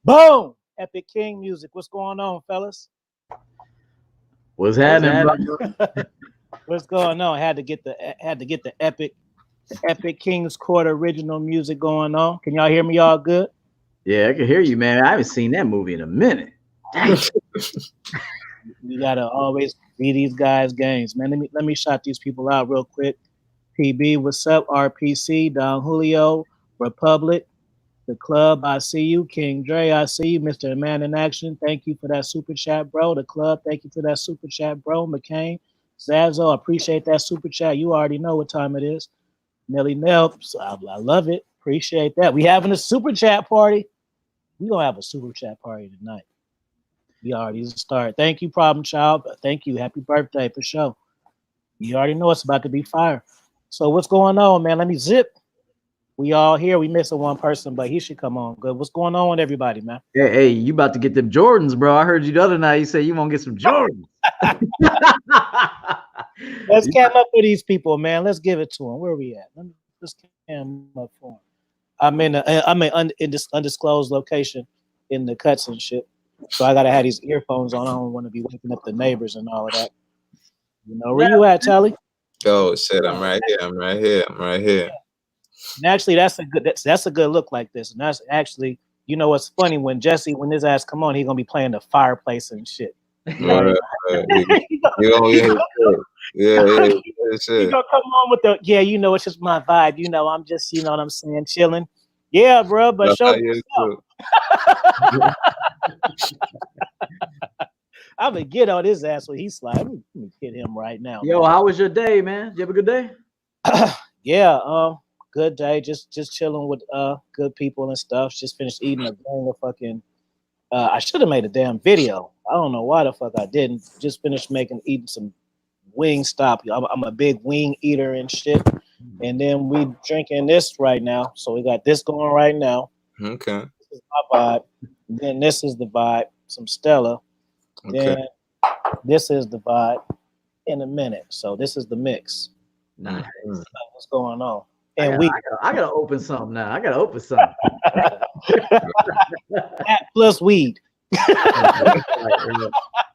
Boom! Epic King music. What's going on, fellas? What's happening, bro? What's going on? Had to get the Epic King's Court original music going on. Can y'all hear me all good? Yeah, I can hear you, man. I haven't seen that movie in a minute. Dang. You gotta always be these guys' games, man. Let me shout these people out real quick. PB, what's up? RPC, Don Julio, Republic, The Club, I see you. King Dre, I see you. Mr. Man in Action, thank you for that super chat, bro. The Club, thank you for that super chat, bro. McCain, Zazo, appreciate that super chat. You already know what time it is. Nelly Nelps, I love it. Appreciate that. We having a super chat party. We gonna have a super chat party tonight. We already started. Thank you, Problem Child. Thank you. Happy birthday for sure. You already know it's about to be fire. So what's going on, man? Let me zip. We all here. We missing one person, but he should come on. Good. What's going on with everybody, man? Hey, you about to get them Jordans, bro. I heard you the other night. You say you want to get some Jordans. Let's cam up for these people, man. Let's give it to them. Where are we at? Let's cam up for them. I'm in this undisclosed location in the cuts and shit. So I gotta have these earphones on. I don't want to be waking up the neighbors and all of that. You know, where you at, Charlie? Oh shit, I'm right here. And actually, that's a good look like this. And that's actually, you know what's funny, when his ass come on, he's gonna be playing the fireplace and shit. He's gonna come on with the you know, it's just my vibe. You know, I'm just, you know what I'm saying, chilling. Yeah, bro, but show yourself. I'm gonna get on his ass when he's like, let me hit him right now. Yo, man. How was your day, man? Did you have a good day? Yeah, good day. Just chilling with good people and stuff. Just finished eating a gang of fucking. I should have made a damn video. I don't know why the fuck I didn't. Just finished eating some Wingstop. I'm a big wing eater and shit. And then we drinking this right now. So we got this going right now. Okay. This is my vibe. Then this is the vibe. Some Stella. Okay. Then this is the vibe in a minute. So this is the mix. Nice. What's going on? And I gotta open something now. I gotta open something. That plus weed.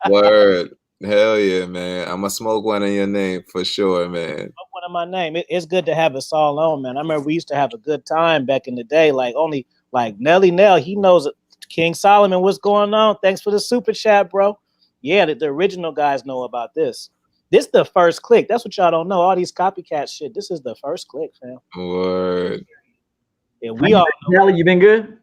Word. Hell yeah, man. I'm gonna smoke one in your name for sure, man. Smoke one in my name. It's good to have us all on, man. I remember we used to have a good time back in the day. Like Nelly Nell, he knows King Solomon, what's going on? Thanks for the super chat, bro. Yeah, the original guys know about this. This is the first click. That's what y'all don't know. All these copycat shit. This is the first click, fam. Word. Yeah, we all know. Nelly, you been good?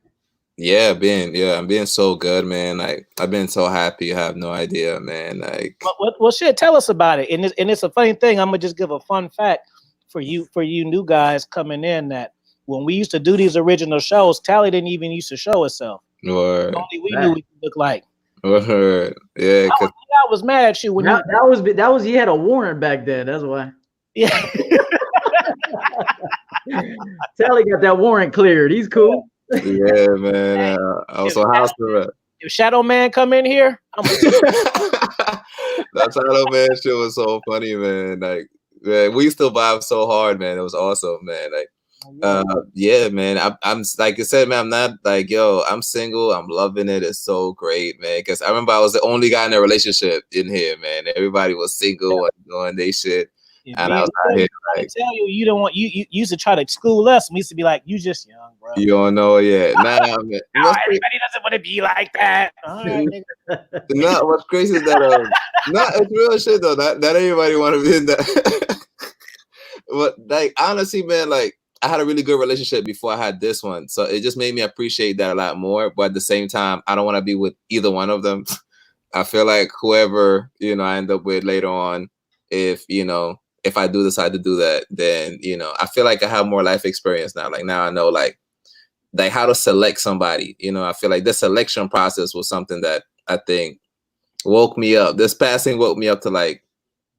Yeah, I'm being so good, man. Like, I've been so happy. You have no idea, man. Like, well, shit, tell us about it. And it's a funny thing. I'm gonna just give a fun fact for you new guys coming in, that when we used to do these original shows, Tally didn't even used to show herself. Word. Only we knew what he looked like. Word. Yeah. I was mad at you when that was you had a warrant back then. That's why. Yeah. Tally got that warrant cleared. He's cool. Yeah, man. I was so house arrest. If Shadow Man come in here, that Shadow Man shit was so funny, man. Like, man, we still vibe so hard, man. It was awesome, man. Like, yeah, man. I'm like I said, man. I'm not like, yo, I'm single. I'm loving it. It's so great, man. Because I remember I was the only guy in a relationship in here, man. Everybody was single and doing their shit. Yeah, and I was out here like, tell you don't want you used to try to school us. We used to be like, you just young, bro. You don't know yet. Nah, man. Everybody doesn't want to be like that. All right, nigga. No, what's crazy is that it's real shit though. Not everybody want to be in that. But like, honestly, man, like, I had a really good relationship before I had this one, so it just made me appreciate that a lot more. But at the same time, I don't want to be with either one of them. I feel like whoever I end up with later on, if I do decide to do that, then I feel like I have more life experience now. Like, now I know, like, like how to select somebody. You know, I feel like the selection process was something that I think woke me up. This passing woke me up to like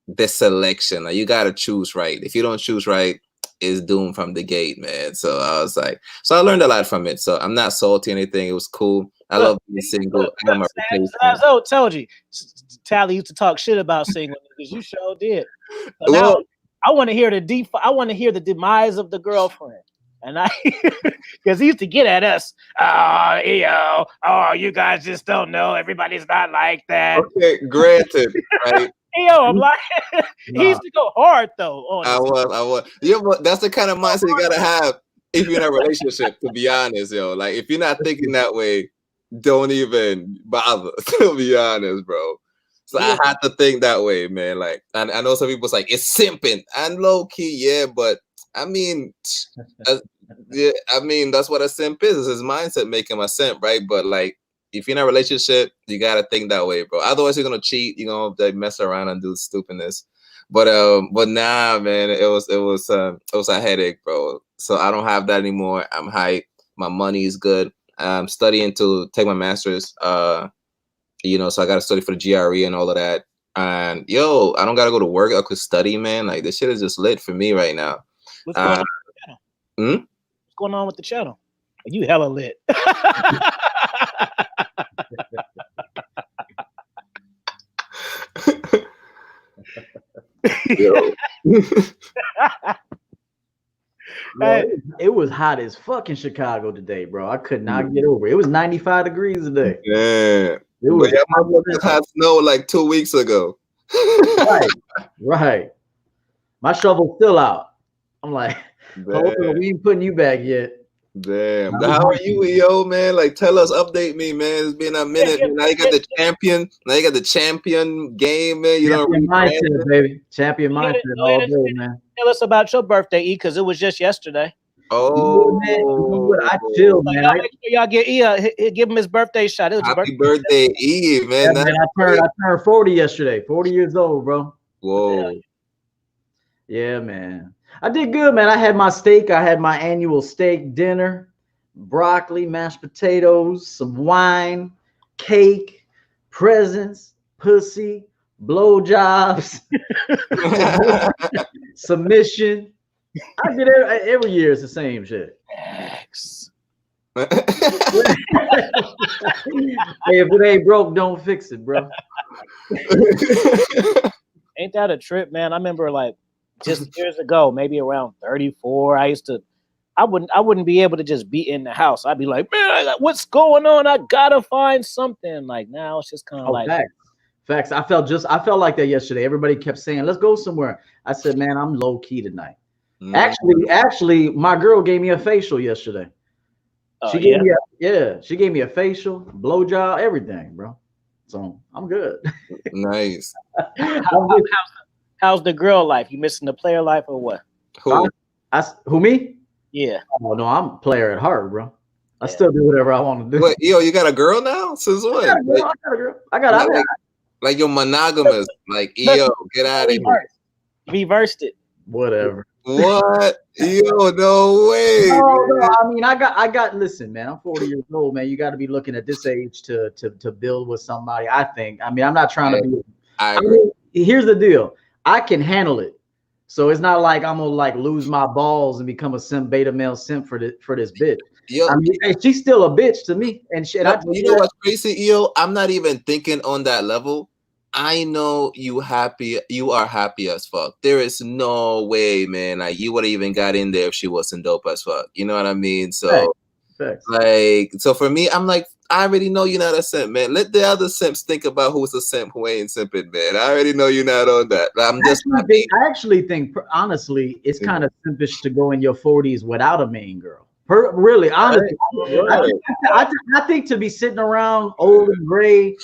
the selection. Like, you gotta choose right. If you don't choose right, it's doomed from the gate, man. So I was like, so I learned a lot from it. So I'm not salty or anything. It was cool. I love being single. I got my replacement. So told you, Tally used to talk shit about single niggas. You sure did. So now Well, I want to hear I want to hear the demise of the girlfriend. And I, because he used to get at us. Oh, you guys just don't know. Everybody's not like that. okay, granted, right? I'm like, he used to go hard though on I us. was. Yeah, but that's the kind of mindset you gotta have if you're in a relationship. To be honest, yo, like if you're not thinking that way, don't even bother. To be honest, bro. So I had to think that way, man. Like, and I know some people's like it's simping and low key, yeah, but I mean, yeah, I mean that's what a simp is. It's his mindset making him a simp, right? But like, if you're in a relationship, you gotta think that way, bro. Otherwise, you're gonna cheat. You're gonna like, mess around and do stupidness. But nah, man, it was a headache, bro. So I don't have that anymore. I'm hyped. My money is good. I'm studying to take my master's. You know, so I gotta study for the GRE and all of that. And yo, I don't gotta go to work. I could study, man. Like this shit is just lit for me right now. What's going on with the channel? What's going on with the channel? You hella lit. Bro, it was hot as fuck in Chicago today, bro. I could not get over it. It was 95 degrees today. Yeah. It was had snow like 2 weeks ago. Right. My shovel's still out. I'm like, we ain't putting you back yet. Damn. How are you, EO, man? Like, tell us, update me, man. It's been a minute. Now you got the champion. Now you got the champion game, man. You know, mindset, baby. Champion mindset all day, man. Tell us about your birthday, E, because it was just yesterday. Oh, man, you know what? I chilled, man. Make sure y'all get give him his birthday shot. It was happy birthday, E, man. Yeah, man, I turned 40 yesterday. 40 years old, bro. Whoa. Yeah, man. I did good, man. I had my steak. I had my annual steak dinner, broccoli, mashed potatoes, some wine, cake, presents, pussy, blowjobs, submission. I did every year. It's the same shit. Hey, if it ain't broke, don't fix it, bro. Ain't that a trip, man? I remember like just years ago, maybe around 34, I wouldn't be able to just be in the house. I'd be like, man, what's going on? I gotta find something. Like now it's just kind of like facts. I felt like that yesterday. Everybody kept saying, let's go somewhere. I said, man, I'm low key tonight. Actually, my girl gave me a facial yesterday. She gave me a facial, blowjob, everything, bro. So I'm good. Nice. How's the girl life? You missing the player life or what? Who me? Yeah. Oh no, I'm a player at heart, bro. I still do whatever I want to do. Wait, yo, you got a girl now? Since when? I got a girl. I got like you're monogamous. Like, yo, get out of here. Reversed it. Whatever. What? Yo, no way. No, I mean, I got. Listen, man, I'm 40 years old, man. You got to be looking at this age to build with somebody. I think. I mean, I'm not trying to be. I mean, here's the deal. I can handle it, so it's not like I'm gonna like lose my balls and become a simp, beta male simp for this bitch. Yo, I mean, she's still a bitch to me, and shit. You know what's crazy, yo? I'm not even thinking on that level. I know you are happy as fuck. There is no way, man. Like you would have even got in there if she wasn't dope as fuck. You know what I mean? So, so for me, I'm like, I already know you're not a simp, man. Let the other simps think about who's a simp, who ain't simping, man. I already know you're not on that. I actually think, honestly, it's kind of simpish to go in your 40s without a main girl. Really, honestly, I think to be sitting around old and gray,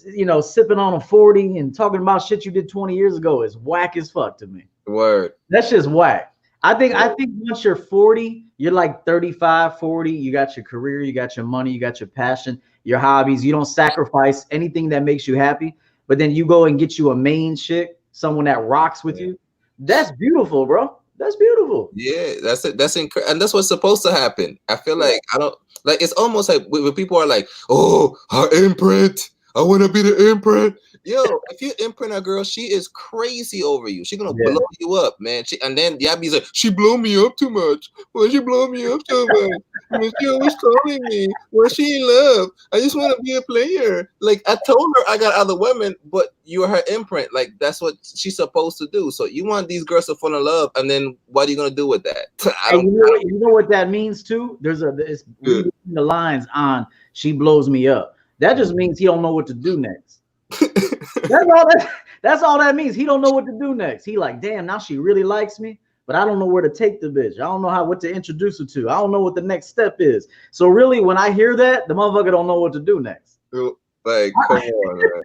you know, sipping on a 40 and talking about shit you did 20 years ago is whack as fuck to me. Word. That's just whack. I think once you're 40, you're like 35, 40, you got your career, you got your money, you got your passion, your hobbies. You don't sacrifice anything that makes you happy, but then you go and get you a main chick, someone that rocks with you. That's beautiful, bro. That's beautiful. Yeah, that's it. That's incredible, and that's what's supposed to happen. I feel like I don't like. It's almost like when people are like, "Oh, her imprint. I want to be the imprint." Yo, if you imprint a girl, she is crazy over you. She's gonna blow you up, man. And then Yabby's like, "She blow me up too much. Why she blow me up so much? When she always calling me. Why she in love? I just want to be a player." Like I told her, I got other women, but you're her imprint. Like that's what she's supposed to do. So you want these girls to fall in love, and then what are you gonna do with that? And you know what that means too? It's reading between the lines on "she blows me up." That just means he don't know what to do next. That's all that means. He don't know what to do next. He like, damn, now she really likes me, but I don't know where to take the bitch. I don't know what to introduce her to. I don't know what the next step is. So really, when I hear that, the motherfucker don't know what to do next. Like, come on, man.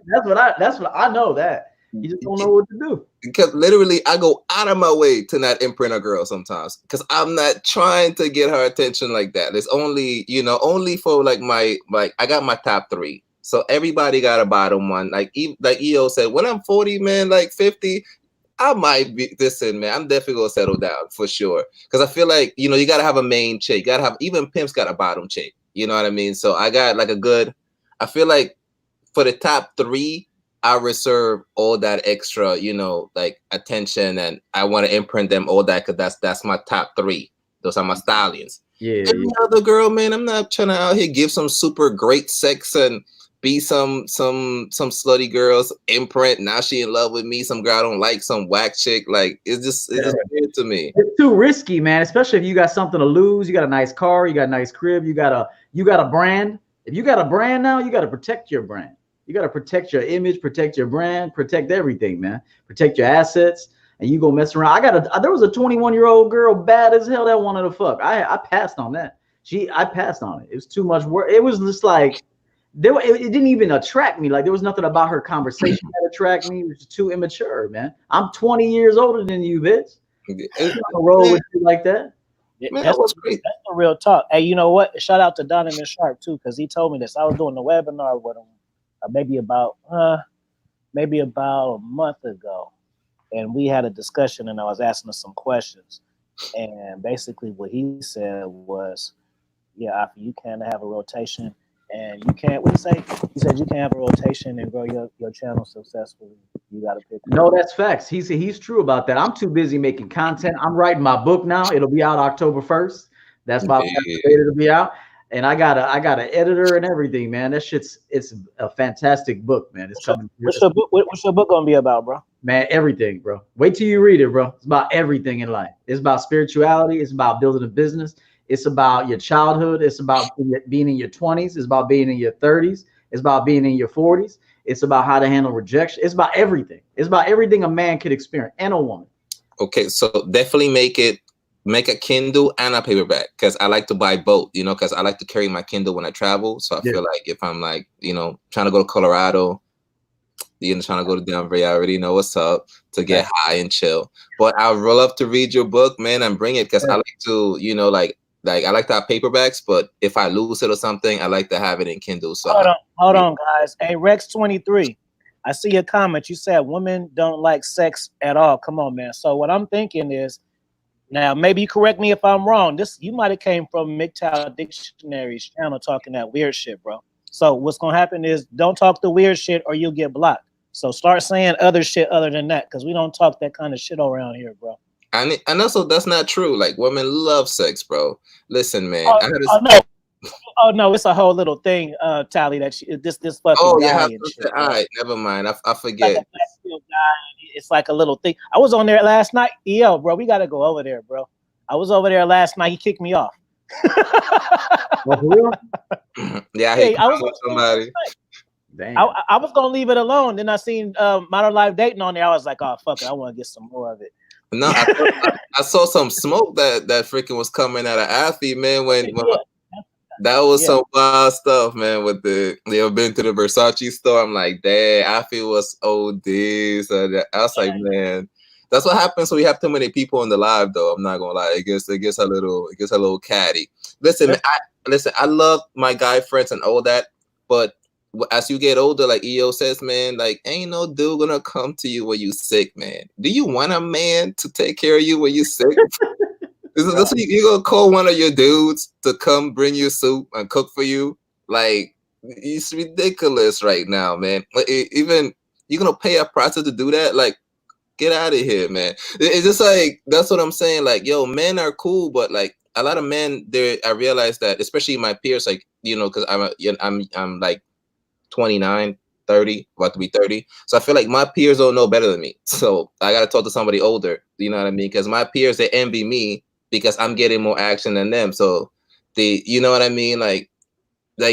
That's what I know that. You just don't know what to do. Because literally, I go out of my way to not imprint a girl sometimes because I'm not trying to get her attention like that. It's only, only for like I got my top 3. So everybody got a bottom one. Like EO said, when I'm 40, man, like 50, I might be, listen, man, I'm definitely going to settle down for sure. Because I feel like, you got to have a main chick. You got to have, even pimps got a bottom chick. You know what I mean? So I got like I feel like for the top 3, I reserve all that extra, like attention, and I want to imprint them all that because that's my top 3. Those are my stallions. Yeah. Every other girl, man, I'm not trying to out here give some super great sex and be some slutty girls imprint. Now she in love with me. Some girl I don't like, some whack chick. Like it's just weird to me. It's too risky, man. Especially if you got something to lose. You got a nice car. You got a nice crib. You got a brand. If you got a brand now, you got to protect your brand. You got to protect your image, protect your brand, protect everything, man. Protect your assets, and you go mess around. There was a 21-year-old girl, bad as hell, that wanted to fuck. I passed on that. I passed on it. It was too much work. It was just like it didn't even attract me. Like there was nothing about her conversation that attracted me. It was too immature, man. I'm 20 years older than you, bitch. I'm not gonna roll with you like that. Man, that's the real talk. Hey, you know what? Shout out to Donovan Sharp too, because he told me this. I was doing the webinar with him maybe about a month ago, and we had a discussion, and I was asking him some questions, and basically what he said was, "Yeah, you can't have a rotation, and you can't." What did he say? He said you can't have a rotation and grow your channel successfully. You got to pick. No, that's facts. He's true about that. I'm too busy making content. I'm writing my book now. It'll be out October 1st. That's about to be out. And I got an editor and everything, man. It's a fantastic book, man. It's coming. What's your book gonna be about, bro? Man, everything, bro. Wait till you read it, bro. It's about everything in life. It's about spirituality. It's about building a business. It's about your childhood. It's about being in your 20s. It's about being in your 30s. It's about being in your 40s. It's about how to handle rejection. It's about everything. It's about everything a man could experience and a woman. Okay, so definitely make a Kindle and a paperback because I like to buy both, because I like to carry my Kindle when I travel. So I feel like if I'm like, trying to go to Colorado, trying to go to Denver, I already know what's up to get high and chill. But I would love to read your book, man, and bring it because I like to, like I like to have paperbacks, but if I lose it or something, I like to have it in Kindle. So hold on, guys. Hey, Rex 23. I see your comment. You said women don't like sex at all. Come on, man. So what I'm thinking is, now, maybe you correct me if I'm wrong. You might have came from MGTOW Dictionary's channel talking that weird shit, bro. So what's going to happen is don't talk the weird shit or you'll get blocked. So start saying other shit other than that because we don't talk that kind of shit around here, bro. And also, that's not true. Like, women love sex, bro. Listen, man. Oh, no, it's a whole little thing, Tally, that this fucking guy and shit. All right, never mind. I forget. It's like a little thing. I was on there last night. Yo, bro, we got to go over there, bro. I was over there last night. He kicked me off. Yeah, I was with somebody. I was going to leave it alone. Then I seen Modern Life Dating on there. I was like, oh, fuck it. I want to get some more of it. No, I saw some smoke that freaking was coming out of Athlete, man, when that was some wild stuff, man. With they ever been to the Versace store? I'm like, damn, I feel was OD. So I was like, man, that's what happens when we have too many people in the live, though. I'm not gonna lie, it gets a little catty. Listen, man, I love my guy friends and all that, but as you get older, like EO says, man, like ain't no dude gonna come to you when you sick, man. Do you want a man to take care of you when you sick? This you gonna call one of your dudes to come bring you soup and cook for you? Like, it's ridiculous right now, man. Like, even you're gonna pay a prostitute to do that? Like, get out of here, man. It's just like, that's what I'm saying. Like, yo, men are cool, but like a lot of men there, I realize that, especially my peers, like, because I'm like 29, 30, about to be 30. So I feel like my peers don't know better than me. So I got to talk to somebody older. You know what I mean? Because my peers, they envy me because I'm getting more action than them. So you know what I mean? Like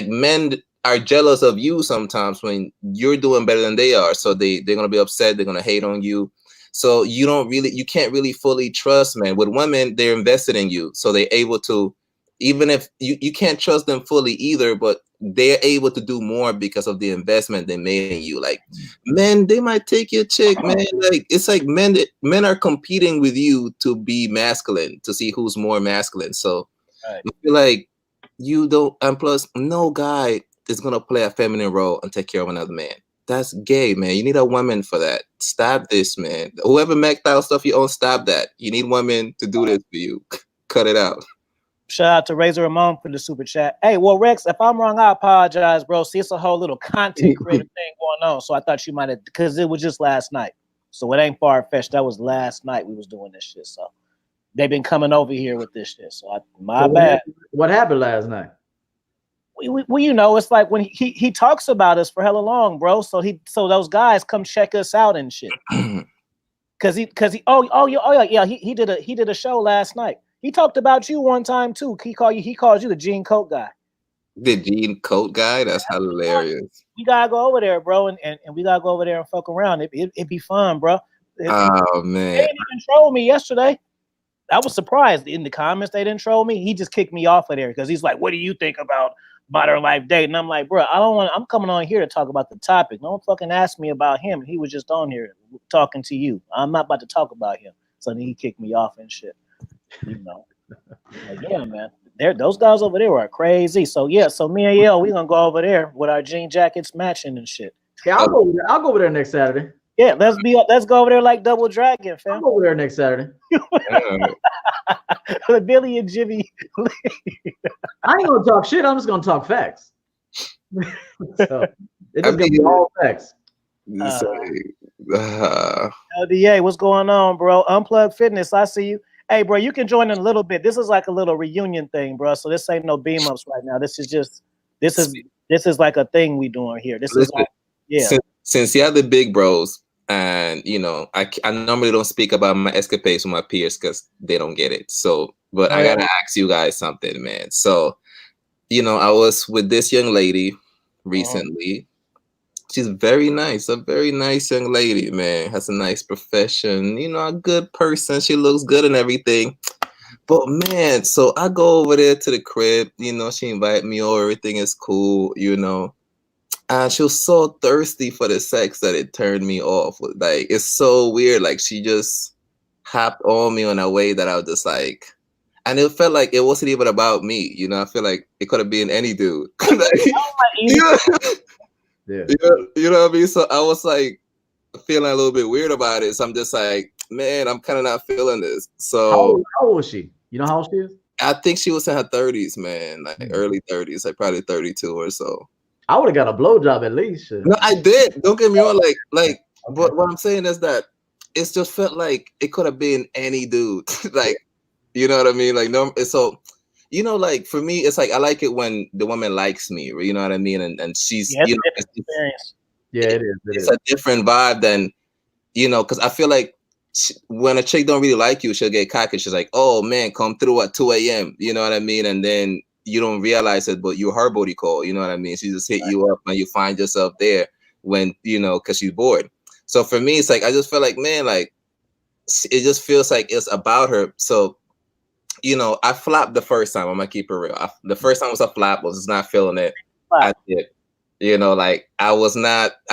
men are jealous of you sometimes when you're doing better than they are. So they're going to be upset. They're going to hate on you. So you can't really fully trust, man. With women, they're invested in you. So they're able to, even if you can't trust them fully either, but they're able to do more because of the investment they made in you. Like, men, they might take your chick, man. Like, it's like men are competing with you to be masculine, to see who's more masculine. So I feel like you don't, and plus, no guy is gonna play a feminine role and take care of another man. That's gay, man. You need a woman for that. Stop this, man. Whoever MacDowell stuff you own, stop that. You need women to do this for you. Cut it out. Shout out to Razor Ramon for the super chat. Hey, well, Rex, if I'm wrong, I apologize, bro. See, it's a whole little content creator thing going on. So I thought you might have, because it was just last night. So it ain't far-fetched. That was last night we was doing this shit. So they've been coming over here with this shit. So my bad. What happened last night? Well, it's like when he talks about us for hella long, bro. So those guys come check us out and shit. Cause he yeah, he did a show last night. He talked about you one time too. He calls you the Gaines.Coach guy. The Gaines.Coach guy? That's hilarious. We gotta go over there, bro, and we gotta go over there and fuck around. It'd be fun, bro. Oh man. They didn't even troll me yesterday. I was surprised in the comments they didn't troll me. He just kicked me off of there because he's like, "What do you think about modern life dating?" And I'm like, "Bro, I don't want. I'm coming on here to talk about the topic. Don't fucking ask me about him. He was just on here talking to you. I'm not about to talk about him." So then he kicked me off and shit. Like, yeah, man. Those guys over there are crazy. So yeah, so me and Yale, we gonna go over there with our jean jackets matching and shit. Yeah, I'll go over there next Saturday. Yeah, let's go over there like Double Dragon, fam. I'll go over there next Saturday. Billy and Jimmy. I ain't gonna talk shit. I'm just gonna talk facts. So it's gonna be all facts. LDA, what's going on, bro? Unplugged Fitness, I see you. Hey, bro, you can join in a little bit. This is like a little reunion thing, bro. So this ain't no beam ups right now. This is like a thing we doing here. Since you're the big bros, and I normally don't speak about my escapades with my peers because they don't get it. So, but I gotta ask you guys something, man. So, I was with this young lady recently. She's very nice, a very nice young lady, man. Has a nice profession, a good person. She looks good and everything. But man, so I go over there to the crib, she invited me over, everything is cool, and she was so thirsty for the sex that it turned me off. Like, it's so weird. Like, she just hopped on me in a way that I was just like, and it felt like it wasn't even about me. I feel like it could have been any dude. Yeah. You know what I mean? So I was like feeling a little bit weird about it. So I'm just like, man, I'm kind of not feeling this. So how old was she? You know how old she is? I think she was in her 30s, man, like early 30s, like probably 32 or so. I would have got a blowjob at least. No, I did. Don't get me wrong. Like, but what I'm saying is that it's just felt like it could have been any dude. Like, you know what I mean? Like, no, so. Like for me, it's like I like it when the woman likes me, you know what I mean, and she's, it is. It's a different vibe than, because I feel like when a chick don't really like you, she'll get cocky. She's like, "Oh man, come through at 2 a.m." You know what I mean, and then you don't realize it, but you're her booty call. You know what I mean? She just hit you up, and you find yourself there when because she's bored. So for me, it's like I just feel like, man, like it just feels like it's about her. So. I flopped the first time. I'm gonna keep it real. The first time was a flop. I was just not feeling it. I did. Like I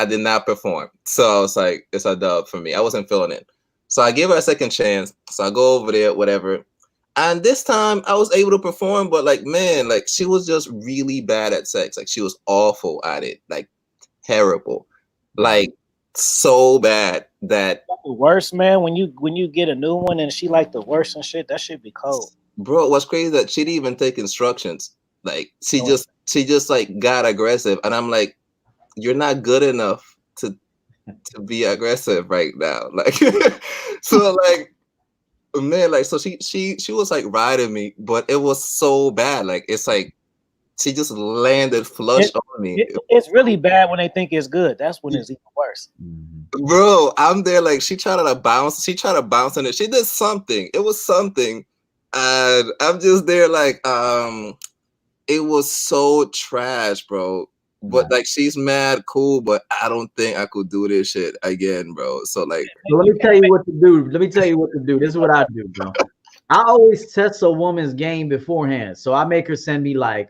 did not perform. So I was like, it's a dub for me. I wasn't feeling it. So I gave her a second chance. So I go over there, whatever. And this time I was able to perform, but like, man, like she was just really bad at sex. Like she was awful at it. Like terrible, like so bad that The worst, man. When you get a new one and she like the worst and shit, that should be cold. bro, what's crazy that she didn't even take instructions. Like Oh, she just like got aggressive, and I'm like, you're not good enough to be aggressive right now. Like, so like, man, like, so she was like riding me, but it was so bad. Like, it's like she just landed flush It, on me. it's really bad when they think it's good. That's when it's even worse. Bro, I'm there like she tried to bounce. She tried to bounce on it. She did something. It was something, and I'm just there like, it was so trash, bro. But like she's mad cool, but I don't think I could do this shit again, bro. So like, So let me tell you what to do. Let me tell you what to do. This is what I do, bro. I always test a woman's game beforehand. So I make her send me like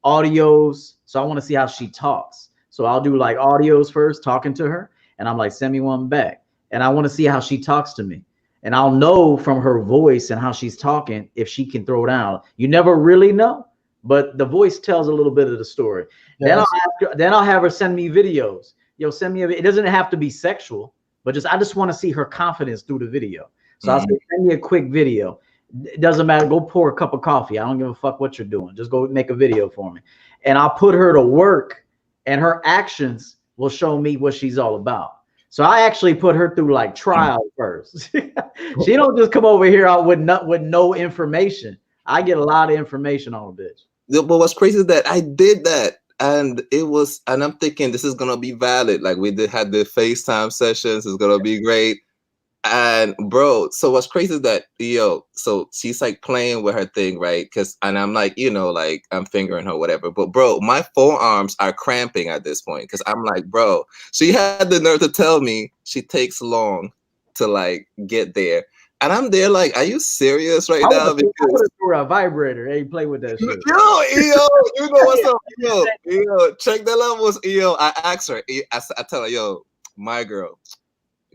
audios. So I want to see how she talks. So I'll do like audios first, talking to her, and I'm like, send me one back. And I want to see how she talks to me. And I'll know from her voice and how she's talking if she can throw down. You never really know, but the voice tells a little bit of the story. Yes. Then I'll have her send me videos. Send me it doesn't have to be sexual, but I just want to see her confidence through the video. So I'll say, send me a quick video. It doesn't matter. Go pour a cup of coffee. I don't give a fuck what you're doing. Just go make a video for me. And I'll put her to work, and her actions will show me what she's all about. So I actually put her through like trial first. She don't just come over here out with no information. I get a lot of information on a bitch. but what's crazy is that I did that, and I'm thinking this is gonna be valid. Like we had the FaceTime sessions. It's gonna be great. And bro, so what's crazy is that so she's like playing with her thing, right? And I'm like, like I'm fingering her, whatever. But bro, my forearms are cramping at this point because I'm like, bro, she had the nerve to tell me she takes long to like get there. And I'm there like, are you serious right now? Because I would have threw a vibrator. Hey, play with that shit. You know what's up? Check the levels. I asked her, I tell her, my girl,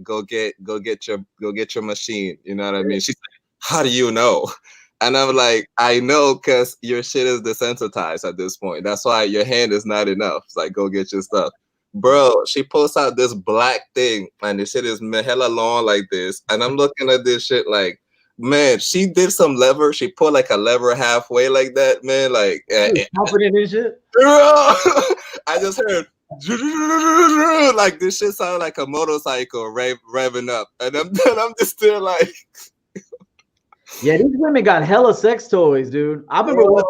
go get your machine. You know what I mean? She's like, how do you know? And I'm like, I know because your shit is desensitized at this point. That's why your hand is not enough. It's like, go get your stuff. Bro, she posts out this black thing and the shit is hella long like this. And I'm looking at this shit like, man, she did some lever. She put like a lever halfway like that, man. Like, confident in shit. I just heard like this shit sounded like a motorcycle revving up, and I'm just still like, yeah, these women got hella sex toys, dude. I remember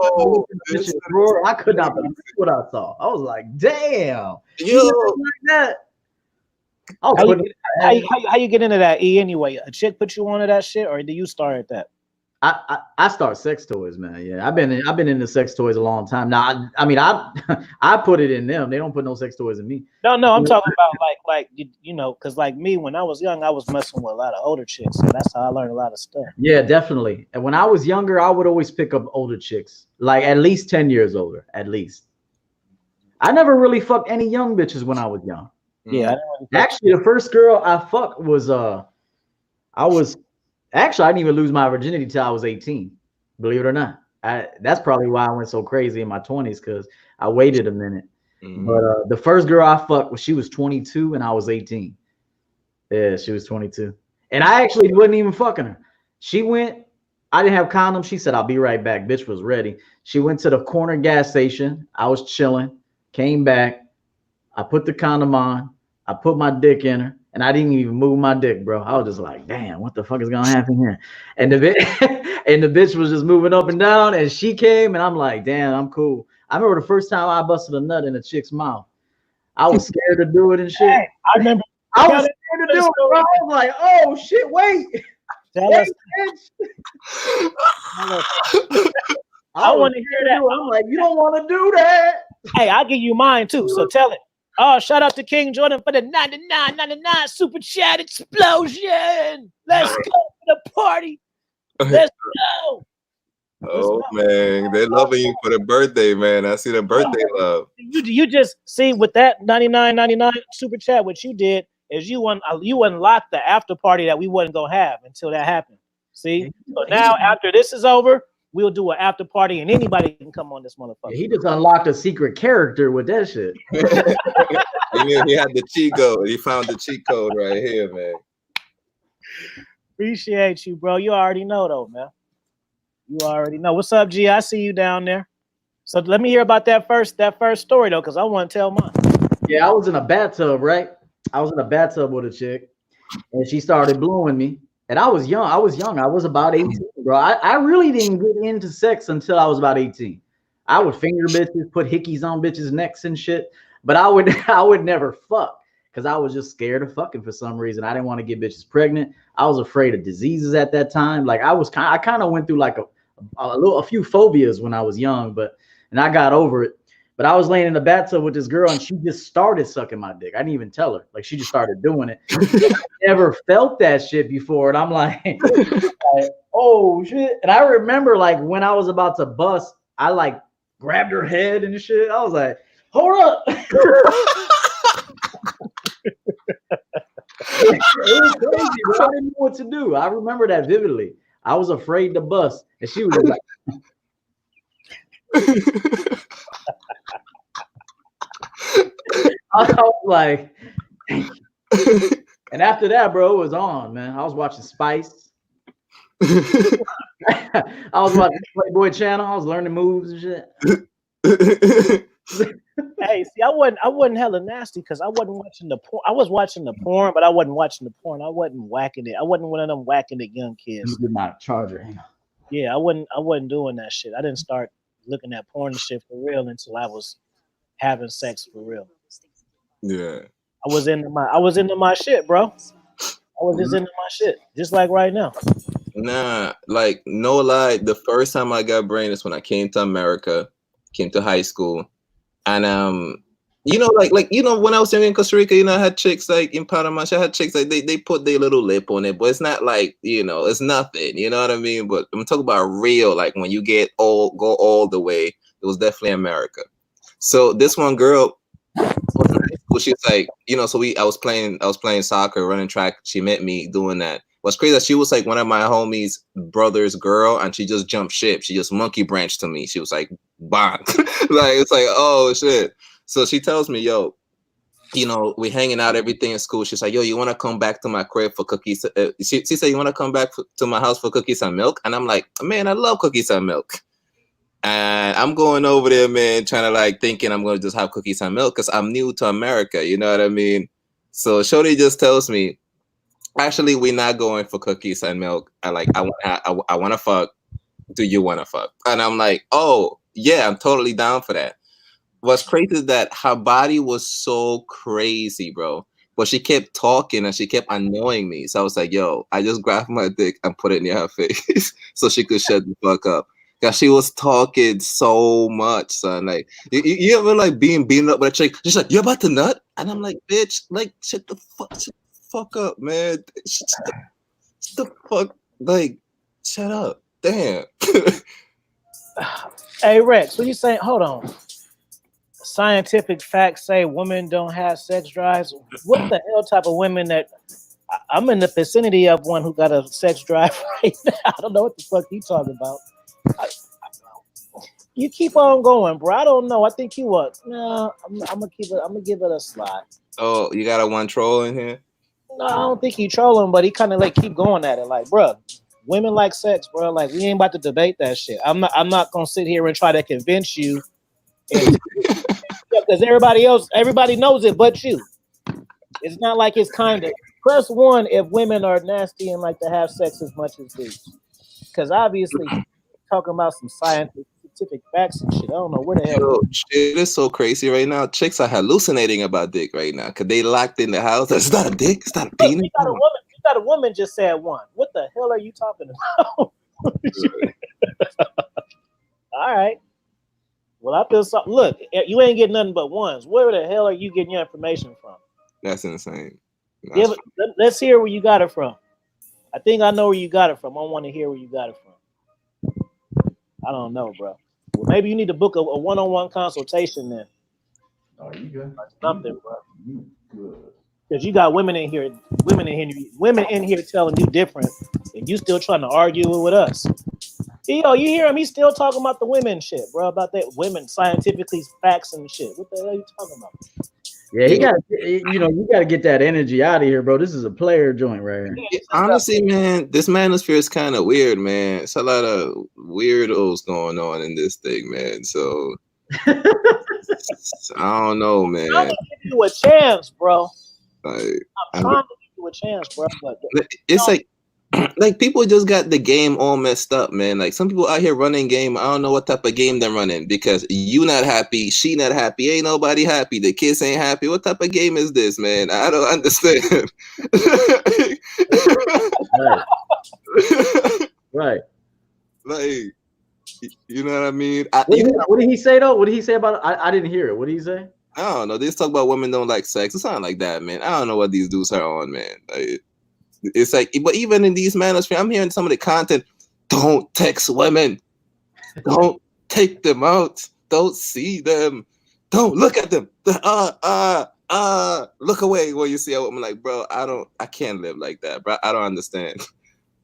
this drawer. I could not believe what I saw. I was like, damn, like that. How you get into that, E? Anyway, a chick put you onto that shit, or do you start at that? I start sex toys, man. Yeah, I've been into sex toys a long time. Now, I put it in them. They don't put no sex toys in me. No, I'm talking about like because like me, when I was young, I was messing with a lot of older chicks, so that's how I learned a lot of stuff. Yeah, definitely. And when I was younger, I would always pick up older chicks, like at least 10 years older, at least. I never really fucked any young bitches when I was young. Yeah, actually, the first girl I fucked was Actually, I didn't even lose my virginity till I was 18. Believe it or not. That's probably why I went so crazy in my 20s, because I waited a minute. But the first girl I fucked, she was 22 and I was 18. Yeah, she was 22. And I actually wasn't even fucking her. She went, I didn't have condoms. She said, I'll be right back. Bitch was ready. She went to the corner gas station. I was chilling, came back. I put the condom on. I put my dick in her. And I didn't even move my dick, bro. I was just like, damn, what the fuck is gonna happen here? And the bitch was just moving up and down, and she came, and I'm like, damn, I'm cool. I remember the first time I busted a nut in a chick's mouth. I was scared to do it and shit. Hey, I remember. I was scared to do it, bro. I was like, oh shit, wait. I want to hear that. I'm like, you don't want to do that. Hey, I'll give you mine too. So tell it. Oh, shout out to King Jordan for the 99.99 super chat explosion. Let's go to the party. Let's go. Oh man, they're loving you for the birthday, man. I see the birthday love. You just see with that 99.99 super chat, what you did is you unlocked the after party that we wasn't gonna have until that happened. See, so now after this is over, we'll do an after party and anybody can come on this motherfucker. He just unlocked a secret character with that shit. He had the cheat code. He found the cheat code right here, man. Appreciate you, bro. You already know, though, man. You already know. What's up, G? I see you down there. So let me hear about that first story, though, because I want to tell mine. Yeah, I was in a bathtub, right? I was in a bathtub with a chick, and she started blowing me. And I was young. I was about 18, bro. I really didn't get into sex until I was about 18. I would finger bitches, put hickeys on bitches' necks and shit. But I would never fuck because I was just scared of fucking for some reason. I didn't want to get bitches pregnant. I was afraid of diseases at that time. Like I kind of went through like a few phobias when I was young, and I got over it. But I was laying in the bathtub with this girl, and she just started sucking my dick. I didn't even tell her. Like, she just started doing it. I never felt that shit before. And I'm like, oh, shit. And I remember, like, when I was about to bust, I, like, grabbed her head and shit. I was like, hold up. It was crazy, but I didn't know what to do. I remember that vividly. I was afraid to bust. And she was like... I was like, and after that, bro, it was on, man. I was watching Spice. I was watching Playboy Channel. I was learning moves and shit. Hey, see, I wasn't hella nasty because I wasn't watching the porn. I was watching the porn, but I wasn't watching the porn. I wasn't whacking it. I wasn't one of them whacking it young kids. Let me get my charger. Hang on. Yeah, I wasn't doing that shit. I didn't start looking at porn and shit for real until I was having sex for real. Yeah. I was into my shit, bro. I was just into my shit, just like right now. Nah, like no lie. The first time I got brain is when I came to America, came to high school, and you know, like you know, when I was in Costa Rica, you know, I had chicks like in Panama. I had chicks like they put their little lip on it, but it's not like, you know, it's nothing. You know what I mean? But I'm talking about real, like when you go all the way. It was definitely America. So this one girl. She was like, you know, so I was playing soccer, running track. She met me doing that. What's crazy that she was like one of my homies' brother's girl, and she just jumped ship. She just monkey branched to me. She was like, bonk. Like, it's like, oh shit. So she tells me, yo, you know, we hanging out, everything in school. She's like, yo, you want to come back to my crib for cookies? She said, you want to come back to my house for cookies and milk? And I'm like, man, I love cookies and milk. And I'm going over there, man, trying to like thinking I'm going to just have cookies and milk because I'm new to America. You know what I mean? So Shorty just tells me, actually, we're not going for cookies and milk. I want to fuck. Do you want to fuck? And I'm like, oh, yeah, I'm totally down for that. What's crazy is that her body was so crazy, bro. But she kept talking and she kept annoying me. So I was like, yo, I just grabbed my dick and put it near her face so she could shut the fuck up. Cause she was talking so much, son. Like, you ever like being beaten up by a chick? She's like, "You're about to nut," and I'm like, "Bitch, like, shut the fuck up, man. Shut the fuck, like, shut up, damn." Hey Rex, what you saying? Hold on. Scientific facts say women don't have sex drives. What the hell type of women that? I'm in the vicinity of one who got a sex drive right now. I don't know what the fuck you talking about. You keep on going, bro. I don't know. I think you what? No, I'm gonna keep it. I'm gonna give it a slide. Oh, you got a one troll in here? No, I don't think he trolling, but he kind of like keep going at it. Like, bro, women like sex, bro. Like, we ain't about to debate that shit. I'm not gonna sit here and try to convince you. Because everybody knows it, but you. It's not like it's kind of. Press one if women are nasty and like to have sex as much as dudes. Because obviously, talking about some scientific facts and shit. I don't know where the hell. Yo, shit is so crazy right now. Chicks are hallucinating about dick right now because they locked in the house. It's not a dick. It's not a penis. You got a woman just said one. What the hell are you talking about? All right. Well, I feel something. Look, you ain't getting nothing but ones. Where the hell are you getting your information from? That's insane. Let's hear where you got it from. I think I know where you got it from. I want to hear where you got it from. I don't know, bro. Well, maybe you need to book a one-on-one consultation then. Oh, you good? Or something, bro. You good? Because you got women in here telling you different, and you still trying to argue with us. Yo, you hear him? He's still talking about the women shit, bro. About that women scientifically facts and shit. What the hell are you talking about? Yeah, he got, you got to get that energy out of here, bro. This is a player joint right here. Yeah, Honestly, man, this manosphere is kind of weird, man. It's a lot of weirdos going on in this thing, man. So I don't know, I'm gonna man. give you a chance, bro. Like, I'm trying to give you a chance, bro. But it's like like people just got the game all messed up, man. Like some people out here running game. I don't know what type of game they're running because you not happy, she not happy, ain't nobody happy. The kids ain't happy. What type of game is this, man? I don't understand. Right. Right. Like, you know what I mean? What did he say though? What did he say about it? I didn't hear it. What did he say? I don't know. They just talk about women don't like sex. It's not like that, man. I don't know what these dudes are on, man. Like, it's like, but even in these manosphere, I'm hearing some of the content. Don't text women. Don't take them out. Don't see them. Don't look at them. Look away when you see a woman. Like, bro, I can't live like that, bro. I don't understand.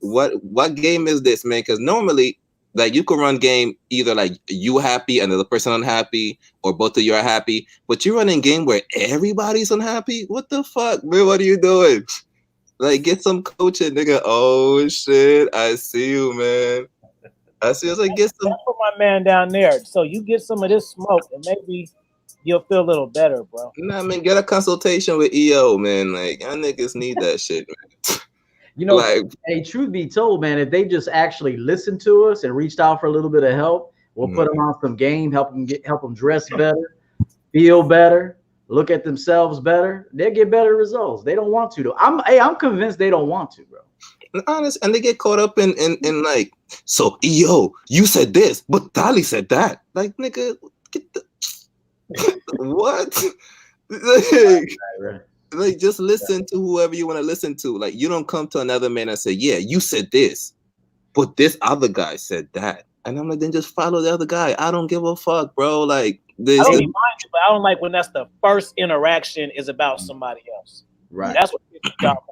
What game is this, man? Because normally, like, you could run game either like you happy and the other person unhappy, or both of you are happy. But you're running game where everybody's unhappy. What the fuck, man? What are you doing? Like, get some coaching, nigga. Oh shit, I see you, man. I see. I was like, get some. that's for my man down there. So you get some of this smoke, and maybe you'll feel a little better, bro. Nah, man, get a consultation with EO, man. Like, y'all niggas need that shit, man. You know, Like, hey, truth be told, man, if they just actually listened to us and reached out for a little bit of help, we'll put them on some game, help them dress better, feel better, look at themselves better. They'll get better results. They don't want to though. I'm convinced they don't want to, bro. honest, and they get caught up in like, so EO, you said this, but Dali said that. Like, nigga, get the what? Like, just listen to whoever you want to listen to. Like, you don't come to another man and say, yeah, you said this, but this other guy said that. And I'm like, then just follow the other guy. I don't give a fuck, bro. Like, I don't mind it, but I don't like when that's the first interaction is about somebody else. Right. That's what we talk.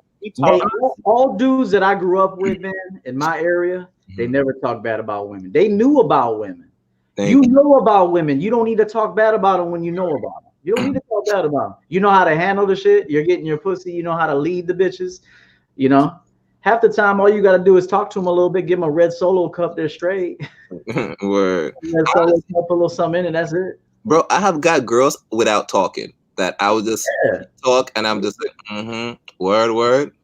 All dudes that I grew up with, man, in my area, they never talk bad about women. They knew about women. You know about women. You don't need to talk bad about them when you know about them. You don't need to talk bad about them. You know how to handle the shit. You're getting your pussy. You know how to lead the bitches. You know, half the time, all you got to do is talk to them a little bit, give them a red Solo cup. They're straight. Word. Red Solo cup, a little something in it. That's it. Bro, I have got girls without talking that I would just talk, and I'm just like, word.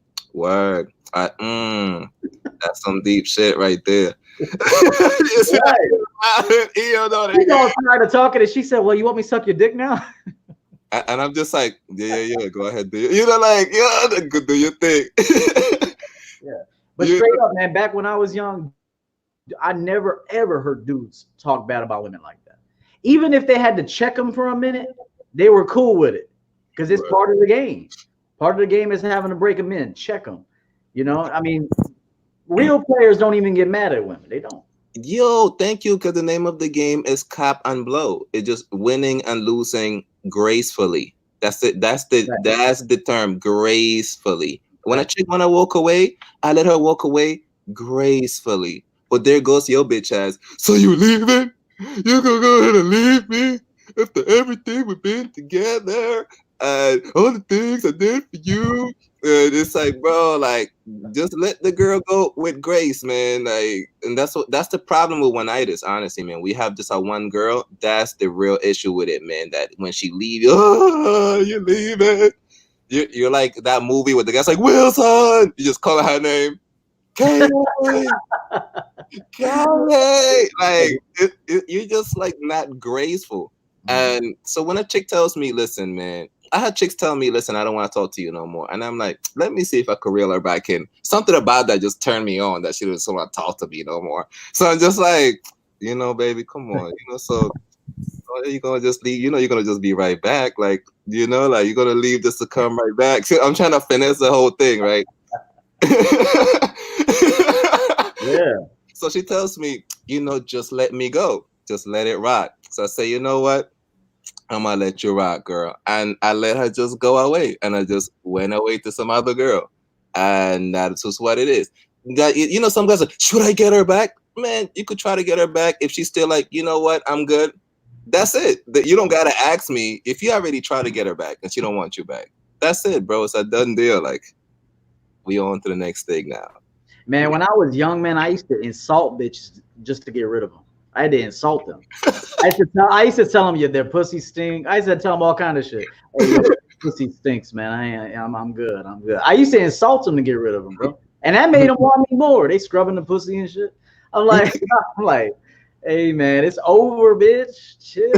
That's some deep shit right there. She all tired of talking, and she said, "Well, you want me to suck your dick now?" And I'm just like, yeah, go ahead, do you know, like, yeah, do your thing. Yeah, but straight up, man, back when I was young, I never ever heard dudes talk bad about women like that. Even if they had to check them for a minute, they were cool with it because it's part of the game. Part of the game is having to break them in, check them. You know, I mean, real players don't even get mad at women. They don't. Yo, thank you, because the name of the game is cap and blow. It's just winning and losing gracefully. That's it. That's the term, gracefully. When a chick wanna walk away, I let her walk away gracefully. But there goes your bitch ass. So you leaving? You gonna go ahead and leave me after everything we've been together and all the things I did for you? And it's like, bro, like, just let the girl go with grace, man. Like, and that's the problem with one-itis, honestly, man. We have just a one girl. That's the real issue with it, man. That when she leaves, you leave it. You're like that movie where the guy's like, Wilson. You just call her name. Kelly. Like, you're just like not graceful. And so when a chick tells me, listen, man, I had chicks tell me, listen, I don't want to talk to you no more. And I'm like, let me see if I could reel her back in. Something about that just turned me on, that she doesn't want to talk to me no more. So I'm just like, baby, come on. So you're going to just leave. You're going to just be right back. Like, like, you're going to leave just to come right back. So I'm trying to finesse the whole thing, right? Yeah. So she tells me, just let me go. Just let it rock. So I say, you know what? I'm gonna let you rock, girl. And I let her just go away. And I just went away to some other girl. And that's just what it is. Some guys are, should I get her back? Man, you could try to get her back if she's still like, you know what? I'm good. That's it. You don't gotta ask me if you already try to get her back and she don't want you back. That's it, bro. It's a done deal. Like, we on to the next thing now. Man, when I was young, man, I used to insult bitches just to get rid of them. I had to insult them. I used to tell them, yeah, their pussy stink. I used to tell them all kind of shit. Hey, yo, pussy stinks, man. I'm good. I'm good. I used to insult them to get rid of them, bro. And that made them want me more. They scrubbing the pussy and shit. I'm like, hey, man, it's over, bitch. Chill.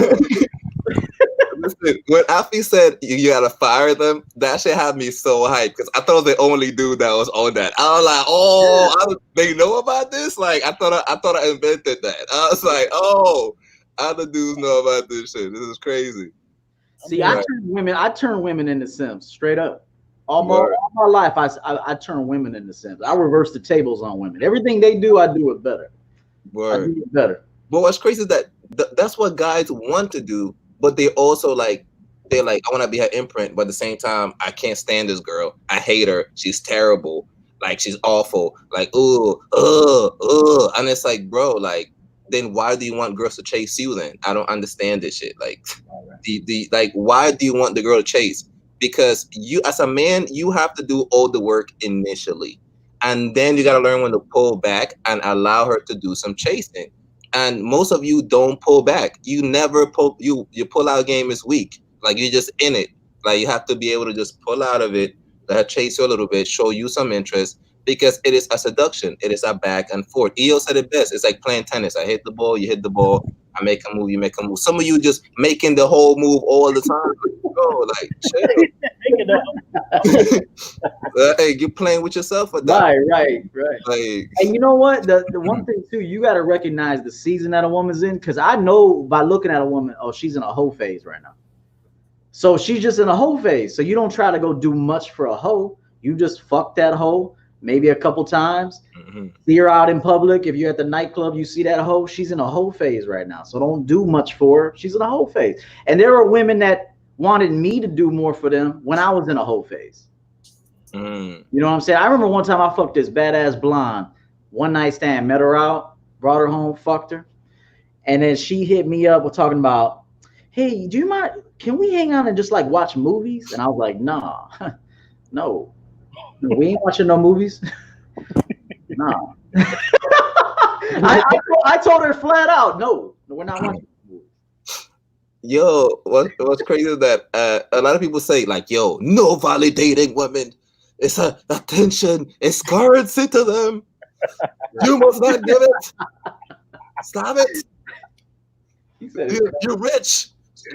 Listen, when Afi said you gotta fire them, that shit had me so hyped because I thought I was the only dude that was on that. I was like, oh, they know about this? Like, I thought I invented that. I was like, oh, other dudes know about this shit. This is crazy. See, I turn women into simps straight up. All my life, I turn women into simps. I reverse the tables on women. Everything they do, I do it better. Word. I do it better. But what's crazy is that that's what guys want to do, but they also they're like, I want to be her imprint, but at the same time, I can't stand this girl. I hate her. She's terrible. Like, she's awful. Like, and it's like, bro, like, then why do you want girls to chase you then? I don't understand this shit. Like, like, why do you want the girl to chase? Because you, as a man, you have to do all the work initially. And then you got to learn when to pull back and allow her to do some chasing. And most of you don't pull back. You never pull, your pull out game is weak. Like, you're just in it. Like, you have to be able to just pull out of it, let her chase you a little bit, show you some interest, because it is a seduction. It is a back and forth. EO said it best. It's like playing tennis. I hit the ball, you hit the ball. I make a move, you make a move. Some of you just making the whole move all the time. Bro, like, chill. Hey, you're playing with yourself with that. Right. Like, and you know what? The one thing too, you got to recognize the season that a woman's in, because I know by looking at a woman, oh, she's in a hoe phase right now. So she's just in a hoe phase. So you don't try to go do much for a hoe. You just fuck that hoe maybe a couple times. See her out in public. If you're at the nightclub, you see that hoe. She's in a hoe phase right now. So don't do much for her. She's in a hoe phase. And there are women that wanted me to do more for them when I was in a hoe phase. You know what I'm saying? I remember one time I fucked this badass blonde. One night stand, met her out, brought her home, fucked her. And then she hit me up with talking about, hey, do you mind? Can we hang out and just like watch movies? And I was like, nah, no, we ain't watching no movies. Nah. I told her flat out, no, we're not watching movies. Yo, what's crazy is that a lot of people say, like, yo, no validating women. It's attention. It's currency to them. You must not give it. Stop it. You're rich.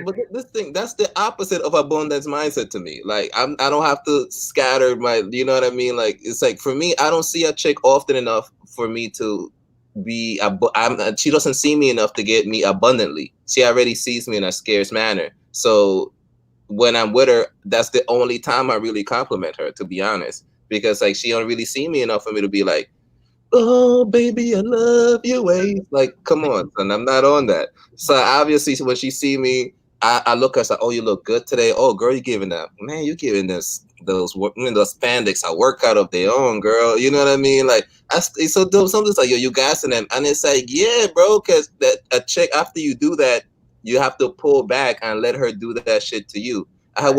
But this thing, that's the opposite of abundance mindset to me. Like, I don't have to scatter my, you know what I mean? Like, it's like, for me, I don't see a chick often enough for me to be, she doesn't see me enough to get me abundantly. She already sees me in a scarce manner. So when I'm with her, that's the only time I really compliment her, to be honest, because like, she don't really see me enough for me to be like, oh, baby, I love your ways. Like, come on, son, I'm not on that. So obviously, when she see me, I look at her, like, oh, you look good today. Oh, girl, you giving that, man, you giving those spandex a workout of their own, girl. You know what I mean? Like, it's so dope. Something's like, yo, you gassing them, and it's like, yeah, bro, because that a chick, after you do that, you have to pull back and let her do that shit to you. I had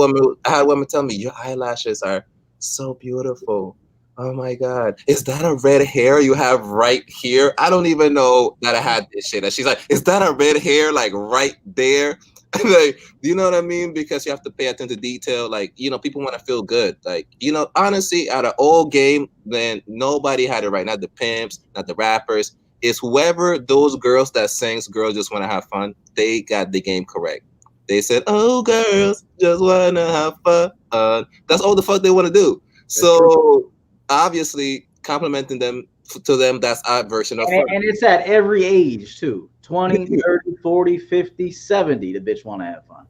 women tell me, your eyelashes are so beautiful. Oh my God, is that a red hair you have right here? I don't even know that I had this shit. And she's like, is that a red hair like right there? Like, you know what I mean? Because you have to pay attention to detail. Like, you know, people want to feel good. Like, you know, honestly, out of all game, then nobody had it right. Not the pimps, not the rappers. It's whoever those girls that sings girls just want to have fun. They got the game correct. They said, oh, girls just want to have fun. That's all the fuck they want to do. So obviously complimenting them to them, that's our version of fun. And it's at every age too. 20, 30, 40, 50, 70, the bitch want to have fun.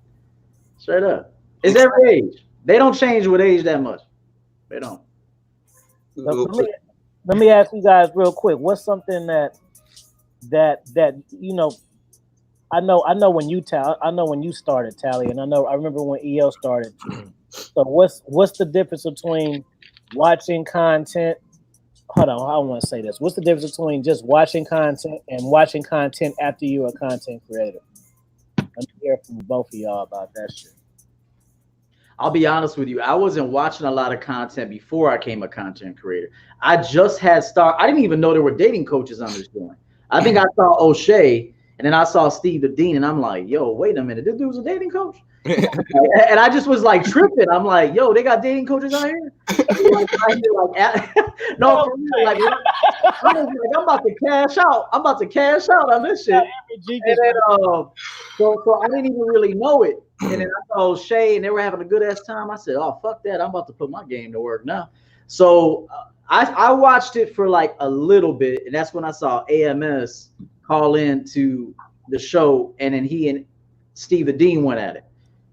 Straight up. It's every age. They don't change with age that much. They don't. Let me ask you guys real quick. What's something that you know, I know when you started, Tally, and I remember when EL started. So what's the difference between watching content? Hold on, I want to say this. What's the difference between just watching content and watching content after you're a content creator? Let me hear from both of y'all about that shit. I'll be honest with you. I wasn't watching a lot of content before I became a content creator. I just had I didn't even know there were dating coaches on this joint. I think I saw O'Shea and then I saw Steve the Dean and I'm like, yo, wait a minute. This dude's a dating coach? And I just was like tripping. I'm like, yo, they got dating coaches out here? No, for real. Like, I was like, I'm about to cash out. I'm about to cash out on this shit. And then, so I didn't even really know it. And then I saw Shay and they were having a good ass time. I said, oh, fuck that. I'm about to put my game to work now. So I watched it for like a little bit. And that's when I saw AMS call in to the show. And then he and Steve the Dean went at it.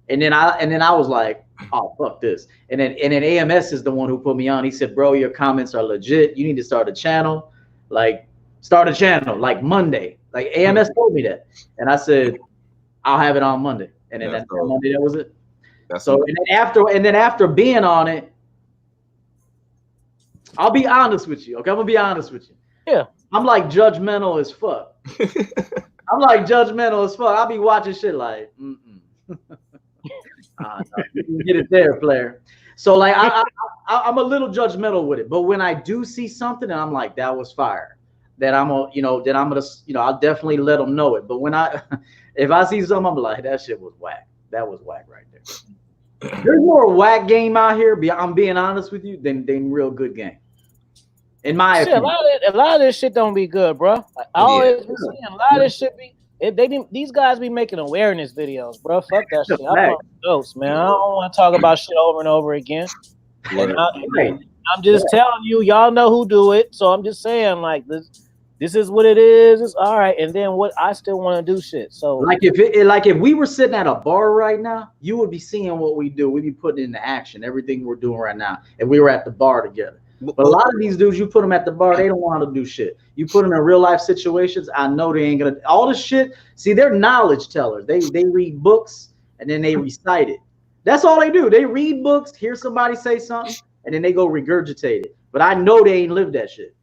And then I was like, oh, fuck this. And then AMS is the one who put me on. He said, bro, your comments are legit. You need to start a channel. Like, start a channel like Monday. Like AMS told me that. And I said, I'll have it on Monday. And then that Monday, that was it. So and then after being on it, I'll be honest with you. Okay, I'm gonna be honest with you. Yeah. I'm like judgmental as fuck. I'm like judgmental as fuck. I'll be watching shit like, no, you get it there, player. So like I'm a little judgmental with it. But when I do see something and I'm like, that was fire, that I'm gonna, I'll definitely let them know it. But when if I see something, I'm like, that shit was whack. That was whack right there. There's more whack game out here, I'm being honest with you, than real good game. In my opinion. A lot of this shit don't be good, bro. I always been saying a lot of this shit be. These guys be making awareness videos, bro. Fuck that shit. I'm ghost, man. I don't want to talk about shit over and over again. I'm just telling you, y'all know who do it. So I'm just saying, like, this is what it is. It's all right. And then what I still want to do shit. So like if we were sitting at a bar right now, you would be seeing what we do. We'd be putting into action everything we're doing right now. If we were at the bar together. But a lot of these dudes, you put them at the bar, they don't want to do shit. You put them in real life situations, I know they ain't gonna. All this shit. See, they're knowledge tellers. They read books and then they recite it. That's all they do. They read books, hear somebody say something, and then they go regurgitate it. But I know they ain't lived that shit.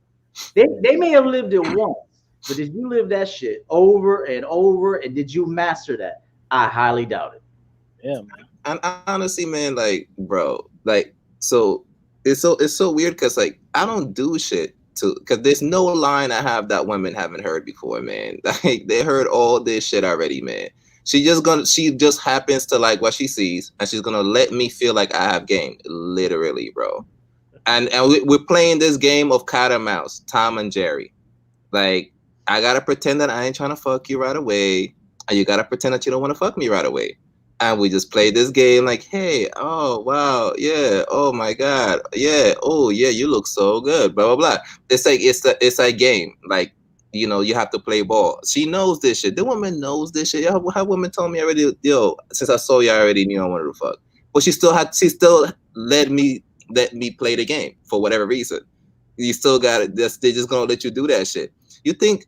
They may have lived it once, but did you live that shit over and over? And did you master that? I highly doubt it. Yeah, man. And honestly, man, like, bro, like, so. It's so weird because like I don't do shit because there's no line I have that women haven't heard before, man. Like they heard all this shit already, man. She just happens to like what she sees, and she's gonna let me feel like I have game, literally, bro. And we're playing this game of cat and mouse, Tom and Jerry. Like I gotta pretend that I ain't trying to fuck you right away, and you gotta pretend that you don't want to fuck me right away. And we just play this game like, hey, oh, wow, yeah, oh, my God, yeah, oh, yeah, you look so good, blah, blah, blah. It's like, it's a game. Like, you know, you have to play ball. She knows this shit. The woman knows this shit. How women told me already, yo, since I saw you, I already knew I wanted to fuck. But she still let me play the game for whatever reason. You still got it. They're just going to let you do that shit. You think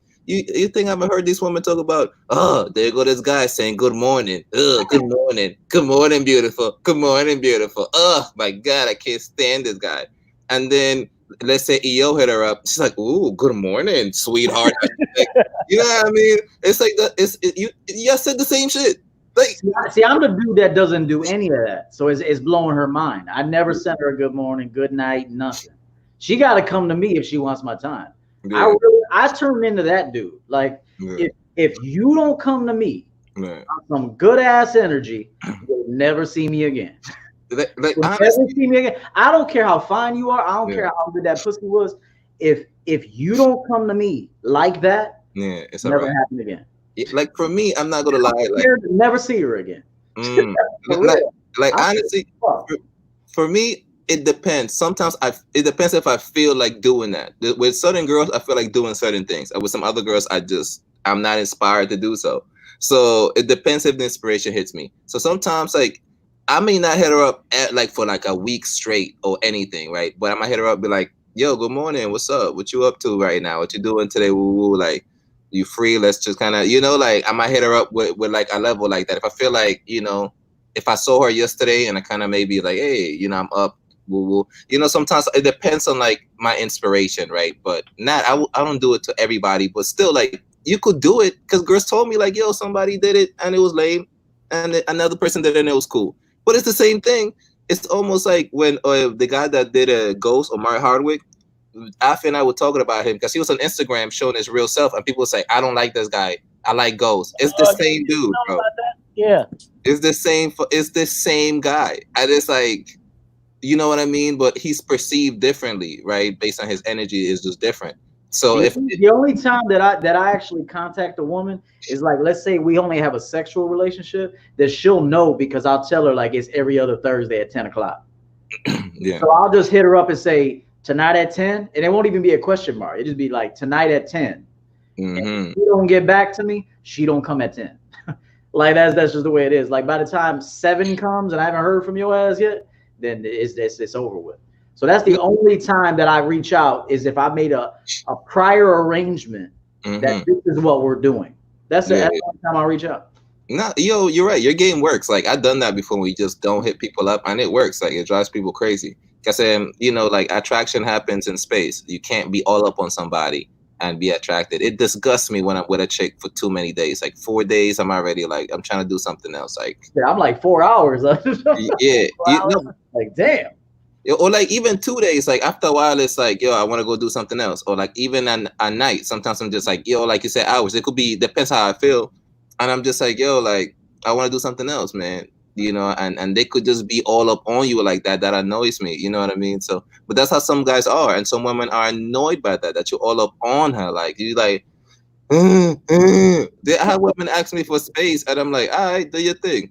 I've heard these women talk about, oh, there go this guy saying good morning. Good morning. Good morning, beautiful. Good morning, beautiful. Oh my God, I can't stand this guy. And then let's say EO hit her up. She's like, ooh, good morning, sweetheart. You know what I mean? It's like you said the same shit. Like, see, I'm the dude that doesn't do any of that. So it's blowing her mind. I never sent her a good morning, good night, nothing. She got to come to me if she wants my time. Yeah. I turn into that dude. Like, if you don't come to me on some good ass energy, you'll never see me again. You'll never see me again. I don't care how fine you are. I don't care how good that pussy was. If you don't come to me like that, it's never happen again. Like for me, I'm not gonna lie. Like, never see her again. like honestly, for me. It depends. Sometimes it depends if I feel like doing that. With certain girls, I feel like doing certain things. And with some other girls, I'm not inspired to do so. So it depends if the inspiration hits me. So sometimes like I may not hit her up for like a week straight or anything, right? But I might hit her up, be like, yo, good morning. What's up? What you up to right now? What you doing today? Woo woo. Like, you free? Let's just kind of, like I might hit her up with like a level like that. If I feel like, if I saw her yesterday and I kind of maybe like, hey, I'm up. Sometimes it depends on like my inspiration, right? But I don't do it to everybody, but still like you could do it because girls told me like, yo, somebody did it and it was lame, and another person did it and it was cool. But it's the same thing. It's almost like when the guy that did a Ghost or Mario Hardwick, Afi and I were talking about him because he was on Instagram showing his real self, and people would say, I don't like this guy. I like Ghost. It's the same dude, bro. Yeah. It's the same. It's the same guy. And it's like, you know what I mean? But he's perceived differently, right? Based on his energy is just different. So the only time that I actually contact a woman is like, let's say we only have a sexual relationship, that she'll know because I'll tell her like it's every other Thursday at 10 o'clock. Yeah. So I'll just hit her up and say tonight at 10, and it won't even be a question mark. It just be like tonight at 10. And if she don't get back to me, she don't come at 10. Like that's just the way it is. Like by the time 7 comes and I haven't heard from your ass yet, then it's over with. So that's the only time that I reach out, is if I made a prior arrangement that this is what we're doing. That's the only time I reach out. No, yo, you're right. Your game works. Like I've done that before. We just don't hit people up, and it works. Like it drives people crazy. Because you know, like attraction happens in space. You can't be all up on somebody and be attracted. It disgusts me when I'm with a chick for too many days. Like 4 days, I'm already like, I'm trying to do something else. Like yeah, I'm like 4 hours. Yeah, 4 hours? No, like damn. Or like even 2 days, like after a while, it's like, yo, I want to go do something else. Or like even on a night, sometimes I'm just like, yo, like you said, hours. It could be, depends how I feel. And I'm just like, yo, like I want to do something else, man. You know, and they could just be all up on you like that. That annoys me. You know what I mean? So, but that's how some guys are. And some women are annoyed by that you're all up on her. Like, you like, I have women ask me for space. And I'm like, all right, do your thing.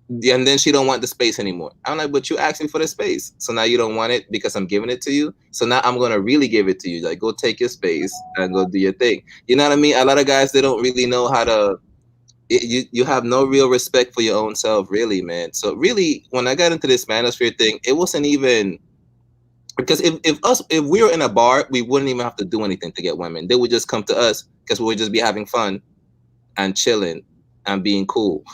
And then she don't want the space anymore. I'm like, but you asked me for the space, so now you don't want it because I'm giving it to you. So now I'm gonna really give it to you. Like, go take your space and go do your thing. You know what I mean? A lot of guys, they don't really know how to. You have no real respect for your own self, really, man. So really, when I got into this manosphere thing, it wasn't even because if we were in a bar, we wouldn't even have to do anything to get women. They would just come to us because we would just be having fun and chilling and being cool.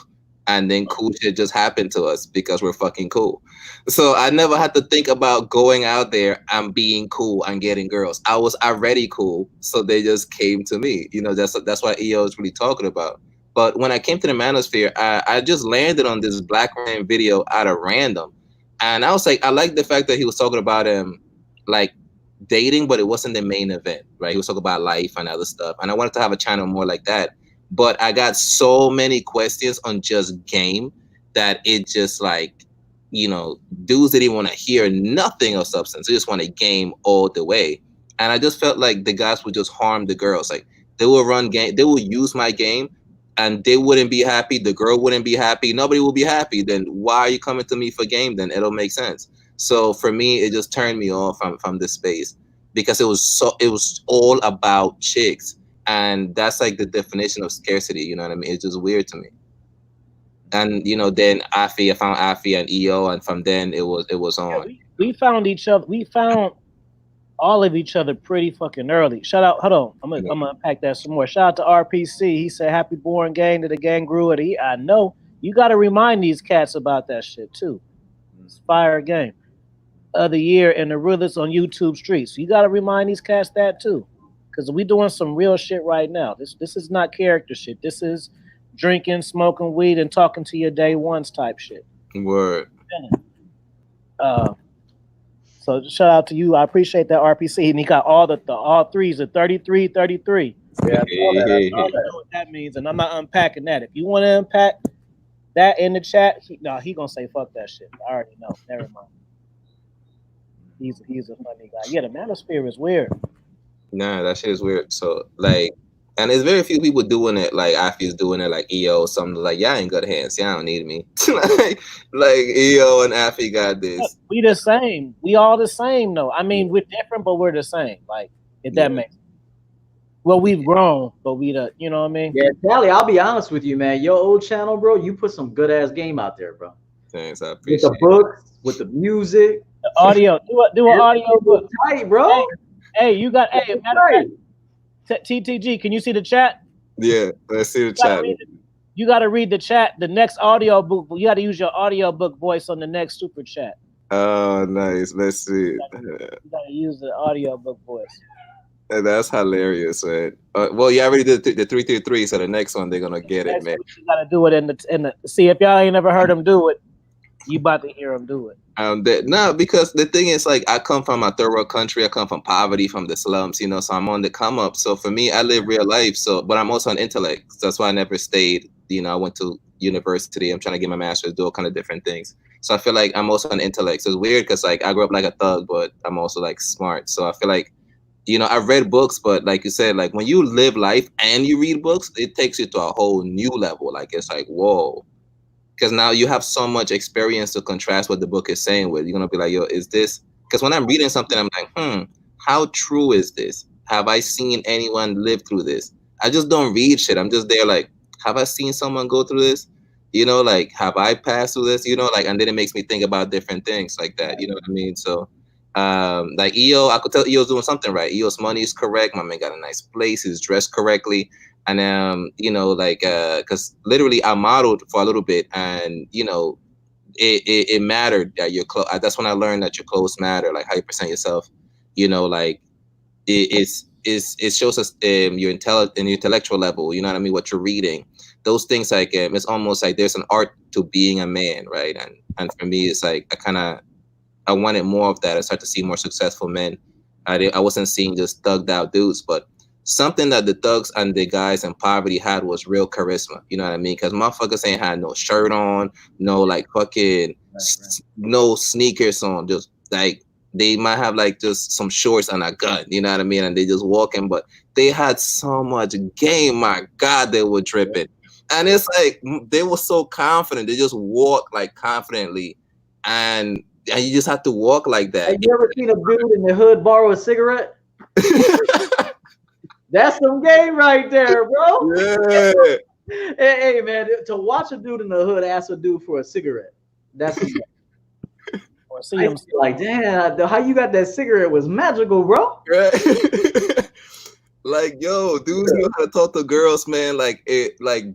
And then cool shit just happened to us because we're fucking cool. So I never had to think about going out there and being cool and getting girls. I was already cool, so they just came to me. You know, that's what EO is really talking about. But when I came to the manosphere, I just landed on this Black Man video out of random. And I was like, I like the fact that he was talking about like dating, but it wasn't the main event, right? He was talking about life and other stuff. And I wanted to have a channel more like that. But I got so many questions on just game that it just like, you know, dudes didn't want to hear nothing of substance. They just want a game all the way. And I just felt like the guys would just harm the girls. Like they will run game, they will use my game and they wouldn't be happy. The girl wouldn't be happy. Nobody will be happy. Then why are you coming to me for game? Then it'll make sense. So for me, it just turned me off from this space because it was all about chicks. And that's like the definition of scarcity. You know what I mean? It's just weird to me. And you know, then I found Afi and EO, and from then it was on. Yeah, we found each other. We found all of each other pretty fucking early. Shout out, hold on, I'm gonna unpack that some more. Shout out to RPC. He said, "Happy born gang to the gang grew it." I know you got to remind these cats about that shit too. Inspire game of the year and the realest on YouTube streets. You got to remind these cats that too. Because we doing some real shit right now. This is not character shit. This is drinking, smoking weed, and talking to your day ones type shit. Word. So shout out to you. I appreciate that RPC. And he got all threes, the 33, 33. Yeah, I know what that means, and I'm not unpacking that. If you want to unpack that in the chat, he gonna say fuck that shit. I already know. Never mind. He's a funny guy. Yeah, the manosphere is weird. Nah, that shit is weird. So like, and there's very few people doing it. Like Afi's doing it, like EO, something like y'all ain't good hands. Y'all don't need me. like EO and Afi got this. We the same. We all the same though. I mean, we're different, but we're the same. Like if that makes sense. Well, we've grown, but you know what I mean? Yeah, Tally, I'll be honest with you, man. Your old channel, bro, you put some good ass game out there, bro. Thanks, I appreciate it. With the books, with the music, the audio. Do an audio book, tight, bro. Hey, you got TTG. Can you see the chat? Yeah, let's see the chat. You got to read the chat. The next audio book. You got to use your audio book voice on the next super chat. Oh, nice. Let's see. You got to use the audio book voice. That's hilarious, man. Well, you already did the 333, so the next one they're gonna get it, Next man. week you gotta do it in the. See if y'all ain't never heard him do it, you about to hear him do it. No, because the thing is, like, I come from a third world country. I come from poverty, from the slums, so I'm on the come up. So for me, I live real life. So, but I'm also an intellect. So that's why I never stayed. I went to university. I'm trying to get my master's, do all kind of different things. So I feel like I'm also an intellect. So it's weird because like I grew up like a thug, but I'm also like smart. So I feel like I've read books, but like you said, like when you live life and you read books, it takes you to a whole new level. Like it's like, whoa, because now you have so much experience to contrast what the book is saying with. You're gonna be like, yo, is this? Because when I'm reading something, I'm like, how true is this? Have I seen anyone live through this? I just don't read shit. I'm just there like, have I seen someone go through this? Like, have I passed through this? Like, and then it makes me think about different things like that. You know what I mean? So, like EO, I could tell EO's doing something right. EO's money is correct. My man got a nice place. He's dressed correctly. And like because literally I modeled for a little bit, and it mattered that your clothes. That's when I learned that your clothes matter, like how you present yourself. Like it shows us your intellectual level. You know what I mean? What you're reading, those things, like it's almost like there's an art to being a man, right? And for me, it's like I wanted more of that. I started to see more successful men. I wasn't seeing just thugged out dudes, but something that the thugs and the guys in poverty had was real charisma. You know what I mean? Because motherfuckers ain't had no shirt on, no like fucking no sneakers on. Just like they might have like just some shorts and a gun. You know what I mean? And they just walking, but they had so much game. My God, they were tripping. And it's like they were so confident. They just walk like confidently, and you just have to walk like that. Have you ever seen a dude in the hood borrow a cigarette? That's some game right there, bro. Yeah. Hey, man, to watch a dude in the hood ask a dude for a cigarette, that's some game. Or see him like, damn, how you got that cigarette was magical, bro. Right. Like, yo, dudes know how to talk to girls, man, like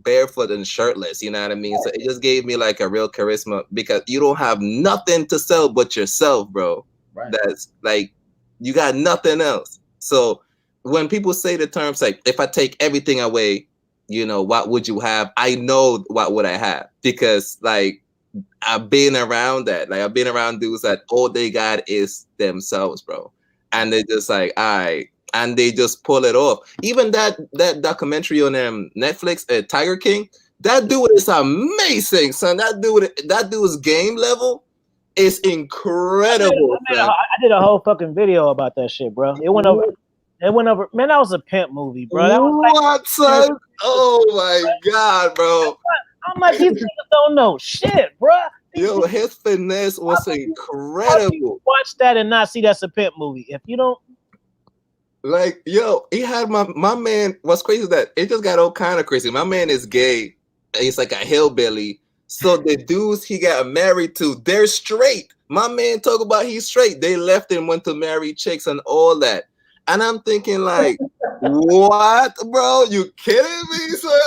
barefoot and shirtless, you know what I mean? So it just gave me like a real charisma, because you don't have nothing to sell but yourself, bro. Right. That's like, you got nothing else. So when people say the terms like, if I take everything away, what would you have? I know what would I have, because like I've been around that. Like I've been around dudes that all they got is themselves, bro. And they're just like, all right. And they just pull it off. Even that documentary on Netflix, Tiger King, that dude is amazing, son. That dude's game level is incredible. I did a whole fucking video about that shit, bro. It went over. Man, that was a pimp movie, bro. That was what, son? Oh my God, bro. I'm like, these niggas don't know shit, bro. Yo, his finesse was incredible. Watch that and not see that's a pimp movie. If you don't, like, yo, he had my man. What's crazy is that it just got all kind of crazy. My man is gay. He's like a hillbilly. So the dudes he got married to, they're straight. My man talk about he's straight. They left and went to marry chicks and all that. And I'm thinking like, what, bro? You kidding me, son?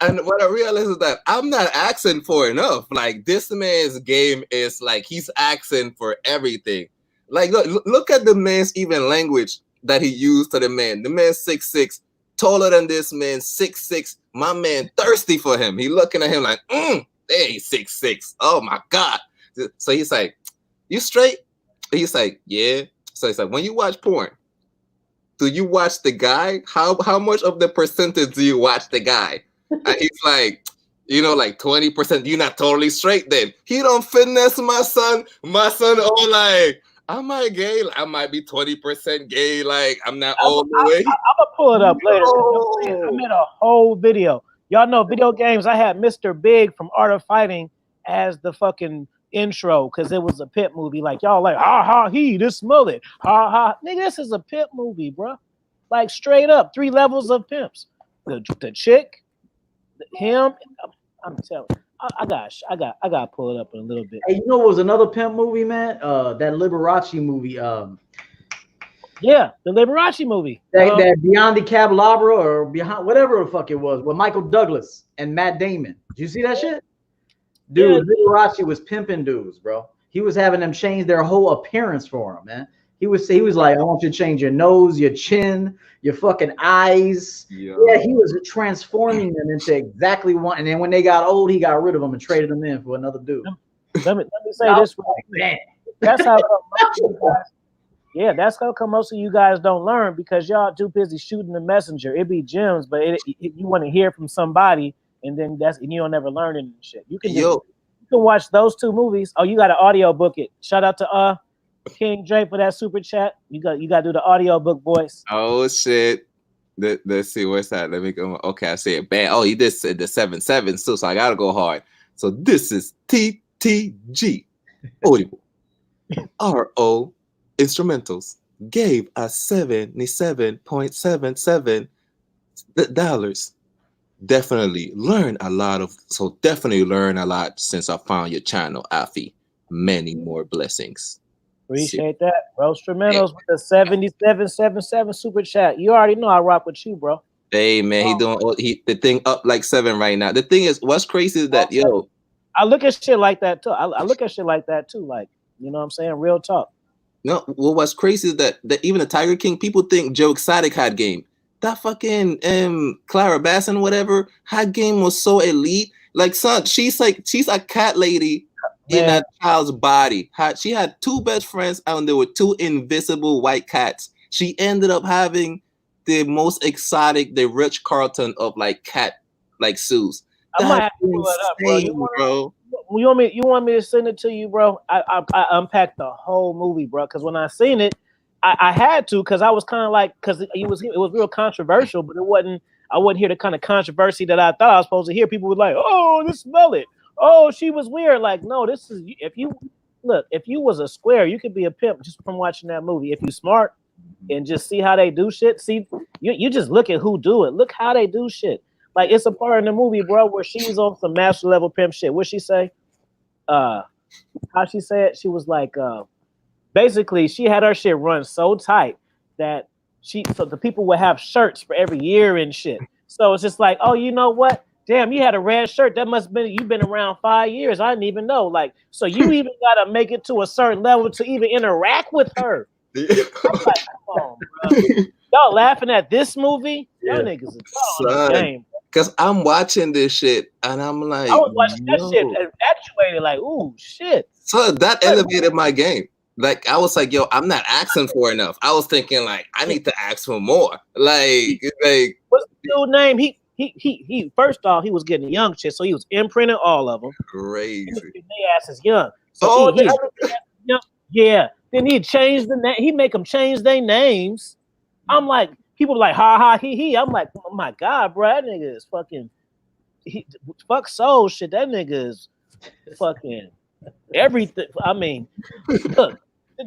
And what I realized is that I'm not asking for enough. Like, this man's game is like he's asking for everything. Like, look at the man's even language that he used to the man. The man's 6'6", taller than this man, 6'6". My man thirsty for him. He looking at him like, hey, 6'6". Oh my God. So he's like, you straight? He's like, yeah. So he's like, when you watch porn, do you watch the guy? How much of the percentage do you watch the guy? And he's like, like 20%. You're not totally straight then. He don't finesse my son. My son all like, am I gay? I might be 20% gay. Like, I'm not all the way. I'm gonna pull it up later. I made a whole video. Y'all know video games. I had Mr. Big from Art of Fighting as the fucking intro because it was a pimp movie. Like, y'all like, ha ha he, this smell it. Ha ha. Nigga, this is a pimp movie, bro. Like, straight up, 3 levels of pimps. The chick, him. I'm telling you. I got to pull it up in a little bit. Hey, you know what was another pimp movie, man? That Liberace movie. Yeah, the Liberace movie. That Beyond the Candelabra or Behind, whatever the fuck it was, with Michael Douglas and Matt Damon. Did you see that shit? Dude, yeah. Liberace was pimping dudes, bro. He was having them change their whole appearance for him, man. He was like, I want you to change your nose, your chin, your fucking eyes. Yo. Yeah, he was transforming them into exactly one. And then when they got old, he got rid of them and traded them in for another dude. Let me say this. Man. That's how come most of you guys, yeah, that's how come most of you guys don't learn, because y'all too busy shooting the messenger. It be gems, but you want to hear from somebody, and then and you don't ever learn any shit. You can you can watch those two movies. Oh, you got to audio book it. Shout out to King Dre for that super chat. You got to do the audio book voice. Oh shit. Let's see, what's that? Let me go. Okay, I see it. Bam. Oh, he did say the 7-7 too, so I gotta go hard. So this is TTG Audible. RO Instrumentals gave us $77.77. Definitely learn a lot since I found your channel, Afi. Many more blessings. Appreciate that, bro. Instrumentals with the 7777 super chat. You already know I rock with you, bro. Hey man, he doing the thing up like 7 right now. The thing is, what's crazy is that I look at shit like that too. I look at shit like that too. Like, you know what I'm saying? Real talk. No, well, what's crazy is that even the Tiger King, people think Joe Exotic had game. That fucking Clara Basson, whatever, her game was so elite. Like, son, she's a cat lady in that child's body. She had 2 best friends, and there were 2 invisible white cats. She ended up having the most exotic, the Rich Carlton of like cat like suits. I might have to pull it up, bro. You want me to send it to you, bro? I unpacked the whole movie, bro. Because when I seen it, I had to, because I was kind of like, because it was real controversial, but it wasn't. I wouldn't hear the kind of controversy that I thought I was supposed to hear. People were like, "Oh, just smell it. Oh, she was weird." Like, no, this is if you was a square, you could be a pimp just from watching that movie. If you smart and just see how they do shit, see you just look at who do it. Look how they do shit. Like, it's a part in the movie, bro, where she's on some master level pimp shit. What'd she say? How she said? She was like, basically, she had her shit run so tight that so the people would have shirts for every year and shit. So it's just like, oh, you know what? Damn, you had a red shirt. That must have been, you've been around 5 years. I didn't even know. Like, so you even gotta make it to a certain level to even interact with her. I'm like, come on, bro. Y'all laughing at this movie? Y'all niggas are on the game. Because I'm watching this shit and I'm like, I was watching that shit actuated, like, ooh, shit. So that elevated my game. Like, I was like, yo, I'm not asking for enough. I was thinking, like, I need to ask for more. Like what's the dude's name? He first off, he was getting young shit, so he was imprinting all of them. Crazy. They ass is young. So yeah. Then he changed the name. He make them change their names. I'm like, people are like, ha ha he. I'm like, oh my god, bro, that nigga is fucking. Fuck soul shit. That nigga is fucking everything. I mean, look.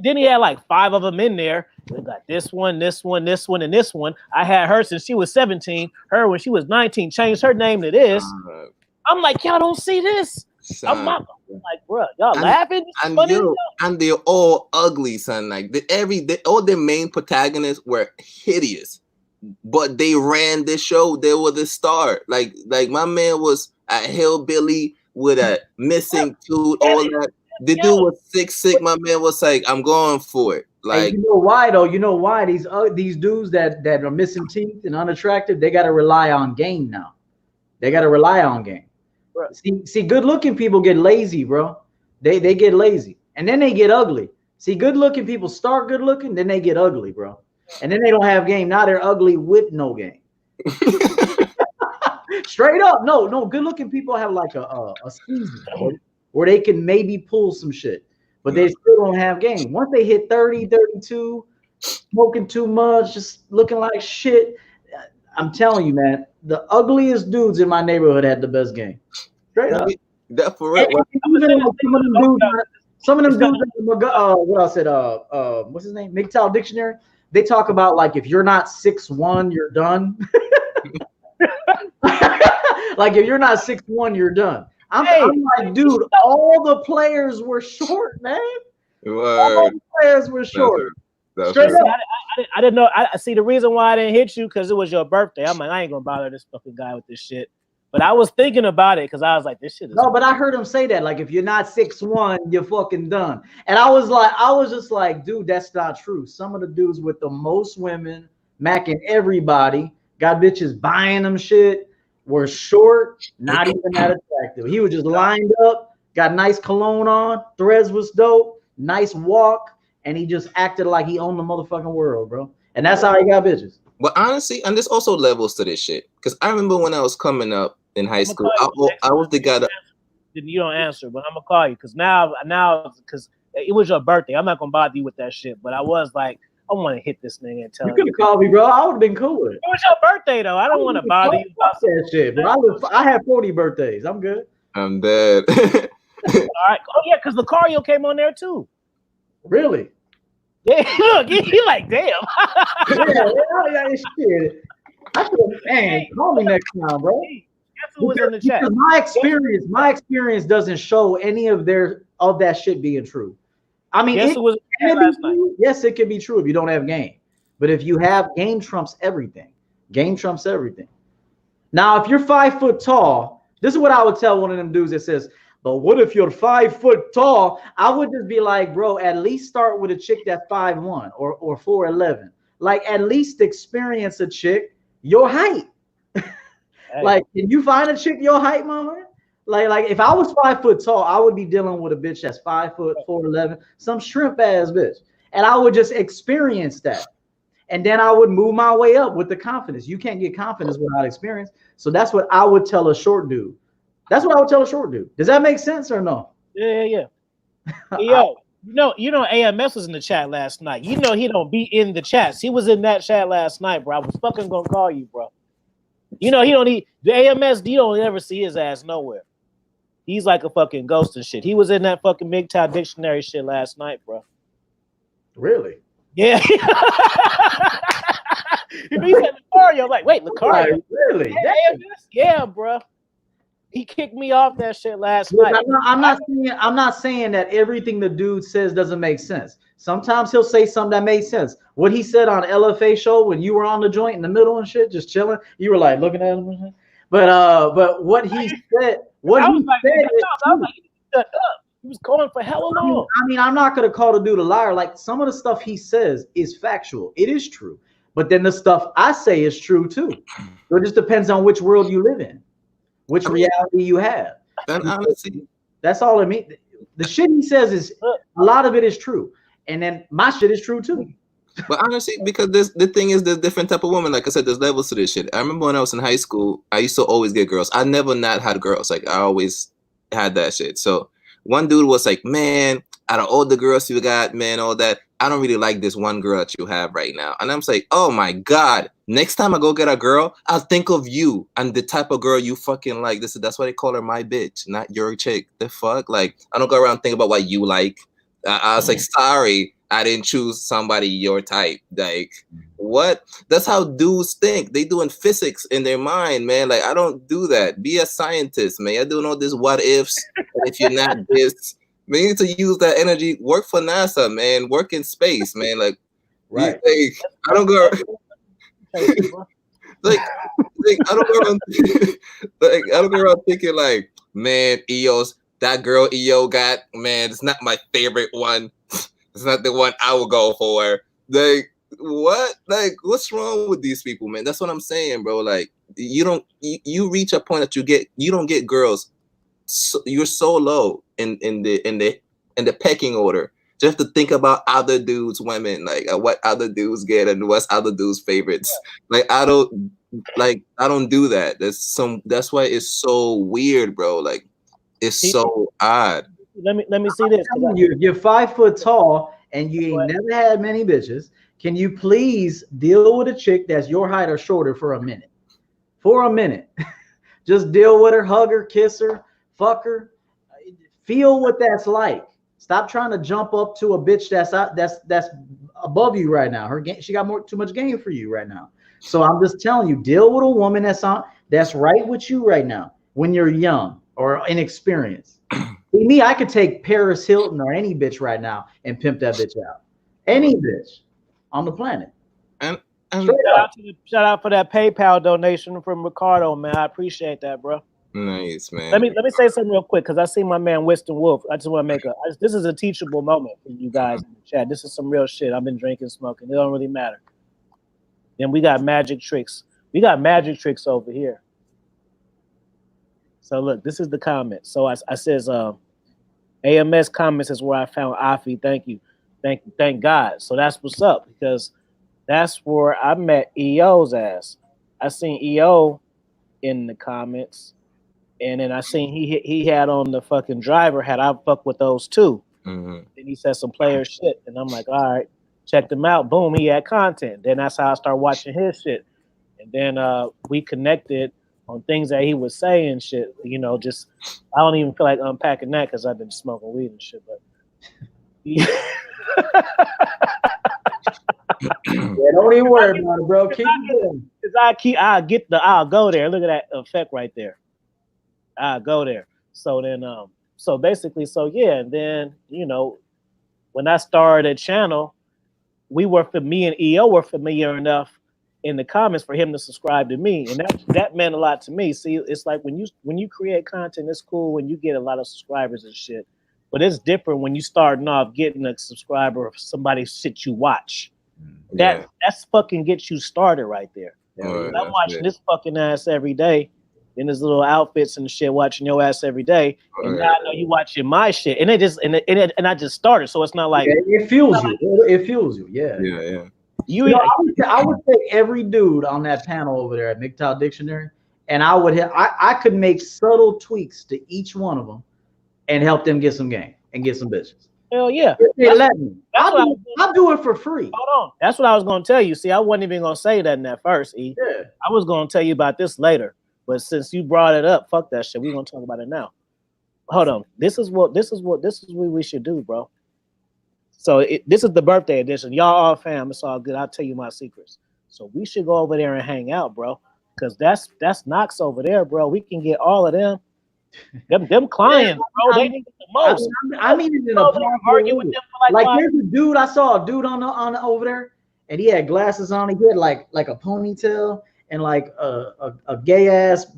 Then he had like 5 of them in there. We got this one, and this one. I had her since she was 17. Her when she was 19, changed her name to this. I'm like, y'all don't see this. I'm like, bro, y'all laughing? And they're all ugly, son. Like all the main protagonists were hideous, but they ran the show. They were the star. Like my man was a hillbilly with a missing tooth, all that. The dude was sick. My man was like, I'm going for it. Like, and you know why though? You know why these dudes that are missing teeth and unattractive, they got to rely on game now. They got to rely on game. See, good-looking people get lazy, bro. They get lazy, and then they get ugly. See, good-looking people start good-looking, then they get ugly, bro, and then they don't have game. Now they're ugly with no game. Straight up, no. Good-looking people have like a season where they can maybe pull some shit, but they still don't have game. Once they hit 30, 32, smoking too much, just looking like shit, I'm telling you, man, the ugliest dudes in my neighborhood had the best game. Straight up. That for real. Some of them dudes, what I said, what's his name? MGTOW Dictionary. They talk about like if you're not 6'1", you're done. Like if you're not 6'1", you're done. I'm like, dude, all the players were short, man. All the players were short. Straight up. I didn't know. I see the reason why I didn't hit you because it was your birthday. I'm like, I ain't gonna bother this fucking guy with this shit. But I was thinking about it because I was like, this shit is. No, but I heard him say that. Like, if you're not 6'1", you're fucking done. And I was just like, dude, that's not true. Some of the dudes with the most women, macking everybody, got bitches buying them shit, were short, not even that attractive. He was just lined up, got nice cologne on, threads was dope, nice walk, and he just acted like he owned the motherfucking world, bro. And that's how he got bitches. But honestly, and there's also levels to this shit. Because I remember when I was coming up in high school, I was the guy that. You don't answer, but I'm gonna call you because now, because it was your birthday. I'm not gonna bother you with that shit. But I was like, I want to hit this nigga and tell you. You could have called me, bro. I would have been cool with it. It was your birthday, though. I don't want to bother you about that shit. But I had 40 birthdays. I'm good. I'm dead. All right. Oh yeah, because Lucario came on there too. Really? Yeah. Look, he like, damn. yeah, shit. I feel, man, call me next time, bro. Guess who was in the chat? My experience doesn't show any of that shit being true. I mean, yes, it can be true if you don't have game. But if you have game, trumps everything. Game trumps everything. Now, if you're 5 foot tall, this is what I would tell one of them dudes that says, but what if you're 5 foot tall? I would just be like, bro, at least start with a chick that's 5'1" or 4'11". Like, at least experience a chick your height. Like, can you find a chick your height, mama? Like if I was 5 foot tall, I would be dealing with a bitch that's 5 foot, 4'11", some shrimp ass bitch, and I would just experience that, and then I would move my way up with the confidence. You can't get confidence without experience, so that's what I would tell a short dude. That's what I would tell a short dude. Does that make sense or no? Yeah. Yo, you know, AMS was in the chat last night. You know he don't be in the chats. He was in that chat last night, bro. I was fucking gonna call you, bro. You know, he don't need the AMS. You don't ever see his ass nowhere. He's like a fucking ghost and shit. He was in that fucking MGTOW dictionary shit last night, bro. Really? Yeah. He said Lucario. Like, wait, Lucario? Really? Yeah, bro. He kicked me off that shit last night. I'm not saying that everything the dude says doesn't make sense. Sometimes he'll say something that makes sense. What he said on LFA show when you were on the joint in the middle and shit, just chilling, you were like looking at him. But what he said, I was like, shut up. He was calling for hella long. I mean, I'm not gonna call the dude a liar. Like, some of the stuff he says is factual. It is true. But then the stuff I say is true too. So it just depends on which world you live in, which reality you have. And honestly, that's all I mean. The shit he says is a lot of it is true. And then my shit is true too. But honestly, because the thing is, there's different type of women. Like I said, there's levels to this shit. I remember when I was in high school, I used to always get girls. I never not had girls. Like, I always had that shit. So one dude was like, man, out of all the girls you got, man, all that, I don't really like this one girl that you have right now. And I'm like, oh my God, next time I go get a girl, I'll think of you and the type of girl you fucking like. That's why they call her my bitch, not your chick. The fuck? Like, I don't go around thinking about what you like. I was like, sorry, I didn't choose somebody your type. Like, what? That's how dudes think. They doing physics in their mind, man. Like, I don't do that. Be a scientist, man. You're doing all this what ifs. And if you're not this, man, you need to use that energy. Work for NASA, man. Work in space, man. Like, right. Like, I don't go. like I don't go around. Like, I don't go around thinking like, man, EOS. That girl EO got, man, it's not my favorite one. It's not the one I would go for. Like, what? Like, what's wrong with these people, man? That's what I'm saying, bro. Like, you reach a point that you don't get girls. So, you're so low in the pecking order. Just to think about other dudes, women, like what other dudes get and what's other dudes' favorites. Like, I don't do that. That's why it's so weird, bro. Like, it's so odd. Let me see this. You're 5 foot tall and you ain't never had many bitches. Can you please deal with a chick that's your height or shorter for a minute? For a minute. Just deal with her, hug her, kiss her, fuck her. Feel what that's like. Stop trying to jump up to a bitch that's above you right now. She got too much game for you right now. So I'm just telling you, deal with a woman that's right with you right now when you're young or inexperienced. See, me, I could take Paris Hilton or any bitch right now and pimp that bitch out. Any bitch on the planet. And Shout out for that PayPal donation from Ricardo, man. I appreciate that, bro. Nice, man. Let me say something real quick because I see my man Winston Wolf. I just want to this is a teachable moment for you guys in the chat. This is some real shit. I've been drinking, smoking. It don't really matter. Then we got magic tricks. We got magic tricks over here. So look, this is the comment. So I says, AMS comments is where I found Afi. Thank you. Thank God. So that's what's up because that's where I met EO's ass. I seen EO in the comments, and then I seen he had on the fucking driver hat. I fuck with those too. And he said some player shit, and I'm like, all right, check them out. Boom, he had content. Then that's how I started watching his shit, and then we connected on things that he was saying shit. You know, just I don't even feel like unpacking that because I've been smoking weed and shit. But yeah, don't even worry about it, bro. Keep going. I'll go there. Look at that effect right there. I'll go there. So then, so basically, so yeah, and then you know, when I started a channel, me and EO were familiar enough in the comments for him to subscribe to me, and that meant a lot to me. See, it's like when you create content, it's cool when you get a lot of subscribers and shit, but it's different when you starting off getting a subscriber of somebody's shit you watch. That's fucking gets you started right there. I'm watching this fucking ass every day in his little outfits and shit, watching your ass every day, and now I know you watching my shit, and and I just started, so it's not like it fuels you. It fuels you. Yeah. I would take every dude on that panel over there at MGTOW Dictionary, and I could make subtle tweaks to each one of them and help them get some game and get some bitches. Hell yeah. If they let me. I'll do it for free. Hold on. That's what I was going to tell you. See, I wasn't even going to say that in that first, E. Yeah. I was going to tell you about this later. But since you brought it up, fuck that shit. We're going to talk about it now. Hold on. This is what we should do, bro. So this is the birthday edition. Y'all all fam. It's all good. I'll tell you my secrets. So we should go over there and hang out, bro. Because that's Knox over there, bro. We can get all of them. Them clients, bro, they need the most. I mean, it in a argue with them for like there's a dude. I saw a dude on over there, and he had glasses on. He had like a ponytail and like a gay ass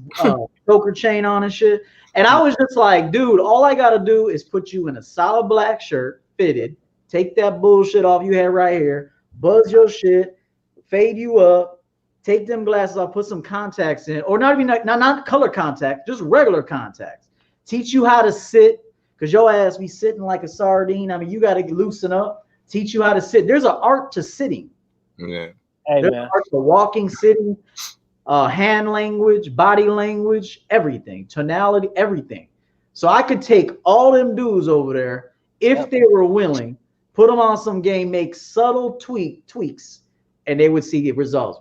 choker chain on and shit. And I was just like, dude, all I gotta do is put you in a solid black shirt, fitted. Take that bullshit off you had right here. Buzz your shit, fade you up. Take them glasses off, put some contacts in, or not even not color contacts, just regular contacts. Teach you how to sit, because your ass be sitting like a sardine. I mean, you got to loosen up. Teach you how to sit. There's an art to sitting. Yeah. Hey, There's man. an art to walking, sitting, hand language, body language, everything, tonality, everything. So I could take all them dudes over there, if they were willing, put them on some game, make subtle tweaks, and they would see results.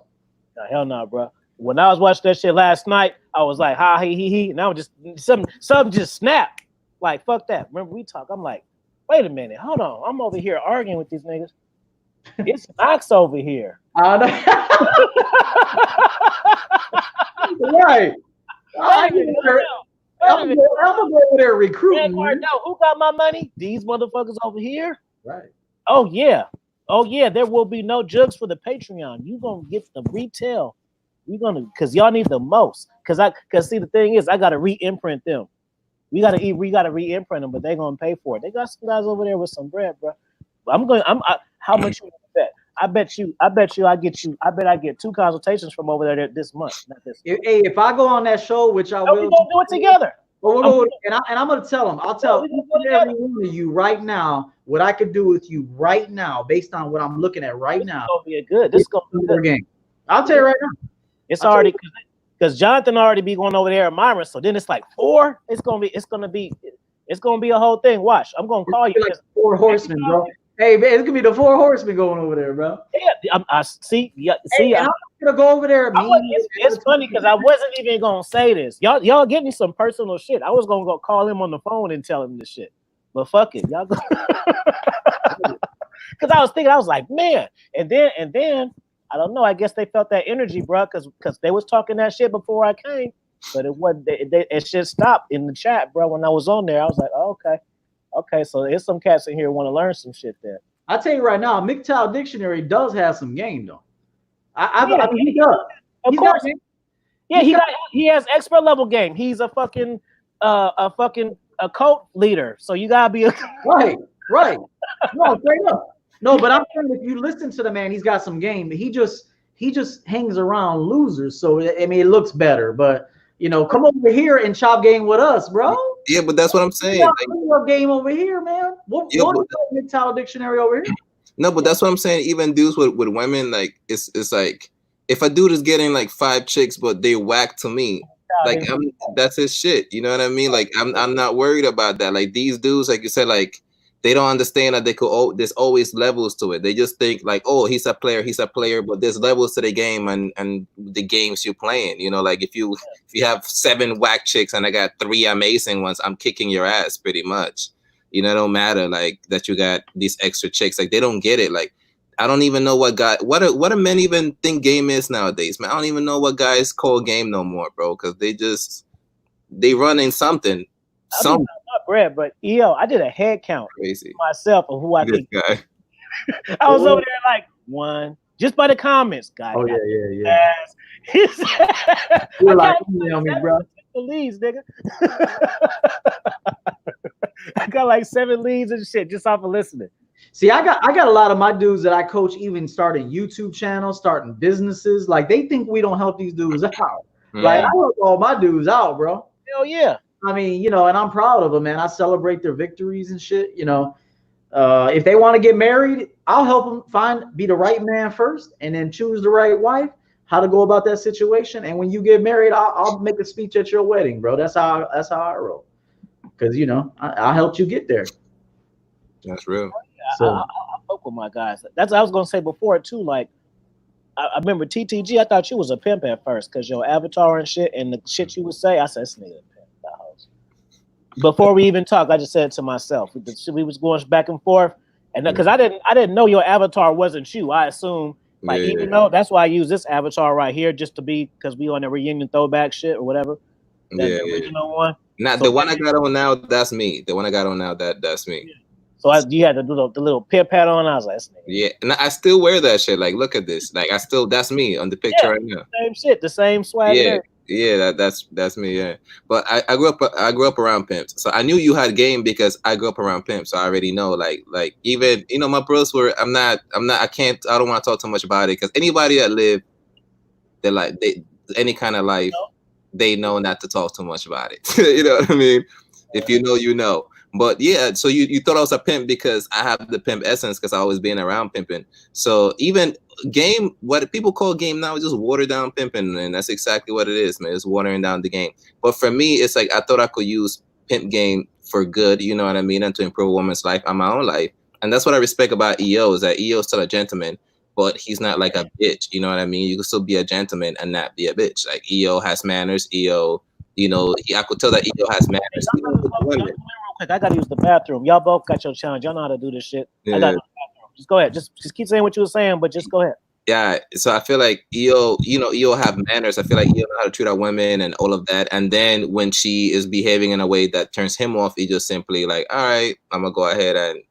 No, hell no, bro. When I was watching that shit last night, I was like, ha, he. And I was just, something just snapped. Like, fuck that. Remember we talk? I'm like, wait a minute. Hold on. I'm over here arguing with these niggas. It's Knox over here. Right. I'm gonna go over there recruiting. Who got my money? These motherfuckers over here. Right. Oh yeah. There will be no jugs for the Patreon. You gonna get the retail. Cause y'all need the most. Cause see the thing is I gotta re-imprint them. We gotta re-imprint them, but they're gonna pay for it. They got some guys over there with some bread, bro. How much you bet? I bet I get 2 consultations from over there this month. Not this month. Hey, if I go on that show, which I will, we're gonna do it together. And I'm gonna tell them. I'll tell every one of you right now what I could do with you right now, based on what I'm looking at right now. This is gonna be a good game. I'll tell you right now. It's already because Jonathan already be going over there at Myron. So then it's like 4. It's gonna be a whole thing. Watch, I'm gonna call you. Like 4 horsemen, bro. Hey man, it's gonna be the 4 horsemen going over there, bro. Yeah, I see. Yeah, see, I'm gonna go over there. It's funny because I wasn't even gonna say this. Y'all getting some personal shit. I was gonna go call him on the phone and tell him this shit, but fuck it, y'all go. Because I was thinking, I was like, man, and then I don't know. I guess they felt that energy, bro, because they was talking that shit before I came, but it wasn't. It shit stopped in the chat, bro. When I was on there, I was like, oh, okay, so there's some cats in here want to learn some shit there. I'll tell you right now, MGTOW Dictionary does have some game though. I mean, he does. Of He's got course. game. Yeah, he has expert level game. He's a fucking a cult leader. So you gotta be right. No, straight up. No, but I'm saying if you listen to the man, he's got some game. He just hangs around losers. So I mean, it looks better. But come over here and chop game with us, bro. Yeah, but that's what I'm saying. We got game over here, man. What is the MGTOW dictionary over here? No, but that's what I'm saying. Even dudes with women, like it's like if a dude is getting like 5 chicks, but they whack to me, like that's his shit. You know what I mean? Like I'm not worried about that. Like these dudes, like you said, like they don't understand that there's always levels to it. They just think like, oh, he's a player, but there's levels to the game and the games you're playing. Like if you have 7 whack chicks and I got 3 amazing ones, I'm kicking your ass pretty much. It don't matter like that you got these extra chicks. Like they don't get it. Like I don't even know what do men even think game is nowadays, man. I don't even know what guys call game no more, bro, because they run in something. Not bread, but I did a head count myself of who I think. I was over there like 1 just by the comments, guy. Oh yeah. You're like, on me, bro. Leads, nigga. I got like 7 leads and shit just off of listening. See, I got a lot of my dudes that I coach even starting YouTube channels, starting businesses. Like they think we don't help these dudes out. Like I help all my dudes out, bro. Hell yeah. I mean, and I'm proud of them, man. I celebrate their victories and shit. If they want to get married, I'll help them be the right man first, and then choose the right wife. How to go about that situation, and when you get married, I'll make a speech at your wedding, bro. That's how I roll. Because I helped you get there. That's real. So I fuck with my guys. That's what I was gonna say before too. Like I remember TTG. I thought you was a pimp at first because your avatar and shit and the shit you would say. I said, "This nigga a pimp." That hoes. Before we even talked, I just said to myself, we was going back and forth, and because I didn't know your avatar wasn't you. I assumed. Like even though that's why I use this avatar right here just to be because we on the reunion throwback shit or whatever. The original one. Not the one I got on now. That's me. The one I got on now. That's me. Yeah. So you had to do the little pip hat on. I was like, yeah, and I still wear that shit. Like, look at this. Like, that's me on the picture right now. Same shit, the same swag. Yeah, that's me. Yeah, but I grew up around pimps, so I knew you had game because I grew up around pimps. So I already know. Like even my bros were. I don't want to talk too much about it because anybody that live, any kind of life, they know not to talk too much about it. You know what I mean? If you know, you know. But yeah, so you thought I was a pimp because I have the pimp essence because I always been around pimping. So even game, what people call game now is just watered down pimping, and that's exactly what it is, man. It's watering down the game. But for me, it's like I thought I could use pimp game for good, you know what I mean, and to improve a woman's life and my own life. And that's what I respect about EO is that EO is still a gentleman, but he's not like a bitch, you know what I mean? You can still be a gentleman and not be a bitch. Like EO has manners, EO, I could tell that EO has manners. Quick, I gotta use the bathroom. Y'all both got your challenge. Y'all know how to do this shit. I got the bathroom. Just go ahead. Just keep saying what you were saying, but just go ahead. Yeah, so I feel like EO have manners. I feel like EO know how to treat a woman and all of that. And then when she is behaving in a way that turns him off, he just simply like, all right, I'm gonna go ahead and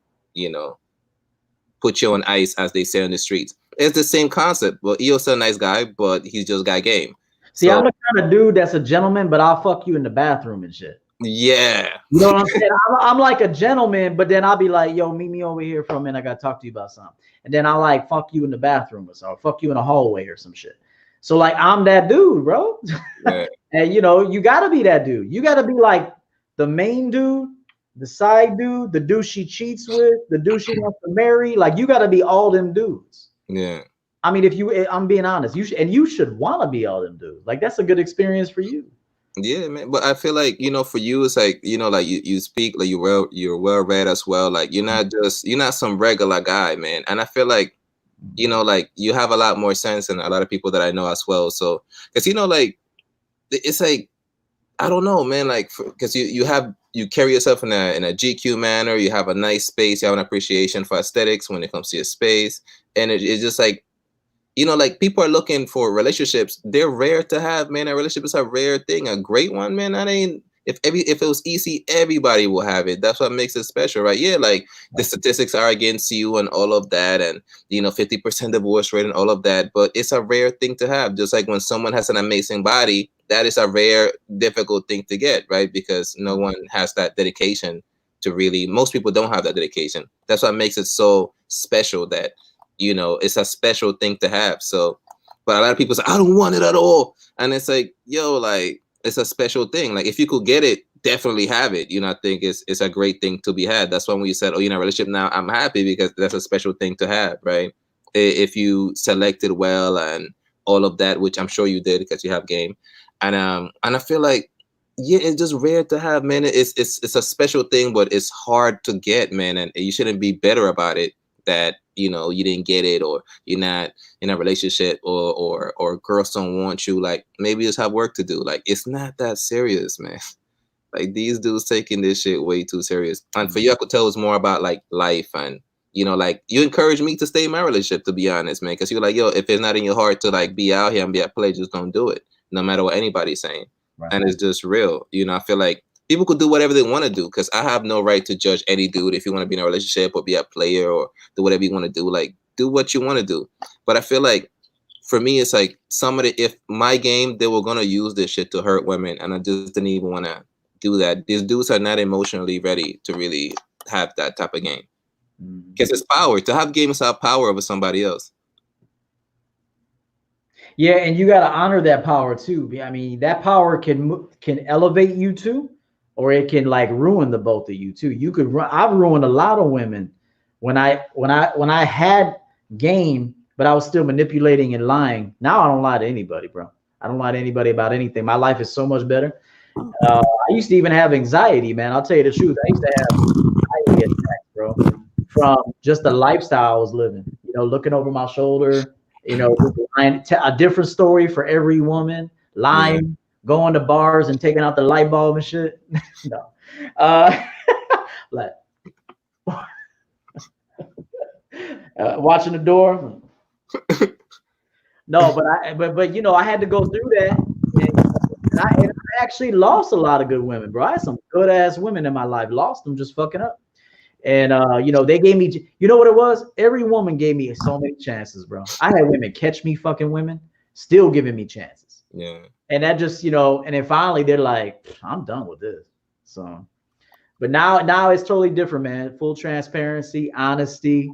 put you on ice, as they say on the streets. It's the same concept. Well, EO's a nice guy, but he's just got game. See, I'm the kind of dude that's a gentleman, but I'll fuck you in the bathroom and shit. Yeah. You know what I'm saying? I'm like a gentleman, but then I'll be like, yo, meet me over here for a minute. I got to talk to you about something. And then I'll like fuck you in the bathroom or so, fuck you in a hallway or some shit. So like, I'm that dude, bro. Yeah. And you got to be that dude. You got to be like the main dude, the side dude, the dude she cheats with, the dude she wants to marry. Like you got to be all them dudes. Yeah. I mean, I'm being honest, you should want to be all them dudes. Like that's a good experience for you. Yeah, man. But I feel like, for you, it's like, like you speak, like you're well read as well. Like you're not some regular guy, man. And I feel like, like you have a lot more sense than a lot of people that I know as well. So, cause like, it's like, I don't know, man. Like, cause you carry yourself in a GQ manner. You have a nice space. You have an appreciation for aesthetics when it comes to your space. And it's just like, like people are looking for relationships. They're rare to have, man. A relationship is a rare thing. A great one, man. If it was easy, everybody will have it. That's what makes it special, right? Yeah, like the statistics are against you and all of that, and 50% divorce rate and all of that. But it's a rare thing to have. Just like when someone has an amazing body, that is a rare, difficult thing to get, right? Because no one has that dedication to really. Most people don't have that dedication. That's what makes it so special. That it's a special thing to have. So, but a lot of people say, I don't want it at all, and it's like, yo, like, it's a special thing. Like, if you could get it, definitely have it. I think it's a great thing to be had. That's when we said, oh, you're in a relationship now, I'm happy, because that's a special thing to have, right? If you selected well and all of that, which I'm sure you did because you have game. And I feel like, yeah, it's just rare to have, man. It's a special thing, but it's hard to get, man. And you shouldn't be bitter about it that you didn't get it, or you're not in a relationship, or girls don't want you. Like, maybe just have work to do. Like, it's not that serious, man. Like, these dudes taking this shit way too serious. And for you, I could tell it's more about like life, and like, you encourage me to stay in my relationship, to be honest, man, because you're like, yo, if it's not in your heart to like be out here and be at play, just don't do it, no matter what anybody's saying. Right. And it's just real. I feel like people could do whatever they want to do, because I have no right to judge any dude. If you want to be in a relationship or be a player or do whatever you want to do, like, do what you want to do. But I feel like for me, it's like if my game, they were going to use this shit to hurt women, and I just didn't even want to do that. These dudes are not emotionally ready to really have that type of game, because it's power. To have game is have power over somebody else. Yeah, and you got to honor that power too. I mean, that power can elevate you too, or it can like ruin the both of you too. I've ruined a lot of women when I had game, but I was still manipulating and lying. Now I don't lie to anybody, bro. I don't lie to anybody about anything. My life is so much better. I used to even have anxiety, man. I'll tell you the truth. I used to have anxiety attacks, bro, from just the lifestyle I was living. Looking over my shoulder. Lying, a different story for every woman. Lying, going to bars and taking out the light bulb and shit. No, like watching the door. No, but I had to go through that, and I actually lost a lot of good women, bro. I had some good ass women in my life. Lost them just fucking up. And they gave me, what it was? Every woman gave me so many chances, bro. I had women catch me fucking women, still giving me chances. Yeah. And that just, and then finally they're like, I'm done with this. So, but now it's totally different, man. Full transparency, honesty,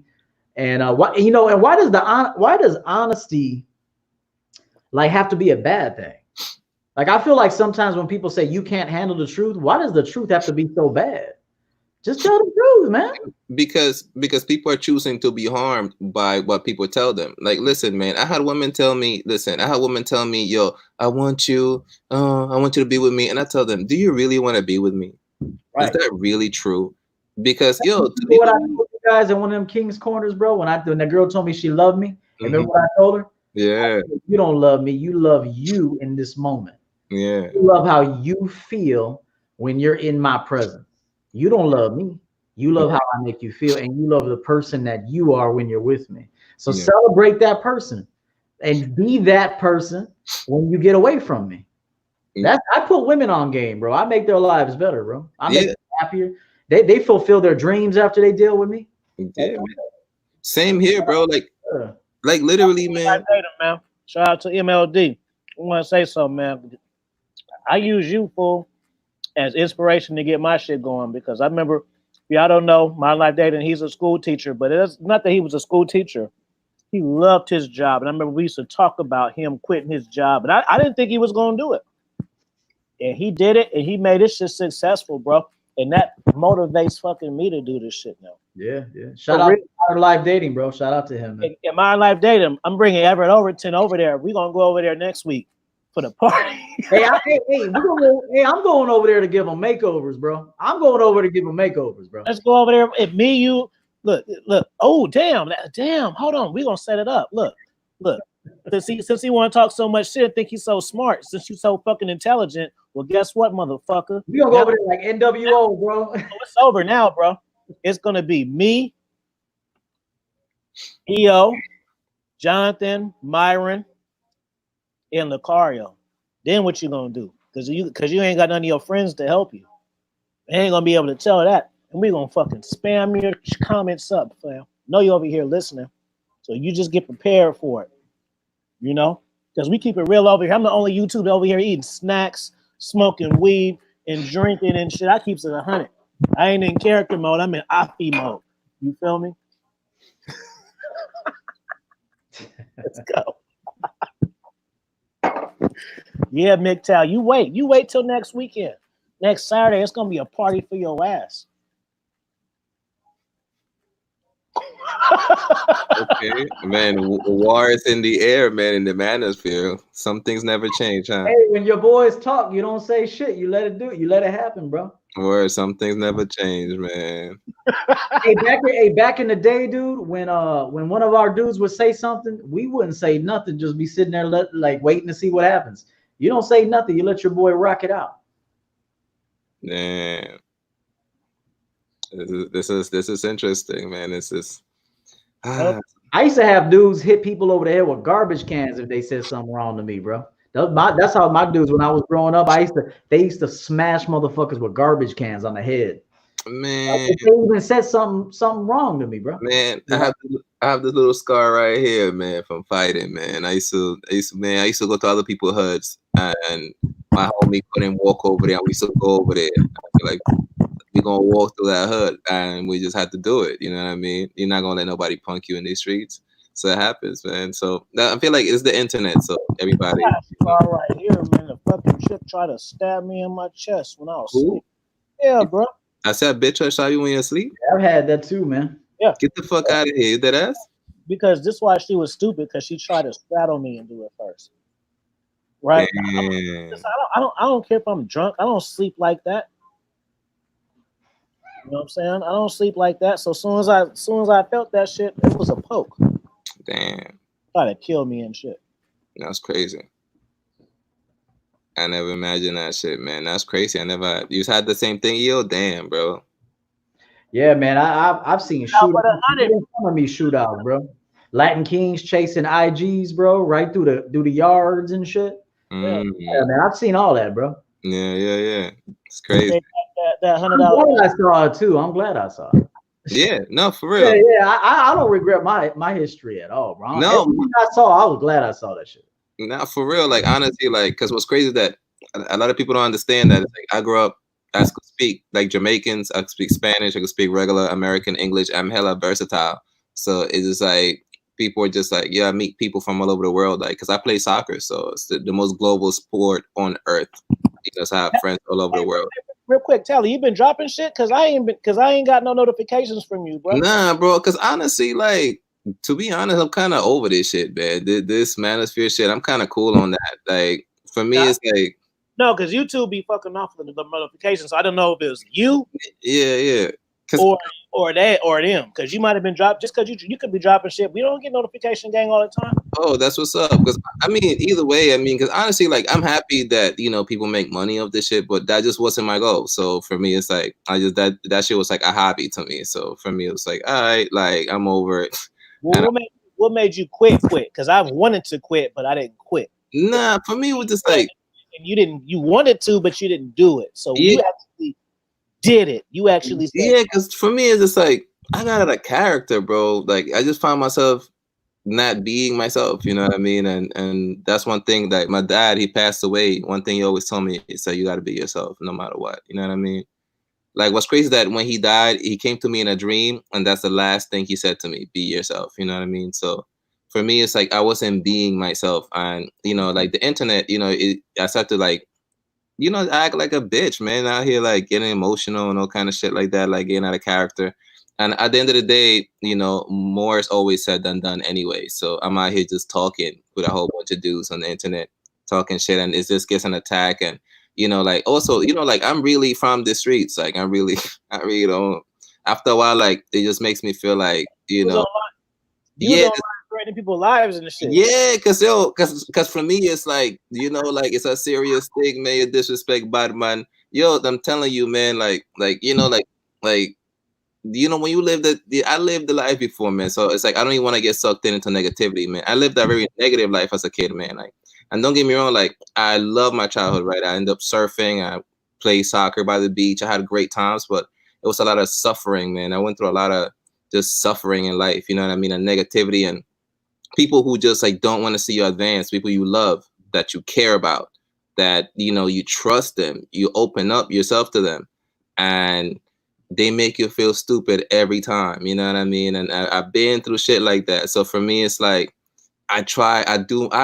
and why does honesty like have to be a bad thing? Like, I feel like sometimes when people say you can't handle the truth, why does the truth have to be so bad? Just tell the truth, man. Because people are choosing to be harmed by what people tell them. Like, listen, man, I had women tell me, yo, I want you to be with me. And I tell them, do you really want to be with me? Right. Is that really true? Because, yo, what I told you guys in one of them King's Corners, bro, when the girl told me she loved me, remember what I told her? Yeah. Said, you don't love me. You love you in this moment. Yeah. You love how you feel when you're in my presence. You don't love me. You love how I make you feel, and you love the person that you are when you're with me. So celebrate that person and be that person when you get away from me. I put women on game, bro. I make their lives better, bro. I make them happier. They fulfill their dreams after they deal with me. Yeah, same here, bro. Like literally, man. Shout out to MLD. I want to say something, man. I use you, fool, as inspiration to get my shit going, because I remember, y'all don't know, my life dating, he's a school teacher, but it's not that he was a school teacher. He loved his job. And I remember we used to talk about him quitting his job, and I didn't think he was going to do it. And he did it, and he made this shit successful, bro. And that motivates fucking me to do this shit now. Yeah. Shout out to Modern Life Dating, bro. Shout out to him, man. In Modern Life Dating, I'm bringing Everett Overton over there. We're going to go over there next week for the party. I'm going over there to give them makeovers, bro. I'm going over to give them makeovers, bro. Let's go over there. If me, you, look. Oh, damn. Hold on. We're going to set it up. Look. Since he want to talk so much shit, think he's so smart, since you so fucking intelligent, well, guess what, motherfucker? We gonna go over there like NWO, bro. It's over now, bro. It's gonna be me, EO, Jonathan, Myron, and Lucario. Then what you gonna do? Cause you ain't got none of your friends to help you. They ain't gonna be able to tell that. And we gonna fucking spam your comments up, fam. Know you over here listening. So you just get prepared for it. You know? Because we keep it real over here. I'm the only YouTube over here eating snacks, smoking weed, and drinking and shit. I keeps it 100. I ain't in character mode. I'm in Afi mode. You feel me? Let's go. Yeah, MGTOW. You wait. You wait till next weekend. Next Saturday, it's gonna be a party for your ass. Okay, man. War is in the air, man. In the manosphere, some things never change, huh? Hey, when your boys talk, you don't say shit. You let it do it. You let it happen, bro. Or some things never change, man. Back in the day, dude, when one of our dudes would say something, we wouldn't say nothing. Just be sitting there, like waiting to see what happens. You don't say nothing. You let your boy rock it out. Damn. This is interesting, man. This is. I used to have dudes hit people over the head with garbage cans if they said something wrong to me, bro. That's how my dudes, when I was growing up, they used to smash motherfuckers with garbage cans on the head. Man, if they even said something wrong to me, bro. Man, I have this little scar right here, man, from fighting, man. I used to go to other people's hoods, and my homie couldn't walk over there. We used to go over there, like we're gonna walk through that hood, and we just had to do it. You know what I mean? You're not gonna let nobody punk you in these streets, so it happens, man. So I feel like it's the internet, so everybody. Scar right here, man. The fucking chick tried to stab me in my chest when I was asleep. Yeah, bro. I said, bitch, I shot you when you're asleep. Yeah, I've had that too, man. Yeah. Get the fuck out of here, you dead ass. Because this is why she was stupid, because she tried to straddle me and do it first. Right? I don't care if I'm drunk. I don't sleep like that. You know what I'm saying? I don't sleep like that. So as soon as I felt that shit, it was a poke. Damn. Try to kill me and shit. That's crazy. I never imagined that shit, man. That's crazy. You had the same thing, yo. Damn, bro. Yeah, man. I've seen shootouts in front of me, shootouts, bro. Latin Kings chasing IGs, bro, right through the yards and shit. Yeah, man. I've seen all that, bro. Yeah. It's crazy. That $100. I saw it too. I'm glad I saw it. Yeah, no, for real. Yeah. I don't regret my history at all, bro. No, everything I saw, I was glad I saw that shit. Not for real. Like honestly, like because what's crazy is that a lot of people don't understand that. Like, I grew up. I could speak like Jamaicans. I could speak Spanish. I could speak regular American English. I'm hella versatile. So it's just like people are just like, yeah, I meet people from all over the world. Like, because I play soccer, so it's the most global sport on earth. Because I have friends all over the world. Real quick, Tally, you been dropping shit? Cause I ain't got no notifications from you, bro. Nah, bro. Cause honestly, like to be honest, I'm kind of over this shit, man. This manosphere shit, I'm kind of cool on that. Like for me, it's like no, cause YouTube be fucking off the notifications. So I don't know if it was you, yeah, or that or them. Cause you might have been dropped just cause you could be dropping shit. We don't get notification gang all the time. Oh, that's what's up. Because I mean, either way, because honestly, like I'm happy that people make money of this shit, but that just wasn't my goal. So for me, it's like that shit was like a hobby to me. So for me, it was like, all right, like I'm over it. Well, what made you quit? Because I wanted to quit, but I didn't quit. Nah, for me, it was just like, and you wanted to, but you didn't do it. So you actually did it. You actually said, yeah. Because for me, it's just like I got a character, bro. Like I just found myself not being myself, you know what I mean? And that's one thing that my dad, he passed away. One thing he always told me is that you got to be yourself no matter what. You know what I mean? Like what's crazy is that when he died, he came to me in a dream, and that's the last thing he said to me, be yourself. You know what I mean? So for me, it's like I wasn't being myself. And, like the internet, I started to like, act like a bitch, man, out here like getting emotional and all kind of shit like that, like getting out of character. And at the end of the day, more is always said than done anyway. So I'm out here just talking with a whole bunch of dudes on the internet, talking shit, and it just gets an attack. And like also, like I'm really from the streets. Like I really don't. After a while, like it just makes me feel like yeah, threatening people's lives and shit. Yeah, cause for me it's like like it's a serious thing, man. You disrespect bad man. Yo, I'm telling you, man. Like when you live I lived the life before, man. So it's like I don't even want to get sucked into negativity, man. I lived a very negative life as a kid, man. Like And don't get me wrong, like I love my childhood, right? I ended up surfing, I played soccer by the beach, I had great times, but it was a lot of suffering, man. I went through a lot of just suffering in life, you know what I mean, and negativity, and people who just like don't want to see you advance, people you love, that you care about, that you know you trust them, you open up yourself to them, and they make you feel stupid every time, you know what I mean? And I've been through shit like that. So for me, it's like I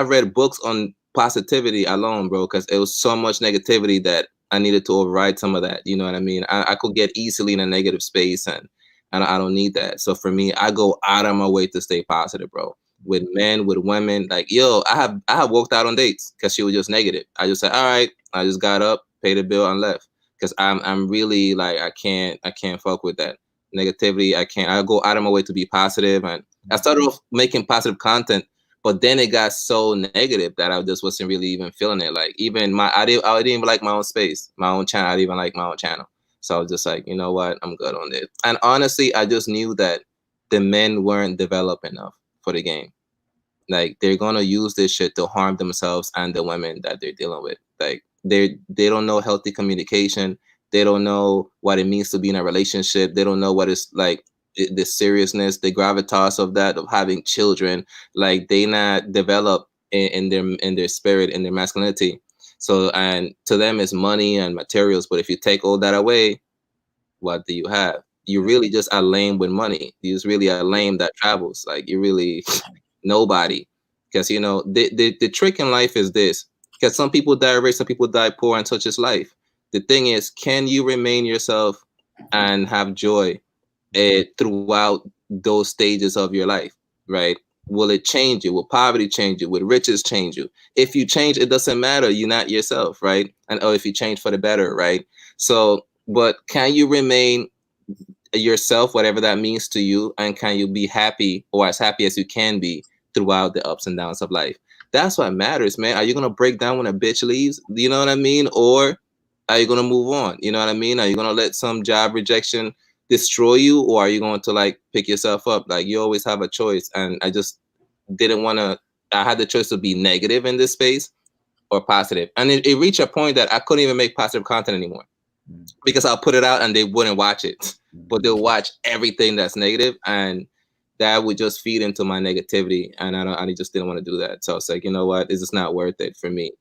read books on positivity alone, bro, because it was so much negativity that I needed to override some of that. You know what I mean? I could get easily in a negative space, and I don't need that. So for me, I go out of my way to stay positive, bro. With men, with women, like yo, I have walked out on dates because she was just negative. I just said, all right, I just got up, paid the bill, and left. Because I'm really like I can't fuck with that negativity. I can't. I go out of my way to be positive, and I started off making positive content, but then it got so negative that I just wasn't really even feeling it. Like even I didn't even like my own space, my own channel. I didn't even like my own channel. So I was just like, you know what, I'm good on this. And honestly, I just knew that the men weren't developed enough for the game. Like they're gonna use this shit to harm themselves and the women that they're dealing with. Like they don't know healthy communication. They don't know what it means to be in a relationship. They don't know what it's like, the seriousness, the gravitas of that, of having children. Like they not developed in their spirit, in their masculinity. So and to them it's money and materials. But if you take all that away, what do you have? You really just a lame with money. You just really a lame that travels. Like you really nobody. Because you know the trick in life is this. Because some people die rich, some people die poor, and such is life. The thing is, can you remain yourself and have joy throughout those stages of your life, right? Will it change you? Will poverty change you? Will riches change you? If you change, it doesn't matter. You're not yourself, right? And if you change for the better, right? So, but can you remain yourself, whatever that means to you, and can you be happy, or as happy as you can be, throughout the ups and downs of life? That's what matters, man. Are you gonna break down when a bitch leaves? You know what I mean? Or are you gonna move on? You know what I mean? Are you gonna let some job rejection destroy you, or are you going to like pick yourself up? Like you always have a choice, and I just didn't want to. I had the choice to be negative in this space or positive, and it reached a point that I couldn't even make positive content anymore because I'll put it out and they wouldn't watch it, but they'll watch everything that's negative, and that would just feed into my negativity, and I just didn't want to do that. So I was like, you know what, it's just not worth it for me,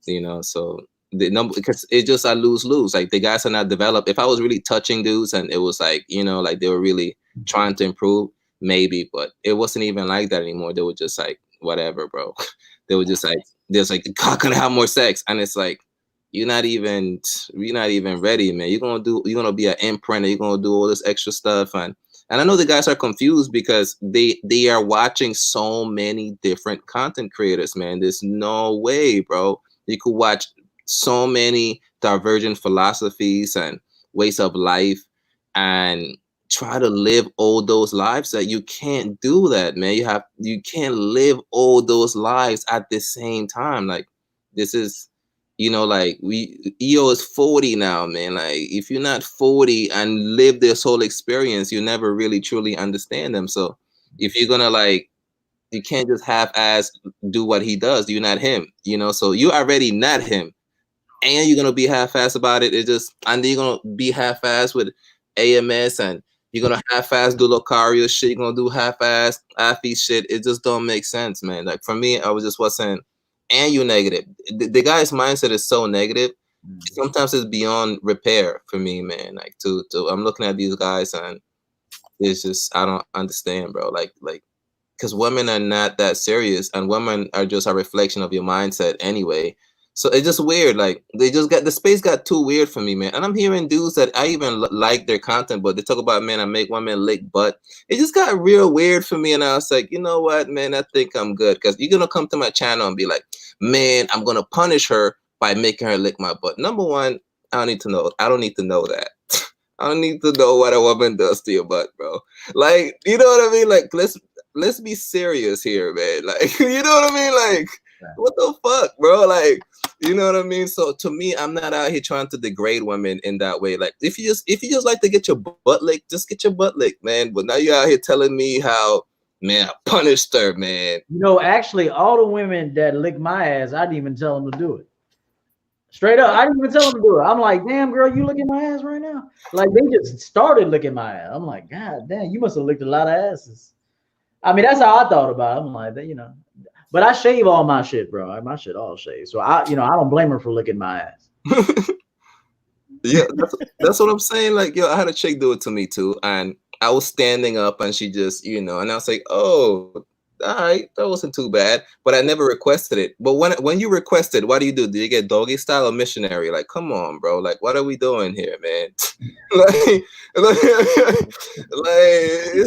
you know. So the number, because it just I lose. Like the guys are not developed. If I was really touching dudes and it was like, you know, like they were really trying to improve, maybe, but it wasn't even like that anymore. They were just like, whatever, bro. They were just like, there's like, God, can I have more sex? And it's like, you're not even ready, man. You're gonna be an imprinter. You're gonna do all this extra stuff, and I know the guys are confused because they are watching so many different content creators, man. There's no way, bro. You could watch so many divergent philosophies and ways of life and try to live all those lives. That you can't do that, man. You can't live all those lives at the same time. Like this is, you know, like EO is 40 now, man. Like if you're not 40 and live this whole experience, you never really truly understand them. So if you're gonna like, you can't just half-ass do what he does. You're not him, you know. So you're already not him, and you're gonna be half-ass about it. It's just, and then you're gonna be half-ass with AMS, and you're gonna half-ass do Lucario shit. You're gonna do half-ass athlete shit. It just don't make sense, man. Like for me, I was just wasn't. And you negative. The guy's mindset is so negative. Sometimes it's beyond repair for me, man. Like to I'm looking at these guys and it's just I don't understand, bro. Like because women are not that serious, and women are just a reflection of your mindset anyway. So it's just weird. Like they just got the space got too weird for me, man. And I'm hearing dudes that I even like their content, but they talk about, man, I make women lick butt. It just got real weird for me, and I was like, you know what, man, I think I'm good, because you're gonna come to my channel and be like, man, I'm gonna punish her by making her lick my butt. Number one, I don't need to know. I don't need to know that. I don't need to know what a woman does to your butt, bro. Like, you know what I mean? Like, let's be serious here, man. Like, you know what I mean? Like, what the fuck, bro? Like, you know what I mean? So to me, I'm not out here trying to degrade women in that way. Like, if you just like to get your butt licked, just get your butt licked, man. But now you're out here telling me how Man, I punished her, man. You know, actually, all the women that lick my ass, I didn't even tell them to do it. Straight up, I didn't even tell them to do it. I'm like, damn, girl, you licking my ass right now? Like, they just started licking my ass. I'm like, God damn, you must have licked a lot of asses. I mean, that's how I thought about it. I'm like, you know, but I shave all my shit, bro. My shit all shaved. So I don't blame her for licking my ass. Yeah, that's what I'm saying. Like, yo, I had a chick do it to me too, and I was standing up, and she just, and I was like, oh, all right, that wasn't too bad. But I never requested it. But when you requested, what do you do? Do you get doggy style or missionary? Like, come on, bro. Like, what are we doing here, man? It's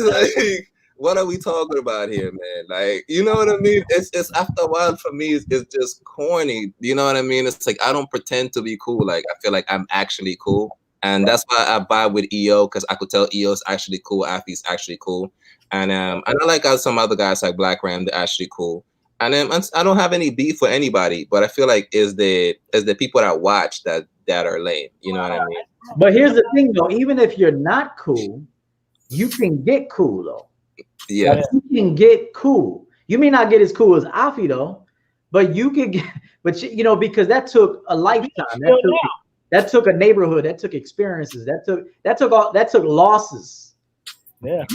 like, what are we talking about here, man? Like, you know what I mean? It's after a while for me, it's just corny. You know what I mean? It's like I don't pretend to be cool. Like I feel like I'm actually cool, and that's why I vibe with EO, because I could tell EO's actually cool, Afi's actually cool, and I like how some other guys like Black Ram, they're actually cool. And I don't have any beef with anybody, but I feel like is the people that watch that are lame. You know what I mean? But here's the thing, though. Even if you're not cool, you can get cool, though. Yeah, like, you can get cool. You may not get as cool as Afi, though, but you can get. But because that took a lifetime. That took a neighborhood. That took experiences. That took losses. Yeah.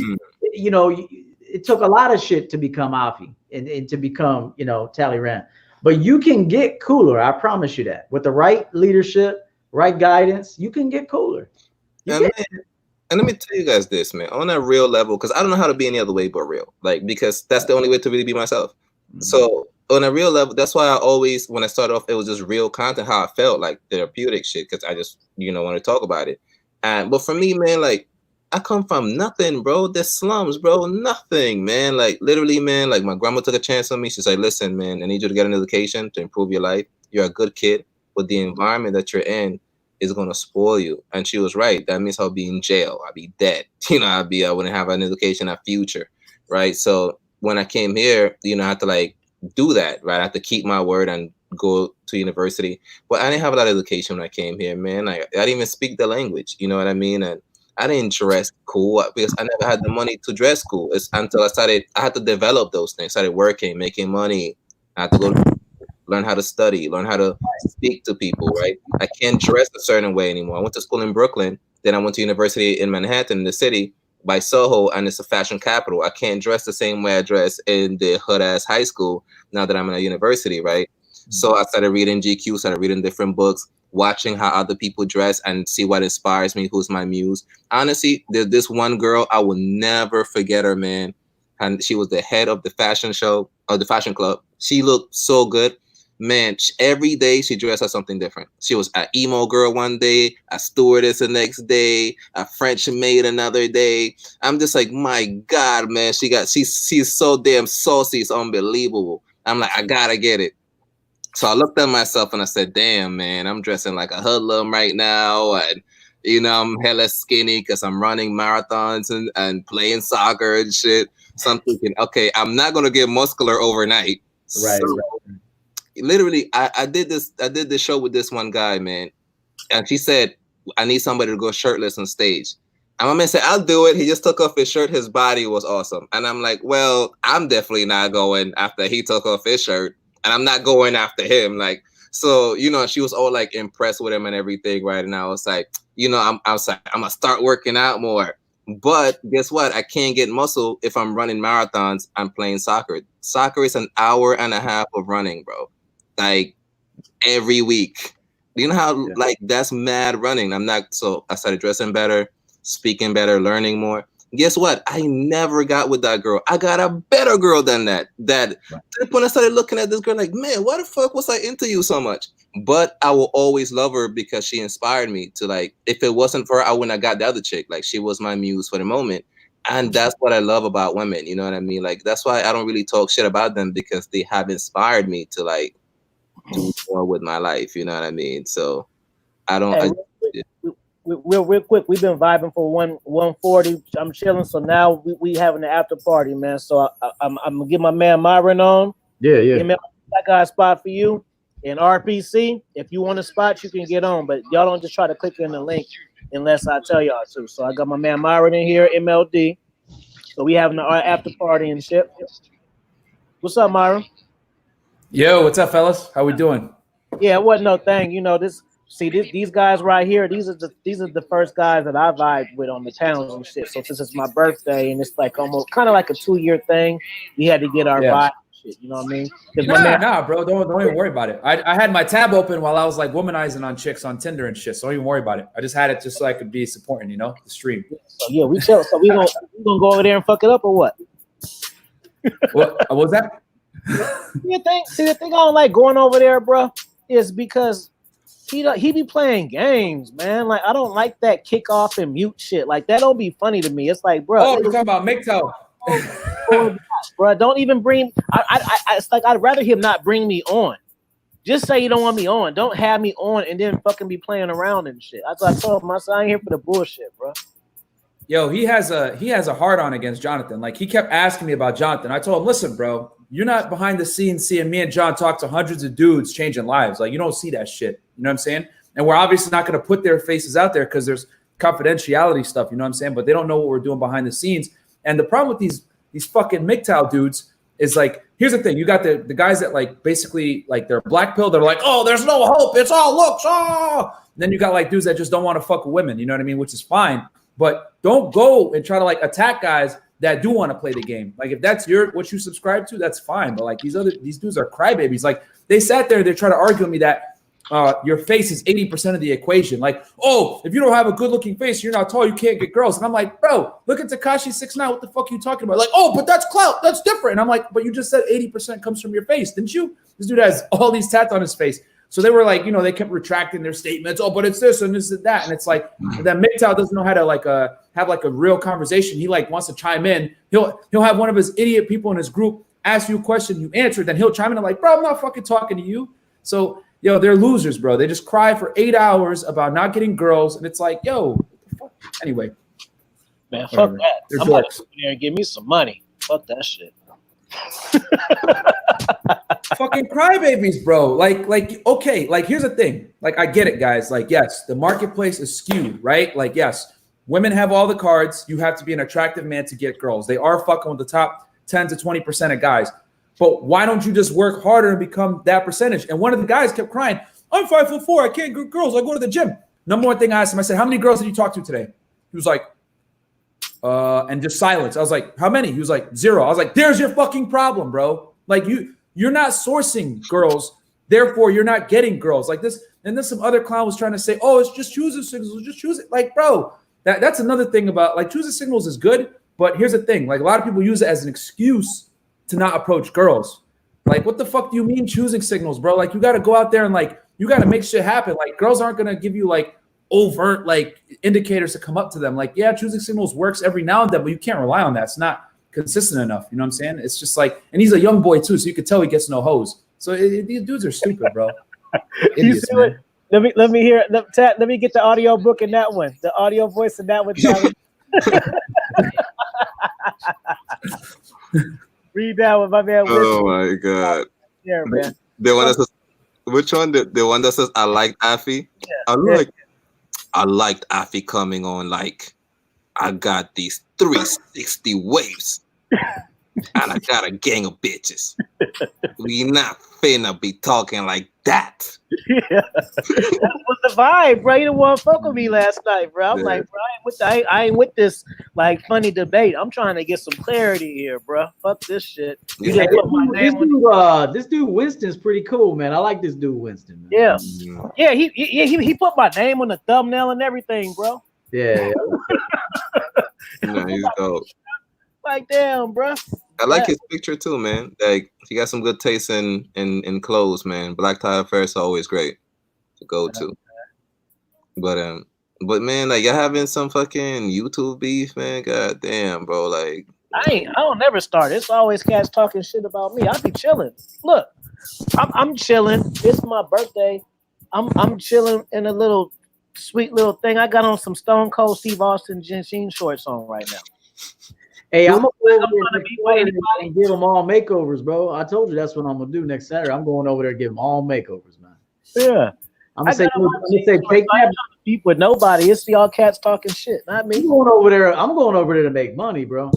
It took a lot of shit to become Afi and to become Talleyrand. But you can get cooler. I promise you that. With the right leadership, right guidance, you can get cooler. And let me tell you guys this, man, on a real level, because I don't know how to be any other way but real. Like, because that's the only way to really be myself. Mm-hmm. So on a real level, that's why I always, when I started off, it was just real content, how I felt, like therapeutic shit, because I just, want to talk about it. But for me, man, like, I come from nothing, bro. The slums, bro. Nothing, man. Like, literally, man, like, my grandma took a chance on me. She's like, listen, man, I need you to get an education to improve your life. You're a good kid, but the environment that you're in is going to spoil you. And she was right. That means I'll be in jail. I'll be dead. I wouldn't have an education, a future, right? So when I came here, I had to, like, do that, right? I had to keep my word and go to university. But I didn't have a lot of education when I came here, man. I didn't even speak the language, you know what I mean? And I didn't dress cool because I never had the money to dress cool. It's until I had to develop those things, started working, making money. I had to go learn how to study, learn how to speak to people, right? I can't dress a certain way anymore. I went to school in Brooklyn, then I went to university in Manhattan, in the city, by Soho, and it's a fashion capital. I can't dress the same way I dress in the hood-ass high school now that I'm in a university, right? Mm-hmm. So I started reading GQ, started reading different books, watching how other people dress and see what inspires me, who's my muse. Honestly, there's this one girl, I will never forget her, man. And she was the head of the fashion show, or the fashion club. She looked so good. Man, every day she dressed as something different. She was an emo girl one day, a stewardess the next day, a French maid another day. I'm just like, my God, man, she's so damn saucy. It's unbelievable. I'm like, I gotta get it. So I looked at myself and I said, damn, man, I'm dressing like a hoodlum right now. And, I'm hella skinny because I'm running marathons and playing soccer and shit. So I'm thinking, okay, I'm not going to get muscular overnight. Right. So, literally, I did this show with this one guy, man. And she said, I need somebody to go shirtless on stage. And my man said, I'll do it. He just took off his shirt. His body was awesome. And I'm like, well, I'm definitely not going after he took off his shirt. And I'm not going after him. Like, so, she was all like impressed with him and everything, right? And I was like, I'm gonna start working out more. But guess what? I can't get muscle if I'm running marathons. I'm playing soccer. Soccer is an hour and a half of running, bro. Like every week. You know how like that's mad running. So I started dressing better, speaking better, learning more. Guess what? I never got with that girl. I got a better girl than that. When I started looking at this girl, like, man, why the fuck was I into you so much? But I will always love her because she inspired me to, like, if it wasn't for her, I wouldn't have got the other chick. Like, she was my muse for the moment. And that's what I love about women. You know what I mean? Like, that's why I don't really talk shit about them, because they have inspired me to, like, do more with my life. You know what I mean? So I don't. Hey, real quick, we've been vibing for 140. I'm chilling, so now we having the after party, man. So I'm gonna get my man Myron on. Yeah. I got a spot for you in RPC. If you want a spot, you can get on, but y'all don't just try to click in the link unless I tell y'all to. So I got my man Myron in here, MLD. So we having our after party and shit. What's up, Myron? Yo, what's up, fellas? How we doing? Yeah, it wasn't no thing. You know, these guys right here, these are the first guys that I vibe with on the towns and shit. So since it's my birthday and it's like almost kind of like a 2-year thing, we had to get our vibe and shit. You know what I mean? Nah, bro. Don't even worry about it. I had my tab open while I was like womanizing on chicks on Tinder and shit. So don't even worry about it. I just had it just so I could be supporting, the stream. So yeah, we chill. So we gonna go over there and fuck it up or what? What was that? See the thing I don't like going over there, bro, is because he be playing games, man. Like I don't like that kick off and mute shit. Like that don't be funny to me. It's like, bro. Oh, you're talking about MGTOW. Bro, don't even bring. It's like I'd rather him not bring me on. Just say you don't want me on. Don't have me on and then fucking be playing around and shit. I told him, I said, I ain't here for the bullshit, bro. Yo, he has a hard on against Jonathan. Like he kept asking me about Jonathan. I told him, listen, bro, you're not behind the scenes seeing me and John talk to hundreds of dudes changing lives. Like you don't see that shit. You know what I'm saying? And we're obviously not going to put their faces out there because there's confidentiality stuff. You know what I'm saying? But they don't know what we're doing behind the scenes. And the problem with these fucking MGTOW dudes is like, here's the thing. You got the guys that like basically like they're black pill. They're like, oh, there's no hope. It's all looks. Oh. And then you got like dudes that just don't want to fuck with women. You know what I mean? Which is fine. But don't go and try to like attack guys that do want to play the game. Like if that's what you subscribe to, that's fine. But like these dudes are crybabies. Like they sat there, they try to argue with me that your face is 80% of the equation. Like, oh, if you don't have a good looking face, you're not tall, you can't get girls. And I'm like, bro, look at Tekashi 6ix9ine. What the fuck are you talking about? Like, oh, but that's clout. That's different. And I'm like, but you just said 80% comes from your face, didn't you? This dude has all these tats on his face. So they were like, they kept retracting their statements. Oh, but it's this and this and that. And it's like that MGTOW doesn't know how to like have like a real conversation. He like wants to chime in. He'll have one of his idiot people in his group ask you a question, you answer, then he'll chime in and like, bro, I'm not fucking talking to you. So they're losers, bro. They just cry for 8 hours about not getting girls, and it's like, yo, anyway. Man, fuck that. Somebody come in there and give me some money. Fuck that shit. Fucking crybabies, bro. Like, okay, like here's the thing. Like, I get it, guys. Like, yes, the marketplace is skewed, right? Like, yes, women have all the cards. You have to be an attractive man to get girls. They are fucking with the top 10 to 20% of guys. But why don't you just work harder and become that percentage? And one of the guys kept crying, I'm 5'4". I can't get girls. I go to the gym. Number one thing I asked him, I said, how many girls did you talk to today? He was like, and just silence. I was like, how many? He was like, 0. I was like, there's your fucking problem, bro. Like you're not sourcing girls. Therefore, you're not getting girls like this. And then some other clown was trying to say, oh, it's just choosing signals. Just choose it. Like, bro, that's another thing about like choosing signals is good. But here's the thing. Like a lot of people use it as an excuse to not approach girls. Like, what the fuck do you mean choosing signals, bro? Like, you got to go out there and like, you got to make shit happen. Like, girls aren't going to give you like overt like indicators to come up to them. Like, yeah, choosing signals works every now and then, but you can't rely on that. It's not consistent enough. You know what I'm saying? It's just like, and he's a young boy too, so you could tell he gets no hose. So these dudes are stupid, bro. Idiots, you man. Let me hear. Let me get the audio book in that one. The audio voice in that one. Read that one, my man. Oh my god. Yeah, man. The one that says, which one? The one that says, I liked Afi. Yeah, I liked Afi coming on like, I got these 360 waves. And I got a gang of bitches. We not finna be talking like that. Yeah. That was the vibe, bro. You didn't want to fuck with me last night, bro. I'm like, bro, I ain't with this like funny debate. I'm trying to get some clarity here, bro. Fuck this shit. Yeah. This dude Winston's pretty cool, man. I like this dude Winston, man. Yeah. Yeah, he put my name on the thumbnail and everything, bro. Yeah. No, he's dope. Like, damn, bro. I like his picture too, man. Like, he got some good taste in clothes, man. Black tie affairs are always great to go to. But man, like, you're having some fucking YouTube beef, man. God damn, bro. Like, I don't never start. It's always cats talking shit about me. I be chilling. Look, I'm chilling. It's my birthday. I'm chilling in a little sweet little thing. I got on some Stone Cold Steve Austin jean shorts on right now. Hey, I'm gonna and give them all makeovers, bro. I told you that's what I'm gonna do next Saturday. I'm going over there and give them all makeovers, man. Yeah. I'm gonna say take that. Beef with nobody. It's y'all cats talking shit, not me. I'm going over there. I'm going over there to make money, bro.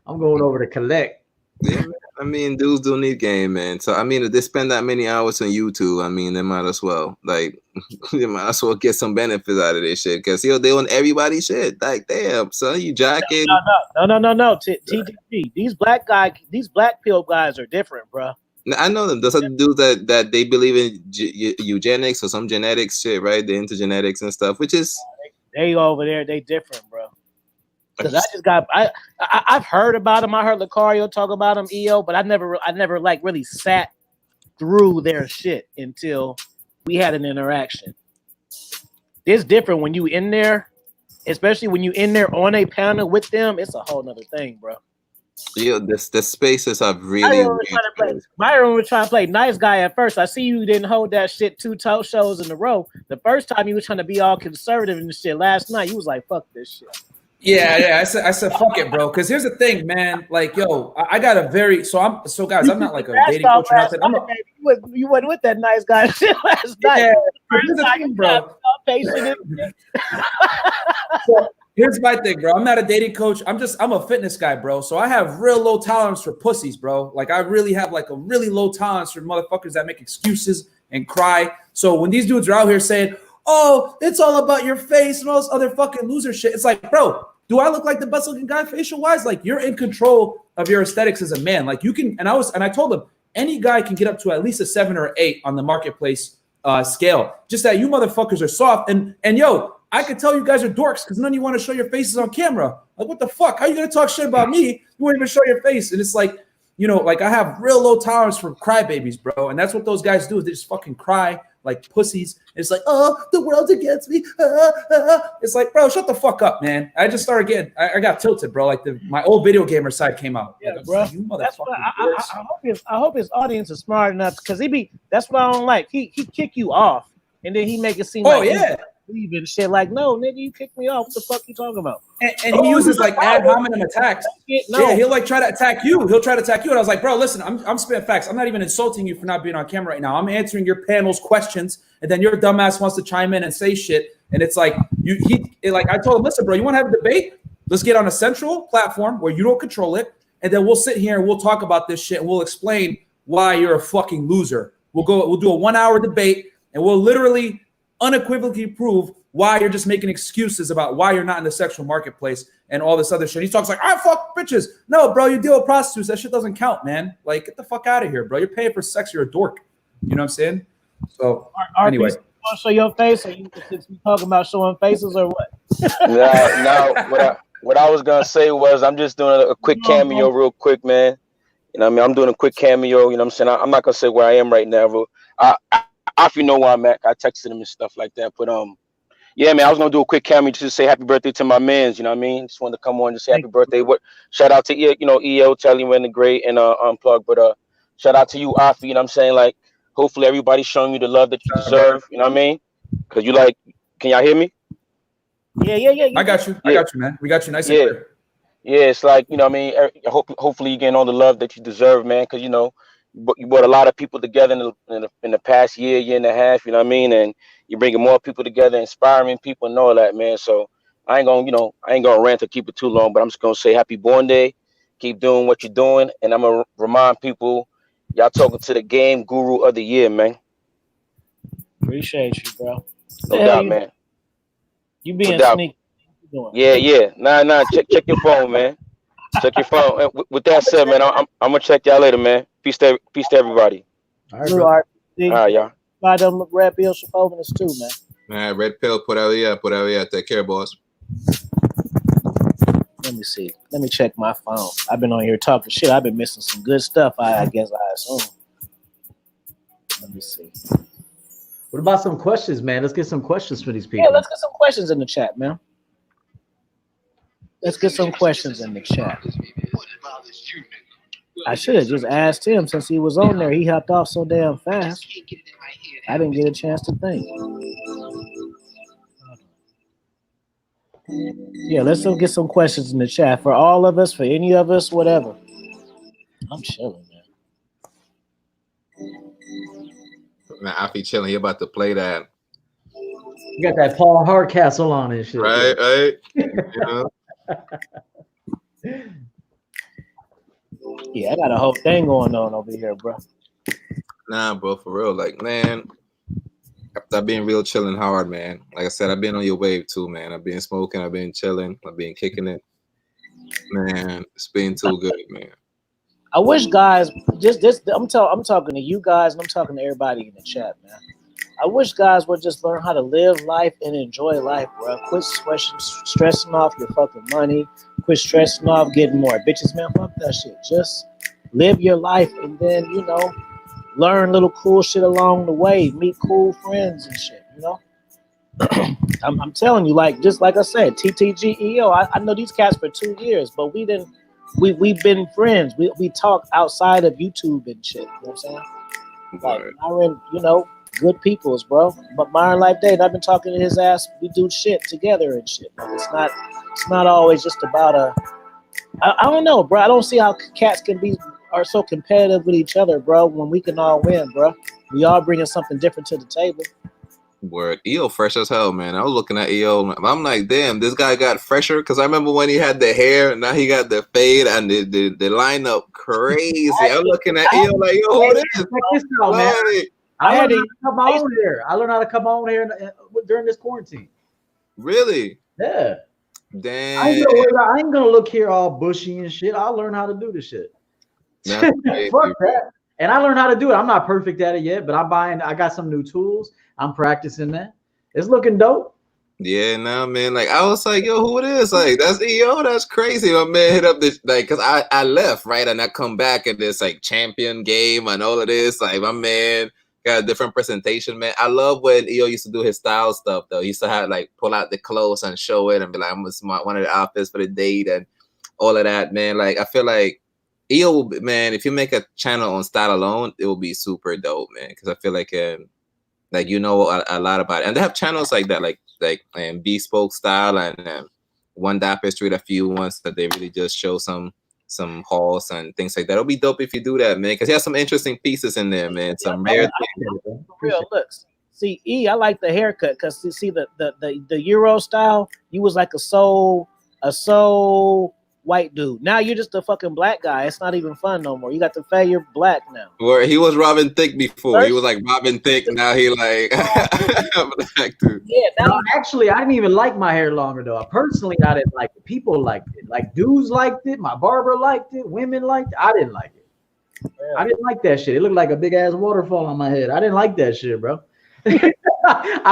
I'm going over to collect. Yeah, I mean, dudes do need game, man. So I mean, if they spend that many hours on YouTube, I mean, they might as well they might as well get some benefits out of this shit because they on everybody's shit. Like, damn, son, you jacking? No. TTP. These black pill guys are different, bro. I know them. Those are the dudes that they believe in eugenics or some genetics shit, right? They're into genetics and stuff, which is they over there. They different, bro. Because I've heard about them. I heard Lucario talk about them, EO, but I never like really sat through their shit until we had an interaction. It's different when you in there, especially when you in there on a panel with them. It's a whole nother thing, bro. Yeah, the spaces have really. Myron was trying to play nice guy at first. I see you didn't hold that shit 2 shows in a row. The first time you was trying to be all conservative and shit. Last night you was like, "Fuck this shit." Yeah. I said, fuck it, bro. Because here's the thing, man. Like, yo, I got a very guys. I'm not like a dating coach or nothing. You went with that nice guy shit last night. Yeah, here's the thing, bro. So here's my thing, bro. I'm not a dating coach. I'm a fitness guy, bro. So I have real low tolerance for pussies, bro. Like, I really have like a really low tolerance for motherfuckers that make excuses and cry. So when these dudes are out here saying, "Oh, it's all about your face and all this other fucking loser shit," it's like, bro, do I look like the best looking guy facial wise? Like, you're in control of your aesthetics as a man. Like, you can, and I told him any guy can get up to at least a 7 or 8 on the marketplace scale. Just that you motherfuckers are soft. And yo, I could tell you guys are dorks because none of you want to show your faces on camera. Like, what the fuck? How are you gonna talk shit about me? You won't even show your face. And it's like, like I have real low tolerance for crybabies, bro. And that's what those guys do. Is they just fucking cry like pussies. It's like, oh, the world's against me. It's like, bro, shut the fuck up, man. I just started getting, I got tilted, bro. Like my old video gamer side came out. Yeah, like, bro. You that's what I hope his audience is smart enough because that's what I don't like. He kick you off and then he make it seem leaving shit like, no, nigga, you kicked me off. What the fuck you talking about? And he uses like ad hominem attacks. No. Yeah, he'll like try to attack you. He'll try to attack you. And I was like, bro, listen, I'm spitting facts. I'm not even insulting you for not being on camera right now. I'm answering your panel's questions, and then your dumbass wants to chime in and say shit. And it's like I told him, listen, bro, you want to have a debate? Let's get on a central platform where you don't control it, and then we'll sit here and we'll talk about this shit and we'll explain why you're a fucking loser. We'll do a 1-hour debate, and we'll literally unequivocally prove why you're just making excuses about why you're not in the sexual marketplace and all this other shit. He talks like, I fuck bitches. No, bro, you deal with prostitutes. That shit doesn't count, man. Like, get the fuck out of here, bro. You're paying for sex. You're a dork. You know what I'm saying? So, anyway. You want to show your face? Or you talking about showing faces or what? No, what I was going to say was I'm just doing a quick cameo real quick, man. You know what I mean? I'm doing a quick cameo. You know what I'm saying? I'm not going to say where I am right now, bro. If you know where I'm at, I texted him and stuff like that. But yeah, man, I was gonna do a quick cameo just to say happy birthday to my mans. You know what I mean? Just wanted to come on and say happy birthday. Shout out to EO, Telly Win the Great and Unplug. But shout out to you, Afi. You know what I'm saying? Like, hopefully everybody's showing you the love that you deserve. You know what I mean? Cause you can y'all hear me? Yeah. I got you. I got you, man. We got you nice and clear. Yeah, it's like, you know what I mean? Hopefully you're getting all the love that you deserve, man. Cause you brought a lot of people together in the past year and a half, you know what I mean? And you're bringing more people together, inspiring people and all that, man. So I ain't gonna rant or keep it too long, but I'm just gonna say happy born day. Keep doing what you're doing. And I'm gonna remind people, y'all talking to the game guru of the year, man. Appreciate you, bro. No doubt, man. You being sneaky. Yeah. Nah. Check your phone, man. Check your phone. With that said, man, I'm gonna check y'all later, man. Peace to everybody. All right, y'all. Buy them red pill Chapovins too, man. All right, red pill, put out here. Take care, boss. Let me see. Let me check my phone. I've been on here talking shit. I've been missing some good stuff. I guess I assume. Let me see. What about some questions, man? Let's get some questions for these people. Yeah, let's get some questions in the chat, man. Let's get some questions in the chat. I should have just asked him since he was on there. He hopped off so damn fast. I didn't get a chance to think. Yeah, let's get some questions in the chat for all of us, for any of us, whatever. I'm chilling, man. Man, I be chilling. He about to play that. You got that Paul Hardcastle on and shit. Right. Yeah, I got a whole thing going on over here, bro. Nah, bro, for real. Like, man, I've been real chilling hard, man. Like I said, I've been on your wave too, man. I've been smoking, I've been chilling, I've been kicking it. Man, it's been too good, man. I wish guys just I'm talking to you guys and I'm talking to everybody in the chat, man. I wish guys would just learn how to live life and enjoy life, bro. Quit stressing off your fucking money. Quit stressing off getting more bitches, man. Fuck that shit. Just live your life and then, learn little cool shit along the way. Meet cool friends and shit, I'm telling you, just like I said, TTGEO. I know these cats for 2 years, but we've been friends. We talk outside of YouTube and shit. You know what I'm saying? Like Myron, good peoples, bro. But Myron Life Day, I've been talking to his ass. We do shit together and shit. Like it's not always just about I don't know, bro. I don't see how cats are so competitive with each other, bro. When we can all win, bro. We all bringing something different to the table. Word. EO fresh as hell, man. I was looking at EO. I'm like, damn, this guy got fresher. Because I remember when he had the hair, now he got the fade, and the lineup crazy. I'm looking at EO like, yo, who this? Check this out, man. I learned how to come on here during this quarantine. Really? Yeah. Damn. I ain't gonna look here all bushy and shit. I'll learn how to do this shit. Fuck that. And I learned how to do it. I'm not perfect at it yet, but I got some new tools. I'm practicing that. It's looking dope. Yeah, nah, man. Like I was like, yo, who it is? Like that's EO. That's crazy. My man hit up this cause I left, right? And I come back and this champion game and all of this. Like my man got a different presentation, man. I love when EO used to do his style stuff though. He used to have pull out the clothes and show it and be like, I'm one of the outfits for the date and all of that, man. Like I feel like EO, man, if you make a channel on style alone, it will be super dope, man. Cause I feel like a lot about it, and they have channels like that, like bespoke style and One Dapper Street, a few ones that they really just show some hauls and things like that. It'll be dope if you do that, man, because he has some interesting pieces in there, man. Some rare things. For real looks. See, I like the haircut because you see the Euro style. You was like a soul white dude. Now you're just a fucking black guy. It's not even fun no more. You got the fade, you're black now. Where he was Robin Thicke before. He was like Robin Thicke. Now he like black dude. Yeah. No, actually, I didn't even like my hair longer though. Personally, I didn't like it. People liked it. Like dudes liked it. My barber liked it. Women liked it. I didn't like it. Yeah. I didn't like that shit. It looked like a big ass waterfall on my head. I didn't like that shit, bro. I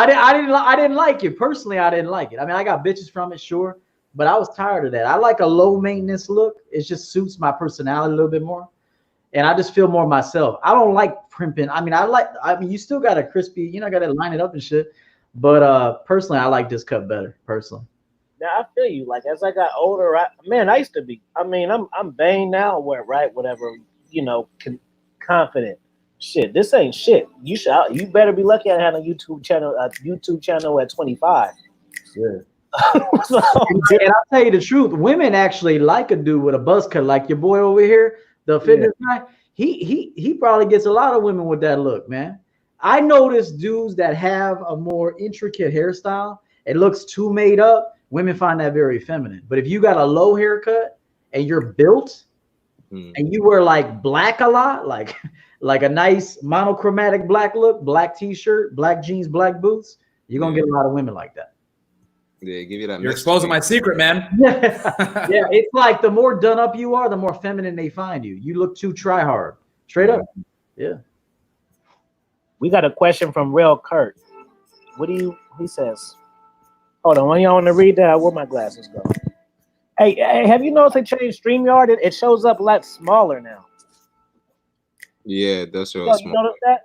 didn't like it. Personally, I didn't like it. I mean, I got bitches from it, sure. But I was tired of that. I like a low maintenance look. It just suits my personality a little bit more. And I just feel more myself. I don't like primping. I mean, you still got a crispy, got to line it up and shit. But personally, I like this cut better, personally. Now I feel you. Like as I got older, I used to be. I mean, I'm vain now, whatever, confident. Shit, this ain't shit. You better be lucky I had a YouTube channel at 25. Yeah. And I'll tell you the truth, women actually like a dude with a buzz cut, like your boy over here, the fitness guy. He probably gets a lot of women with that look, man. I notice dudes that have a more intricate hairstyle, it looks too made up. Women find that very feminine. But if you got a low haircut and you're built and you wear like black a lot, like a nice monochromatic black look, black t-shirt, black jeans, black boots, you're gonna get a lot of women like that. Yeah, give you that. You're exposing my secret, man. Yeah, it's like the more done up you are, the more feminine they find you. You look too try hard. Straight up. Yeah. We got a question from Real Kurt. He says, hold on, when y'all want to read that, where my glasses go? Hey, have you noticed they changed StreamYard? It shows up a lot smaller now. Yeah, that's real small. You notice that?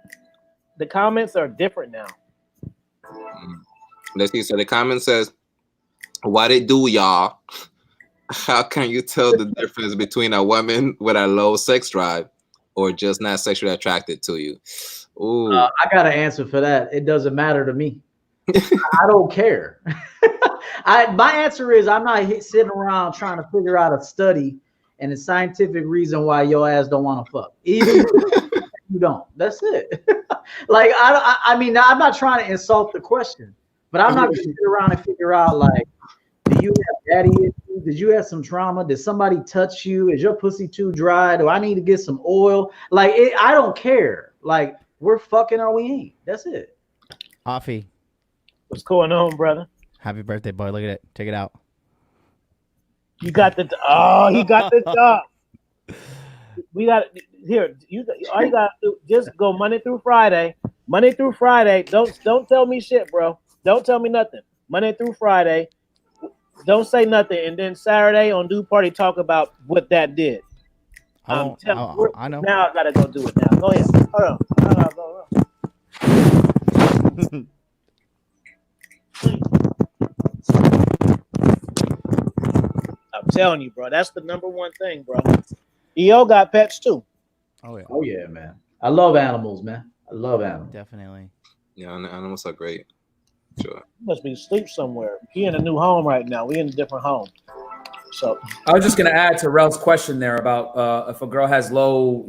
The comments are different now. Let's see. So the comment says, what it do, y'all? How can you tell the difference between a woman with a low sex drive or just not sexually attracted to you? Ooh. I got an answer for that. It doesn't matter to me. I don't care. My answer is I'm not sitting around trying to figure out a study and a scientific reason why your ass don't want to fuck. Even you don't. That's it. Like I mean, I'm not trying to insult the question, but I'm not going to sit around and figure out like, do you have daddy issues? Did you have some trauma? Did somebody touch you? Is your pussy too dry? Do I need to get some oil? Like, I don't care. Like, we're fucking or we ain't. That's it. Offie, What's going on, brother? happy birthday, boy. Look at it. Check it out. You got the he got the job. We got here. All you got to do, just go Monday through Friday. Monday through Friday. Don't tell me shit, bro. Don't tell me nothing. Monday through Friday. Don't say nothing, and then Saturday on Do Party talk about what that did. I know. Now I gotta go do it now. Go ahead. Hold on. I'm telling you, bro. That's the number one thing, bro. EO got pets too. Oh yeah. Oh yeah, man. I love animals, man. I love animals. Definitely. Yeah, animals are great. Sure. He must be asleep somewhere. He in a new home right now. We in a different home. So I was just gonna add to Rel's question there about if a girl has low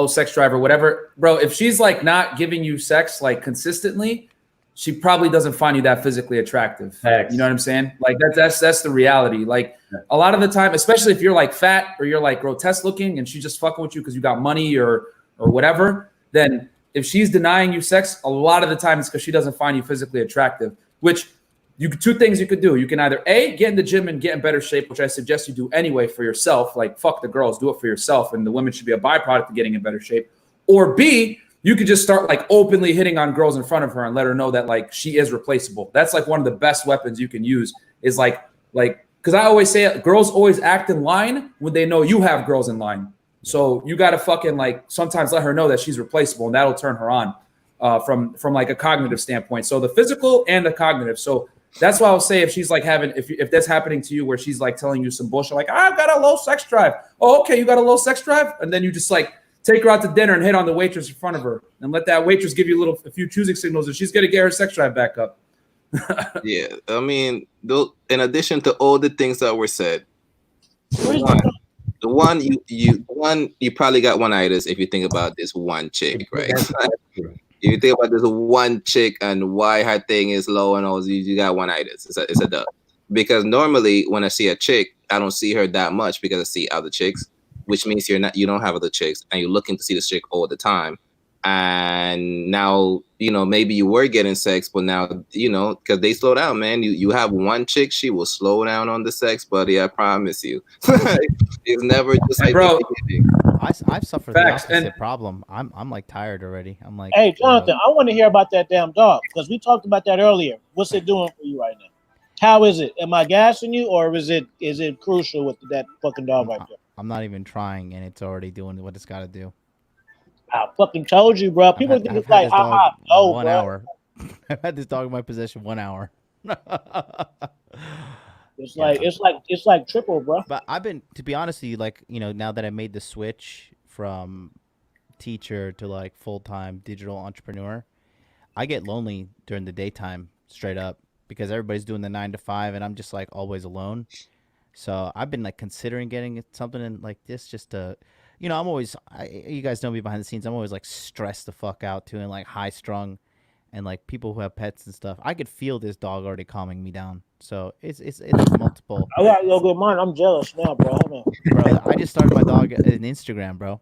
sex drive or whatever, bro. If she's like not giving you sex like consistently, she probably doesn't find you that physically attractive. Thanks. You know what I'm saying? Like that's the reality. Like a lot of the time, especially if you're like fat or you're like grotesque looking and she's just fucking with you because you got money or whatever, then if she's denying you sex, a lot of the time it's because she doesn't find you physically attractive, which two things you could do. You can either A, get in the gym and get in better shape, which I suggest you do anyway for yourself. Like fuck the girls, do it for yourself. And the women should be a byproduct of getting in better shape. Or B, you could just start like openly hitting on girls in front of her and let her know that like she is replaceable. That's like one of the best weapons you can use is like, because I always say girls always act in line when they know you have girls in line. So you got to fucking like sometimes let her know that she's replaceable and that'll turn her on from like a cognitive standpoint. So the physical and the cognitive. So that's why I'll say if she's like if that's happening to you where she's like telling you some bullshit like I've got a low sex drive. Oh, okay, you got a low sex drive, and then you just like take her out to dinner and hit on the waitress in front of her and let that waitress give you a few choosing signals, and she's gonna get her sex drive back up. Yeah, I mean, in addition to all the things that were said, the one you probably got one-itis if you think about this one chick, right? If you think about this one chick and why her thing is low and all, you got one-itis. It's a dub. Because normally when I see a chick, I don't see her that much because I see other chicks, which means you don't have other chicks and you're looking to see this chick all the time. And now, maybe you were getting sex, but now, because they slow down, man. You have one chick, she will slow down on the sex, buddy. I promise you. It's never just like, bro. I've suffered the opposite problem. I'm like tired already. I'm like, hey, Jonathan, I want to hear about that damn dog because we talked about that earlier. What's it doing for you right now? How is it? Am I gassing you, or is it crucial with that fucking dog right there? I'm not even trying, and it's already doing what it's got to do. I fucking told you, bro. People think it's like, no, 1 hour. I've had this dog in my possession 1 hour. It's like triple, bro. But I've been, to be honest with you, like, now that I made the switch from teacher to like full-time digital entrepreneur, I get lonely during the daytime straight up because everybody's doing the 9 to 5 and I'm just like always alone. So I've been like considering getting something like this just to, I'm always, you guys know me behind the scenes. I'm always like stressed the fuck out too and like high strung. And like people who have pets and stuff, I could feel this dog already calming me down. So it's multiple. I gotta go get mine. I'm jealous now, bro. Hold on. Bro, I just started my dog in Instagram, bro.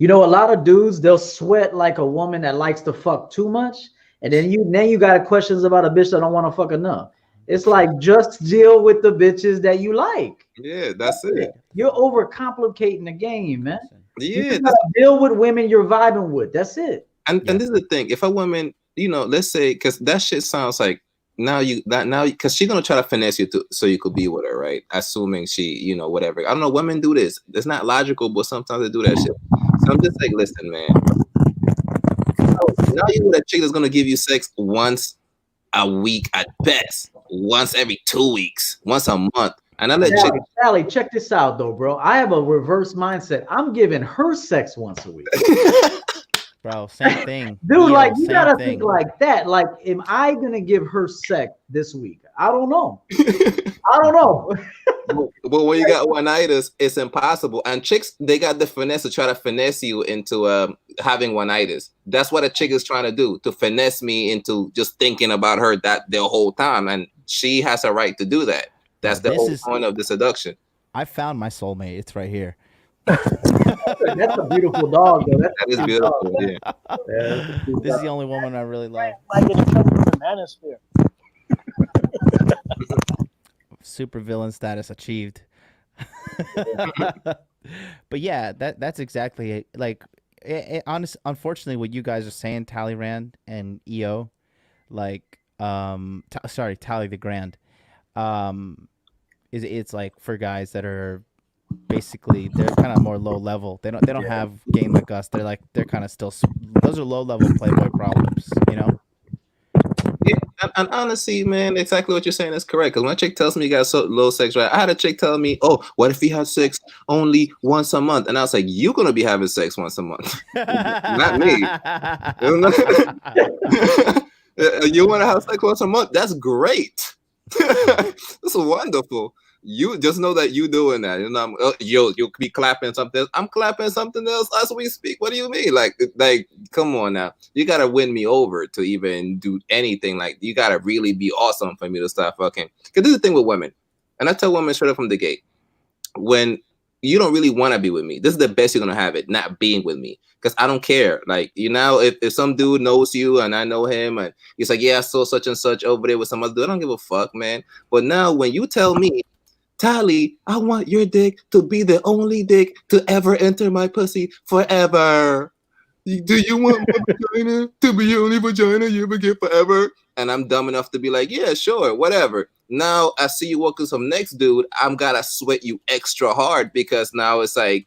A lot of dudes, they'll sweat like a woman that likes to fuck too much, and then you got questions about a bitch that don't want to fuck enough. It's like just deal with the bitches that you like. Yeah, that's it. You're overcomplicating the game, man. Yeah, you gotta deal with women you're vibing with. That's it. And this is the thing. If a woman, let's say, because that shit sounds like because she's gonna try to finesse you so you could be with her, right? Assuming she, whatever. I don't know. Women do this. It's not logical, but sometimes they do that shit. So I'm just like, listen, man. Now you with a chick that's gonna give you sex once a week at best, once every 2 weeks, once a month. And I let Sally, check this out though, bro. I have a reverse mindset. I'm giving her sex once a week. Bro, same thing. Dude, like you gotta think like that. Like, am I gonna give her sex this week? I don't know. I don't know. But when you got one-itis, it's impossible. And chicks, they got the finesse to try to finesse you into having one-itis. That's what a chick is trying to do, to finesse me into just thinking about her that the whole time. And she has a right to do that. That's the whole point of the seduction. I found my soulmate. It's right here. That's a beautiful dog, though. That is beautiful. Yeah. This is the only woman I really love. Super villain status achieved. But yeah, that's exactly it. Like, unfortunately, what you guys are saying, Talleyrand and EO, like, Tally the Grand, it's like for guys that are basically, they're kind of more low level. They don't have game like us. They're kind of still, those are low level Playboy problems, you know. Yeah, and honestly, man, exactly what you're saying is correct. Because when a chick tells me you got so low sex drive, I had a chick tell me, "Oh, what if he had sex only once a month?" And I was like, "You're gonna be having sex once a month, not me." You want to have sex once a month? That's great. That's wonderful. You just know that you doing that. You know, you'll be clapping something else. I'm clapping something else as we speak. What do you mean? Like, come on now. You gotta win me over to even do anything. Like, you gotta really be awesome for me to start fucking. Because this is the thing with women, and I tell women straight up from the gate, when you don't really want to be with me, this is the best you're gonna have it, not being with me. Because I don't care. Like, you know, if some dude knows you and I know him and he's like, yeah, I saw such and such over there with some other dude, I don't give a fuck, man. But now when you tell me, Tally, I want your dick to be the only dick to ever enter my pussy forever. Do you want my vagina to be the only vagina you ever get forever? And I'm dumb enough to be like, yeah, sure, whatever. Now I see you walking some next dude, I'm gotta sweat you extra hard because now it's like,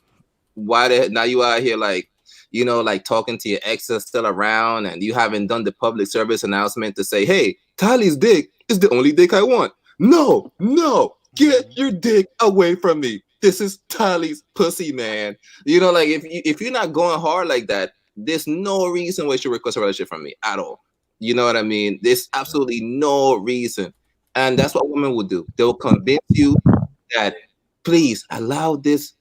now you out here like, you know, like talking to your ex that's still around and you haven't done the public service announcement to say, hey, Tally's dick is the only dick I want. No, get your dick away from me. This is Tally's pussy, man. You know, like if you're not going hard like that, there's no reason why you should request a relationship from me at all. You know what I mean? There's absolutely no reason. And that's what women will do. They'll convince you that, please allow this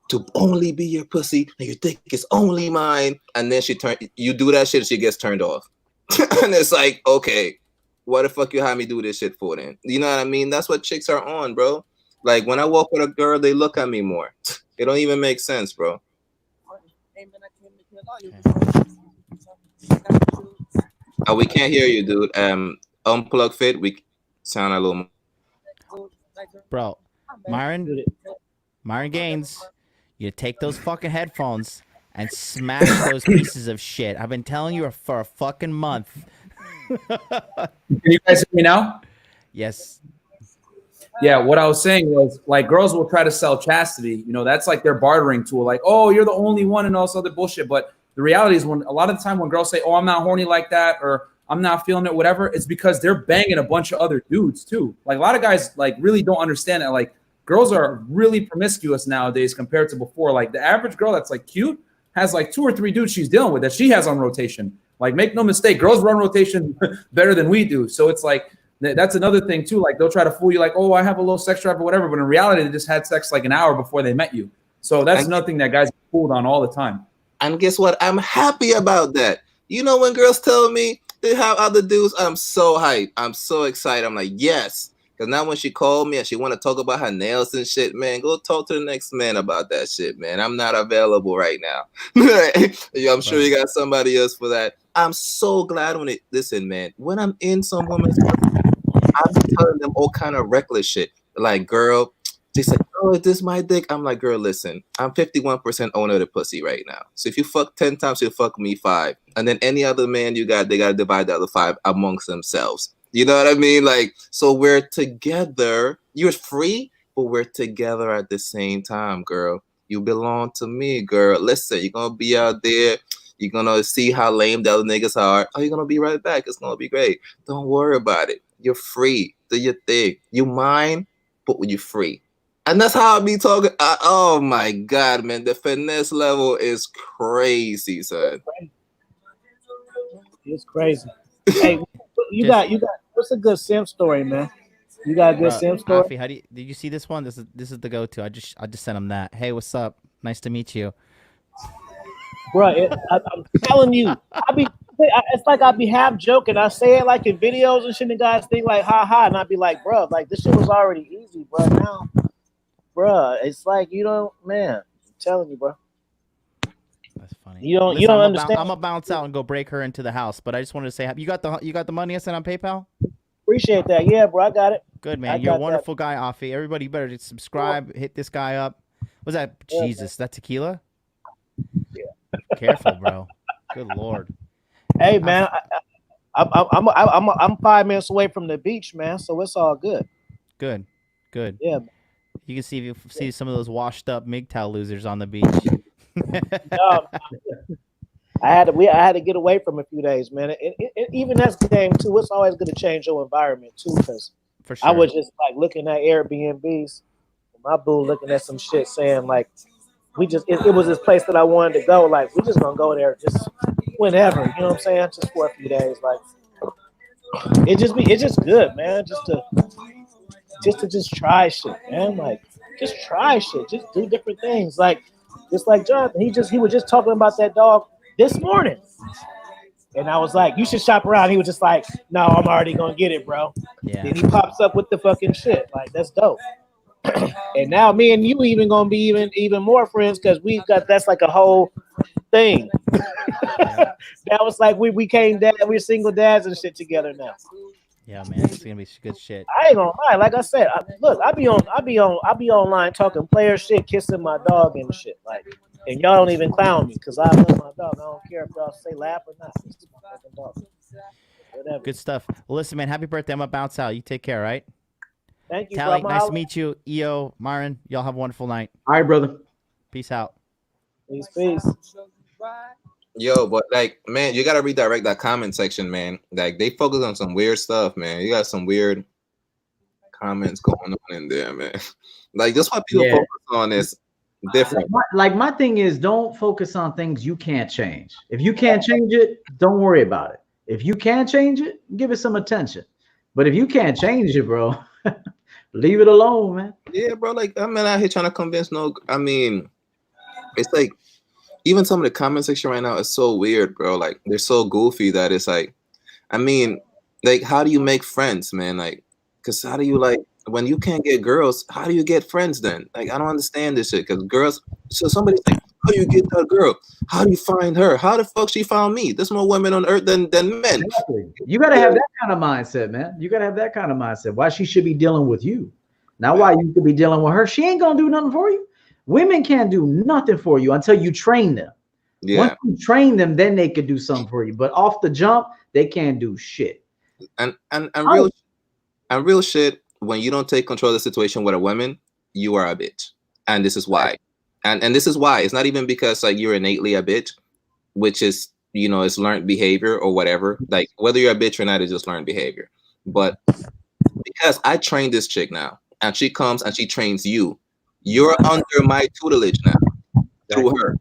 to only be your pussy and your dick is only mine. And then you do that shit, she gets turned off. And it's like, okay, what the fuck you have me do this shit for then? You know what I mean? That's what chicks are on, bro. Like when I walk with a girl, they look at me more. It don't even make sense, bro. Oh, we can't hear you, dude. Unplug fit. We sound a little. Bro, Myron Gaines, you take those fucking headphones and smash those pieces of shit. I've been telling you for a fucking month. Can you guys hear me now? Yes. Yeah, what I was saying was, like, girls will try to sell chastity. You know, that's like their bartering tool. Like, oh, you're the only one and all this other bullshit. But the reality is, when a lot of the time when girls say, oh, I'm not horny like that, or I'm not feeling it, whatever, it's because they're banging a bunch of other dudes too. Like a lot of guys like really don't understand that. Like girls are really promiscuous nowadays compared to before. Like the average girl that's like cute has like 2 or 3 dudes she's dealing with that she has on rotation. Like, make no mistake, girls run rotation better than we do. So it's like, that's another thing too. Like they'll try to fool you like, oh, I have a low sex drive or whatever. But in reality, they just had sex like an hour before they met you. So that's nothing that guys get fooled on all the time. And guess what? I'm happy about that. You know, when girls tell me they have other dudes, I'm so hyped. I'm so excited. I'm like, yes. Because now when she called me and she want to talk about her nails and shit, man, go talk to the next man about that shit, man. I'm not available right now. I'm sure you got somebody else for that. I'm so glad when listen, man, when I'm in some woman's I'm telling them all kind of reckless shit. Like, girl, they say, oh, is this my dick? I'm like, girl, listen, I'm 51% owner of the pussy right now. So if you fuck 10 times, you'll fuck me 5. And then any other man you got, they got to divide the other 5 amongst themselves. You know what I mean? Like, so we're together. You're free, but we're together at the same time, girl. You belong to me, girl. Listen, you're going to be out there. You're going to see how lame the other niggas are. Oh, you're going to be right back. It's going to be great. Don't worry about it. You're free. Do your thing. You mine, but you're free. And that's how I be talking. Oh, my God, man. The finesse level is crazy, son. It's crazy. Hey, you got what's a good simp story, man? You got a good sim story? Afi, did you see this one? This is the go-to. I just sent him that. Hey, what's up? Nice to meet you. Bro, I'm telling you, it's like I be half joking. I say it like in videos and shit, and guys think like, ha ha, and I be like, bro, like this shit was already easy, bro. Now, bro, it's like you don't, man. I'm telling you, bro. That's funny. You don't, Listen, you don't understand. I'm gonna bounce out and go break her into the house, but I just wanted to say, you got the money I sent on PayPal? Appreciate that. Yeah, bro, I got it. Good, man. You're a wonderful guy, Afi. Everybody better just subscribe, hit this guy up. What's that? Yeah, Jesus, that tequila? Yeah. Careful, bro. Good Lord. Hey, man, I'm 5 minutes away from the beach, man, so it's all good. Good. Yeah. You can see some of those washed up MGTOW losers on the beach. I had to get away from a few days, man. Even that's the game too. It's always going to change your environment too, because for sure. I was just like looking at Airbnbs. My boo looking at some shit saying like, it was this place that I wanted to go. Like, we just gonna go there just whenever, you know what I'm saying? Just for a few days. Like, it's just good, man. Just try shit, man. Like, just try shit. Just do different things. Like, just like Jonathan, he was just talking about that dog this morning. And I was like, you should shop around. He was just like, no, I'm already gonna get it, bro. Yeah. Then he pops up with the fucking shit. Like, that's dope. And now me and you even gonna be even more friends because that's like a whole thing. That was like we came dad, we're single dads and shit together now. Yeah, man, it's gonna be good shit. I ain't gonna lie, like I said, I be online talking player shit, kissing my dog and shit, like, and y'all don't even clown me because I love my dog. I don't care if y'all say laugh or not. It's my fucking dog. Whatever. Good stuff. Well, listen, man, happy birthday. I'm gonna bounce out. You take care, right? Thank you, Tally, nice to meet you. EO, Myron, y'all have a wonderful night. All right, brother. Peace out. Peace. Yo, but like, man, you gotta redirect that comment section, man. Like, they focus on some weird stuff, man. You got some weird comments going on in there, man. Like, that's what people focus on is different. My thing is, don't focus on things you can't change. If you can't change it, don't worry about it. If you can change it, give it some attention. But if you can't change it, bro, leave it alone, man. Yeah, bro. Like, I'm out here trying to convince it's like, even some of the comment section right now is so weird, bro. Like, they're so goofy that it's like, like, how do you make friends, man? Like, because how do you, like, when you can't get girls, how do you get friends then? Like, I don't understand this shit because girls, so somebody's like, how do you get that girl? How do you find her? How the fuck she found me? There's more women on earth than men. Exactly. You got to have that kind of mindset, man. You got to have that kind of mindset. Why she should be dealing with you. Not why you could be dealing with her. She ain't going to do nothing for you. Women can't do nothing for you until you train them. Yeah. Once you train them, then they could do something for you. But off the jump, they can't do shit. And real shit, when you don't take control of the situation with a woman, you are a bitch. And this is why. And this is why. It's not even because like you're innately a bitch, which is, you know, it's learned behavior or whatever. Like whether you're a bitch or not, it's just learned behavior. But because I train this chick now, and she comes and she trains you, you're under my tutelage now through her.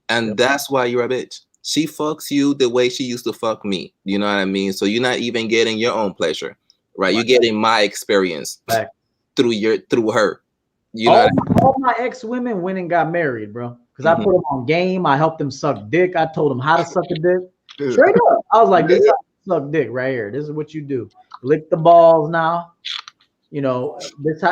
And that's why you're a bitch. She fucks you the way she used to fuck me. You know what I mean? So you're not even getting your own pleasure, right? You're getting my experience through her. You know, all my ex-women went and got married, bro. Because I put them on game. I helped them suck dick. I told them how to suck a dick. Straight up. I was like, this is how you suck dick right here. This is what you do. Lick the balls now. You know, this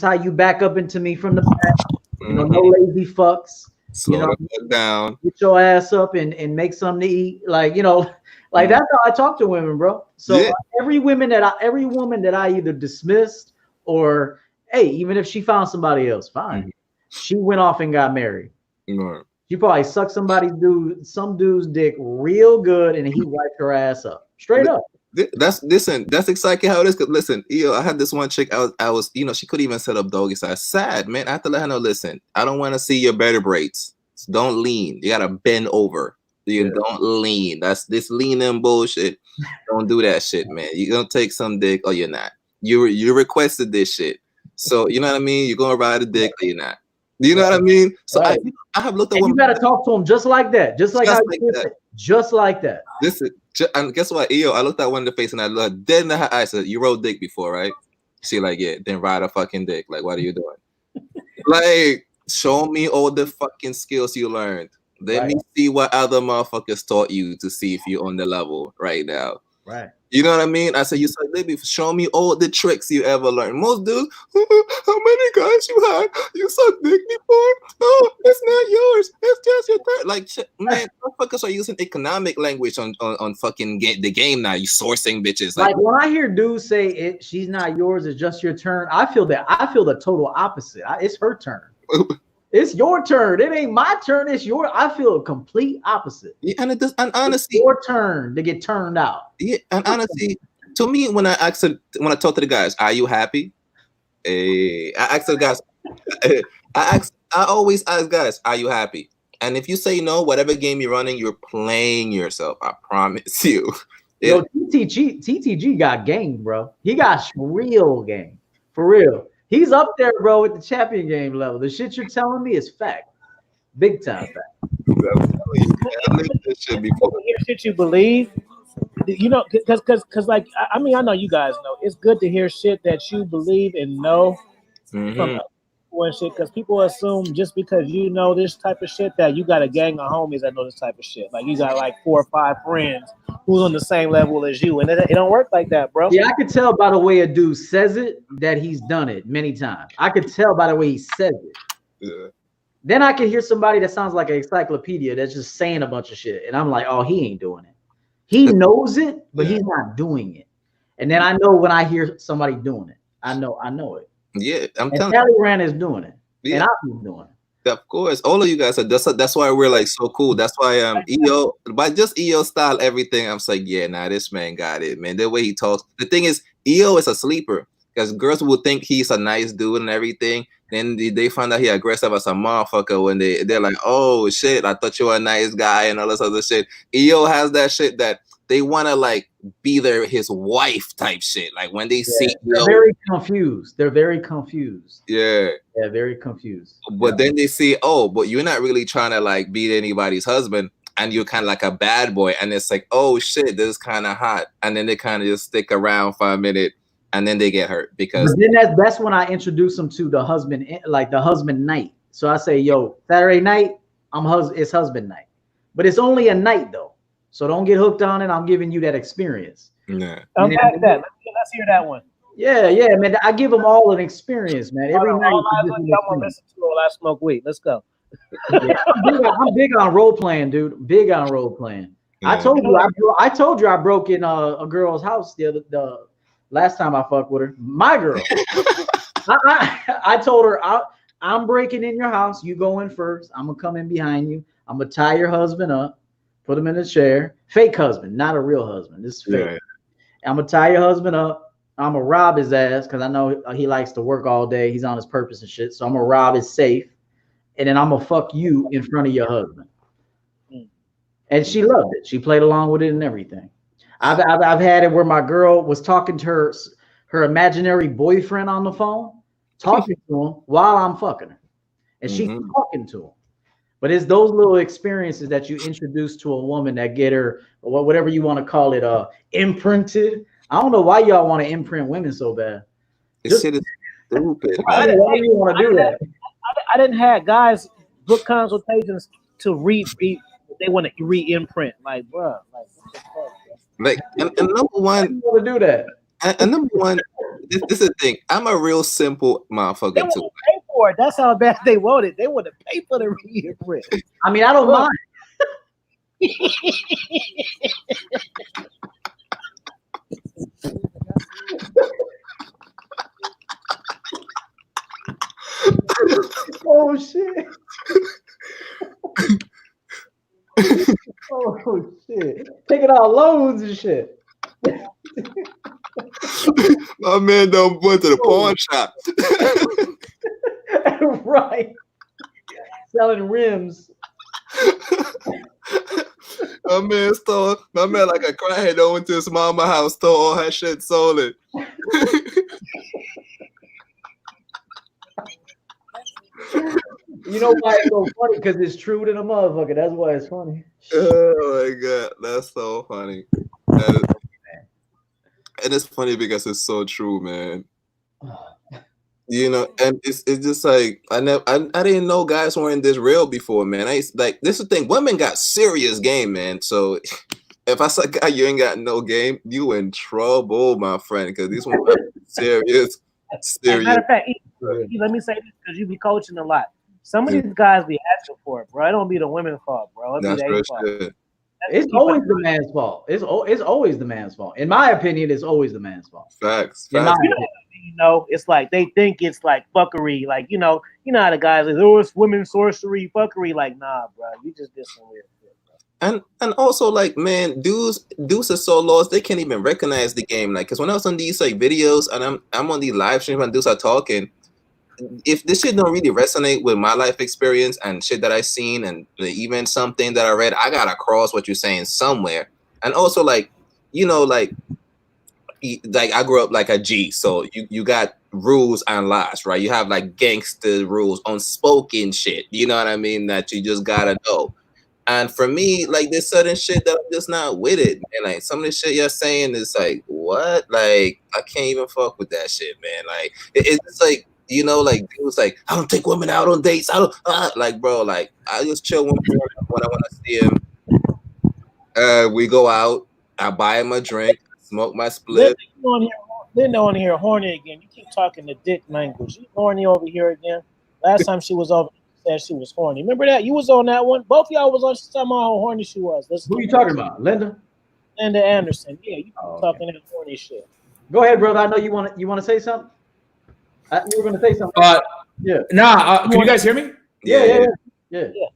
how you back up into me from the back. You know, no lazy fucks. Slow down. Get your ass up and make something to eat. Like, you know, like that's how I talk to women, bro. So every woman that I either dismissed or hey, even if she found somebody else, fine. She went off and got married. She probably sucked some dude's dick real good, and he wiped her ass up. Straight up. That's exactly how it is. Cause listen, I had this one chick. I was, you know, she couldn't even set up doggy style. Sad, man. I had to let her know. Listen, I don't want to see your vertebrates. So don't lean. You gotta bend over. You don't lean. That's this leaning bullshit. Don't do that shit, man. You're gonna take some dick or you're not. You requested this shit. So you know what I mean? You're gonna ride a dick or you're not. You know what I mean? So I have looked at women. You gotta talk to them just like that. Just like that. Just like that. And guess what, I looked at one in the face and I looked dead in her eyes. Said, "You rode dick before, right?" She like, yeah, then ride a fucking dick. Like, what are you doing? Like, show me all the fucking skills you learned. Let me see what other motherfuckers taught you to see if you're on the level right now. Right. You know what I mean? I said, you said, baby, show me all the tricks you ever learned. Most dudes, how many guys you had? You sucked dick before? Oh, it's not yours. It's just your third. Like, man, motherfuckers are using economic language on fucking the game now. You sourcing bitches. Like when I hear dudes say she's not yours, it's just your turn. I feel the total opposite. It's her turn. It's your turn. It ain't my turn. It's your. I feel a complete opposite. Yeah, and it does. And honestly, it's your turn to get turned out. Yeah, and honestly, to me, when I talk to the guys, are you happy? I ask the guys. I always ask guys, are you happy? And if you say no, whatever game you're running, you're playing yourself. I promise you. Yo, TTG got game, bro. He got real game. For real. He's up there, bro, with the champion game level. The shit you're telling me is fact. Big time fact. Hear shit you believe. You know, because like, I mean, I know you guys know. It's good to hear shit that you believe and know from and shit, because people assume just because you know this type of shit that you got a gang of homies that know this type of shit. Like you got like 4 or 5 friends who's on the same level as you, and it don't work like that, bro. Yeah, I could tell by the way a dude says it that he's done it many times. I could tell by the way he says it. Yeah. Then I can hear somebody that sounds like an encyclopedia that's just saying a bunch of shit, and I'm like, oh, he ain't doing it. He knows it, but he's not doing it. And then I know when I hear somebody doing it, I know it. Yeah, I'm telling you. Talleyrand is doing it. Yeah. And I'm doing it. Of course, all of you guys are. That's why we're like so cool. That's why EO, by just EO style everything. I'm like, yeah, nah, this man got it, man. The way he talks. The thing is, EO is a sleeper because girls will think he's a nice dude and everything. Then they find out he aggressive as a motherfucker when they're like, oh shit, I thought you were a nice guy and all this other shit. EO has that shit that they want to like be his wife type shit. Like when they see, they're very confused. They're very confused. Yeah. Yeah, very confused. But then they see, oh, but you're not really trying to like beat anybody's husband, and you're kind of like a bad boy. And it's like, oh shit, this is kind of hot. And then they kind of just stick around for a minute, and then they get hurt because. But then that's when I introduce them to the husband, like the husband night. So I say, yo, Saturday night, it's husband night, but it's only a night though. So don't get hooked on it. I'm giving you that experience. Yeah. Let's hear that one. Yeah, man. I give them all an experience, man. Every night. I'm gonna listen to while I smoke weed. Let's go. Yeah, I'm big on role playing, dude. Big on role playing. Yeah. I told you I broke in a girl's house the last time I fucked with her. My girl. I told her I'm breaking in your house. You go in first. I'm gonna come in behind you. I'm gonna tie your husband up. Put him in a chair. Fake husband, not a real husband. This is fake. Yeah. I'm gonna tie your husband up. I'm gonna rob his ass because I know he likes to work all day. He's on his purpose and shit. So I'm gonna rob his safe, and then I'm gonna fuck you in front of your husband. And she loved it. She played along with it and everything. I've had it where my girl was talking to her imaginary boyfriend on the phone, talking to him while I'm fucking her, and she's talking to him. But it's those little experiences that you introduce to a woman that get her, or whatever you want to call it, imprinted. I don't know why y'all want to imprint women so bad. This shit is stupid. Why do you want to do that? I didn't have guys book consultations to they want to re-imprint. Like, bro, like, and number one, want to do that. And number one, this is the thing. I'm a real simple motherfucker too. Pay for it. That's how bad they want it. They want to pay for the re-imprint. I mean, I don't mind. Oh shit. Oh shit. Taking out loans and shit. My man done went to the pawn shop. Right. Selling rims. My man like a crackhead went to his mama house, stole all her shit, sold it. You know why it's so funny? Because it's true to the motherfucker. That's why it's funny. Oh my god, that's so funny. And it's funny because it's so true, man. You know, and it's just like I didn't know guys weren't this real before, man. Like this is the thing. Women got serious game, man. So if I say guy you ain't got no game, you in trouble, my friend, because these ones are serious. As a matter of fact, let me say this because you be coaching a lot. Some of these guys be asking for it, bro. It don't be the women's fault, bro. It be That's their real fault. shit. It's always the man's fault. It's always the man's fault. In my opinion, it's always the man's fault. Facts. In my you know, it's like they think it's like fuckery. Like, you know how the guys is, oh, it's women's sorcery, fuckery. Like, nah, bro. You just did some weird shit, bro. And also, like, man, dudes are so lost they can't even recognize the game. Like, because when I was on these like videos and I'm on these live streams and dudes are talking, if this shit don't really resonate with my life experience and shit that I seen and even something that I read, I gotta cross what you're saying somewhere. And also, like, you know, like I grew up like a G, so you got rules and laws, right? You have like gangster rules, unspoken shit. You know what I mean? That you just gotta know. And for me, like there's certain shit that I'm just not with it, man. Like some of the shit you're saying is like, what? Like I can't even fuck with that shit, man. Like it's like, you know, like it was like I don't take women out on dates. I don't like, bro. Like I just chill when I want to see him. We go out. I buy him a drink, smoke my split. Linda on here horny again. You keep talking the dick language. You horny over here again. Last time she was over, she said she was horny. Remember that? You was on that one. Both of y'all was on. She talking about how horny she was. Who are you talking about? Linda? Linda Anderson. Yeah, you keep talking that horny shit. Go ahead, brother. I know you want to say something. You were going to say something. Yeah. Nah. Can you guys hear me? Yeah.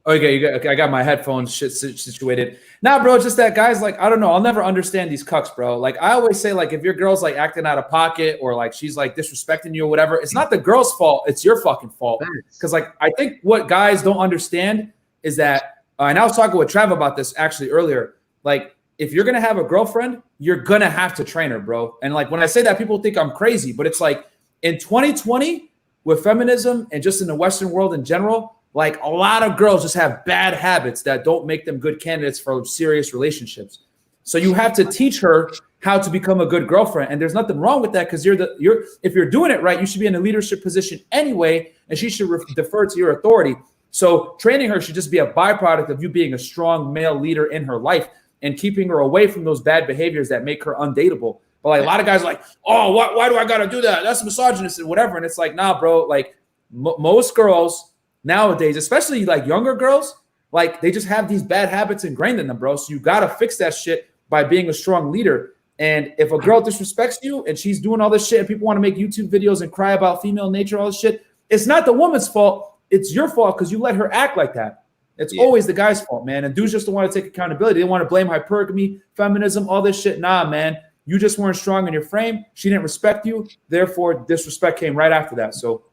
Okay, I got my headphones shit situated. Nah, bro, just that guys like I don't know. I'll never understand these cucks, bro. Like I always say, like if your girl's like acting out of pocket or like she's like disrespecting you or whatever, it's not the girl's fault. It's your fucking fault. Because like I think what guys don't understand is that, and I was talking with Trav about this actually earlier. Like if you're gonna have a girlfriend, you're gonna have to train her, bro. And like when I say that, people think I'm crazy, but it's like in 2020 with feminism and just in the Western world in general. Like a lot of girls just have bad habits that don't make them good candidates for serious relationships. So you have to teach her how to become a good girlfriend. And there's nothing wrong with that because if you're doing it right, you should be in a leadership position anyway, and she should defer to your authority. So training her should just be a byproduct of you being a strong male leader in her life and keeping her away from those bad behaviors that make her undateable. But like a lot of guys are like, oh, why do I got to do that? That's misogynist and whatever. And it's like, nah, bro, like most girls nowadays, especially like younger girls, like they just have these bad habits ingrained in them, bro. So you got to fix that shit by being a strong leader. And if a girl disrespects you and she's doing all this shit and people want to make YouTube videos and cry about female nature, all this shit, it's not the woman's fault. It's your fault because you let her act like that. It's always the guy's fault, man. And dudes just don't want to take accountability. They want to blame hypergamy, feminism, all this shit. Nah, man. You just weren't strong in your frame. She didn't respect you. Therefore, disrespect came right after that. So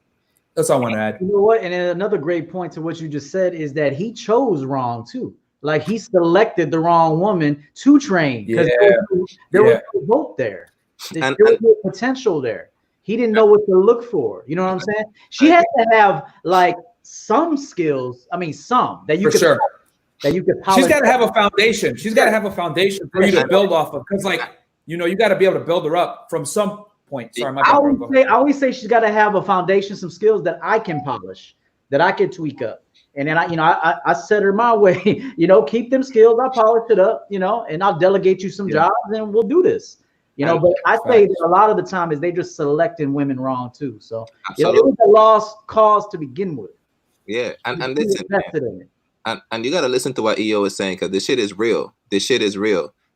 that's all I want to add. You know what? And another great point to what you just said is that he chose wrong too. Like he selected the wrong woman to train because there was no vote there. There was no potential there. He didn't know what to look for. You know what I'm saying? She has to have like some skills. I mean, some that you could that you could polish. She's got to have a foundation. She's got to have a foundation for you to build off of. Because like you got to be able to build her up from some point. Sorry, my bad. I always say she's got to have a foundation, some skills that I can polish, that I can tweak up. And then I set her my way, keep them skills. I'll polish it up, and I'll delegate you some jobs and we'll do this, but I say that a lot of the time is they just selecting women wrong too. So it was a lost cause to begin with. Yeah. And listen, and you got to listen to what EO is saying, because this shit is real.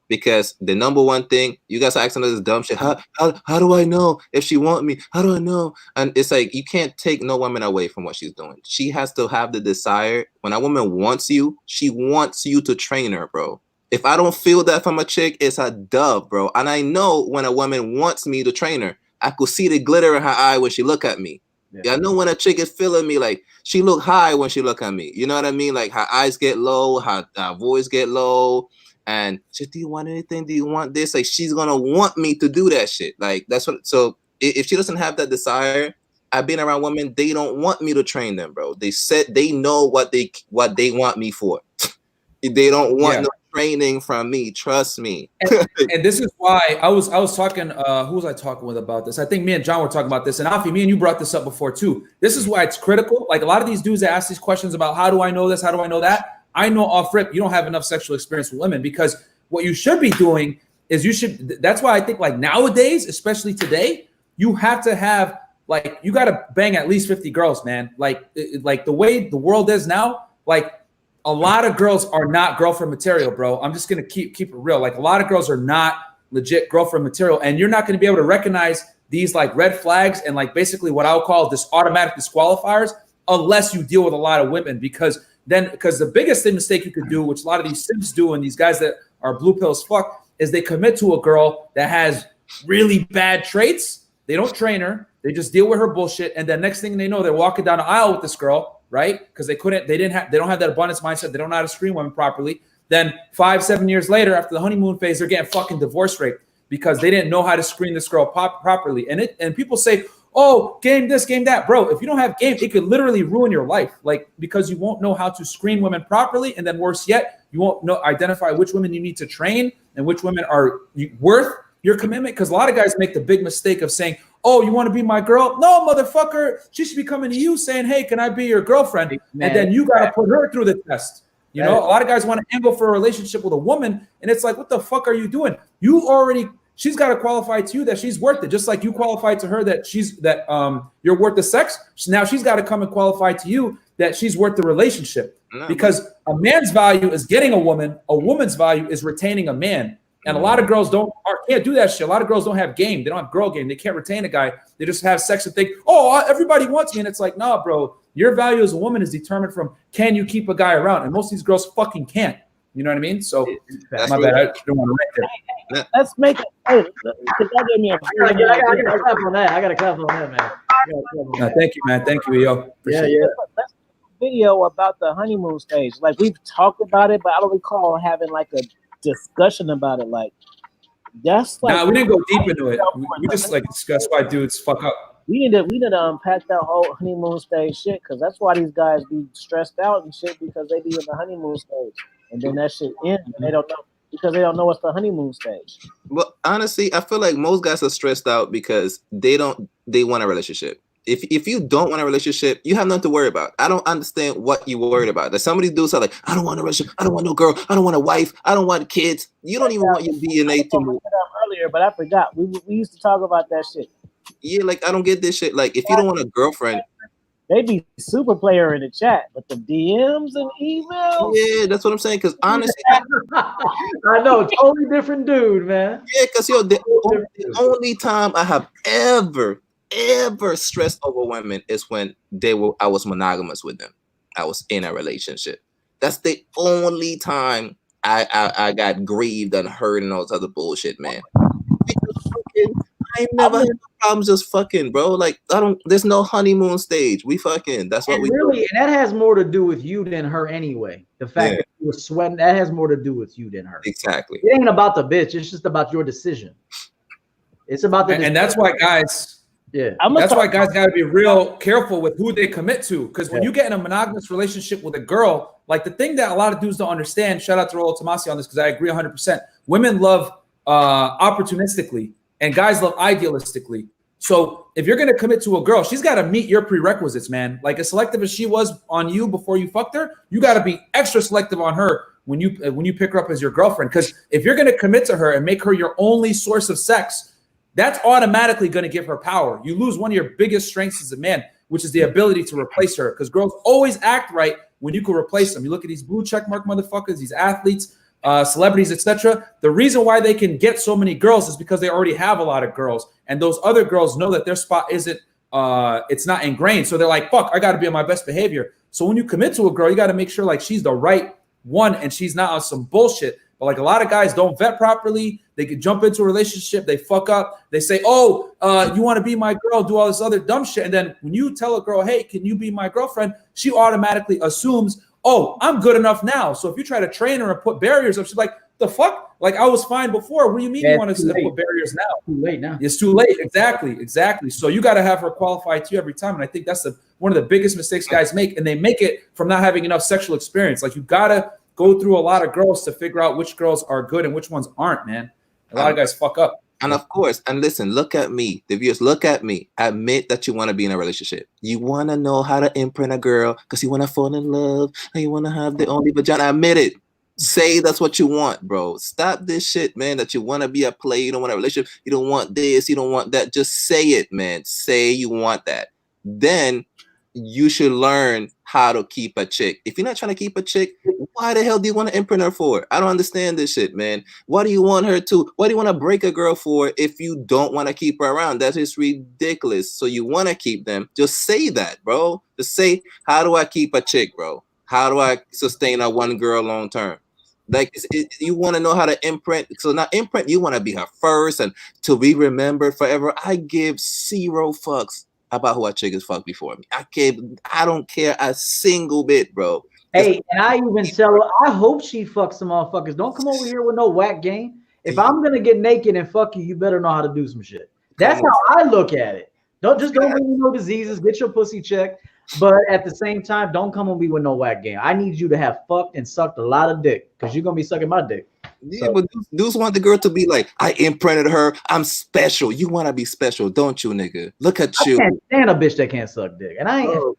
Because the number one thing, you guys are asking this dumb shit. How do I know if she want me? How do I know? And it's like, you can't take no woman away from what she's doing. She has to have the desire. When a woman wants you, she wants you to train her, bro. If I don't feel that from a chick, it's a dub, bro. And I know when a woman wants me to train her, I could see the glitter in her eye when she look at me. Yeah, I know when a chick is feeling me, like she look high when she look at me. You know what I mean? Like her eyes get low, her voice get low. And she, do you want anything? Do you want this? Like she's gonna want me to do that shit. Like that's what. So if she doesn't have that desire, I've been around women. They don't want me to train them, bro. They said they know what they want me for. They don't want no training from me. Trust me. And this is why I was talking. Who was I talking with about this? I think me and John were talking about this. And Afi, me and you brought this up before too. This is why it's critical. Like a lot of these dudes that ask these questions about how do I know this? How do I know that? I know off rip you don't have enough sexual experience with women, because what you should be doing is that's why I think like nowadays, especially today, you have to have like, you got to bang at least 50 girls, man. Like the way the world is now, like a lot of girls are not girlfriend material, bro. I'm just going to keep it real. Like a lot of girls are not legit girlfriend material, and you're not going to be able to recognize these like red flags and like basically what I'll call this automatic disqualifiers unless you deal with a lot of women, because the biggest mistake you could do, which a lot of these simps do and these guys that are blue pills fuck, is they commit to a girl that has really bad traits. They don't train her. They just deal with her bullshit. And then next thing they know, they're walking down the aisle with this girl, right? Because they don't have that abundance mindset. They don't know how to screen women properly. Then 5-7 years later, after the honeymoon phase, they're getting fucking divorce rate because they didn't know how to screen this girl properly. And people say, oh, game this, game that. Bro, if you don't have game, it could literally ruin your life. Like, because you won't know how to screen women properly. And then worse yet, you won't identify which women you need to train and which women are worth your commitment. Because a lot of guys make the big mistake of saying, oh, you want to be my girl? No, motherfucker. She should be coming to you saying, hey, can I be your girlfriend? Man, and then you got to put her through the test. You know, a lot of guys want to angle for a relationship with a woman. And it's like, what the fuck are you doing? She's got to qualify to you that she's worth it. Just like you qualified to her that you're worth the sex. Now she's got to come and qualify to you that she's worth the relationship. Because a man's value is getting a woman. A woman's value is retaining a man. And a lot of girls can't do that shit. A lot of girls don't have game. They don't have girl game. They can't retain a guy. They just have sex and think, oh, everybody wants me. And it's like, nah, bro. Your value as a woman is determined from, can you keep a guy around? And most of these girls fucking can't. You know what I mean? So, my bad. I don't want to write there. Let's make it. Hey, that gave me I got to clap on that. I got to clap on that, man. Thank you, man. Thank you, yo. Yeah. Let's do a video about the honeymoon stage. Like, we've talked about it, but I don't recall having like a discussion about it. Like, that's like, nah, we didn't go deep into it. We just like discussed why dudes fuck up. We need to unpack that whole honeymoon stage shit, because that's why these guys be stressed out and shit, because they be in the honeymoon stage, and then that shit ends and they don't know, because they don't know what's the honeymoon stage. Well, honestly, I feel like most guys are stressed out because they want a relationship. If you don't want a relationship, you have nothing to worry about. I don't understand what you worried about. That somebody dudes are like, I don't want a relationship, I don't want no girl, I don't want a wife, I don't want kids. You don't even want your DNA to move. Earlier, but I forgot. We used to talk about that shit. Yeah, like I don't get this shit. Like if you don't want a girlfriend, they be super player in the chat, but the DMs and emails. Yeah, that's what I'm saying. Because honestly, I know, totally different dude, man. Yeah, because the only time I have ever stressed over women is when I was monogamous with them. I was in a relationship. That's the only time I got grieved and hurt and all this other bullshit, man. I never had problems just fucking, bro. Like there's no honeymoon stage. We fucking. That's what we really do. And that has more to do with you than her anyway. The fact that you were sweating, that has more to do with you than her. Exactly. It ain't about the bitch. It's just about your decision. It's about the and that's why guys. Yeah, that's why guys got to be real careful with who they commit to. Because when you get in a monogamous relationship with a girl, like the thing that a lot of dudes don't understand, shout out to Rolo Tomasi on this, because I agree 100%. Women love opportunistically and guys love idealistically. So if you're going to commit to a girl, she's got to meet your prerequisites, man. Like as selective as she was on you before you fucked her, you got to be extra selective on her when you pick her up as your girlfriend. Because if you're going to commit to her and make her your only source of sex, that's automatically going to give her power. You lose one of your biggest strengths as a man, which is the ability to replace her. Because girls always act right when you can replace them. You look at these blue check mark motherfuckers, these athletes, celebrities, etc. The reason why they can get so many girls is because they already have a lot of girls, and those other girls know that their spot isn't. It's not ingrained, so they're like, "Fuck, I got to be on my best behavior." So when you commit to a girl, you got to make sure like she's the right one and she's not on some bullshit. But like a lot of guys don't vet properly. They could jump into a relationship. They fuck up. They say, oh, you want to be my girl, do all this other dumb shit. And then when you tell a girl, hey, can you be my girlfriend? She automatically assumes, oh, I'm good enough now. So if you try to train her and put barriers up, she's like, the fuck? Like I was fine before. What do you mean you want to put barriers now? Too late now. It's too late. Exactly. So you got to have her qualified to you every time. And I think that's one of the biggest mistakes guys make. And they make it from not having enough sexual experience. Like you got to go through a lot of girls to figure out which girls are good and which ones aren't, man. A lot of guys fuck up. And of course, and listen, look at me, the viewers, look at me. Admit that you want to be in a relationship. You want to know how to imprint a girl because you want to fall in love and you want to have the only vagina. Admit it. Say that's what you want, bro. Stop this shit, man, that you want to be a player. You don't want a relationship. You don't want this. You don't want that. Just say it, man. Say you want that. Then you should learn how to keep a chick. If you're not trying to keep a chick, why the hell do you want to imprint her for? I don't understand this shit, man. What do you want her to? What do you want to break a girl for if you don't want to keep her around? That is ridiculous. So you want to keep them. Just say that, bro. Just say, how do I keep a chick, bro? How do I sustain a one girl long term? Like you want to know how to imprint. So now imprint, you want to be her first and to be remembered forever. I give 0 fucks about who a chick is fucked before me. I don't care a single bit, bro. Hey, and I even tell her, I hope she fucks some motherfuckers. Don't come over here with no whack game. If I'm gonna get naked and fuck you, you better know how to do some shit. That's how I look at it. Don't bring me no diseases. Get your pussy checked. But at the same time, don't come on me with no whack game. I need you to have fucked and sucked a lot of dick because you're gonna be sucking my dick. Yeah, but dudes want the girl to be like, I imprinted her. I'm special. You want to be special, don't you, nigga? Look at you. I can't stand a bitch that can't suck dick, and I ain't.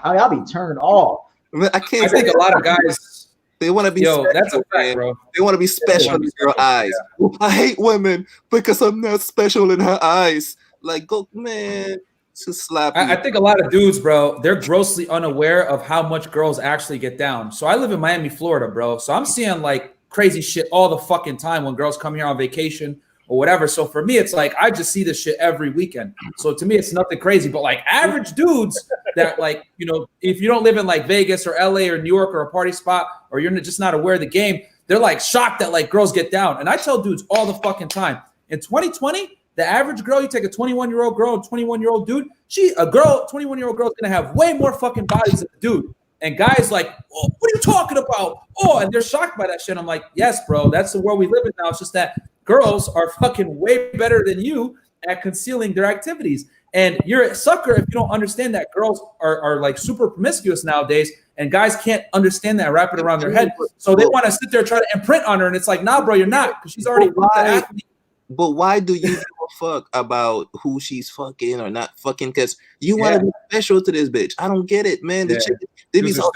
I'll be turned off. I can't. I think a lot of guys. They want to be. Yo, special, that's a fact, man. bro. They want to be special in girl eyes. Yeah. I hate women because I'm not special in her eyes. Like, go, man. To slap I think a lot of dudes, bro, they're grossly unaware of how much girls actually get down. So I live in Miami, Florida, bro. So I'm seeing like crazy shit all the fucking time when girls come here on vacation or whatever. So for me, it's like I just see this shit every weekend. So to me, it's nothing crazy. But like average dudes that like, you know, if you don't live in like Vegas or LA or New York or a party spot, or you're just not aware of the game, they're like shocked that like girls get down. And I tell dudes all the fucking time, in 2020, the average girl, you take a 21-year-old girl and 21-year-old dude, 21-year-old girl is going to have way more fucking bodies than a dude. And guys like, oh, what are you talking about? Oh, and they're shocked by that shit. I'm like, yes, bro, that's the world we live in now. It's just that girls are fucking way better than you at concealing their activities. And you're a sucker if you don't understand that girls are like super promiscuous nowadays, and guys can't understand that, wrap it around their head. So they want to sit there and try to imprint on her, and it's like, nah, bro, you're not, because she's already the athlete. But why do you give a fuck about who she's fucking or not fucking? Because you want to be special to this bitch. I don't get it, man. The chick, they be so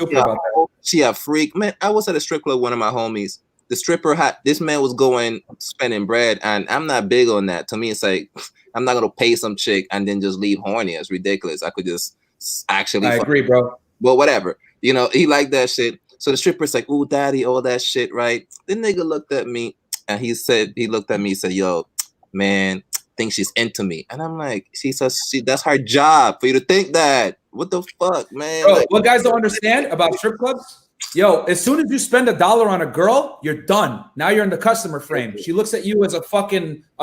she a freak, man. I was at a strip club, one of my homies. The stripper had this man was going spending bread, and I'm not big on that. To me, it's like I'm not gonna pay some chick and then just leave horny. It's ridiculous. I could just actually. I agree, bro. Well, whatever. You know, he liked that shit. So the stripper's like, "Ooh, daddy, all that shit, right?" The nigga looked at me. And he looked at me and said, yo, man, think she's into me. And I'm like, that's her job for you to think that. What the fuck, man? Bro, like, what guys don't understand about strip clubs? Yo, as soon as you spend $1 on a girl, you're done. Now you're in the customer frame. She looks at you as a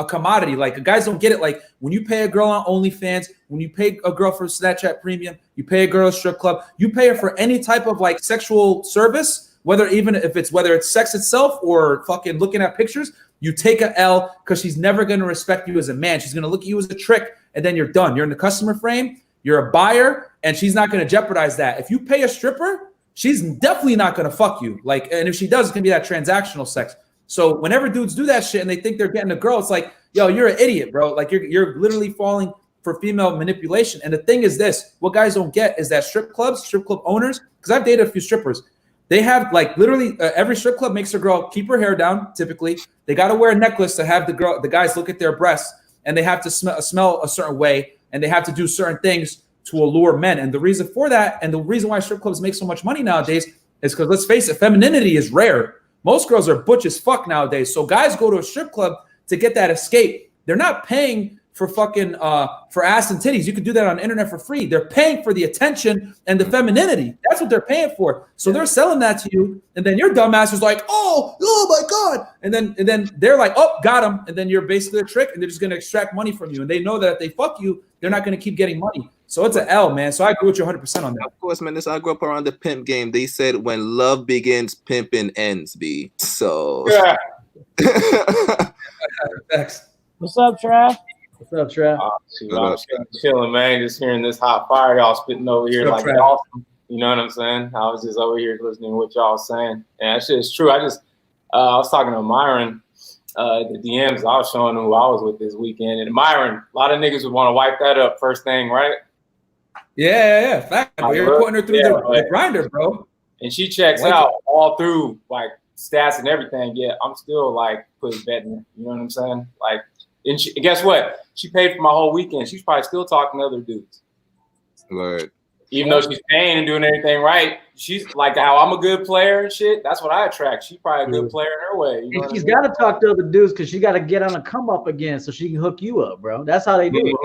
commodity. Like, guys don't get it. Like, when you pay a girl on OnlyFans, when you pay a girl for Snapchat Premium, you pay a girl at strip club, you pay her for any type of like sexual service, whether it's sex itself or fucking looking at pictures, you take a L because she's never going to respect you as a man. She's going to look at you as a trick, and then you're done. You're in the customer frame. You're a buyer, and she's not going to jeopardize that. If you pay a stripper, she's definitely not going to fuck you. Like, and if she does, it's going to be that transactional sex. So whenever dudes do that shit and they think they're getting a girl, it's like, yo, you're an idiot, bro. Like you're literally falling for female manipulation. And the thing is this, what guys don't get is that strip club owners, because I've dated a few strippers, they have like literally every strip club makes a girl keep her hair down. Typically, they got to wear a necklace to have the guys look at their breasts, and they have to smell a certain way, and they have to do certain things to allure men. And the reason for that, and the reason why strip clubs make so much money nowadays, is because let's face it, femininity is rare. Most girls are butch as fuck nowadays. So guys go to a strip club to get that escape. They're not paying for fucking for ass and titties. You can do that on the internet for free. They're paying for the attention and the femininity. That's what they're paying for. So they're selling that to you, and then your dumbass is like, oh my god, and then they're like, oh, got him, and then you're basically a trick, and they're just gonna extract money from you, and they know that if they fuck you, they're not gonna keep getting money. So it's an L, man. So I agree with you 100% on that. Of course, man. I grew up around the pimp game. They said when love begins, pimping ends. B. So. Yeah. What's up, Trav? What's up, Trav? I'm chilling, man. Just hearing this hot fire y'all spitting over here, like awesome. You know what I'm saying? I was just over here listening to what y'all was saying. And that shit is true. I was talking to Myron, the DMs. I was showing him who I was with this weekend. And Myron, a lot of niggas would want to wipe that up first thing, right? Yeah. Fact. But you're putting her through the grinder, bro. And she checks out all through, like, stats and everything. Yeah, I'm still, like, putting bet in her. You know what I'm saying? Like, and guess what? She paid for my whole weekend. She's probably still talking to other dudes. Right. Even though she's paying and doing everything right, she's like how I'm a good player and shit. That's what I attract. She's probably a good player in her way. You know and she's got to talk to other dudes because she got to get on a come up again so she can hook you up, bro. That's how they do it.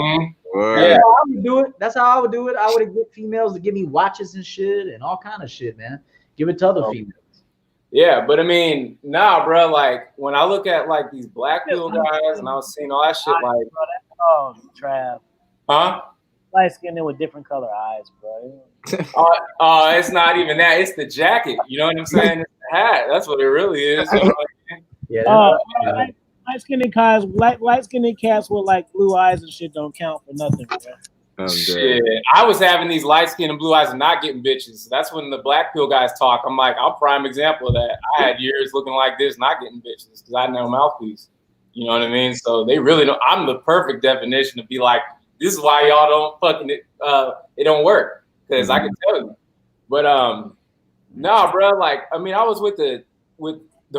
Right. That's how I would do it. That's how I would do it. I would get females to give me watches and shit and all kind of shit, man. Give it to other females. Yeah, but I mean, nah, bro. Like when I look at like these black pill guys and I was seeing all that shit, like, oh, Trav. Huh? Light skinned with different color eyes, bro. It's not even that. It's the jacket. You know what I'm saying? It's the hat. That's what it really is. You know what I mean? Yeah. Light skinned guys, light skinned cats with like blue eyes and shit don't count for nothing, bro. Shit. I was having these light skin and blue eyes and not getting bitches. So that's when the black pill guys talk. I'm like, I'm prime example of that. I had years looking like this, not getting bitches because I had no mouthpiece. You know what I mean? So they really don't. I'm the perfect definition to be like, this is why y'all don't fucking it don't work because I can tell you. But nah, bro. Like I mean, I was with the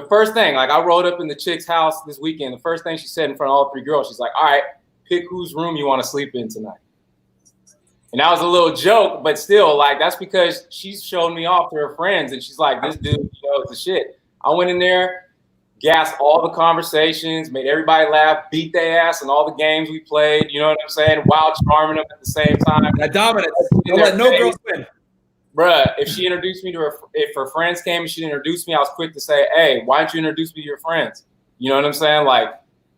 first thing. Like I rolled up in the chick's house this weekend. The first thing she said in front of all three girls, she's like, "All right, pick whose room you want to sleep in tonight." And that was a little joke, but still, like that's because she's showed me off to her friends, and she's like, "This dude knows the shit." I went in there. Gassed all the conversations, made everybody laugh, beat their ass in all the games we played. You know what I'm saying? Wild charming them at the same time. That dominance. Don't let no girl win. Bruh, if she introduced me to her, if her friends came and she introduced me, I was quick to say, "Hey, why don't you introduce me to your friends?" You know what I'm saying? Like,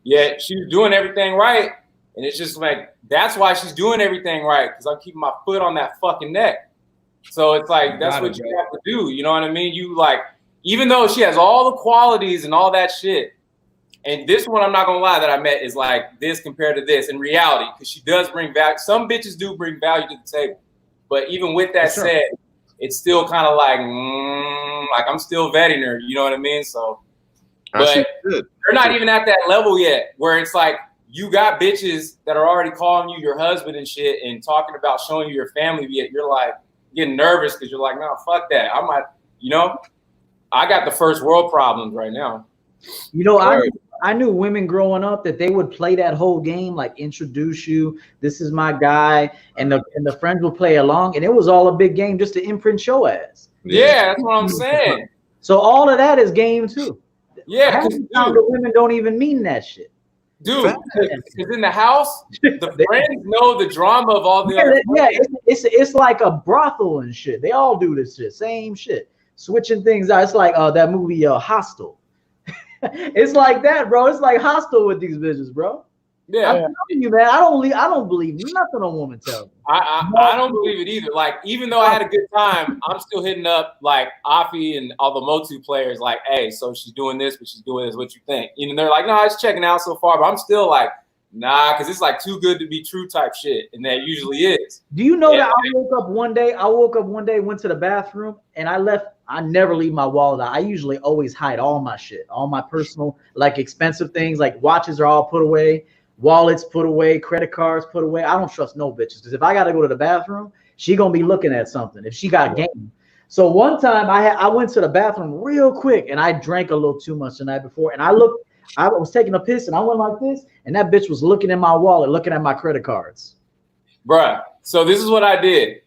yeah, she was doing everything right. And it's just like, that's why she's doing everything right. Because I'm keeping my foot on that fucking neck. So it's like, that's what you have to do. You know what I mean? You like, even though she has all the qualities and all that shit, and this one, I'm not going to lie, that I met is like this compared to this in reality, because she does bring value. Some bitches do bring value to the table. But even with that said, it's still kind of like I'm still vetting her. You know what I mean? So, but they're not even at that level yet where it's like you got bitches that are already calling you your husband and shit and talking about showing you your family, yet you're like getting nervous because you're like, no, fuck that. I might, you know. I got the first world problems right now. You know, I knew women growing up that they would play that whole game, like introduce you. This is my guy, and the friends will play along, and it was all a big game just to imprint your ass. Yeah, that's what I'm saying. So all of that is game too. Yeah, the women don't even mean that shit. Dude, because in the house, the friends know the drama of all the other it's like a brothel and shit. They all do this shit, same shit. Switching things out. It's like that movie Hostel. It's like that, bro. It's like Hostel with these bitches, bro. Yeah, I'm telling you, man. I don't believe nothing a woman tells me. I don't believe it either. Like, even though I had a good time, I'm still hitting up like Afi and all the Motu players. Like, hey, so she's doing this, but she's doing this. What you think? You know, they're like, no, it's checking out so far, but I'm still like, nah, because it's like too good to be true type shit, and that usually is. Do you know that I woke up one day, went to the bathroom, and I never leave my wallet out. I usually always hide all my shit, all my personal, like expensive things, like watches are all put away, wallets put away, credit cards put away. I don't trust no bitches, because if I got to go to the bathroom, she gonna be looking at something if she got game. So one time I went to the bathroom real quick, and I drank a little too much the night before, and I was taking a piss, and I went like this, and that bitch was looking in my wallet, looking at my credit cards. Bruh, so this is what I did.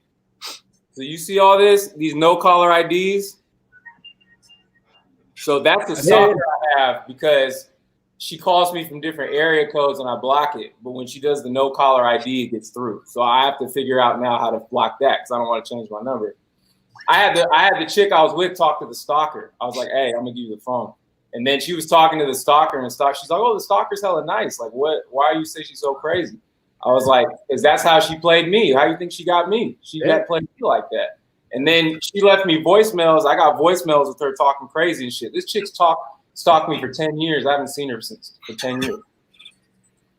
So you see all these no-caller IDs? So that's the software I have because she calls me from different area codes and I block it. But when she does the no-caller ID, it gets through. So I have to figure out now how to block that because I don't want to change my number. I had the chick I was with talk to the stalker. I was like, hey, I'm going to give you the phone. And then she was talking to the stalker, and she's like, oh, the stalker's hella nice. Like, what? Why you say she's so crazy? I was like, because that's how she played me. How do you think she got me? She got played me like that. And then she left me voicemails. I got voicemails with her talking crazy and shit. This chick's stalked me for 10 years. I haven't seen her for 10 years.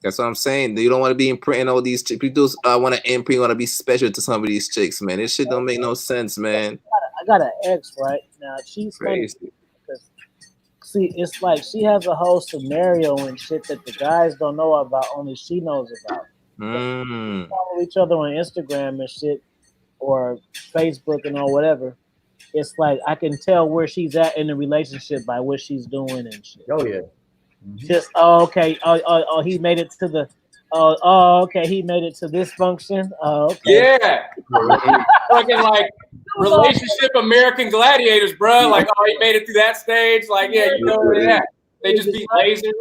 That's what I'm saying. You don't want to be imprinting all these chicks. People want to imprint, want to be special to some of these chicks, man. This shit don't make no sense, man. I got an ex right now. She's funny because see, it's like she has a whole scenario and shit that the guys don't know about. Only she knows about. Mm. Follow each other on Instagram and shit, or Facebook and or whatever. It's like I can tell where she's at in the relationship by what she's doing and shit. Oh yeah. Just okay. Oh, he made it to the. Okay. He made it to this function. Okay. Yeah. Fucking like relationship American Gladiators, bro. Like, oh, he made it through that stage. Like, yeah, you know where they at. They just beat laser.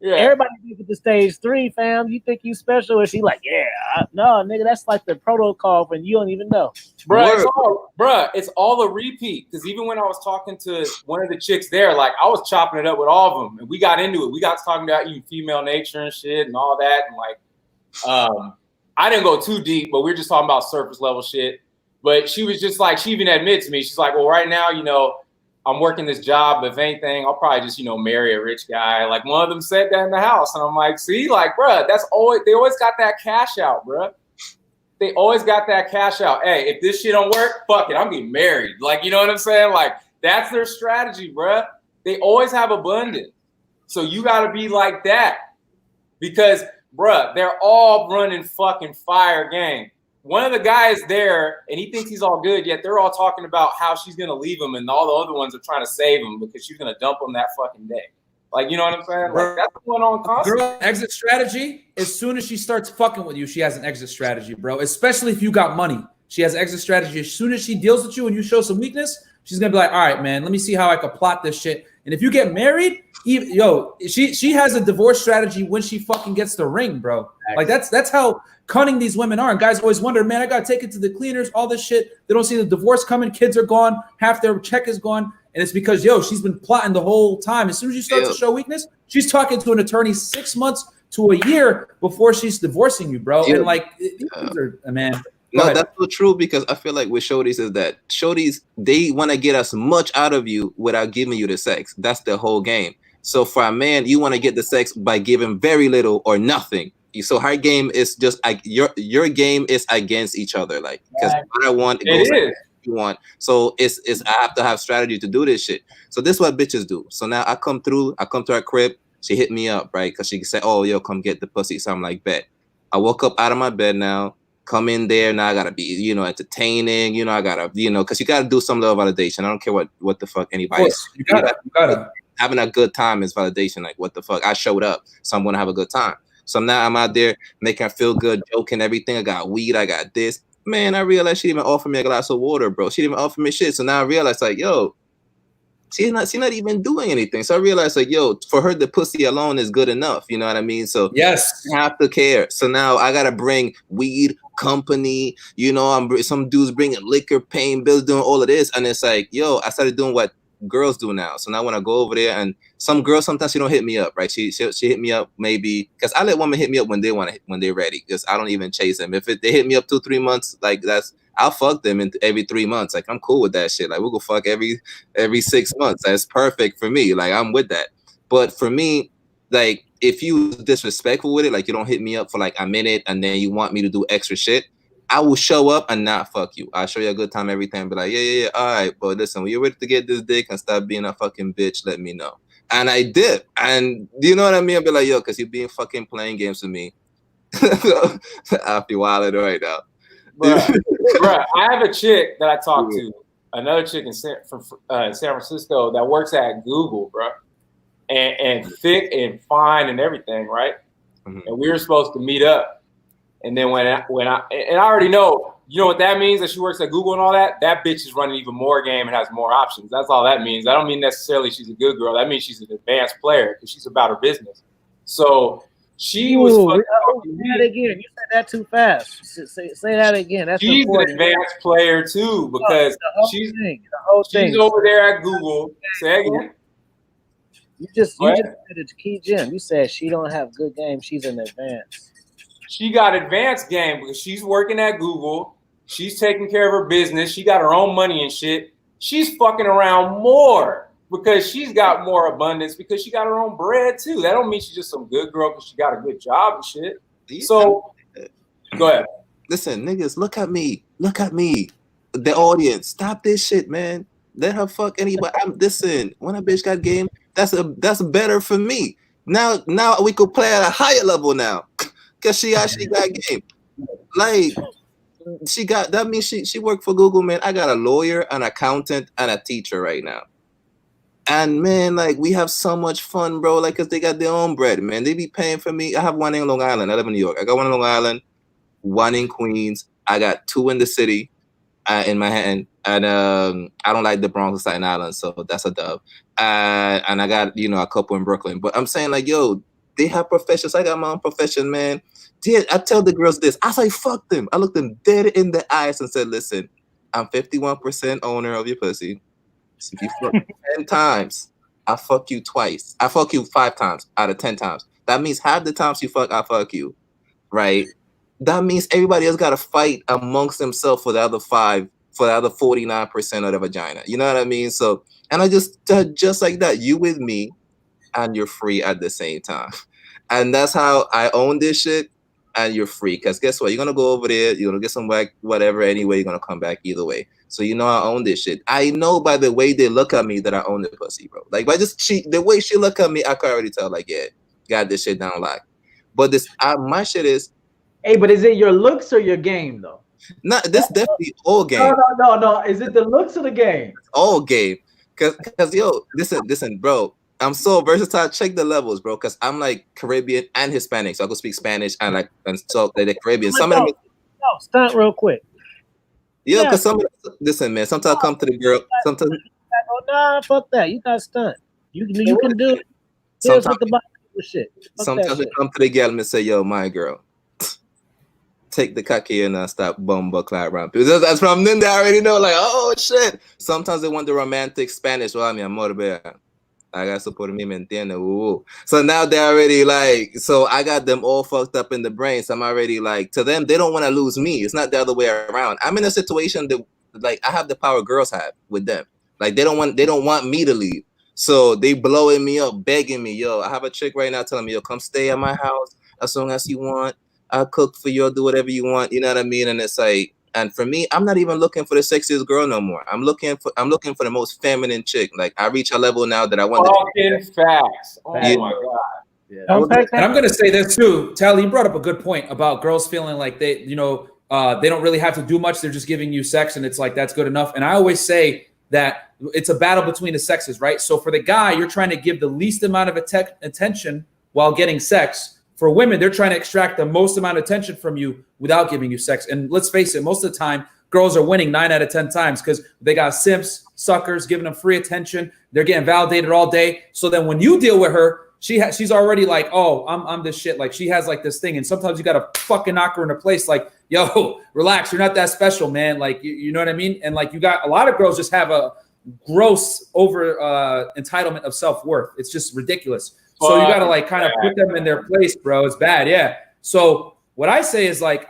Yeah. Everybody gets to the stage 3, fam. You think you special? And she like, yeah. No, nigga, that's like the protocol when you don't even know. It's all a repeat. Because even when I was talking to one of the chicks there, like I was chopping it up with all of them, and we got into it. We got talking about female nature and shit and all that, and like, I didn't go too deep, but we were just talking about surface level shit. But she was just like, she even admits to me, she's like, well, right now, I'm working this job. If anything, I'll probably just, marry a rich guy. Like one of them said that in the house. And I'm like, see, like, bruh, they always got that cash out, bruh. They always got that cash out. Hey, if this shit don't work, fuck it, I'm getting married. Like, you know what I'm saying? Like, that's their strategy, bruh. They always have abundance. So you got to be like that because, bruh, they're all running fucking fire gang. One of the guys there, and he thinks he's all good, yet they're all talking about how she's going to leave him, and all the other ones are trying to save him because she's going to dump him that fucking day. Like, you know what I'm saying? Like, that's going on constantly. Girl, exit strategy, as soon as she starts fucking with you, she has an exit strategy, bro. Especially if you got money. She has an exit strategy. As soon as she deals with you and you show some weakness, she's going to be like, all right, man, let me see how I could plot this shit. And if you get married, she has a divorce strategy when she fucking gets the ring, bro. Like, that's how cunning these women are. And guys always wonder, man, I got to take it to the cleaners, all this shit. They don't see the divorce coming. Kids are gone. Half their check is gone. And it's because, she's been plotting the whole time. As soon as you start to show weakness, she's talking to an attorney 6 months to a year before she's divorcing you, bro. And like, man. No, that's so true because I feel like with shorties is that shorties, they want to get as much out of you without giving you the sex. That's the whole game. So for a man, you want to get the sex by giving very little or nothing. So her game is just like your game is against each other. Like, because what I want, it goes like you want. So it's I have to have strategy to do this shit. So this is what bitches do. So now I come to her crib. She hit me up, right? Because she said, oh, yo, come get the pussy. So I'm like, bet. I woke up out of my bed now. Come in there now. I gotta be, entertaining. I gotta, because you gotta do some level of validation. I don't care what the fuck anybody. You gotta. Having a good time is validation. Like, what the fuck? I showed up, so I'm gonna have a good time. So now I'm out there making her feel good, joking, everything. I got weed. I got this. Man, I realized she didn't even offer me a glass of water, bro. She didn't even offer me shit. So now I realized, like, yo, she's not even doing anything. So I realized, like, yo, for her, the pussy alone is good enough. You know what I mean? So yes, I have to care. So now I gotta bring weed, company. Some dudes bringing liquor, paying bills, doing all of this, and it's like, yo, I started doing what girls do now. So now when I go over there, and some girls sometimes she don't hit me up, right? She hit me up maybe because I let women hit me up when they're ready. Because I don't even chase them. If they hit me up 2-3 months, like I'll fuck them every 3 months. Like I'm cool with that shit. Like we'll go fuck every 6 months. That's perfect for me. Like I'm with that. But for me, like if you disrespectful with it, like you don't hit me up for like a minute and then you want me to do extra shit, I will show up and not fuck you. I'll show you a good time every time. Be like, yeah, all right. But listen, when you're ready to get this dick and stop being a fucking bitch, let me know. And I did. And do you know what I mean? I'll be like, yo, because you're being fucking playing games with me. I'll be wilding right now. Bruh, I have a chick that I talked to, another chick in San Francisco that works at Google, bro. And thick and fine and everything, right? Mm-hmm. And we were supposed to meet up. And then when I already know, you know what that means, that she works at Google and all that? That bitch is running even more game and has more options. That's all that means. I don't mean necessarily she's a good girl. That means she's an advanced player because she's about her business. So she was. Say that again. You said that too fast. Say that again. That's she's important. An advanced player too because she's over there at Google. Say again. You just said it's key gem. You said she don't have good game. She's an advanced. She got advanced game because she's working at Google. She's taking care of her business. She got her own money and shit. She's fucking around more because she's got more abundance because she got her own bread too. That don't mean she's just some good girl because she got a good job and shit. So go ahead. Listen, niggas, look at me. Look at me. The audience, stop this shit, man. Let her fuck anybody. Listen, when a bitch got game, that's better for me. Now we could play at a higher level now. Cause she actually got game. Like she got that means she worked for Google, man. I got a lawyer, an accountant, and a teacher right now. And man, like we have so much fun, bro. Like, cause they got their own bread, man. They be paying for me. I have one in Long Island. I live in New York. I got one in Long Island, one in Queens. I got two in the city, in Manhattan, and I don't like the Bronx or Staten Island, so that's a dub. And I got a couple in Brooklyn. But I'm saying like, yo, they have professions. I got my own profession, man. I tell the girls this. I say, fuck them. I look them dead in the eyes and said, listen, I'm 51% owner of your pussy. So if you fuck 10 times, I fuck you twice. I fuck you 5 times out of 10 times. That means half the times you fuck, I fuck you, right? That means everybody else got to fight amongst themselves for the other 49% of the vagina. You know what I mean? So, and I just like that, you with me and you're free at the same time. And that's how I own this shit. And you're free. Because guess what? You're going to go over there. You're going to get some whack, whatever. Anyway, you're going to come back either way. So you know I own this shit. I know by the way they look at me that I own the pussy, bro. Like, by the way she look at me, I can already tell, like, yeah, got this shit down lock. But my shit is... Hey, but is it your looks or your game, though? No, this definitely all game. No. Is it the looks or the game? All game. Because yo, listen, bro. I'm so versatile. Check the levels, bro. Because I'm like Caribbean and Hispanic, so I can speak Spanish and so the Caribbean. Some of them. Stunt real quick. Yeah, because listen, man. Sometimes I come to the girl. Sometimes. Oh nah, fuck that. You got stunt. You can do it. Sometimes we come to the girl and say, "Yo, my girl, take the kaki and stop bomba clap around." That's from then. They already know, like, oh shit. Sometimes they want the romantic Spanish. Well, I mean, amor bea. I got support me, me entiende. Ooh. So now they're already like, so I got them all fucked up in the brain. So I'm already like, to them, they don't want to lose me. It's not the other way around. I'm in a situation that, like, I have the power girls have with them. Like, they don't want me to leave. So they blowing me up, begging me, yo, I have a chick right now telling me, yo, come stay at my house as long as you want. I'll cook for you, I'll do whatever you want. You know what I mean? And it's like, and for me, I'm not even looking for the sexiest girl no more. I'm looking for the most feminine chick. Like, I reach a level now that I want to facts. Oh my God. Yeah. And I'm gonna say this too. Tally, you brought up a good point about girls feeling like they don't really have to do much. They're just giving you sex, and it's like that's good enough. And I always say that it's a battle between the sexes, right? So for the guy, you're trying to give the least amount of attention while getting sex. For women, they're trying to extract the most amount of attention from you without giving you sex. And let's face it, most of the time, girls are winning 9 out of 10 times because they got simps, suckers, giving them free attention. They're getting validated all day. So then when you deal with her, she's already like, oh, I'm this shit. Like, she has like this thing. And sometimes you got to fucking knock her into place. Like, yo, relax. You're not that special, man. Like, you know what I mean? And like, you got a lot of girls just have a gross over entitlement of self-worth. It's just ridiculous. So you got to like kind of put them in their place, bro. It's bad. Yeah. So what I say is like,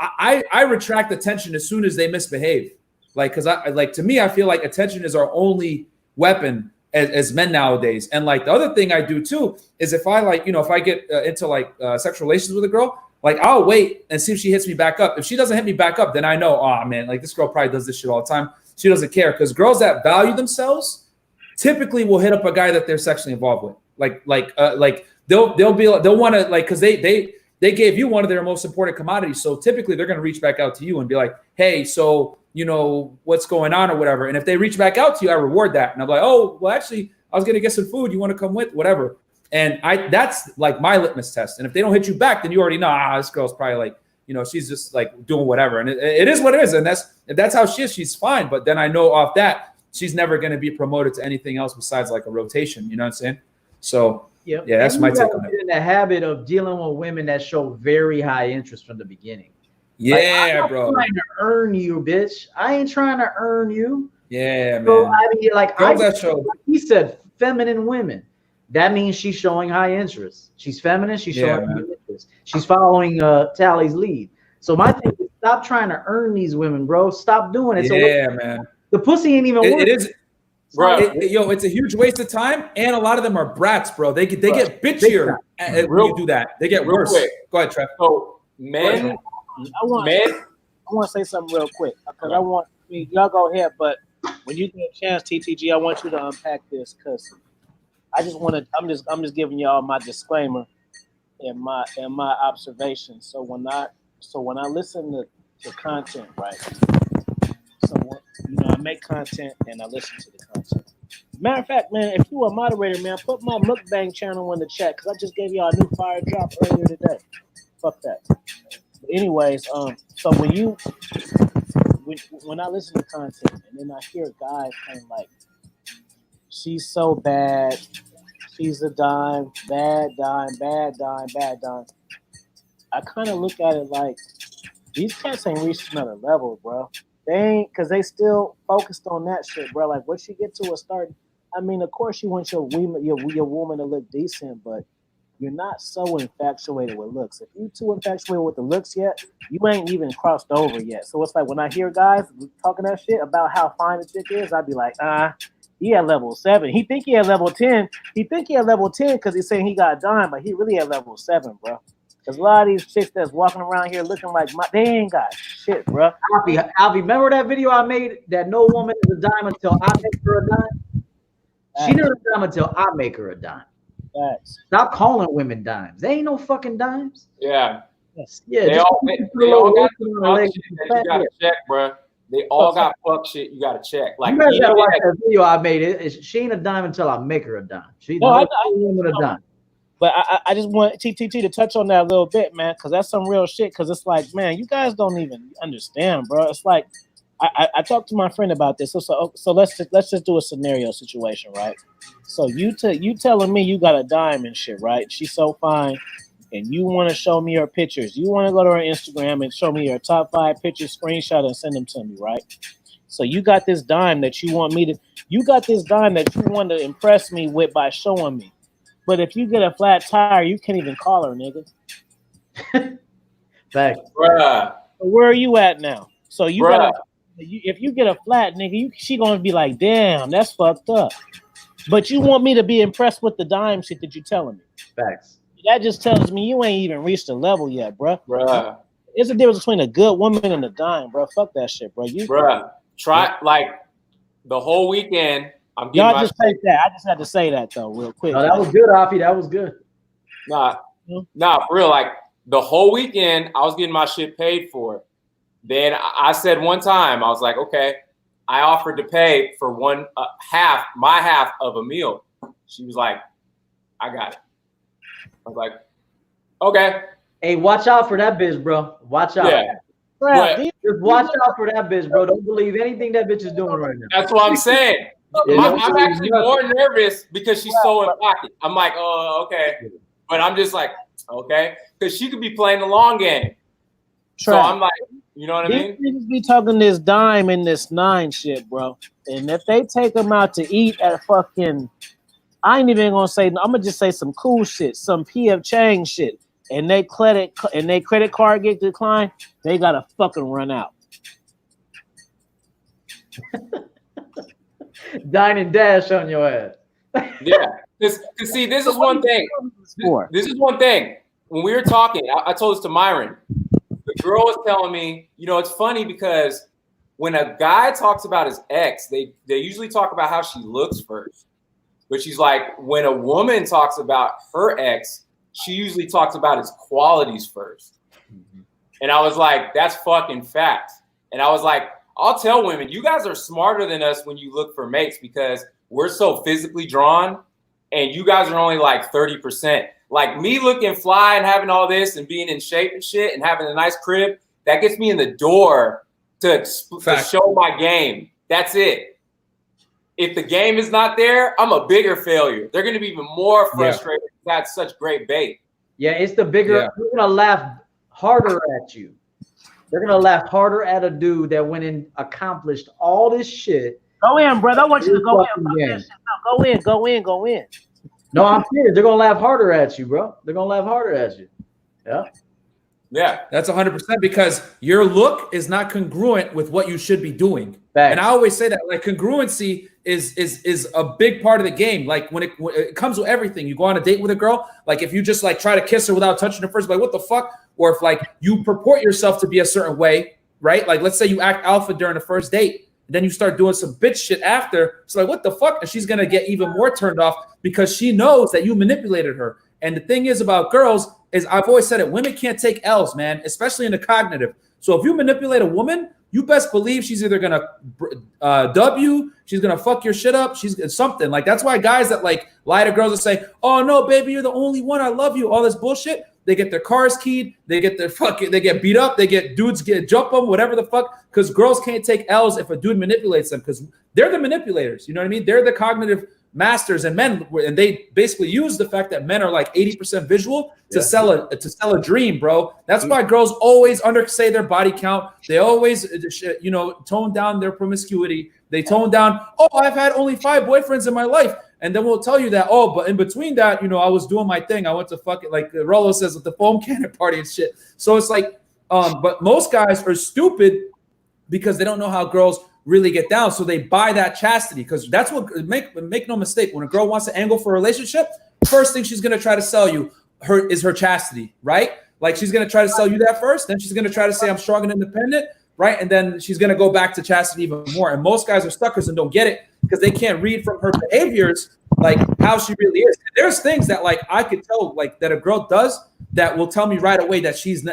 I retract attention as soon as they misbehave. Like, cause to me, I feel like attention is our only weapon as men nowadays. And like the other thing I do too, is if I like, if I get into like sexual relations with a girl, like I'll wait and see if she hits me back up. If she doesn't hit me back up, then I know, oh man, like this girl probably does this shit all the time. She doesn't care. Cause girls that value themselves typically will hit up a guy that they're sexually involved with. They'll want to like, cause they gave you one of their most important commodities. So typically they're going to reach back out to you and be like, hey, so, what's going on or whatever. And if they reach back out to you, I reward that. And I'm like, oh, well, actually I was going to get some food. You want to come with whatever. And that's like my litmus test. And if they don't hit you back, then you already know, this girl's probably like, she's just like doing whatever. And it is what it is. And if that's how she is, she's fine. But then I know off that, she's never going to be promoted to anything else besides like a rotation. You know what I'm saying? So yeah, that's my take on it. In the habit of dealing with women that show very high interest from the beginning. Yeah, like, bro. I'm trying to earn you, bitch. I ain't trying to earn you. Yeah, so, man. I mean, like show. He said, feminine women. That means she's showing high interest. She's feminine. She's showing high interest. She's following Tally's lead. So my thing is, stop trying to earn these women, bro. Stop doing it. Yeah, man. The pussy ain't even worth it is. Bro, it's a huge waste of time, and a lot of them are brats, bro. They get bitchier when you do that. They get worse. Quick. Go ahead, Trev. So men, I want to say something real quick because y'all go ahead, but when you get a chance, TTG, I want you to unpack this because I just want to. I'm just giving y'all my disclaimer and my observations. So when I listen to content, right? So I make content and I listen to the content. Matter of fact, man, if you a moderator, man, put my mukbang channel in the chat because I just gave y'all a new fire drop earlier today. Fuck that. But anyways, so when I listen to content and then I hear guys kind of like, she's so bad, she's a dime, bad dime, bad dime, bad dime. I kind of look at it like these cats ain't reached another level, bro. They ain't, because they still focused on that shit, bro. Like, once you get to a start, I mean, of course you want your woman to look decent, but you're not so infatuated with looks. If you too infatuated with the looks yet, you ain't even crossed over yet. So it's like when I hear guys talking that shit about how fine the chick is, I'd be like, he at level 7. He think he at level 10. He think he at level 10 because he's saying he got a dime, but he really at level 7, bro. Because a lot of these chicks that's walking around here looking like they ain't got shit, bro. Alfie, remember that video I made that no woman is a dime until I make her a dime? She never a dime until I make her a dime. Facts. Stop calling women dimes. They ain't no fucking dimes. Yeah. Yeah. They all got fuck shit that you gotta check, bro. They all got fuck shit you gotta check. Like, you guys gotta watch that video I made. She ain't a dime until I make her a dime. She's a dime. But I just want TTT to touch on that a little bit, man, because that's some real shit. Because it's like, man, you guys don't even understand, bro. It's like I talked to my friend about this. So let's just do a scenario situation, right? So you telling me you got a dime and shit, right? She's so fine, and you want to show me her pictures. You want to go to her Instagram and show me your top 5 pictures, screenshot, and send them to me, right? So you got this dime that you want to impress me with by showing me. But if you get a flat tire, you can't even call her, nigga. Thanks. Bruh. So where are you at now? So if you get a flat, nigga, she gonna be like, damn, that's fucked up. But you want me to be impressed with the dime shit that you're telling me. Facts. That just tells me you ain't even reached the level yet, bro. Bruh. There's a difference between a good woman and a dime, bro. Fuck that shit, bro. Try like the whole weekend. Y'all just take that. I just had to say that though, real quick. No, that was good, Alfie. That was good. Nah, for real. Like the whole weekend, I was getting my shit paid for. Then I said one time, I was like, okay, I offered to pay for my half of a meal. She was like, I got it. I was like, okay. Hey, watch out for that bitch, bro. Watch out. Yeah. Just watch out for that bitch, bro. Don't believe anything that bitch is doing right now. That's what I'm saying. I'm actually more nervous because she's so in pocket. I'm like, oh, okay. But I'm just like, okay. Because she could be playing the long game. So I'm like, you know what I mean? These niggas be talking this dime and this 9 shit, bro. And if they take them out to eat at fucking, I ain't even gonna say, I'm gonna just say some cool shit, some PF Chang shit, and they credit card get declined, they gotta fucking run out. Dine and dash on your ass. Yeah. Because see, this is one thing. This is one thing. When we were talking, I told this to Myron. The girl was telling me, it's funny because when a guy talks about his ex, they usually talk about how she looks first. But she's like, when a woman talks about her ex, she usually talks about his qualities first. Mm-hmm. And I was like, that's fucking fact. And I was like, I'll tell women, you guys are smarter than us when you look for mates because we're so physically drawn and you guys are only like 30%. Like me looking fly and having all this and being in shape and shit and having a nice crib, that gets me in the door to show my game. That's it. If the game is not there, I'm a bigger failure. They're going to be even more frustrated. Yeah. That's such great bait. Yeah, it's the bigger. Yeah. They're going to laugh harder at you. They're going to laugh harder at a dude that went and accomplished all this shit. Go in, brother. I want you to go in. Go in. No, I'm serious. They're going to laugh harder at you, bro. They're going to laugh harder at you. Yeah. Yeah, that's 100% because your look is not congruent with what you should be doing. Facts. And I always say that like congruency is a big part of the game. Like when it comes with everything, you go on a date with a girl, like if you just like try to kiss her without touching her first, like what the fuck? Or if like you purport yourself to be a certain way, right? Like let's say you act alpha during the first date, and then you start doing some bitch shit after. It's like what the fuck? And she's gonna get even more turned off because she knows that you manipulated her. And the thing is about girls is I've always said it, women can't take L's, man, especially in the cognitive. So if you manipulate a woman, you best believe she's either going to dub you, she's going to fuck your shit up, she's something. Like that's why guys that like lie to girls and say, oh no, baby, you're the only one, I love you, all this bullshit. They get their cars keyed, they get beat up, they get dudes jump them, whatever the fuck, because girls can't take L's if a dude manipulates them because they're the manipulators. You know what I mean? They're the cognitive masters, and men, and they basically use the fact that men are like 80% visual to sell a dream, bro. That's why girls always undersay their body count. They always, tone down their promiscuity. They tone down, oh, I've had only 5 boyfriends in my life. And then we'll tell you that, oh, but in between that, I was doing my thing. I went to fucking, like Rollo says, at the foam cannon party and shit. So it's like, but most guys are stupid because they don't know how girls really get down. So they buy that chastity because that's what, make no mistake, when a girl wants to angle for a relationship, first thing she's going to try to sell you is her chastity, right? Like she's going to try to sell you that first. Then she's going to try to say, I'm strong and independent, right? And then she's going to go back to chastity even more. And most guys are suckers and don't get it because they can't read from her behaviors, like how she really is. There's things that like I could tell like that a girl does that will tell me right away that she's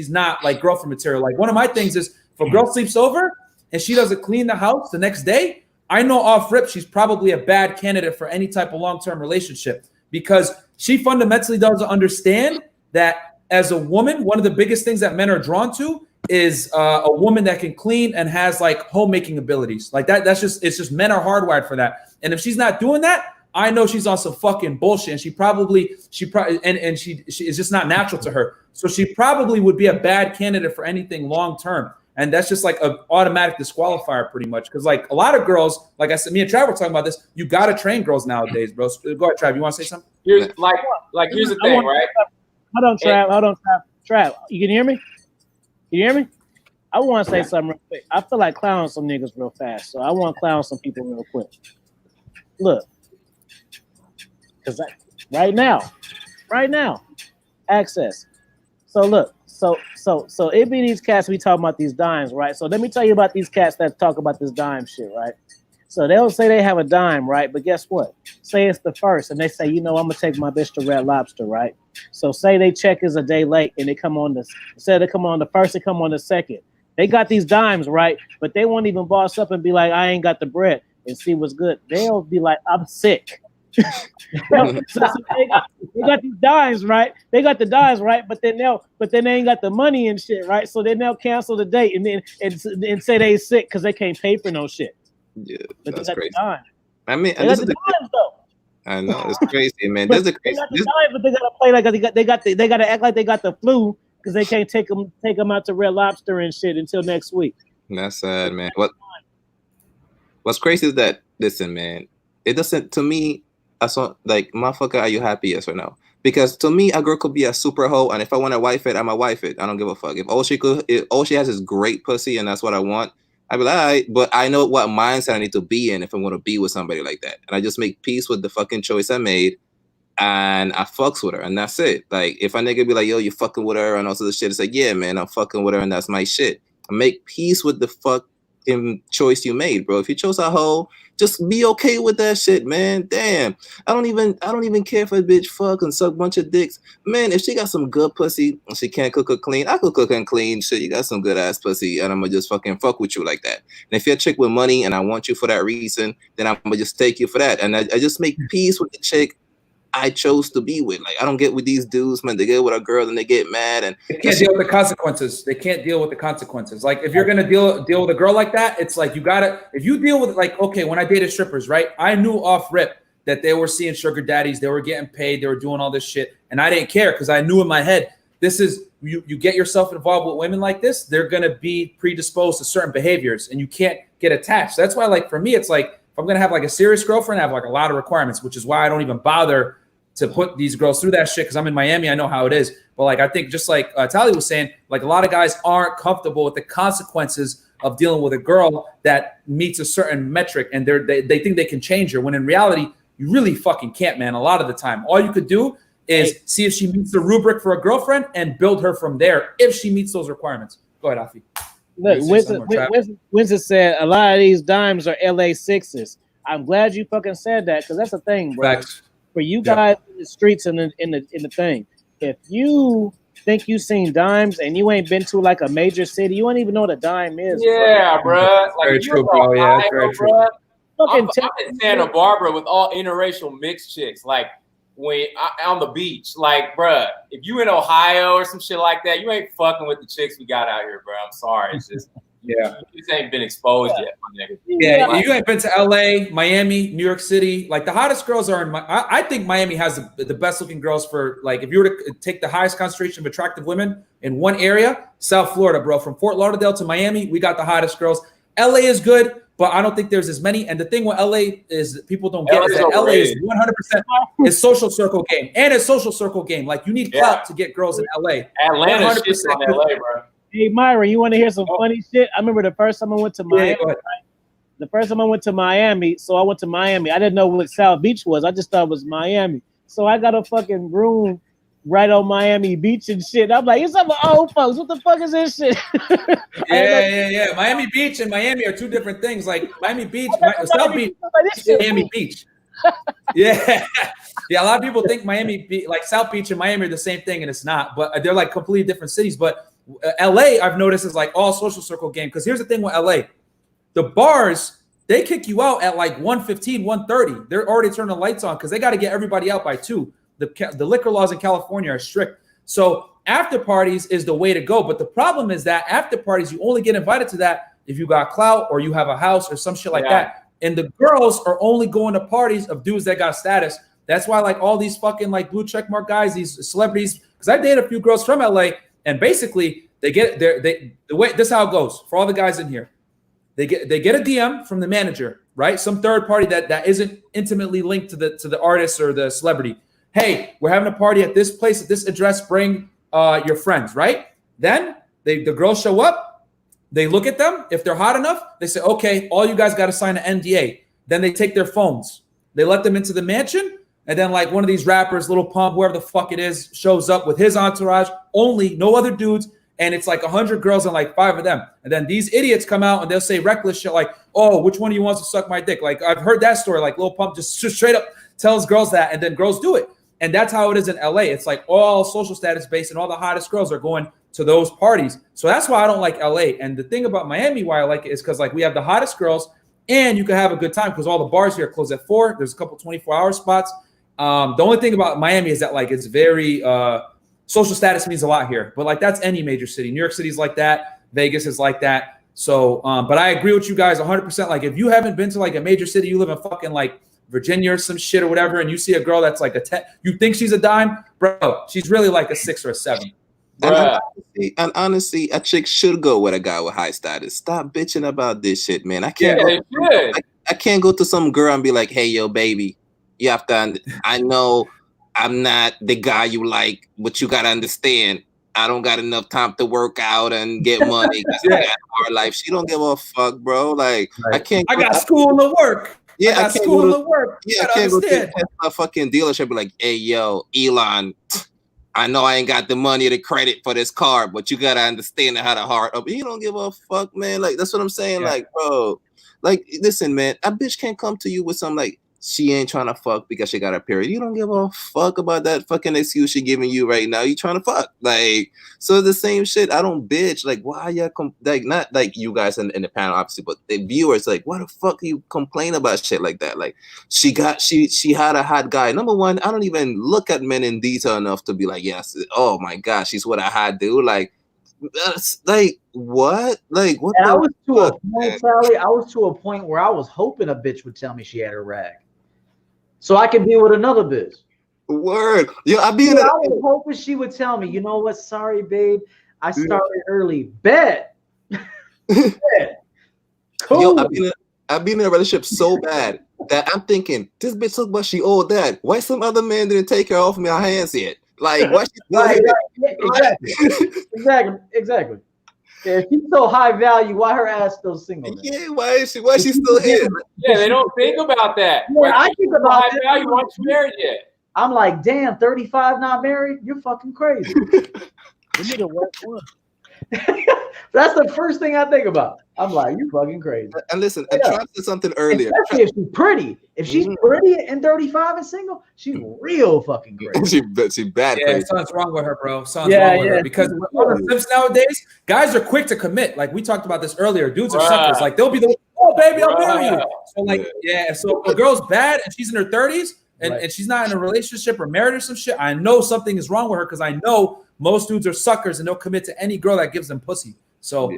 not like girlfriend material. Like one of my things is if a girl sleeps over and she doesn't clean the house the next day, I know off rip she's probably a bad candidate for any type of long-term relationship because she fundamentally doesn't understand that as a woman, one of the biggest things that men are drawn to is a woman that can clean and has like homemaking abilities. Like it's just men are hardwired for that. And if she's not doing that, I know she's on some fucking bullshit. And she probably is just not natural to her. So she probably would be a bad candidate for anything long-term. And that's just like an automatic disqualifier pretty much. Because like a lot of girls, like I said, me and Trav were talking about this, you got to train girls nowadays, bro. So go ahead, Trav. You want to say something? Here's the thing, right? Hold on, Trav. Trav, you can hear me? Can you hear me? I want to say something real quick. I feel like clowning some niggas real fast. So I want to clown some people real quick. Look. Because right now, access. So look. So it be these cats we talking about these dimes, right? So let me tell you about these cats that talk about this dime shit, right? So they'll say they have a dime, right? But guess what? Say it's the first, and they say, I'm gonna take my bitch to Red Lobster, right? So say they check is a day late, and they come on this. Instead of come on the first, they come on the second. They got these dimes, right? But they won't even boss up and be like, I ain't got the bread and see what's good. They'll be like, I'm sick. so they got these dimes, right? They got the dimes, right? But then they ain't got the money and shit, right? So then they'll cancel the date and say they sick because they can't pay for no shit. Yeah, but that's crazy. I mean, they got the dimes though. I know it's crazy, man. There's a crazy. But they gotta play like they gotta act like they got the flu because they can't take them out to Red Lobster and shit until next week. That's sad, man. What's crazy is that listen, man. It doesn't to me. I saw like motherfucker. Are you happy? Yes or no? Because to me, a girl could be a super hoe, and if I want to wife it, I'm a wife it. I don't give a fuck. If all she has is great pussy, and that's what I want, I'd be like, all right. But I know what mindset I need to be in if I want to be with somebody like that, and I just make peace with the fucking choice I made, and I fucks with her, and that's it. Like if a nigga be like, yo, you fucking with her, and also the shit, it's like, yeah, man, I'm fucking with her, and that's my shit. I make peace with the fucking choice you made, bro. If you chose a hoe, just be okay with that shit, man. Damn. I don't even care if a bitch fuck and suck a bunch of dicks. Man, if she got some good pussy and she can't cook or clean, I could cook and clean. Shit, you got some good ass pussy and I'm gonna just fucking fuck with you like that. And if you're a chick with money and I want you for that reason, then I'm gonna just take you for that. And I just make peace with the chick I chose to be with. Like I don't get with these dudes, man. They get with a girl and they get mad and they can't deal with the consequences. They can't deal with the consequences. Like if you're gonna deal with a girl like that, it's like you gotta. If you deal with like, okay, when I dated strippers, right? I knew off rip that they were seeing sugar daddies, they were getting paid, they were doing all this shit, and I didn't care because I knew in my head this is you get yourself involved with women like this, they're gonna be predisposed to certain behaviors, and you can't get attached. That's why, like for me, it's like if I'm gonna have like a serious girlfriend, I have like a lot of requirements, which is why I don't even bother to put these girls through that shit because I'm in Miami. I know how it is. But like I think just like Tally was saying, like a lot of guys aren't comfortable with the consequences of dealing with a girl that meets a certain metric and they think they can change her when in reality you really fucking can't, man. A lot of the time, all you could do is see if she meets the rubric for a girlfriend and build her from there if she meets those requirements. Go ahead, Afi. Look, Winston said a lot of these dimes are LA sixes. I'm glad you fucking said that because that's the thing, bro. Facts. For you guys in the streets and in the thing, if you think you seen dimes and you ain't been to like a major city, you don't even know what a dime is. Yeah, bro. Like very true, bro. Yeah, that's very true. I'm in Santa Barbara with all interracial mixed chicks. Like when on the beach, like, bro, if you in Ohio or some shit like that, you ain't fucking with the chicks we got out here, bro. I'm sorry, it's just you just ain't been exposed yet, my nigga. Yeah, you ain't been to LA, Miami, New York City. Like the hottest girls are in I think Miami has the best looking girls for like if you were to take the highest concentration of attractive women in one area, South Florida, bro. From Fort Lauderdale to Miami, we got the hottest girls. LA is good, but I don't think there's as many. And the thing with LA is people don't get is that LA is 100% is social circle game and it's social circle game. Like you need clout to get girls in LA. Atlanta shit's on LA, bro. Hey, Myron, you want to hear some funny shit? I remember the first time I went to Miami. Yeah, the first time I went to Miami, so I went to Miami. I didn't know what South Beach was. I just thought it was Miami. So I got a fucking room right on Miami Beach and shit. I'm like, it's some old folks. What the fuck is this shit? Yeah. Miami Beach and Miami are two different things. Like Miami Beach, South Beach, Miami Beach. Yeah. A lot of people think like South Beach and Miami are the same thing, and it's not. But they're like completely different cities. But LA, I've noticed, is like all social circle game. Because here's the thing with LA. The bars, they kick you out at like 1:15, 1:30. They're already turning the lights on because they got to get everybody out by 2. The liquor laws in California are strict. So after parties is the way to go. But the problem is that after parties, you only get invited to that if you got clout or you have a house or some shit like that. And the girls are only going to parties of dudes that got status. That's why like all these fucking like blue check mark guys, these celebrities, because I dated a few girls from LA and basically they get the way this is how it goes for all the guys in here. They get a DM from the manager, right? Some third party that isn't intimately linked to the artist or the celebrity. Hey, we're having a party at this place, at this address. Bring your friends, right? Then the girls show up. They look at them. If they're hot enough, they say, okay, all you guys got to sign an NDA. Then they take their phones. They let them into the mansion. And then like one of these rappers, Lil Pump, whoever the fuck it is, shows up with his entourage, only, no other dudes. And it's like 100 girls and like 5 of them. And then these idiots come out and they'll say reckless shit like, oh, which one of you wants to suck my dick? Like I've heard that story. Like Lil Pump just straight up tells girls that, and then girls do it. And that's how it is in LA. It's like all social status based and all the hottest girls are going to those parties. So that's why I don't like LA. And the thing about Miami, why I like it is because like we have the hottest girls and you can have a good time because all the bars here close at 4. There's a couple 24-hour spots. The only thing about Miami is that like it's very social status means a lot here. But like that's any major city. New York City's like that. Vegas is like that. So but I agree with you guys 100%. Like if you haven't been to like a major city, you live in fucking like Virginia or some shit or whatever, and you see a girl that's like a 10, you think she's a dime, bro, she's really like a 6 or a 7. And honestly, a chick should go with a guy with high status. Stop bitching about this shit, man. I can't I can't go to some girl and be like, hey, yo, baby, you have to, I know I'm not the guy you like, but you got to understand, I don't got enough time to work out and get money. I got a hard life. She don't give a fuck, bro. Like, I can't. I got school and work. Yeah, I got school and work. Yeah, I can't go to a fucking dealership and be like, hey, yo, Elon, I know I ain't got the money or the credit for this car, but you got to understand how to hard up. You don't give a fuck, man. Like, that's what I'm saying. Yeah. Like, bro, like, listen, man, a bitch can't come to you with some like, she ain't trying to fuck because she got a period. You don't give a fuck about that fucking excuse she giving you right now. You trying to fuck. Like, so the same shit. I don't bitch. Like, why y'all like, not like you guys in the panel, obviously, but the viewers, like, why the fuck do you complain about shit like that? Like, she had a hot guy. Number one, I don't even look at men in detail enough to be like, yes, oh my gosh, she's what a hot dude. Like, like what? Like what? I was to a point, Sally. I was to a point where I was hoping a bitch would tell me she had a rag, so I could be with another bitch. Word, yo, I was hoping she would tell me, you know what? Sorry, babe, I started early. Bet. Bet. Cool. Yo, I've been in a relationship so bad that I'm thinking, this bitch look but she old that. Why some other man didn't take her off my hands yet? Like, why she still Right, here? right. Yeah, exactly. Yeah, if she's so high value, why her ass still single? Then? Yeah, why is she still here? Yeah, they don't think about that. Yeah, I think about high value. Aren't you married yet? I'm like, damn, 35 not married? You're fucking crazy. You need to work one. That's the first thing I think about. I'm like, you fucking crazy. And listen, and Trav said something earlier. Especially if she's pretty. If she's pretty and 35 and single, she's real fucking crazy. she bad Yeah, crazy. something's wrong with her, bro. Something's wrong with her. Because with all the simps nowadays, guys are quick to commit. Like we talked about this earlier. Dudes are suckers. Like they'll be the, oh baby, I'll marry you. So like, so if a girl's bad and she's in her 30s and she's not in a relationship or married or some shit, I know something is wrong with her because I know most dudes are suckers and they'll commit to any girl that gives them pussy. So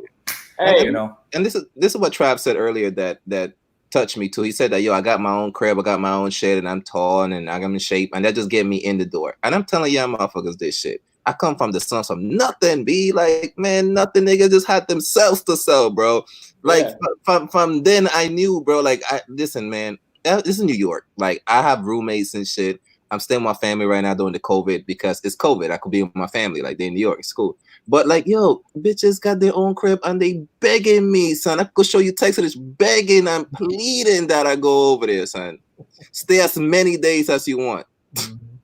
hey, you know. And this is what Trav said earlier that touched me too. He said that, yo, I got my own crib, I got my own shit, and I'm tall and I'm in shape, and that just get me in the door. And I'm telling y'all motherfuckers this shit. I come from the slums from nothing, be like, man, nothing. Niggas just had themselves to sell, bro. Like from then I knew, bro. Like, listen, man, this is New York. Like, I have roommates and shit. I'm staying with my family right now during the COVID because it's COVID. I could be with my family, like they're in New York, it's cool. But like, yo, bitches got their own crib and they begging me, son. I could show you text message begging and pleading that I go over there, son. Stay as many days as you want.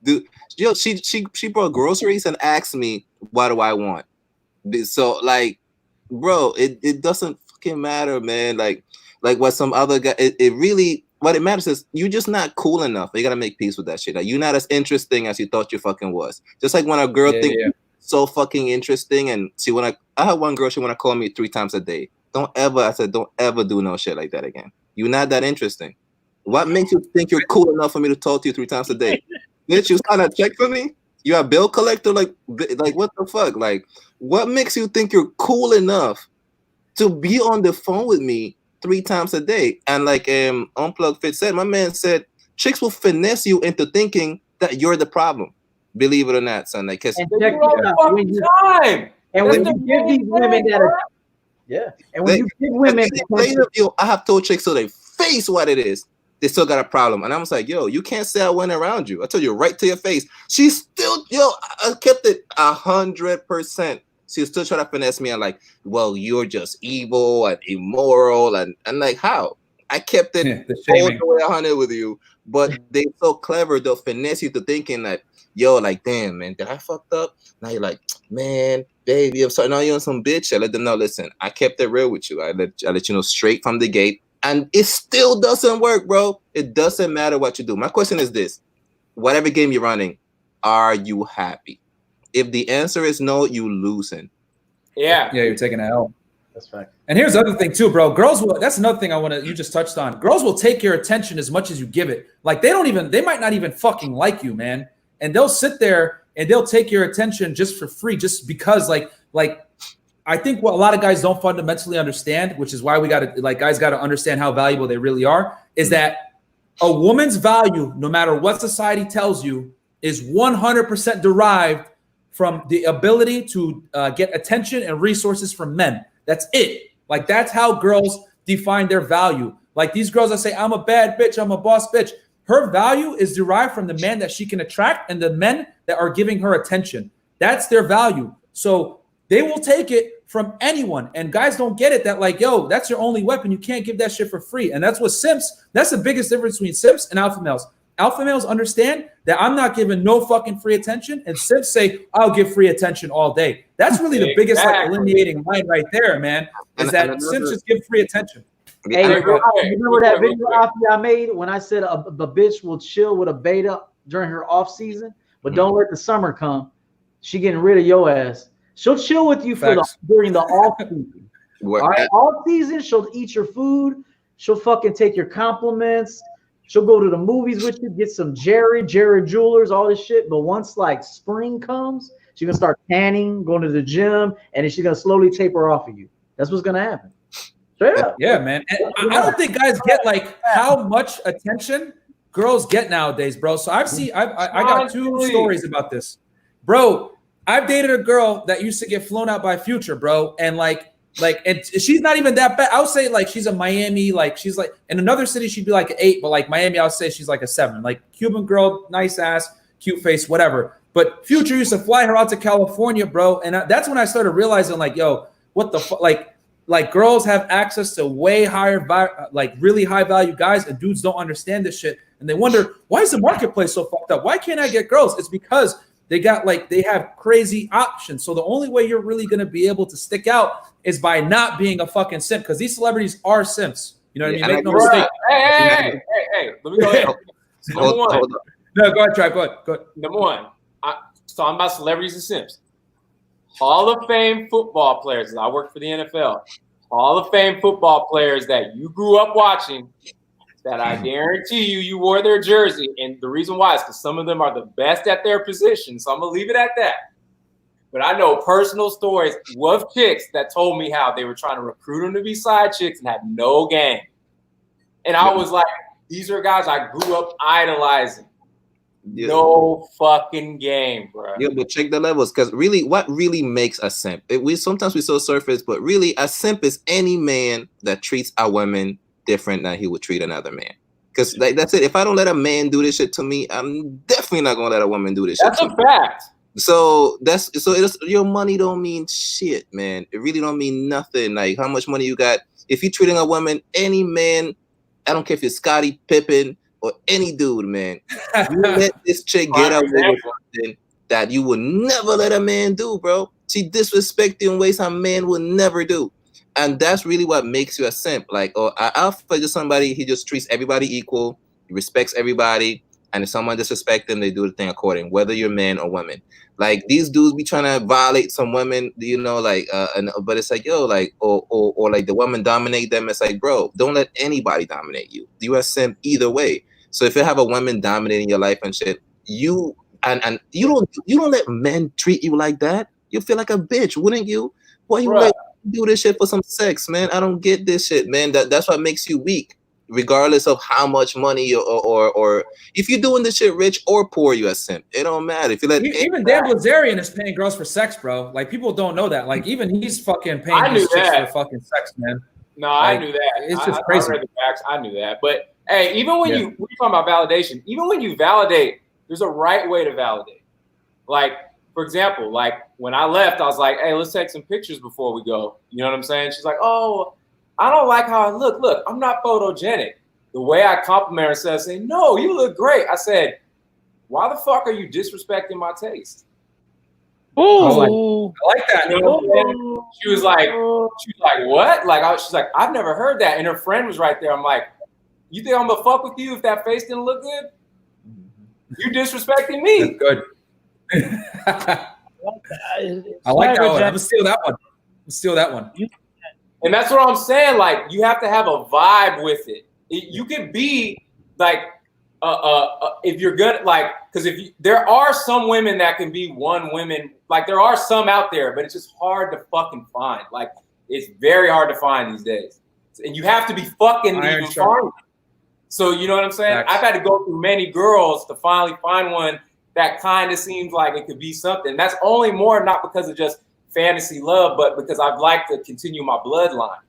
Dude, yo, she brought groceries and asked me, what do I want? So like, bro, it doesn't fucking matter, man. Like what some other guy, it really, what it matters is you're just not cool enough. You gotta make peace with that shit. Like, you're not as interesting as you thought you fucking was. Just like when a girl thinks so fucking interesting, and I had one girl, she wanna call me 3 times a day. Don't ever do no shit like that again. You're not that interesting. What makes you think you're cool enough for me to talk to you 3 times a day? Did you sign a check for me? You a bill collector? Like what the fuck? Like, what makes you think you're cool enough to be on the phone with me 3 times a day? And like Unplugged Fit said, my man said, chicks will finesse you into thinking that you're the problem. Believe it or not, son. Like, cause and when you give these women that, and when you give women, I have told chicks so they face what it is, they still got a problem. And I was like, yo, you can't say I went around you. I told you right to your face. She's still, I kept it 100%. She's still trying to finesse me and like, well, you're just evil and immoral. And like, how? I kept it all the way 100 with you. But they're so clever, they'll finesse you to thinking that, yo, like, damn, man, did I fucked up? Now you're like, man, baby, I'm sorry. Now you're on some bitch. I let them know, listen, I kept it real with you. I let you know straight from the gate. And it still doesn't work, bro. It doesn't matter what you do. My question is this. Whatever game you're running, are you happy? If the answer is no, you losing. Yeah, you're taking an L. That's fact. And here's the other thing too, bro. Girls will, that's another thing you just touched on. Girls will take your attention as much as you give it. Like they might not even fucking like you, man. And they'll sit there and they'll take your attention just for free, just because like I think what a lot of guys don't fundamentally understand, which is why guys got to understand how valuable they really are, is that a woman's value, no matter what society tells you, is 100% derived from the ability to get attention and resources from men. That's it. Like, that's how girls define their value. Like these girls that say, I'm a bad bitch, I'm a boss bitch. Her value is derived from the men that she can attract and the men that are giving her attention. That's their value. So they will take it from anyone. And guys don't get it that like, yo, that's your only weapon. You can't give that shit for free. And that's what that's the biggest difference between simps and alpha males. Alpha males understand that I'm not giving no fucking free attention. And simps say, I'll give free attention all day. That's really the biggest like delineating line right there, man, is that simps just give free attention. Hey, remember that video I made when I said a bitch will chill with a beta during her off season, but don't let the summer come. She getting rid of your ass. She'll chill with you during the off season. All right, off season, she'll eat your food. She'll fucking take your compliments. She'll go to the movies with you, get some Jared Jewelers, all this shit. But once like spring comes, she's gonna start tanning, going to the gym, and then she's gonna slowly taper off of you. That's what's gonna happen. Yeah, man. And I don't think guys get like how much attention girls get nowadays, bro. So I got 2 stories about this, bro. I've dated a girl that used to get flown out by Future, bro, and like Like, and she's not even that bad. I would say like she's a Miami, like she's like in another city she'd be like an 8, but like Miami, I would say she's like a 7. Like Cuban girl, nice ass, cute face, whatever. But Future used to fly her out to California, bro, and that's when I started realizing like, yo, what the fuck, like girls have access to way higher, like really high value guys, and dudes don't understand this shit, and they wonder why is the marketplace so fucked up? Why can't I get girls? It's because they have crazy options. So the only way you're really gonna be able to stick out is by not being a fucking simp, because these celebrities are simps. You know what I mean? Make no mistake. Hey. Let me go ahead. Number one. No, go ahead, Trav. Go ahead. Number one. So I'm about celebrities and simps. Hall of Fame football players. I work for the NFL. Hall of Fame football players that you grew up watching, that I guarantee you wore their jersey. And the reason why is because some of them are the best at their position. So I'm going to leave it at that. But I know personal stories of chicks that told me how they were trying to recruit them to be side chicks and had no game. And I was like, these are guys I grew up idolizing. Yeah. No fucking game, bro. Yeah, but check the levels, because really, what really makes a simp? We sometimes so surface, but really, a simp is any man that treats a woman different than he would treat another man. Because like that's it. If I don't let a man do this shit to me, I'm definitely not gonna let a woman do this shit. That's a fact. So your money don't mean shit, man. It really don't mean nothing. Like how much money you got. If you're treating a woman, any man, I don't care if you're Scottie Pippen or any dude, man, you let this chick get away with something that you would never let a man do, bro. She disrespects you in ways a man would never do. And that's really what makes you a simp. Like, or alpha is just somebody, he just treats everybody equal, he respects everybody, and if someone disrespects them, they do the thing according, whether you're man or woman. Like these dudes be trying to violate some women, you know, like, but it's like, yo, like, or like the woman dominate them. It's like, bro, don't let anybody dominate you. You are simp either way. So if you have a woman dominating your life and shit, you don't let men treat you like that. You feel like a bitch, wouldn't you? Why you let do this shit for some sex, man? I don't get this shit, man. That's what makes you weak, regardless of how much money or if you're doing this shit rich or poor, you a simp. It don't matter. If you let even Dan Bilzerian is paying girls for sex, bro. Like people don't know that. Like even he's fucking paying these chicks for fucking sex, man. No, like, I knew that. It's just crazy. I read the facts. I knew that. But hey, even when you talking about validation, even when you validate, there's a right way to validate. Like, for example, like when I left, I was like, hey, let's take some pictures before we go. You know what I'm saying? She's like, oh, I don't like how I look. Look, I'm not photogenic. The way I compliment her instead of saying, no, you look great. I said, why the fuck are you disrespecting my taste? Oh, I like that. You know what I'm saying? She was like, what? Like, she's like, I've never heard that. And her friend was right there. I'm like, you think I'm gonna fuck with you if that face didn't look good? You disrespecting me. That's good. I like that one. I'm gonna steal that one. And that's what I'm saying. Like, you have to have a vibe with it. You can be like, if you're good, like, because there are some women that can be women. Like, there are some out there, but it's just hard to fucking find. Like, it's very hard to find these days, and you have to be fucking even find it. So you know what I'm saying? I've had to go through many girls to finally find one that kind of seems like it could be something. That's only more not because of just fantasy love, but because I'd like to continue my bloodline.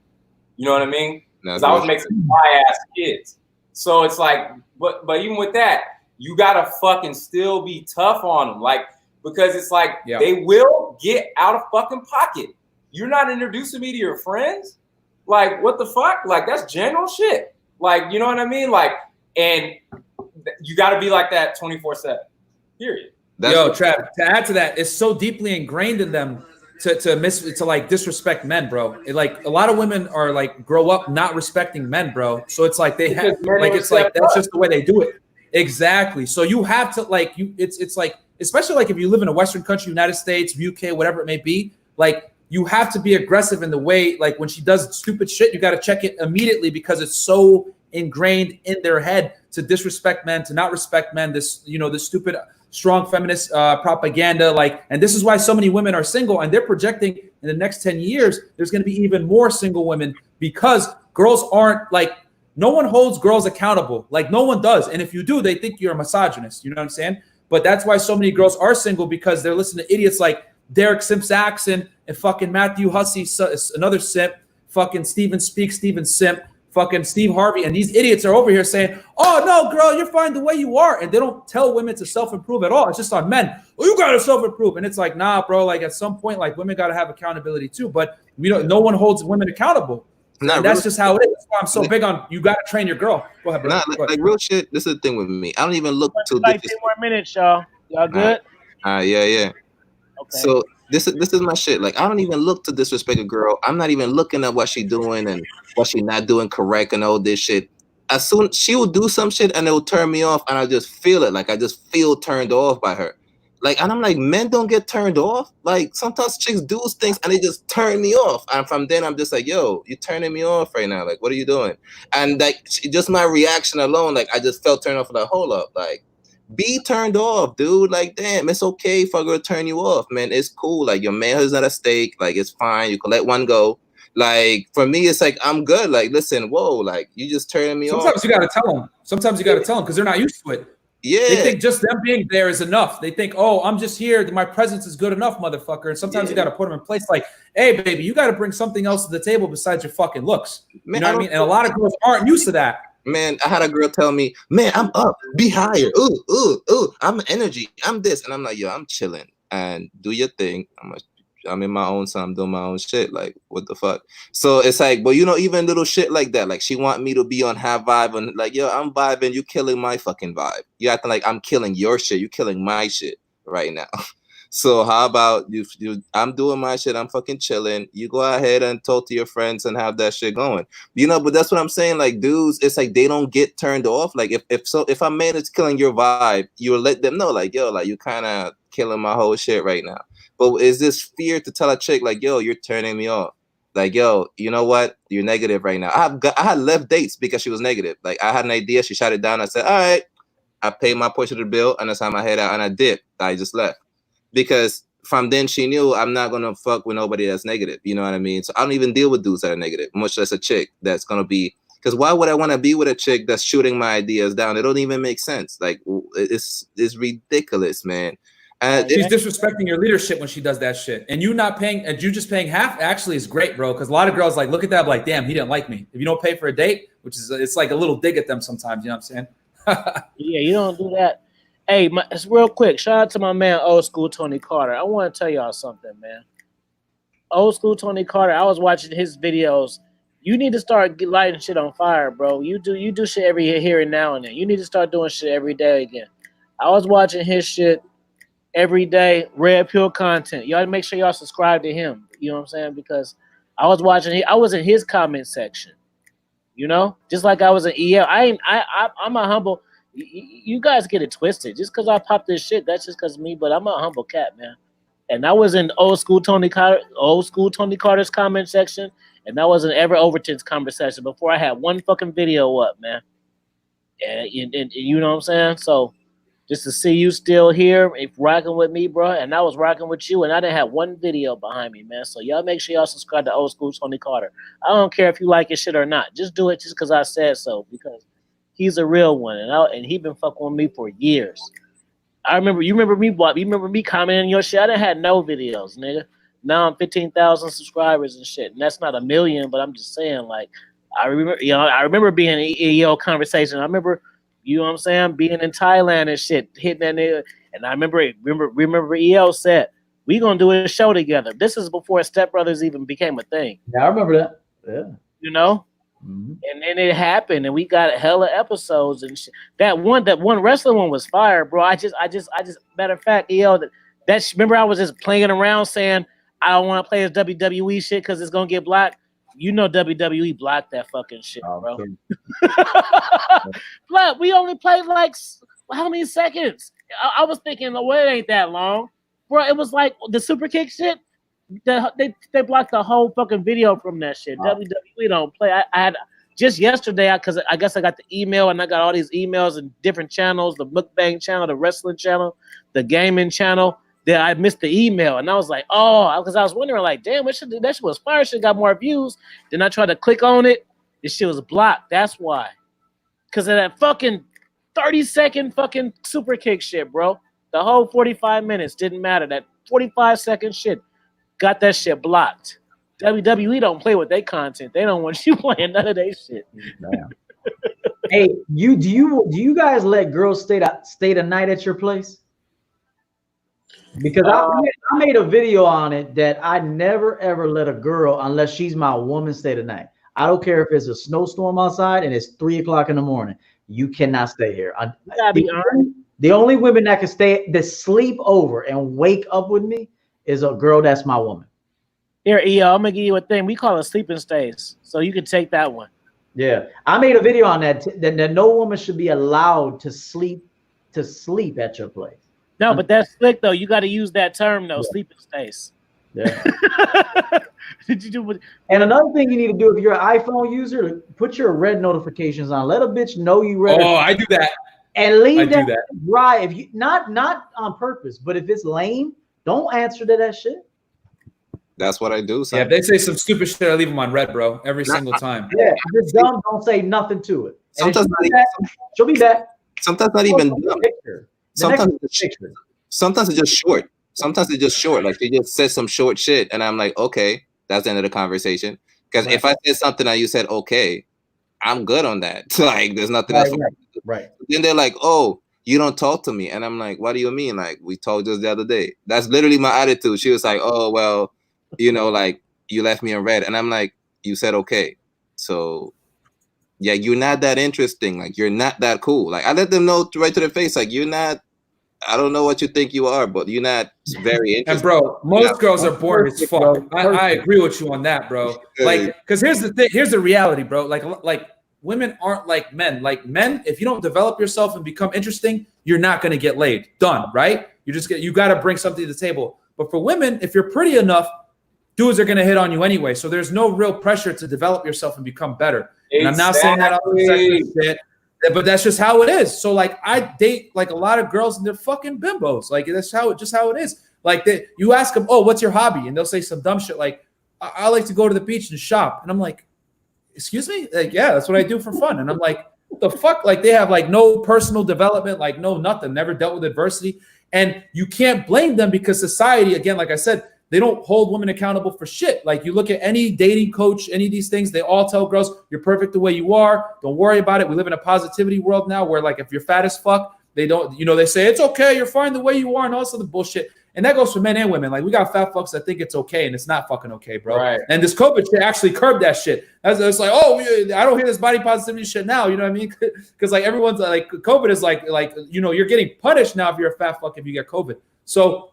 You know what I mean? Because I was making some high-ass kids. So it's like, but even with that, you gotta fucking still be tough on them, like, because it's like they will get out of fucking pocket. You're not introducing me to your friends, like what the fuck? Like that's general shit. Like, you know what I mean? Like, and you got to be like that 24/7. Period. Yo, Trav, to add to that, it's so deeply ingrained in them to like disrespect men, bro. Like a lot of women are like grow up not respecting men, bro. So it's like they have like it's like that's just the way they do it. Exactly. So you have to like it's like, especially like if you live in a Western country, United States, UK, whatever it may be, like you have to be aggressive in the way, like when she does stupid shit, you got to check it immediately because it's so ingrained in their head to disrespect men, to not respect men, this, you know, this stupid, strong feminist propaganda. Like, and this is why so many women are single, and they're projecting in the next 10 years, there's going to be even more single women because girls aren't like, no one holds girls accountable. Like no one does. And if you do, they think you're a misogynist. You know what I'm saying? But that's why so many girls are single, because they're listening to idiots like Derek Simp-Saxon and fucking Matthew Hussey, another simp, fucking Steven Simp, fucking Steve Harvey, and these idiots are over here saying, oh, no, girl, you're fine the way you are. And they don't tell women to self-improve at all. It's just on men. Oh, you got to self-improve. And it's like, nah, bro, like at some point, like women got to have accountability too. But no one holds women accountable. And that's just how it is. That's why I'm so big on you got to train your girl. Go ahead, bro. Like real shit, this is the thing with me. I don't even look to like 10 more minutes, y'all. Y'all good? Yeah. Okay. So this is my shit. Like I don't even look to disrespect a girl. I'm not even looking at what she doing and what she not doing correct and all this shit. As soon she will do some shit and it will turn me off, and I just feel it. Like I just feel turned off by her. Like, and I'm like, men don't get turned off. Like sometimes chicks do things and they just turn me off. And from then I'm just like, yo, you're turning me off right now. Like, what are you doing? And like just my reaction alone, like I just felt turned off. Like, hold up, like. Be turned off, dude. Like, damn, it's okay for a girl to turn you off, man. It's cool. Like, your manhood's not at stake. Like, it's fine. You can let one go. Like, for me, it's like, I'm good. Like, listen, whoa, like, you just turning me off. Sometimes you got to tell them. Sometimes you got to tell them because they're not used to it. Yeah. They think just them being there is enough. They think, oh, I'm just here. My presence is good enough, motherfucker. And sometimes you got to put them in place like, hey, baby, you got to bring something else to the table besides your fucking looks. Man, you know what I mean? And a lot of girls aren't used to that. Man, I had a girl tell me, man, I'm up, be higher. Ooh, I'm energy. I'm this. And I'm like, yo, I'm chilling. And do your thing. I'm in my own time, doing my own shit. Like, what the fuck? So it's like, but you know, even little shit like that. Like, she want me to be on her vibe. And like, yo, I'm vibing. You killing my fucking vibe. You acting like I'm killing your shit. You killing my shit right now. So how about you? I'm doing my shit. I'm fucking chilling. You go ahead and talk to your friends and have that shit going. You know, but that's what I'm saying. Like, dudes, it's like they don't get turned off. Like, if a man is killing your vibe, you'll let them know, like, yo, like you kind of killing my whole shit right now. But is this fear to tell a chick, like, yo, you're turning me off? Like, yo, you know what? You're negative right now. I had left dates because she was negative. Like, I had an idea. She shot it down. I said, all right, I paid my portion of the bill, and that's how I head out, and I did. I just left. Because from then she knew I'm not gonna fuck with nobody that's negative. You know what I mean? So I don't even deal with dudes that are negative, much less a chick that's gonna be. Because why would I want to be with a chick that's shooting my ideas down? It don't even make sense. Like it's ridiculous, man. She's disrespecting your leadership when she does that shit, and you not paying, and you just paying half. Actually, is great, bro. Because a lot of girls like look at that, like, damn, he didn't like me. If you don't pay for a date, which is it's like a little dig at them sometimes. You know what I'm saying? Yeah, you don't do that. Hey, it's real quick. Shout out to my man, Old School Tony Carter. I want to tell y'all something, man. Old School Tony Carter. I was watching his videos. You need to start lighting shit on fire, bro. You do shit every here and now and then. You need to start doing shit every day again. I was watching his shit every day. Red Pill content. Y'all make sure y'all subscribe to him. You know what I'm saying? Because I was watching. I was in his comment section. You know, just like I was in EL. I'm a humble. You guys get it twisted. Just because I popped this shit, that's just because of me. But I'm a humble cat, man. And I was in Old School Tony Carter's comment section, and that was in Everett Overton's conversation before I had one fucking video up, man. And you know what I'm saying? So just to see you still here, if rocking with me, bro, and I was rocking with you, and I didn't have one video behind me, man. So y'all make sure y'all subscribe to Old School Tony Carter. I don't care if you like his shit or not. Just do it just because I said so, because he's a real one, and he been fucking with me for years. You remember me commenting on your shit? I didn't have no videos, nigga. Now I'm 15,000 subscribers and shit, and that's not a million, but I'm just saying, like, I remember being in EO conversation. I remember, you know what I'm saying, being in Thailand and shit, hitting that nigga, and I remember EO said, we gonna do a show together. This is before Step Brothers even became a thing. Yeah, I remember that. Yeah. You know? Mm-hmm. And then it happened, and we got hella episodes and shit. That one wrestling one was fire, bro. I just matter of fact, remember I was just playing around saying I don't want to play this WWE shit because it's gonna get blocked. You know WWE blocked that fucking shit, bro. Block. We only played like how many seconds? I was thinking, well, it ain't that long, bro. It was like the super kick shit. They blocked the whole fucking video from that shit. WWE don't play. I had just yesterday because I guess I got the email and I got all these emails and different channels, the mukbang channel, the wrestling channel, the gaming channel. That I missed the email and I was like, oh, because I was wondering, like, damn, that shit was fire. Shit got more views. Then I tried to click on it. This shit was blocked. That's why. Because of that fucking 30-second fucking super kick shit, bro. The whole 45 minutes didn't matter. That 45-second shit. Got that shit blocked. WWE don't play with their content. They don't want you playing none of their shit. Damn. Hey, do you guys let girls stay the night at your place? Because I made a video on it that I never ever let a girl, unless she's my woman, stay the night. I don't care if it's a snowstorm outside and it's 3 o'clock in the morning. You cannot stay here. The only women that can stay, that sleep over and wake up with me, is a girl that's my woman. Here, EO, I'm gonna give you a thing. We call it sleeping stays, so you can take that one. Yeah, I made a video on that. That no woman should be allowed to sleep at your place. No, but that's slick though. You got to use that term though. Yeah. Sleeping stays. Yeah. Did you do? And another thing you need to do if you're an iPhone user, put your red notifications on. Let a bitch know you read. Oh, I do that. And leave that dry. If you not on purpose, but if it's lame, don't answer to that shit. That's what I do. Son. Yeah, if they say some stupid shit, I leave them on red, bro, every single time. Yeah, if it's dumb, don't say nothing to it. Sometimes she'll be back. Sometimes not even dumb. Sometimes it's just short. Sometimes it's just short. Like, they just said some short shit, and I'm like, okay, that's the end of the conversation. Because if I said something and you said okay, I'm good on that. Like, there's nothing else. Right. Then they're like, oh, you don't talk to me, and I'm like, what do you mean? Like, we talked just the other day. That's literally my attitude. She was like, oh, well, you know, like, you left me on red, and I'm like, you said okay, so yeah, you're not that interesting. Like, you're not that cool. Like, I let them know right to their face, like, you're not. I don't know what you think you are, but you're not very interesting. And bro, most girls are bored as fuck. I agree with you on that, bro. Like, because here's the thing. Here's the reality, bro. Like women aren't like men. Like men, if you don't develop yourself and become interesting, you're not gonna get laid. Done, right? You got to bring something to the table. But for women, if you're pretty enough, dudes are gonna hit on you anyway. So there's no real pressure to develop yourself and become better. Exactly. And I'm not saying that on the shit. But that's just how it is. So like, I date like a lot of girls and they're fucking bimbos. Like, that's how it is. Like, you ask them, oh, what's your hobby? And they'll say some dumb shit like, I like to go to the beach and shop. And I'm like, excuse me? Like, yeah, that's what I do for fun. And I'm like, what the fuck? Like, they have like no personal development, like no nothing, never dealt with adversity. And you can't blame them because society, again, like I said, they don't hold women accountable for shit. Like, you look at any dating coach, any of these things, they all tell girls, you're perfect the way you are. Don't worry about it. We live in a positivity world now where, like, if you're fat as fuck, they don't, you know, they say, it's okay, you're fine the way you are and all this other bullshit. And that goes for men and women. Like, we got fat fucks that think it's okay and it's not fucking okay, bro. Right. And this COVID shit actually curbed that shit. It's like, oh, I don't hear this body positivity shit now. You know what I mean? Because, like, everyone's like, COVID is like, you know, you're getting punished now if you're a fat fuck if you get COVID. So,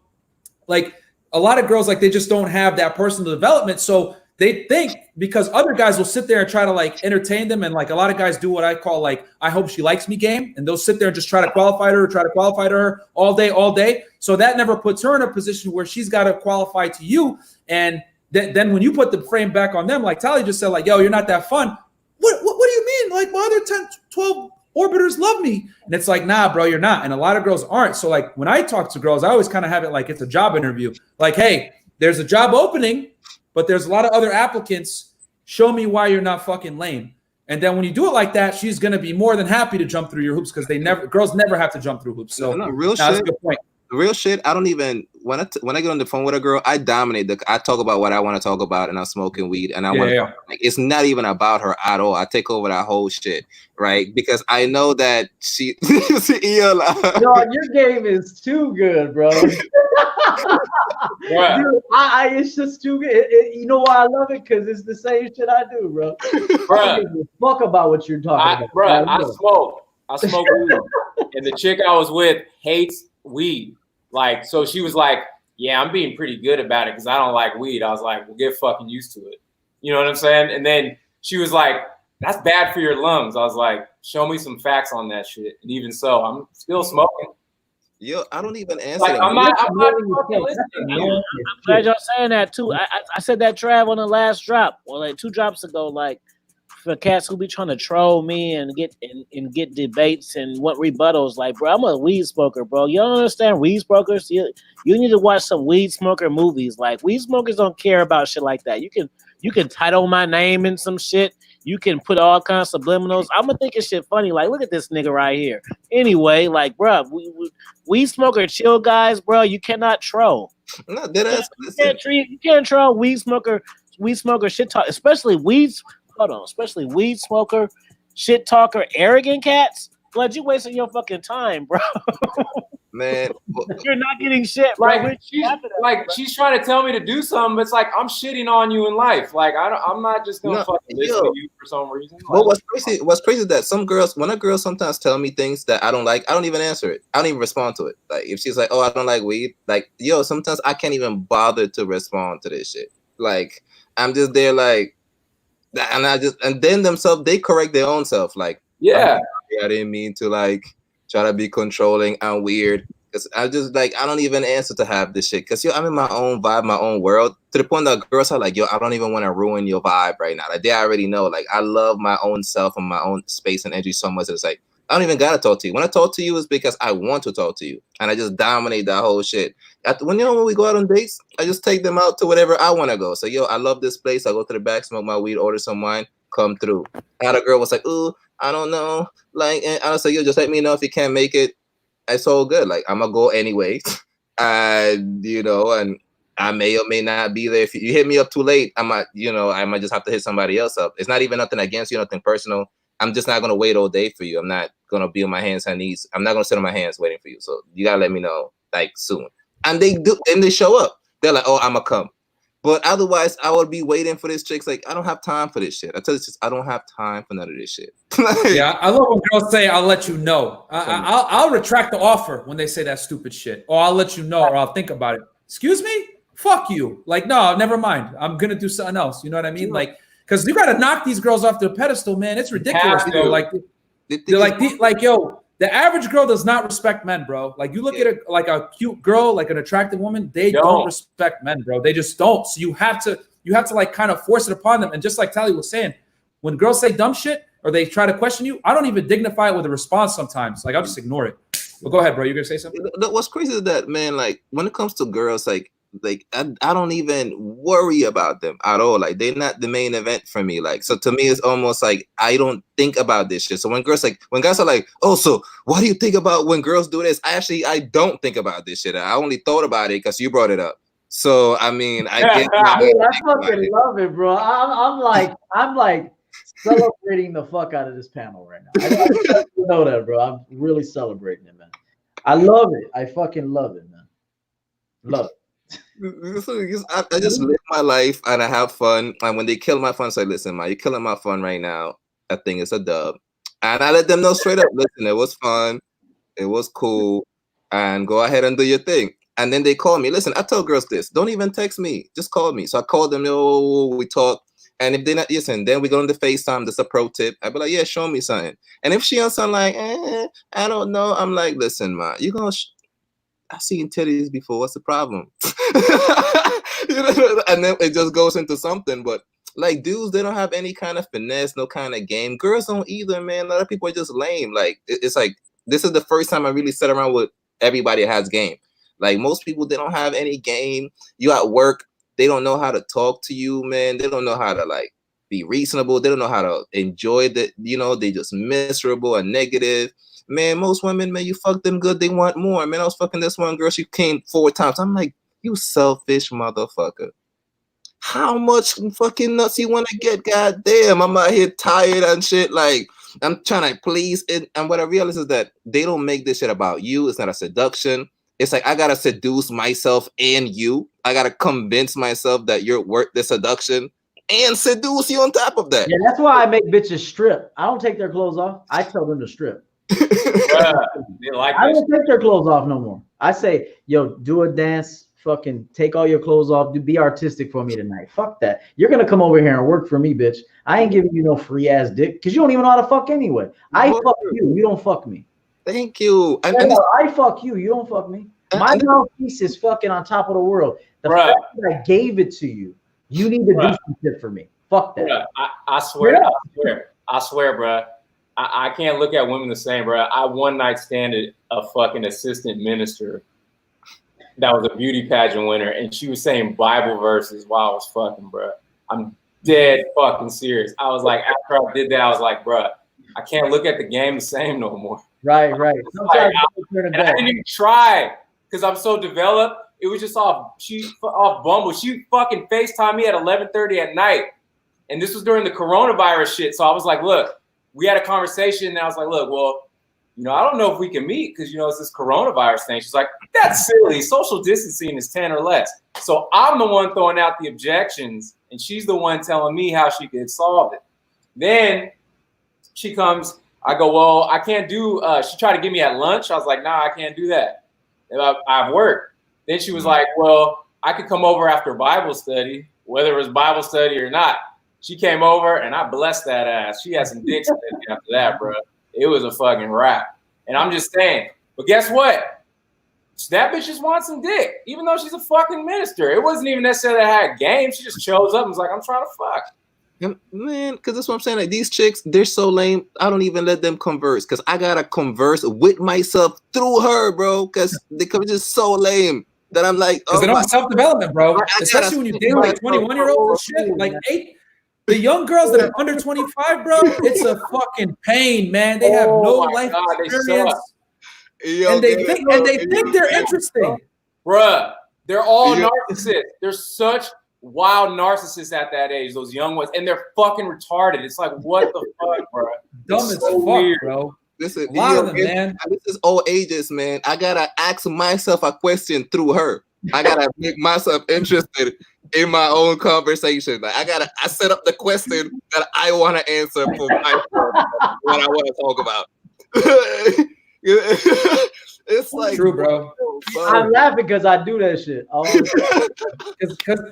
like, a lot of girls, like, they just don't have that personal development. So they think because other guys will sit there and try to like entertain them. And like a lot of guys do what I call like, I hope she likes me game. And they'll sit there and just try to qualify to her all day. So that never puts her in a position where she's got to qualify to you. And then when you put the frame back on them, like Tali just said, like, yo, you're not that fun. What do you mean? Like, my other 10, 12 orbiters love me. And it's like, nah, bro, you're not. And a lot of girls aren't. So like when I talk to girls, I always kind of have it like it's a job interview. Like, hey, there's a job opening, but there's a lot of other applicants. Show me why you're not fucking lame. And then when you do it like that, she's gonna be more than happy to jump through your hoops because girls never have to jump through hoops. So real shit. That's a good point. Real shit. I don't even when I get on the phone with a girl, I dominate. I talk about what I want to talk about, and I'm smoking weed, and like, it's not even about her at all. I take over that whole shit, right? Because I know that she. Yo, your game is too good, bro. Yeah. Dude, it's just too good. You know why I love it? Because it's the same shit I do, bro. I don't give a fuck about what you're talking about. Bro, I smoke weed, and the chick I was with hates weed. Like, so she was like, yeah, I'm being pretty good about it because I don't like weed. I was like, well, get fucking used to it. You know what I'm saying? And then she was like, that's bad for your lungs. I was like, show me some facts on that shit. And even so, I'm still smoking. Yo, I don't even answer. Like, I'm not fucking listening. I'm glad y'all saying that too. I said that, Trav, on the last drop, or like 2 drops ago, like, for cats who be trying to troll me and get debates and want rebuttals, like, bro, I'm a weed smoker, bro. You don't understand weed smokers? You need to watch some weed smoker movies. Like, weed smokers don't care about shit like that. You can title my name in some shit you can put all kinds of subliminals. I'm gonna think of shit funny. Like, look at this nigga right here. Anyway, like, bro, weed smoker chill guys, bro. You cannot troll. No, that is. You can't troll weed smoker shit talk, especially weeds. Hold on, especially weed smoker, shit talker, arrogant cats. Blood, you wasting your fucking time, bro. Man, you're not getting shit. Like she's trying to tell me to do something, but it's like I'm shitting on you in life. Like I'm not just gonna fucking listen to you for some reason. But what's crazy is that some girls, when a girl sometimes tell me things that I don't like, I don't even answer it. I don't even respond to it. Like if she's like, "Oh, I don't like weed," like sometimes I can't even bother to respond to this shit. Like I'm just there, like, and then themselves they correct their own self. Like, yeah, I didn't mean to like try to be controlling and weird. Cause I just like I don't even answer to have this shit. Cause I'm in my own vibe, my own world. To the point that girls are like, I don't even want to ruin your vibe right now. Like they already know. Like I love my own self and my own space and energy so much. It's like I don't even gotta talk to you. When I talk to you, is because I want to talk to you, and I just dominate that whole shit. When we go out on dates, I just take them out to whatever I want to go. So I love this place. I go to the back, smoke my weed, order some wine, come through. I had a girl was like, "Ooh, I don't know." Like, and I was like, just let me know if you can't make it. It's all good. Like, I'm gonna go anyway. And and I may or may not be there. If you hit me up too late, I might just have to hit somebody else up. It's not even nothing against you, nothing personal. I'm just not gonna wait all day for you. I'm not gonna be on my hands and knees. I'm not gonna sit on my hands waiting for you. So you gotta let me know like soon. And they do, and they show up. They're like, "Oh, I'm gonna come." But otherwise, I would be waiting for this chick's like, I don't have time for this shit. I tell you, I don't have time for none of this shit. Yeah, I love when girls say, "I'll let you know." I'll retract the offer when they say that stupid shit. Or I'll let you know, or I'll think about it. Excuse me? Fuck you. Like, no, never mind. I'm gonna do something else. You know what I mean? Like, because you gotta knock these girls off their pedestal, man. It's ridiculous, bro. Like, they're like, yo. The average girl does not respect men, bro. Like you look at a cute girl, like an attractive woman, they don't respect men, bro. They just don't. So you have to like kind of force it upon them. And just like Tally was saying, when girls say dumb shit or they try to question you, I don't even dignify it with a response sometimes. Like I'll just ignore it. Well, go ahead, bro. You're gonna say something? What's crazy is that, man, like when it comes to girls, like I don't even worry about them at all. Like they're not the main event for me. Like, so to me, it's almost like I don't think about this shit. So when guys are like, "Oh, so what do you think about when girls do this?" I don't think about this shit. I only thought about it because you brought it up. So I mean, I get. I fucking love it, bro. I'm like celebrating the fuck out of this panel right now. I know that, bro. I'm really celebrating it, man. I love it. I fucking love it, man. Love it. I just live my life and I have fun. And when they kill my fun, I say, "Listen, man, you're killing my fun right now. I think it's a dub." And I let them know straight up, "Listen, it was fun. It was cool. And go ahead and do your thing." And then they call me. Listen, I tell girls this. Don't even text me. Just call me. So I call them. We talk. And if they're not listen, then we go into FaceTime. That's a pro tip. I'd be like, "Yeah, show me something." And if she on something like, I don't know. I'm like, "Listen, man, you're going to I've seen titties before. What's the problem?" And then it just goes into something. But like dudes, they don't have any kind of finesse, no kind of game. Girls don't either, man. A lot of people are just lame. Like it's like this is the first time I really sat around with everybody has game. Like most people, they don't have any game. You at work, they don't know how to talk to you, man. They don't know how to like be reasonable. They don't know how to enjoy that. They just miserable and negative. Man, most women, man, you fuck them good, they want more. Man, I was fucking this one girl, she came 4 times. I'm like, you selfish motherfucker. How much fucking nuts you want to get? God damn, I'm out here tired and shit. Like, I'm trying to please it. And what I realize is that they don't make this shit about you. It's not a seduction. It's like I gotta seduce myself and you. I gotta convince myself that you're worth the seduction and seduce you on top of that. Yeah, that's why I make bitches strip. I don't take their clothes off. I tell them to strip. I don't take their clothes off no more. I say, "Yo, do a dance, fucking take all your clothes off, be artistic for me tonight." Fuck that. You're gonna come over here and work for me, bitch. I ain't giving you no free ass dick because you don't even know how to fuck anyway. I fuck you, you don't fuck me. Thank you. I fuck you, you don't fuck me. My mouthpiece is fucking on top of the world. The fact that I gave it to you, you need to do some shit for me. Fuck that. I swear, bro. I can't look at women the same, bro. I one night standed a fucking assistant minister that was a beauty pageant winner, and she was saying Bible verses while I was fucking, bro. dead fucking serious. I was like, after I did that, I was like, bruh, I can't look at the game the same no more. Right. Like, and I didn't even try because I'm so developed. It was just off Bumble. She fucking FaceTimed me at 11:30 at night. And this was during the coronavirus shit. So I was like, look, we had a conversation and I was like, look, well, I don't know if we can meet because, it's this coronavirus thing. She's like, that's silly. Social distancing is 10 or less. So I'm the one throwing out the objections and she's the one telling me how she could solve it. Then she comes, I go, well, I can't do, she tried to get me at lunch. I was like, nah, I can't do that. I've worked. Then she was like, well, I could come over after Bible study, whether it was Bible study or not. She came over and I blessed that ass. She had some dicks after that, bro. It was a fucking wrap. And I'm just saying, but guess what? That bitch just wants some dick, even though she's a fucking minister. It wasn't even necessarily I had game. She just shows up and was like, I'm trying to fuck. Man, because that's what I'm saying. Like, these chicks, they're so lame. I don't even let them converse because I gotta converse with myself through her, bro. Because they come just so lame that I'm like, because they don't have self-development, bro. Especially when you date like 21-year-olds and shit, like 8. The young girls that are under 25, bro, it's a fucking pain, man. They have no life experience. And they think they're interesting. Bruh, they're all narcissists. They're such wild narcissists at that age, those young ones. And they're fucking retarded. It's like, what the fuck, bro? Dumb as fuck, weird, bro. Listen, a lot of them, man. This is all ages, man. I gotta ask myself a question through her. I gotta make myself interested in my own conversation. Like, I set up the question that I want to answer for myself what I want to talk about. It's like true, bro. I'm laughing because I do that shit.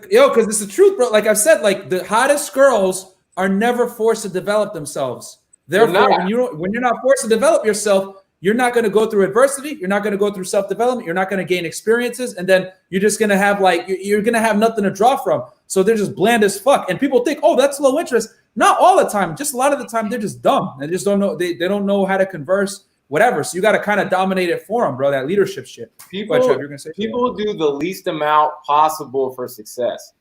Because it's the truth, bro. Like I've said, like the hottest girls are never forced to develop themselves. Therefore, when you're not forced to develop yourself, you're not going to go through adversity. You're not going to go through self-development. You're not going to gain experiences. And then you're just going to have you're going to have nothing to draw from. So they're just bland as fuck. And people think, oh, that's low interest. Not all the time. Just a lot of the time, they're just dumb. They just don't know. They don't know how to converse, whatever. So you got to kind of dominate it for them, bro. That leadership shit. People do the least amount possible for success.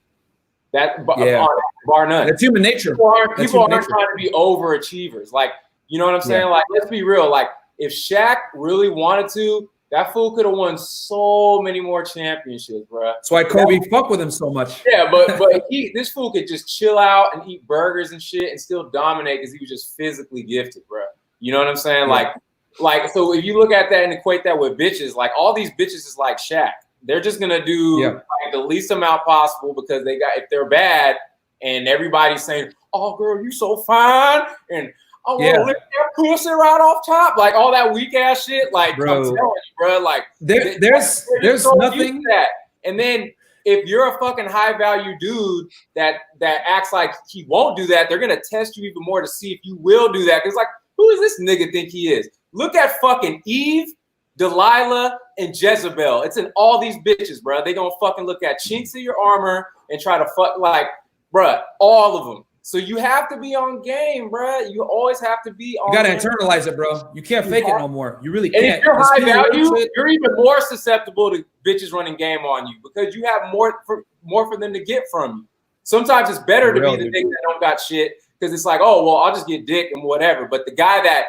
Bar none. That's human nature. People aren't trying to be overachievers. Like, you know what I'm saying? Yeah. Like, let's be real. Like, if Shaq really wanted to, that fool could have won so many more championships, bro. That's why Kobe fucked with him so much. Yeah, but this fool could just chill out and eat burgers and shit and still dominate because he was just physically gifted, bro. You know what I'm saying? Yeah. Like, so if you look at that and equate that with bitches, like all these bitches is like Shaq. They're just gonna do like the least amount possible because if they're bad and everybody's saying, "Oh, girl, you so fine," and I want to lift that pussy right off top, like all that weak ass shit. Like, bro. I'm telling you, bro, like there's so nothing. That. And then if you're a fucking high value dude that acts like he won't do that, they're gonna test you even more to see if you will do that. Because like, who does this nigga think he is? Look at fucking Eve, Delilah, and Jezebel. It's in all these bitches, bro. They gonna fucking look at chinks in your armor and try to fuck like, bro, all of them. So you have to be on game, bro. You always have to be on. You gotta internalize it, bro. You can't fake it no more. You really can't. And if you're high value, you're even more susceptible to bitches running game on you because you have more for them to get from you. Sometimes it's better to be the nigga that don't got shit because it's like, oh well, I'll just get dick and whatever. But the guy that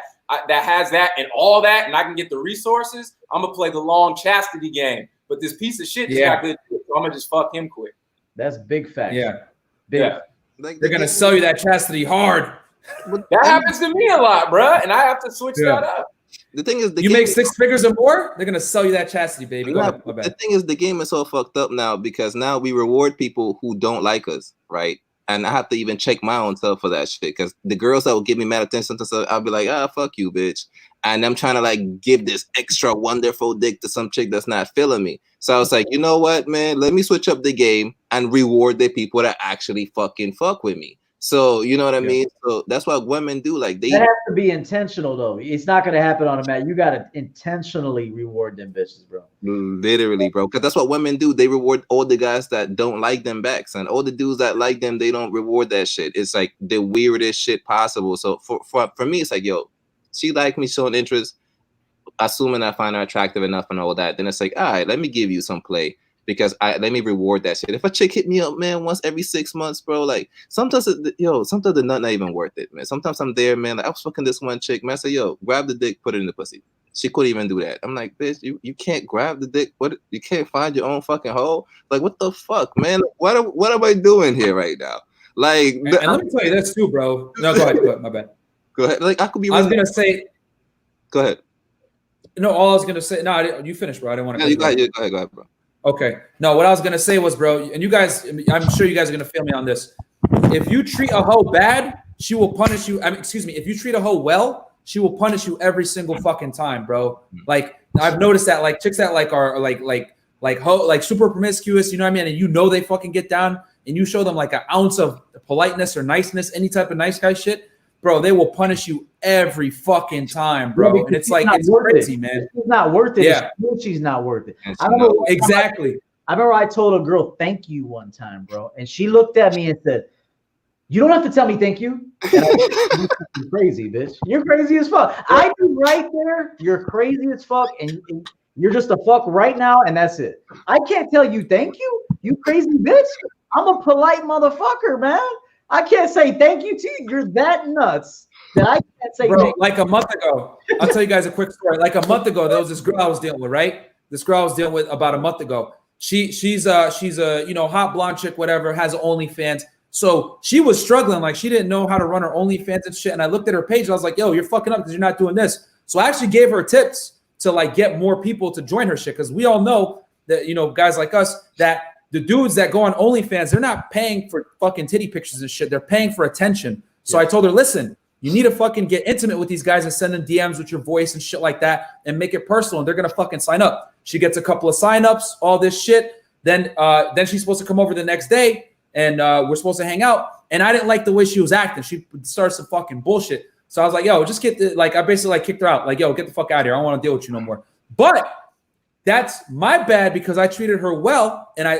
has that and all that, and I can get the resources, I'm gonna play the long chastity game. But this piece of shit just got good, so I'm gonna just fuck him quick. That's big fact. Yeah, big. Yeah. Like, they're gonna sell you that chastity hard. That happens to me a lot, bro, and I have to switch that up. The thing is, you make 6 figures or more, they're gonna sell you that chastity, baby. The thing is, the game is so fucked up now because now we reward people who don't like us, right? And I have to even check my own self for that shit because the girls that will give me mad attention to stuff, I'll be like, fuck you, bitch. And I'm trying to like give this extra wonderful dick to some chick that's not feeling me. So I was like, you know what, man, let me switch up the game and reward the people that actually fucking fuck with me. So you know what I mean? So that's what women do. Like they have to be intentional though. It's not gonna happen on a mat. You gotta intentionally reward them bitches, bro. Literally, bro. Because that's what women do. They reward all the guys that don't like them backs, and all the dudes that like them, they don't reward that shit. It's like the weirdest shit possible. So for me, it's like, yo, she like me, showing interest, assuming I find her attractive enough and all that. Then it's like, all right, let me give you some play. because let me reward that shit. If a chick hit me up, man, once every 6 months, bro, like sometimes sometimes the nut not even worth it, man. Sometimes I'm there, man. Like I was fucking this one chick, man. I say, yo, grab the dick, put it in the pussy. She couldn't even do that. I'm like, bitch, you can't grab the dick. What? You can't find your own fucking hole? Like, what the fuck, man? What am I doing here right now? Like, and let me tell you this too, bro. No, go ahead. My bad. Go ahead. Like, I could be. I was gonna say. Go ahead. No, all I was gonna say. No, you finished, bro. I didn't want to. No, you go ahead, bro. Okay. No, what I was gonna say was, bro, and you guys, I'm sure you guys are gonna feel me on this. If you treat a hoe bad, she will punish you. Excuse me. If you treat a hoe well, she will punish you every single fucking time, bro. Like I've noticed that, like chicks that like are like super promiscuous, you know what I mean? And you know they fucking get down, and you show them like an ounce of politeness or niceness, any type of nice guy shit, bro. They will punish you every fucking time, bro. And it's like it's crazy, man. She's not worth it. Yeah, she's not worth it. Exactly. I remember I told a girl thank you one time, bro, and she looked at me and said, "You don't have to tell me thank you." And you're crazy, bitch. You're crazy as fuck. I do right there. You're crazy as fuck, and you're just a fuck right now, and that's it. I can't tell you thank you. You crazy bitch. I'm a polite motherfucker, man. I can't say thank you to you. You're that nuts that I can't say. Bro, like a month ago, I'll tell you guys a quick story. Like a month ago, there was this girl I was dealing with, right? This girl I was dealing with about a month ago. She's a hot blonde chick, whatever, has OnlyFans. So she was struggling, like she didn't know how to run her OnlyFans and shit. And I looked at her page, and I was like, yo, you're fucking up because you're not doing this. So I actually gave her tips to like get more people to join her shit. Because we all know that, guys like us, that the dudes that go on OnlyFans, they're not paying for fucking titty pictures and shit. They're paying for attention. So I told her, listen, you need to fucking get intimate with these guys and send them DMs with your voice and shit like that and make it personal. And they're going to fucking sign up. She gets a couple of signups, all this shit. Then she's supposed to come over the next day and we're supposed to hang out. And I didn't like the way she was acting. She started some fucking bullshit. So I was like, yo, just get I basically like kicked her out. Like, yo, get the fuck out of here. I don't want to deal with you no more. But that's my bad because I treated her well. And I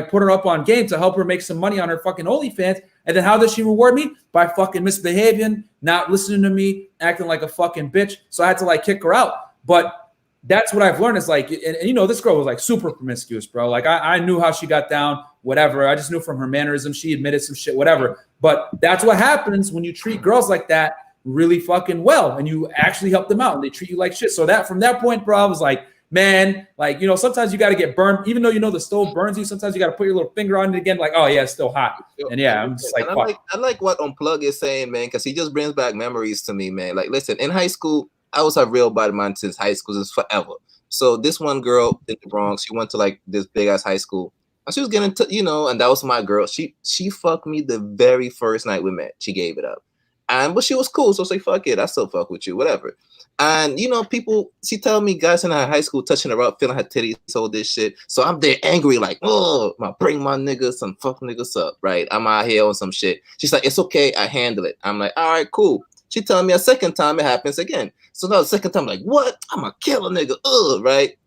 put her up on game to help her make some money on her fucking OnlyFans. And then how does she reward me? By fucking misbehaving, not listening to me, acting like a fucking bitch. So I had to like kick her out. But that's what I've learned is like, and this girl was like super promiscuous, bro. Like I knew how she got down, whatever. I just knew from her mannerism, she admitted some shit, whatever. But that's what happens when you treat girls like that really fucking well and you actually help them out and they treat you like shit. So that from that point, bro, I was like, man, like, sometimes you got to get burned, even though the stove burns you. Sometimes you got to put your little finger on it again, like, oh yeah, it's still hot. And yeah, I'm just like, I like what Unplug is saying, man, because he just brings back memories to me, man. Like, listen, in high school, I was a real bad man since high school, since forever. So this one girl in the Bronx, she went to like this big ass high school, and she was getting and that was my girl. She fucked me the very first night we met. She gave it up, but she was cool, so I was like, fuck it, I still fuck with you, whatever. And people, she tell me guys in her high school touching her up, feeling her titties, all this shit. So I'm there angry, like, oh, I bring my niggas, some fuck niggas up, right? I'm out here on some shit. She's like, it's okay, I handle it. I'm like, all right, cool. She telling me a second time it happens again. So now the second time, I'm like, what? I'm gonna kill a nigga, right?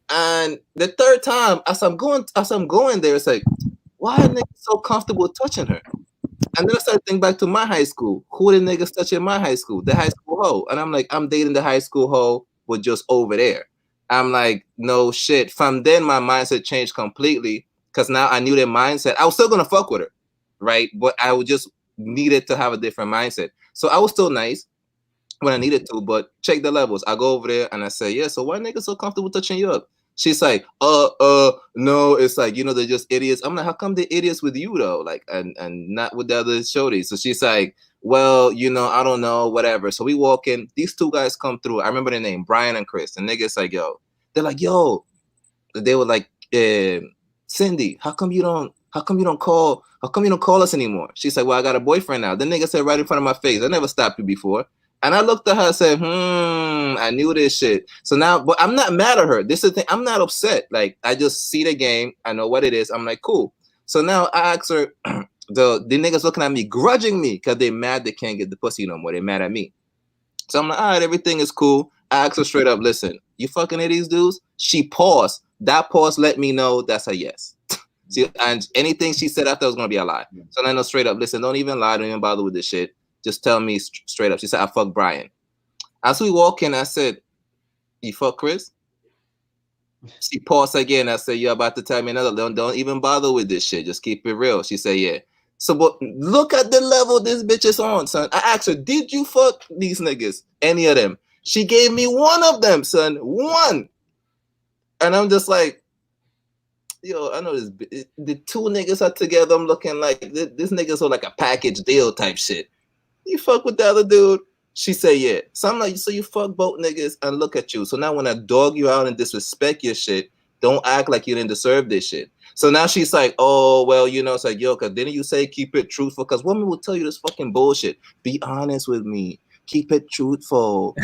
And the third time, as I'm going there, it's like, why are niggas so comfortable touching her? And then I started thinking back to my high school. Who are the niggas touching my high school? The high school hoe. And I'm like, I'm dating the high school hoe, but just over there. I'm like, no shit. From then, my mindset changed completely because now I knew their mindset. I was still gonna fuck with her, right? But I would just needed to have a different mindset. So I was still nice when I needed to, but check the levels. I go over there and I say, yeah, so why niggas so comfortable touching you up? She's like, no, it's like, they're just idiots. I'm like, how come they're idiots with you though? Like, and not with the other shorties. So she's like, well, I don't know, whatever. So we walk in, these two guys come through. I remember their name, Brian and Chris. And niggas like, they're like, they were like, Cindy, how come you don't call us anymore? She's like, well, I got a boyfriend now. The nigga said right in front of my face, I never stopped you before. And I looked at her and said, I knew this shit. So now, but I'm not mad at her. This is the thing. I'm not upset. Like, I just see the game. I know what it is. I'm like, cool. So now I asked her, the niggas looking at me, grudging me because they're mad they can't get the pussy no more. They're mad at me. So I'm like, all right, everything is cool. I asked her straight up, listen, you fucking at these dudes? She paused. That pause let me know that's a yes. See, and anything she said after was going to be a lie. So I know straight up, listen, don't even lie. Don't even bother with this shit. Just tell me straight up. She said, I fuck Brian. As we walk in, I said, you fuck Chris? She paused again. I said, "You're about to tell me another. Don't even bother with this shit. Just keep it real." She said, "Yeah." So, but look at the level this bitch is on, son. I asked her, "Did you fuck these niggas? Any of them?" She gave me one of them, son. One. And I'm just like, yo, I know this. The two niggas are together. I'm looking like this niggas are like a package deal type shit. You fuck with the other dude? She said, yeah. So I'm like, so you fuck both niggas and look at you. So now when I dog you out and disrespect your shit, don't act like you didn't deserve this shit. So now she's like, oh, well, you know, it's like, yo, because didn't you say keep it truthful? Because women will tell you this fucking bullshit. Be honest with me. Keep it truthful.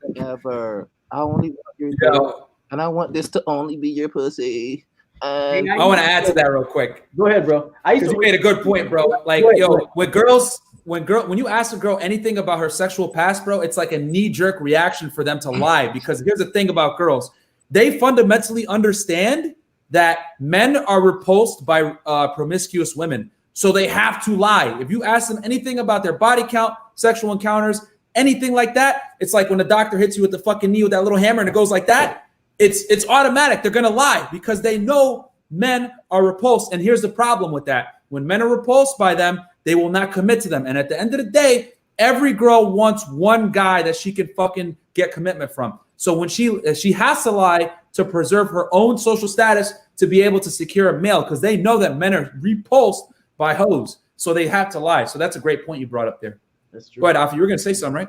Never. I only want your dick, and I want this to only be your pussy. And I want to add to that real quick. Go ahead, bro. Because you made a good point, bro. Like, yo, with girls, when you ask a girl anything about her sexual past, bro, it's like a knee-jerk reaction for them to lie. Because here's the thing about girls. They fundamentally understand that men are repulsed by promiscuous women. So they have to lie. If you ask them anything about their body count, sexual encounters, anything like that, it's like when the doctor hits you with the fucking knee with that little hammer and it goes like that. It's automatic. They're going to lie because they know men are repulsed. And here's the problem with that. When men are repulsed by them, they will not commit to them. And at the end of the day, every girl wants one guy that she can fucking get commitment from. So when she has to lie to preserve her own social status to be able to secure a male, because they know that men are repulsed by hoes. So they have to lie. So that's a great point you brought up there. That's true. Go ahead, Alfie. You were going to say something, right?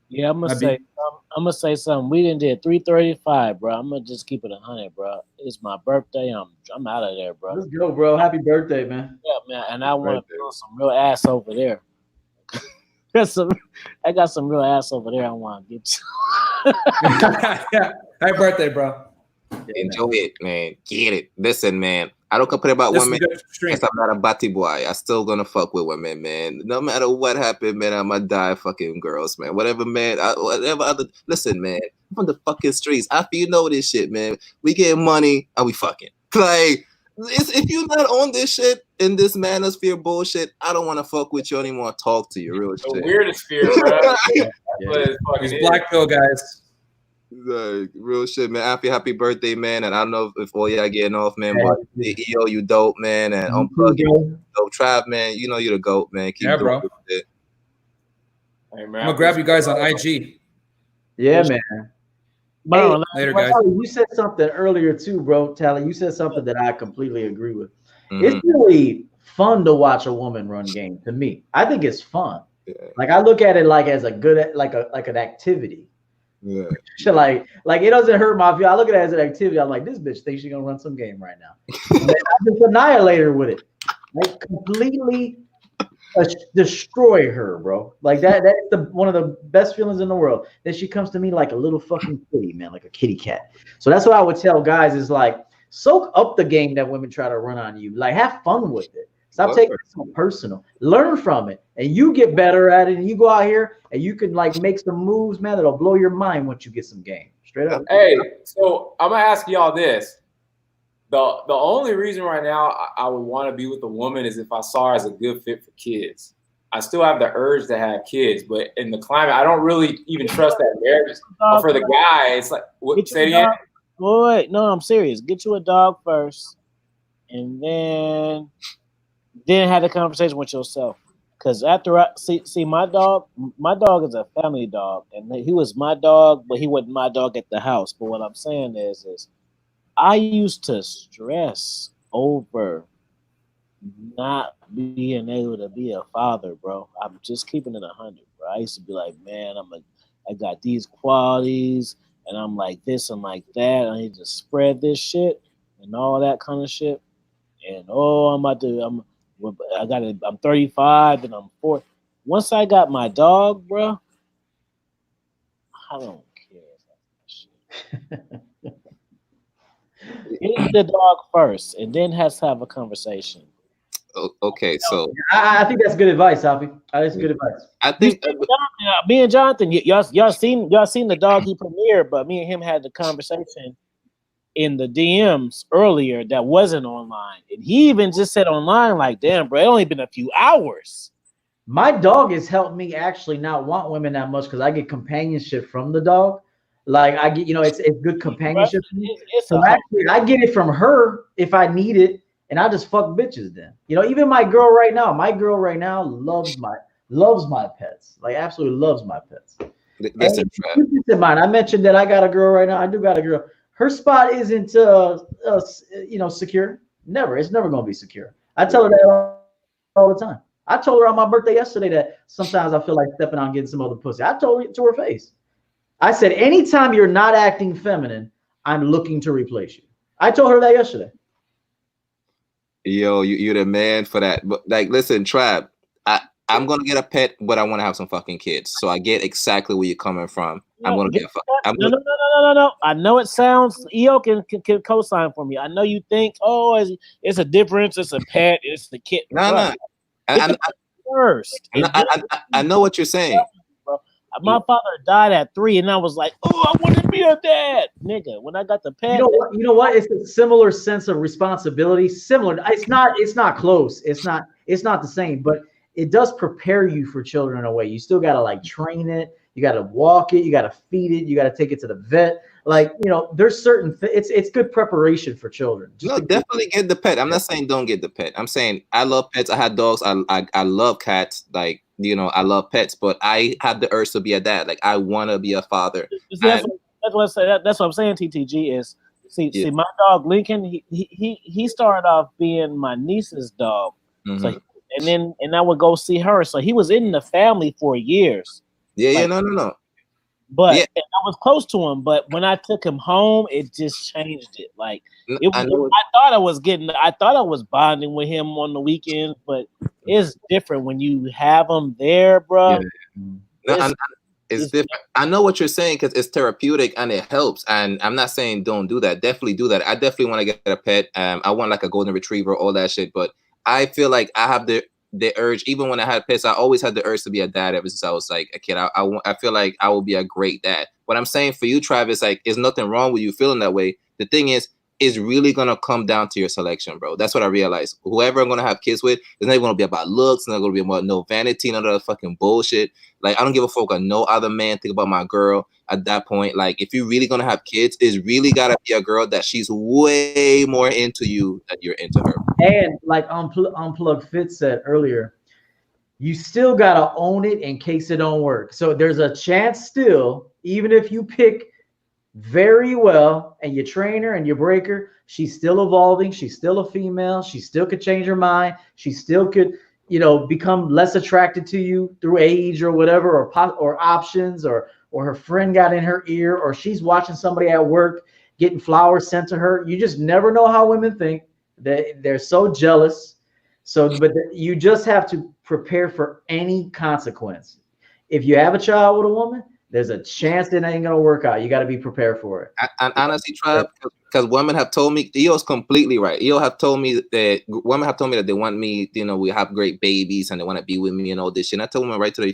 Yeah, I'm gonna say something. We didn't did 335, bro. I'm gonna just keep it 100, bro. It's my birthday. I'm out of there, bro. Let's go, bro. Happy birthday, man. Yeah, man. And I want to feel some real ass over there. I got some real ass over there. I want to get to. Yeah. Happy birthday, bro. Enjoy it, man. Get it. Listen, man. I don't complain about women. I'm not a batty boy. I still gonna fuck with women, man. No matter what happened, man, I'ma die fucking girls, man. Whatever, man. Whatever other. Listen, man. I'm from the fucking streets. After you know this shit, man. We get money and we fucking. Like, if you're not on this shit in this manosphere bullshit, I don't want to fuck with you anymore. Talk to you, real shit. The weirdest fear, bro. These black pill guys. Like, real shit, man. Happy birthday, man. And I don't know if all y'all getting off, man, but EO, you dope, man. And Unplug, you dope. Trav, man, you know you're the GOAT, man. Keep bro. It. Hey, man, I'm gonna grab you guys on IG. Yeah, man. Hey, later, guys. Tally, you said something earlier too, bro. Tally, you said something that I completely agree with. Mm-hmm. It's really fun to watch a woman run game. To me, I think it's fun. Yeah. Like I look at it like as a good, like an activity. Yeah. Like it doesn't hurt my feel. I look at it as an activity. I'm like, this bitch thinks she's gonna run some game right now. And I just annihilate her with it. Like completely destroy her, bro. Like that's one of the best feelings in the world. That she comes to me like a little fucking kitty, man, like a kitty cat. So that's what I would tell guys is like, soak up the game that women try to run on you. Like have fun with it. Stop taking it so personal. Learn from it, and you get better at it. And you go out here and you can like make some moves, man, that'll blow your mind once you get some game. Straight up. Hey, so I'm gonna ask y'all this. The only reason right now I would want to be with a woman is if I saw her as a good fit for kids. I still have the urge to have kids, but in the climate, I don't really even trust that marriage. But for the guy, it's like, what? Say it again. Boy, no, I'm serious. Get you a dog first, and then have a conversation with yourself. Because after I see my dog is a family dog, and he was my dog, but he wasn't my dog at the house. But what I'm saying is I used to stress over not being able to be a father, bro. I'm just keeping it 100, bro. I used to be like, man, I got these qualities, and I'm like this and like that. I need to spread this shit and all that kind of shit. And I'm 35 and I'm 40. Once I got my dog, bro, I don't care about that shit. Get the dog first, and then has to have a conversation. Okay, so I think that's good advice, Alfie. That's good advice. I think me and Jonathan, y'all seen the dog he premiered, but me and him had the conversation in the DMs earlier that wasn't online, and he even just said online, like, "Damn, bro, it only been a few hours." My dog has helped me actually not want women that much because I get companionship from the dog. Like I get, it's good companionship. It's So actually, I get it from her if I need it, and I just fuck bitches then. Even my girl right now. My girl right now loves my pets. Like absolutely loves my pets. Listen, And keep this in mind. I mentioned that I got a girl right now. I do got a girl. Her spot isn't secure. Never. It's never gonna be secure. I tell her that all the time. I told her on my birthday yesterday that sometimes I feel like stepping out and getting some other pussy. I told her to her face. I said, anytime you're not acting feminine, I'm looking to replace you. I told her that yesterday. Yo, you're the man for that. But like, listen, Trav, I'm gonna get a pet, but I want to have some fucking kids. So I get exactly where you're coming from. I'm gonna get. No. I know it sounds. EO can co-sign for me. I know you think, oh, it's a difference. It's a pet. It's the kid. No. First, I know what you're saying. My father died at 3, and I was like, oh, I want to be a dad, nigga. When I got the pet, you know what? It's a similar sense of responsibility. Similar. It's not close. It's not the same, but it does prepare you for children in a way. You still gotta like train it. You gotta walk it. You gotta feed it. You gotta take it to the vet. Like there's certain. It's good preparation for children. Definitely get the pet. I'm not saying don't get the pet. I'm saying I love pets. I had dogs. I love cats. Like I love pets, but I have the urge to be a dad. Like I want to be a father. That's what I say. That's what I'm saying. TTG is see my dog Lincoln. He started off being my niece's dog. Mm-hmm. So and I would go see her. So he was in the family for years. Yeah, no. But I was close to him. But when I took him home, it just changed it. Like I thought I was bonding with him on the weekends, but it's different when you have him there, bro. Yeah. It's different. I know what you're saying because it's therapeutic and it helps. And I'm not saying don't do that. Definitely do that. I definitely want to get a pet. I want like a golden retriever, all that shit. But I feel like I have the urge. Even when I had pets, I always had the urge to be a dad ever since I was like a kid. I feel like I will be a great dad. What I'm saying for you, Travis, like, there's nothing wrong with you feeling that way. The thing is, it's really gonna come down to your selection, bro. That's what I realized. Whoever I'm gonna have kids with, it's not gonna be about looks. It's not gonna be about no vanity, none of that fucking bullshit. Like, I don't give a fuck on no other man think about my girl at that point. Like, if you're really gonna have kids, it's really gotta be a girl that she's way more into you than you're into her. And like Unplugged Fit said earlier, you still gotta own it in case it don't work. So there's a chance still, even if you pick very well and you train her and you break her, she's still evolving. She's still a female. She still could change her mind. She still could, become less attracted to you through age or whatever, or options, or her friend got in her ear, or she's watching somebody at work getting flowers sent to her. You just never know how women think. They're so jealous. But you just have to prepare for any consequence. If you have a child with a woman, there's a chance it ain't gonna work out. You got to be prepared for it. And honestly, Trav, because women have told me, EO's completely right. EO have told me that women have told me that they want me, we have great babies and they want to be with me and all this shit. And I told women right to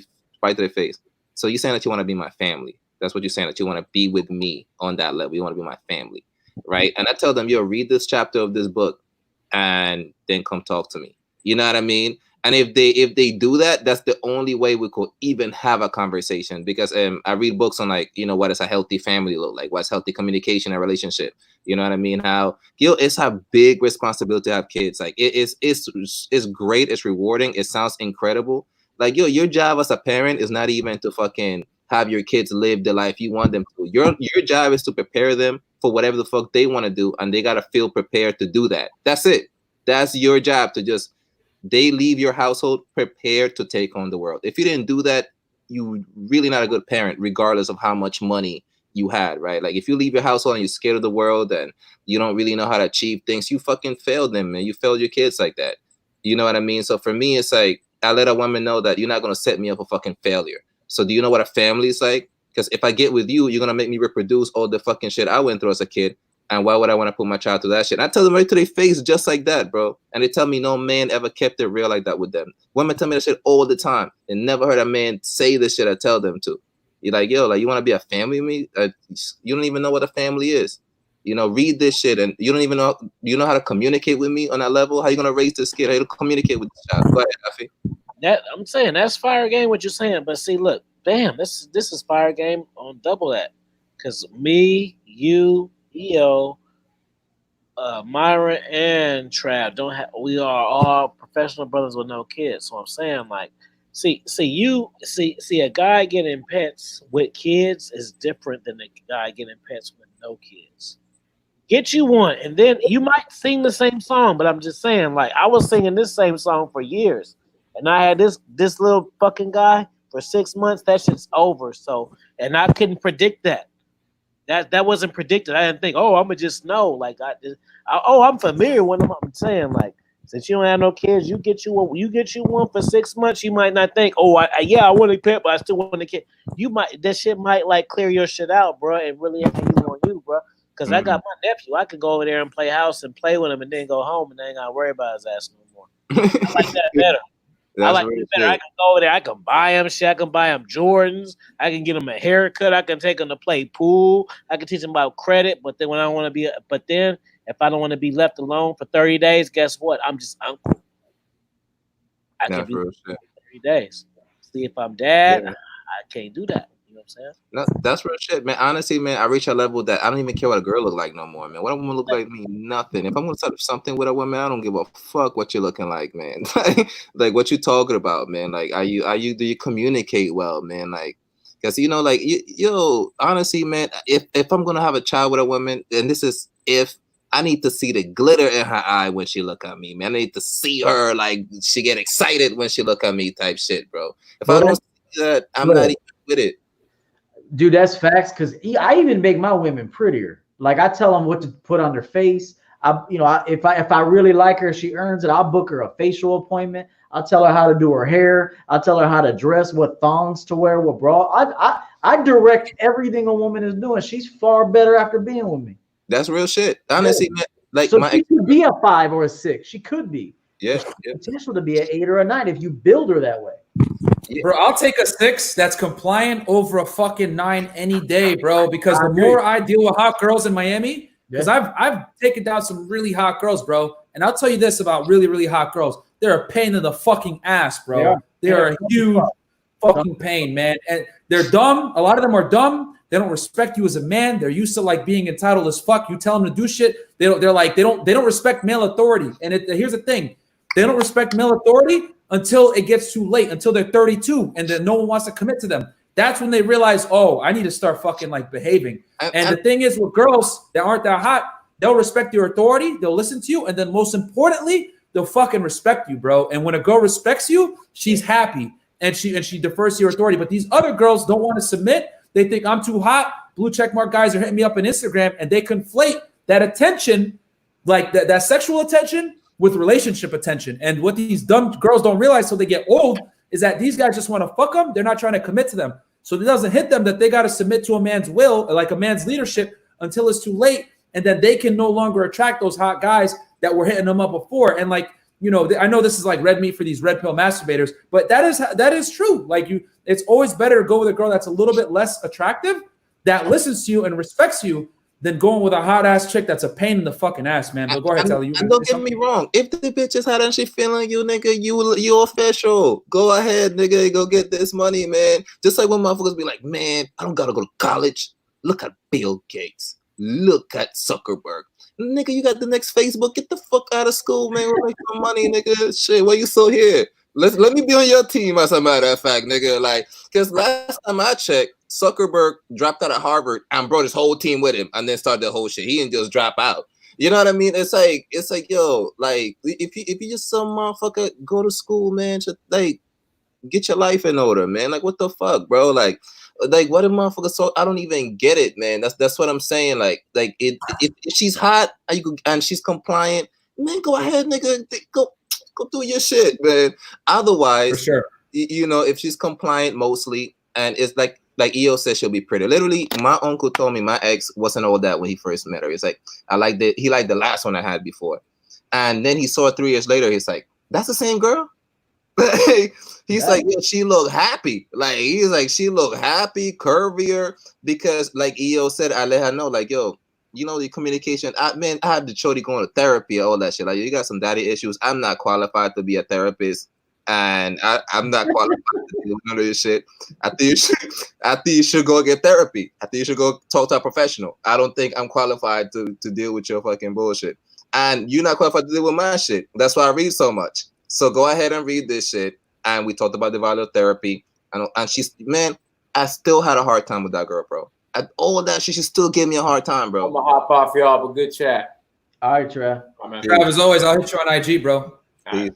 their face. So you're saying that you want to be my family? That's what you're saying, that you want to be with me on that level. You want to be my family, right? And I tell them, read this chapter of this book, and then come talk to me. You know what I mean? And if they do that, that's the only way we could even have a conversation. Because I read books on like, what does a healthy family look like? What's healthy communication and relationship? You know what I mean? How it's a big responsibility to have kids. Like it's great. It's rewarding. It sounds incredible. Like your job as a parent is not even to fucking have your kids live the life you want them to. Your job is to prepare them for whatever the fuck they want to do, and they gotta feel prepared to do that. That's it. That's your job, to just. They leave your household prepared to take on the world. If you didn't do that, you really not a good parent, regardless of how much money you had, right? Like if you leave your household and you're scared of the world and you don't really know how to achieve things, you fucking failed them, and you failed your kids like that. You know what I mean? So for me, it's like, I let a woman know that you're not going to set me up for fucking failure. So do you know what a family is like? Because if I get with you, you're going to make me reproduce all the fucking shit I went through as a kid. And why would I want to put my child through that shit? I tell them right to their face, just like that, bro. And they tell me no man ever kept it real like that with them. Women tell me that shit all the time. And never heard a man say the shit I tell them to. You're like, yo, like, you want to be a family with me? You don't even know what a family is. Read this shit, and you don't even know. You know how to communicate with me on that level? How you gonna raise this kid? How you communicate with this child? Go ahead, Afi. That I'm saying, that's fire game. What you're saying, but see, look, bam, this is fire game on double that. because me, you, EO, Myron, and Trav don't have. We are all professional brothers with no kids. So I'm saying, like, see, a guy getting pets with kids is different than a guy getting pets with no kids. Get you one, and then you might sing the same song. But I'm just saying, like, I was singing this same song for years, and I had this little fucking guy for 6 months. That shit's over. So, and I couldn't predict that. That wasn't predicted. I didn't think, oh, I'm gonna just know. Like I'm familiar with them. I'm saying, like, since you don't have no kids, you get you one for 6 months. You might not think, oh, yeah, I want a pet, but I still want a kid. You might that shit might like clear your shit out, bro, and really have you on you, bro. Because I got my nephew, I could go over there and play house and play with him, and then go home, and I ain't gotta worry about his ass no more. I like that better. I like it better. I can go over there. I can buy him shit. I can buy him Jordans. I can get him a haircut. I can take him to play pool. I can teach him about credit. But then when I want to be, if I don't want to be left alone for 30 days, guess what? I'm just uncle. I can be 30 days. See, if I'm dad, I can't do that. You know what I'm saying? That's real shit, man. Honestly, man, I reach a level that I don't even care what a girl look like no more, man. What a woman look like me, nothing. If I'm gonna start something with a woman, I don't give a fuck what you're looking like, man. Like what you talking about, man. Like, do you communicate well, man? Like, because like honestly, man, if I'm gonna have a child with a woman, and this is if I need to see the glitter in her eye when she look at me, man. I need to see her like she get excited when she look at me, type shit, bro. If I don't see that, I'm not even with it. Dude, that's facts. Because I even make my women prettier. Like I tell them what to put on their face. If I really like her, she earns it. I'll book her a facial appointment. I'll tell her how to do her hair. I'll tell her how to dress, what thongs to wear, what bra. I direct everything a woman is doing. She's far better after being with me. That's real shit. Honestly, man, like so she could be a 5 or a 6. She could be. Yeah. Potential to be an 8 or a 9 if you build her that way. Bro, I'll take a 6 that's compliant over a fucking 9 any day, bro. Because the more I deal with hot girls in Miami, because I've taken down some really hot girls, bro. And I'll tell you this about really, really hot girls. They're a pain in the fucking ass, bro. They're a huge fucking pain, man. And they're dumb. A lot of them are dumb. They don't respect you as a man. They're used to like being entitled as fuck. You tell them to do shit. They don't respect male authority. And here's the thing. They don't respect male authority until it gets too late, until they're 32 and then no one wants to commit to them. That's when they realize, oh, I need to start fucking like behaving. And the thing is with girls that aren't that hot, they'll respect your authority. They'll listen to you. And then most importantly, they'll fucking respect you, bro. And when a girl respects you, she's happy and she defers to your authority. But these other girls don't want to submit. They think I'm too hot. Blue checkmark guys are hitting me up on Instagram and they conflate that attention, like that sexual attention, with relationship attention. And what these dumb girls don't realize till they get old is that these guys just want to fuck them. They're not trying to commit to them. So it doesn't hit them that they got to submit to a man's will, like a man's leadership, until it's too late. And then they can no longer attract those hot guys that were hitting them up before. And like, I know this is like red meat for these red pill masturbators, but that is true. Like it's always better to go with a girl that's a little bit less attractive, that listens to you and respects you, than going with a hot ass chick that's a pain in the fucking ass, man. But go ahead, tell you. And don't get me wrong. If the bitch is hot and she feeling you, nigga, you official. Go ahead, nigga. Go get this money, man. Just like when motherfuckers be like, man, I don't gotta go to college. Look at Bill Gates. Look at Zuckerberg. Nigga, you got the next Facebook. Get the fuck out of school, man. We're making some money, nigga. Shit, why you still here? Let me be on your team, as a matter of fact, nigga. Like, because last time I checked, Zuckerberg dropped out of Harvard and brought his whole team with him and then started the whole shit. He didn't just drop out. You know what I mean? It's like, yo, like, if you just some motherfucker go to school, man, just like get your life in order, man. Like, what the fuck, bro? Like what a motherfucker. So I don't even get it, man. That's what I'm saying. Like if she's hot and she's compliant, man, go ahead, nigga, go do your shit, man. Otherwise, for sure, if she's compliant mostly, and it's like EO said, she'll be pretty. Literally, my uncle told me my ex wasn't all that when he first met her. It's like, he liked the last one I had before. And then he saw her 3 years later. He's like, that's the same girl? He's like, yeah, she looked happy. Like, he's like, she looked happy, curvier. Because like EO said, I let her know, like, yo, the communication. I had the chody going to therapy, all that shit. Like, you got some daddy issues. I'm not qualified to be a therapist. and I'm not qualified to deal with none of this shit. I think you should go get therapy. I think you should go talk to a professional. I don't think I'm qualified to deal with your fucking bullshit. And you're not qualified to deal with my shit. That's why I read so much. So go ahead and read this shit. And we talked about the value of therapy. And she's, man, I still had a hard time with that girl, bro. At all of that, she should still give me a hard time, bro. I'm gonna hop off y'all, but good chat. All right, Trav. Trav, as always, I'll hit you on IG, bro. Peace.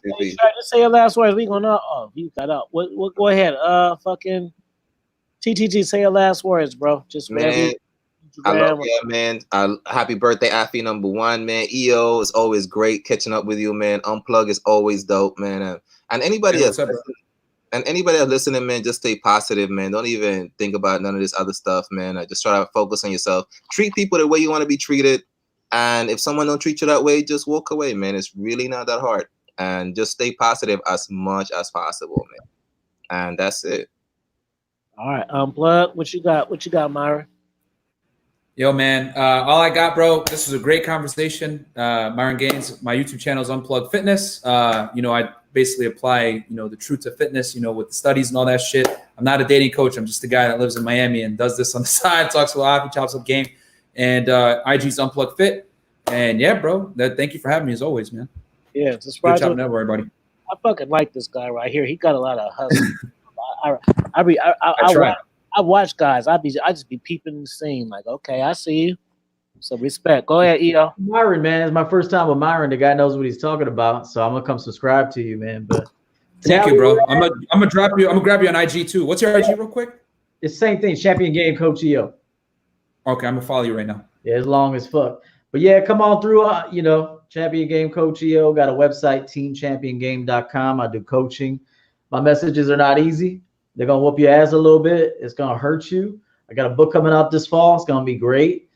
Just say your last words. We gonna you got up. What? Go ahead. Fucking TTG. Say your last words, bro. Just man. I love you, man. Happy birthday, Afi #1, man. EO is always great catching up with you, man. Unplug is always dope, man. And anybody else. And anybody else listening, man, just stay positive, man. Don't even think about none of this other stuff, man. Just try to focus on yourself. Treat people the way you want to be treated. And if someone don't treat you that way, just walk away, man. It's really not that hard. And just stay positive as much as possible, man. And that's it. All right, Unplug. What you got? What you got, Myron? Yo, man. All I got, bro. This was a great conversation. Myron Gaines. My YouTube channel is Unplug Fitness. I basically apply, the truth to fitness, with the studies and all that shit. I'm not a dating coach. I'm just a guy that lives in Miami and does this on the side, talks a lot, chops up game. And IG's Unplug Fit. And yeah, bro, thank you for having me as always, man. Yeah, it's good chopping up, everybody. I fucking like this guy right here. He got a lot of hustle. I watch guys. I just be peeping the scene like, okay, I see you. So respect. Go ahead, EO. Myron, man, it's my first time with Myron. The guy knows what he's talking about, so I'm gonna come subscribe to you, man. But thank you, bro. I'm gonna drop you. I'm gonna grab you on IG too. What's your IG, real quick? It's the same thing. Champion Game Coach EO. Okay, I'm gonna follow you right now. Yeah, it's long as fuck. But yeah, come on through. Champion Game Coach EO got a website, teamchampiongame.com. I do coaching. My messages are not easy. They're gonna whoop your ass a little bit. It's gonna hurt you. I got a book coming out this fall. It's gonna be great.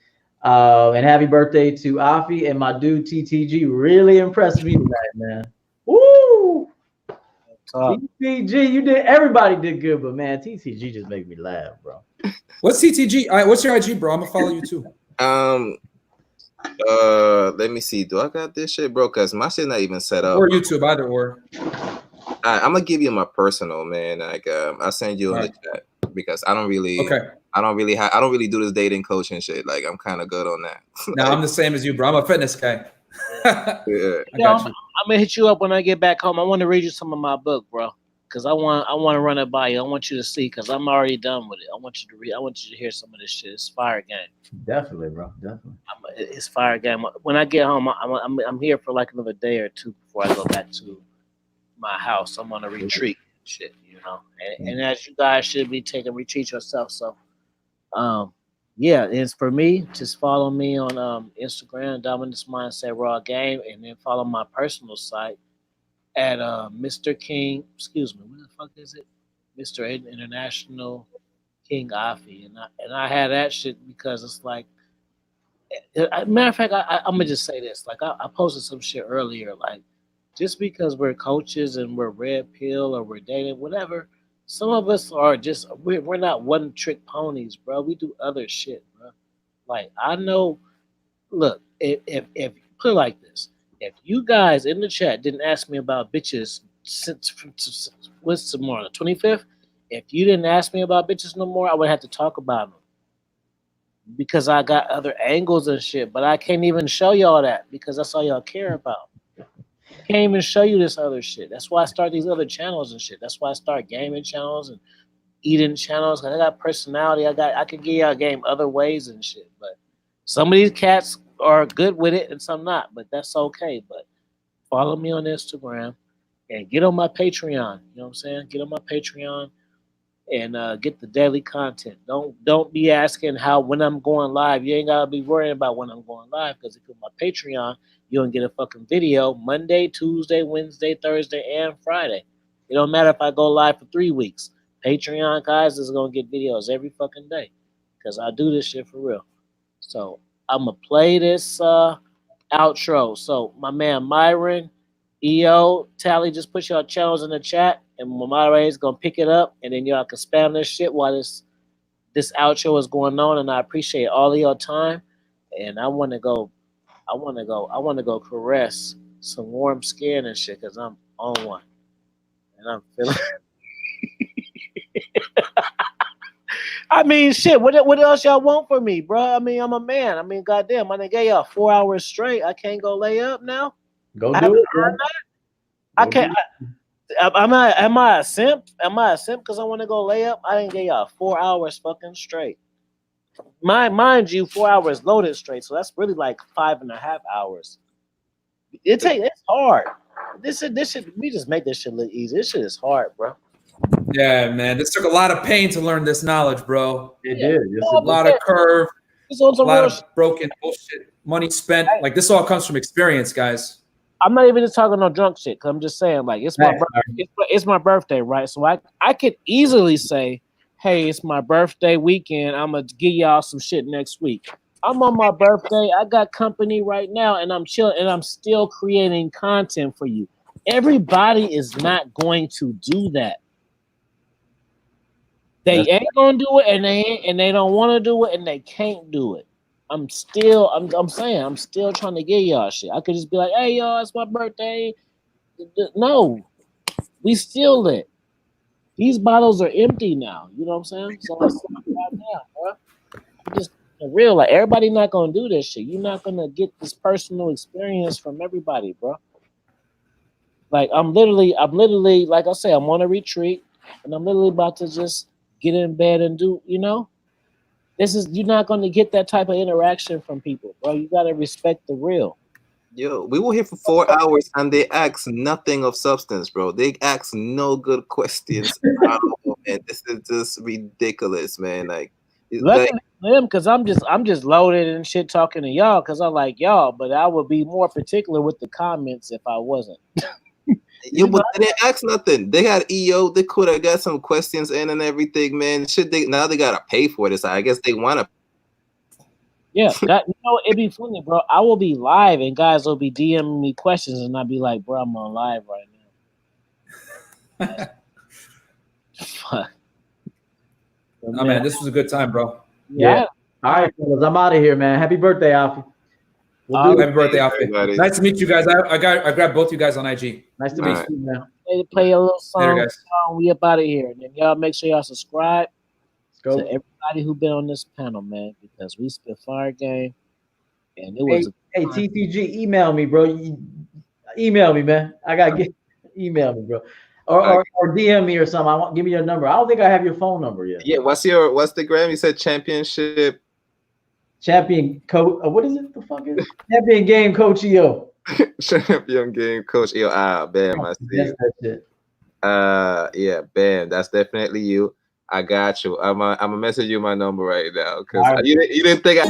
And happy birthday to Afi and my dude TTG. Really impressed me tonight, man. Woo! TTG, everybody did good, but man, TTG just made me laugh, bro. What's TTG? All right, what's your IG, bro? I'm gonna follow you too. Let me see. Do I got this shit, bro? Cause my shit not even set up. Or YouTube, either or. I'm gonna give you my personal, man. Like, I'll send you in the chat because I don't really. Okay. I don't really do this dating coaching shit. Like, I'm kind of good on that. No, I'm the same as you, bro. I'm a fitness guy. Yeah. I'm gonna hit you up when I get back home. I want to read you some of my book, bro, because I want to run it by you. I want you to see, because I'm already done with it. I want you to read. I want you to hear some of this shit. It's fire game. Definitely, bro. Definitely. It's fire game. When I get home, I'm here for like another day or two before I go back to my house. I'm on a retreat, shit, And as you guys should be taking retreat yourself, so. Yeah, it's for me. Just follow me on Instagram, Dominance Mindset Raw Game, and then follow my personal site at Mr. King. Excuse me, what the fuck is it? Mr. International King Afi, and I had that shit because it's like. Matter of fact, I'm gonna just say this. Like I posted some shit earlier. Like just because we're coaches and we're red pill or we're dating, whatever. Some of us are just we're not one trick ponies, bro. We do other shit, bro. Like I know. Look, if put it like this, if you guys in the chat didn't ask me about bitches since what's tomorrow, the 25th, if you didn't ask me about bitches no more, I would have to talk about them because I got other angles and shit. But I can't even show y'all that because that's all y'all care about. Can't even show you this other shit. That's why I start these other channels and shit. That's why I start gaming channels and eating channels. Cause I got personality. I can give y'all game other ways and shit. But some of these cats are good with it and some not. But that's okay. But follow me on Instagram and get on my Patreon. You know what I'm saying? Get on my Patreon and get the daily content. Don't be asking when I'm going live. You ain't gotta be worrying about when I'm going live because if you're on my Patreon, you'll get a fucking video Monday, Tuesday, Wednesday, Thursday, and Friday. It don't matter if I go live for 3 weeks. Patreon guys is gonna get videos every fucking day because I do this shit for real. So I'm gonna play this outro. So my man Myron, EO, Tally, just put your channels in the chat, and my moderator is gonna pick it up, and then y'all can spam this shit while this outro is going on. And I appreciate all of your time. And I want to go caress some warm skin and shit because I'm on one. and I'm feeling. I mean, shit. What else y'all want from me, bro? I mean, I'm a man. I mean, goddamn, I done gave y'all 4 hours straight. I can't go lay up now. Go do it, bro. I can't. Am I a simp? Am I a simp because I want to go lay up? I didn't get y'all 4 hours fucking straight. Mind you, 4 hours loaded straight, so that's really like 5.5 hours. It's hard. This shit. We just make this shit look easy. This shit is hard, bro. Yeah, man. This took a lot of pain to learn this knowledge, bro. It did. A lot of curve. A lot of broken bullshit. Money spent. Like this all comes from experience, guys. I'm not even just talking no drunk shit. Cause I'm just saying, like, it's my birthday, right? So I could easily say, hey, it's my birthday weekend. I'm gonna give y'all some shit next week. I'm on my birthday. I got company right now, and I'm chilling, and I'm still creating content for you. Everybody is not going to do that. They ain't gonna do it, and they don't want to do it, and they can't do it. I'm saying I'm still trying to get y'all shit. I could just be like, hey y'all, it's my birthday. No, we still lit. These bottles are empty now. You know what I'm saying? So it's right now, bro. Just real, like everybody not gonna do this shit. You're not gonna get this personal experience from everybody, bro. Like I'm literally, like I say, I'm on a retreat, and I'm literally about to just get in bed and do, you know. You're not going to get that type of interaction from people, bro. You got to respect the real. Yo, we were here for 4 hours and they asked nothing of substance, bro. They asked no good questions at all, man. This is just ridiculous, man. Like, luckily for them, because I'm just loaded and shit talking to y'all because I like y'all, but I would be more particular with the comments if I wasn't. Yo, but they didn't ask nothing. They had EO. They could have got some questions in and everything, man. Now they gotta pay for this. I guess they want to. Yeah, it'd be funny, bro. I will be live and guys will be DMing me questions, and I'll be like, bro, I'm on live right now. Fuck. Oh man, this was a good time, bro. Yeah. All right, fellas, I'm out of here, man. Happy birthday, Alfie. Happy birthday, Alfie. Nice to meet you guys. I grabbed both you guys on IG. Nice to meet you, man. Play a little song. Later, guys. We up out of here, and then y'all make sure y'all subscribe to everybody who been on this panel, man, because we spit fire game, and it was. Hey, TTG, email me, bro. Email me, man. I gotta get email me, bro, or DM me or something. Give me your number. I don't think I have your phone number yet. Yeah, what's the gram? You said championship. Champion coach. What is it? The fuck is it? Champion game coach EO. Champion game coach EO. Bam, I see. That's that shit. Yeah, bam. That's definitely you. I got you. I'm gonna message you my number right now because you didn't think I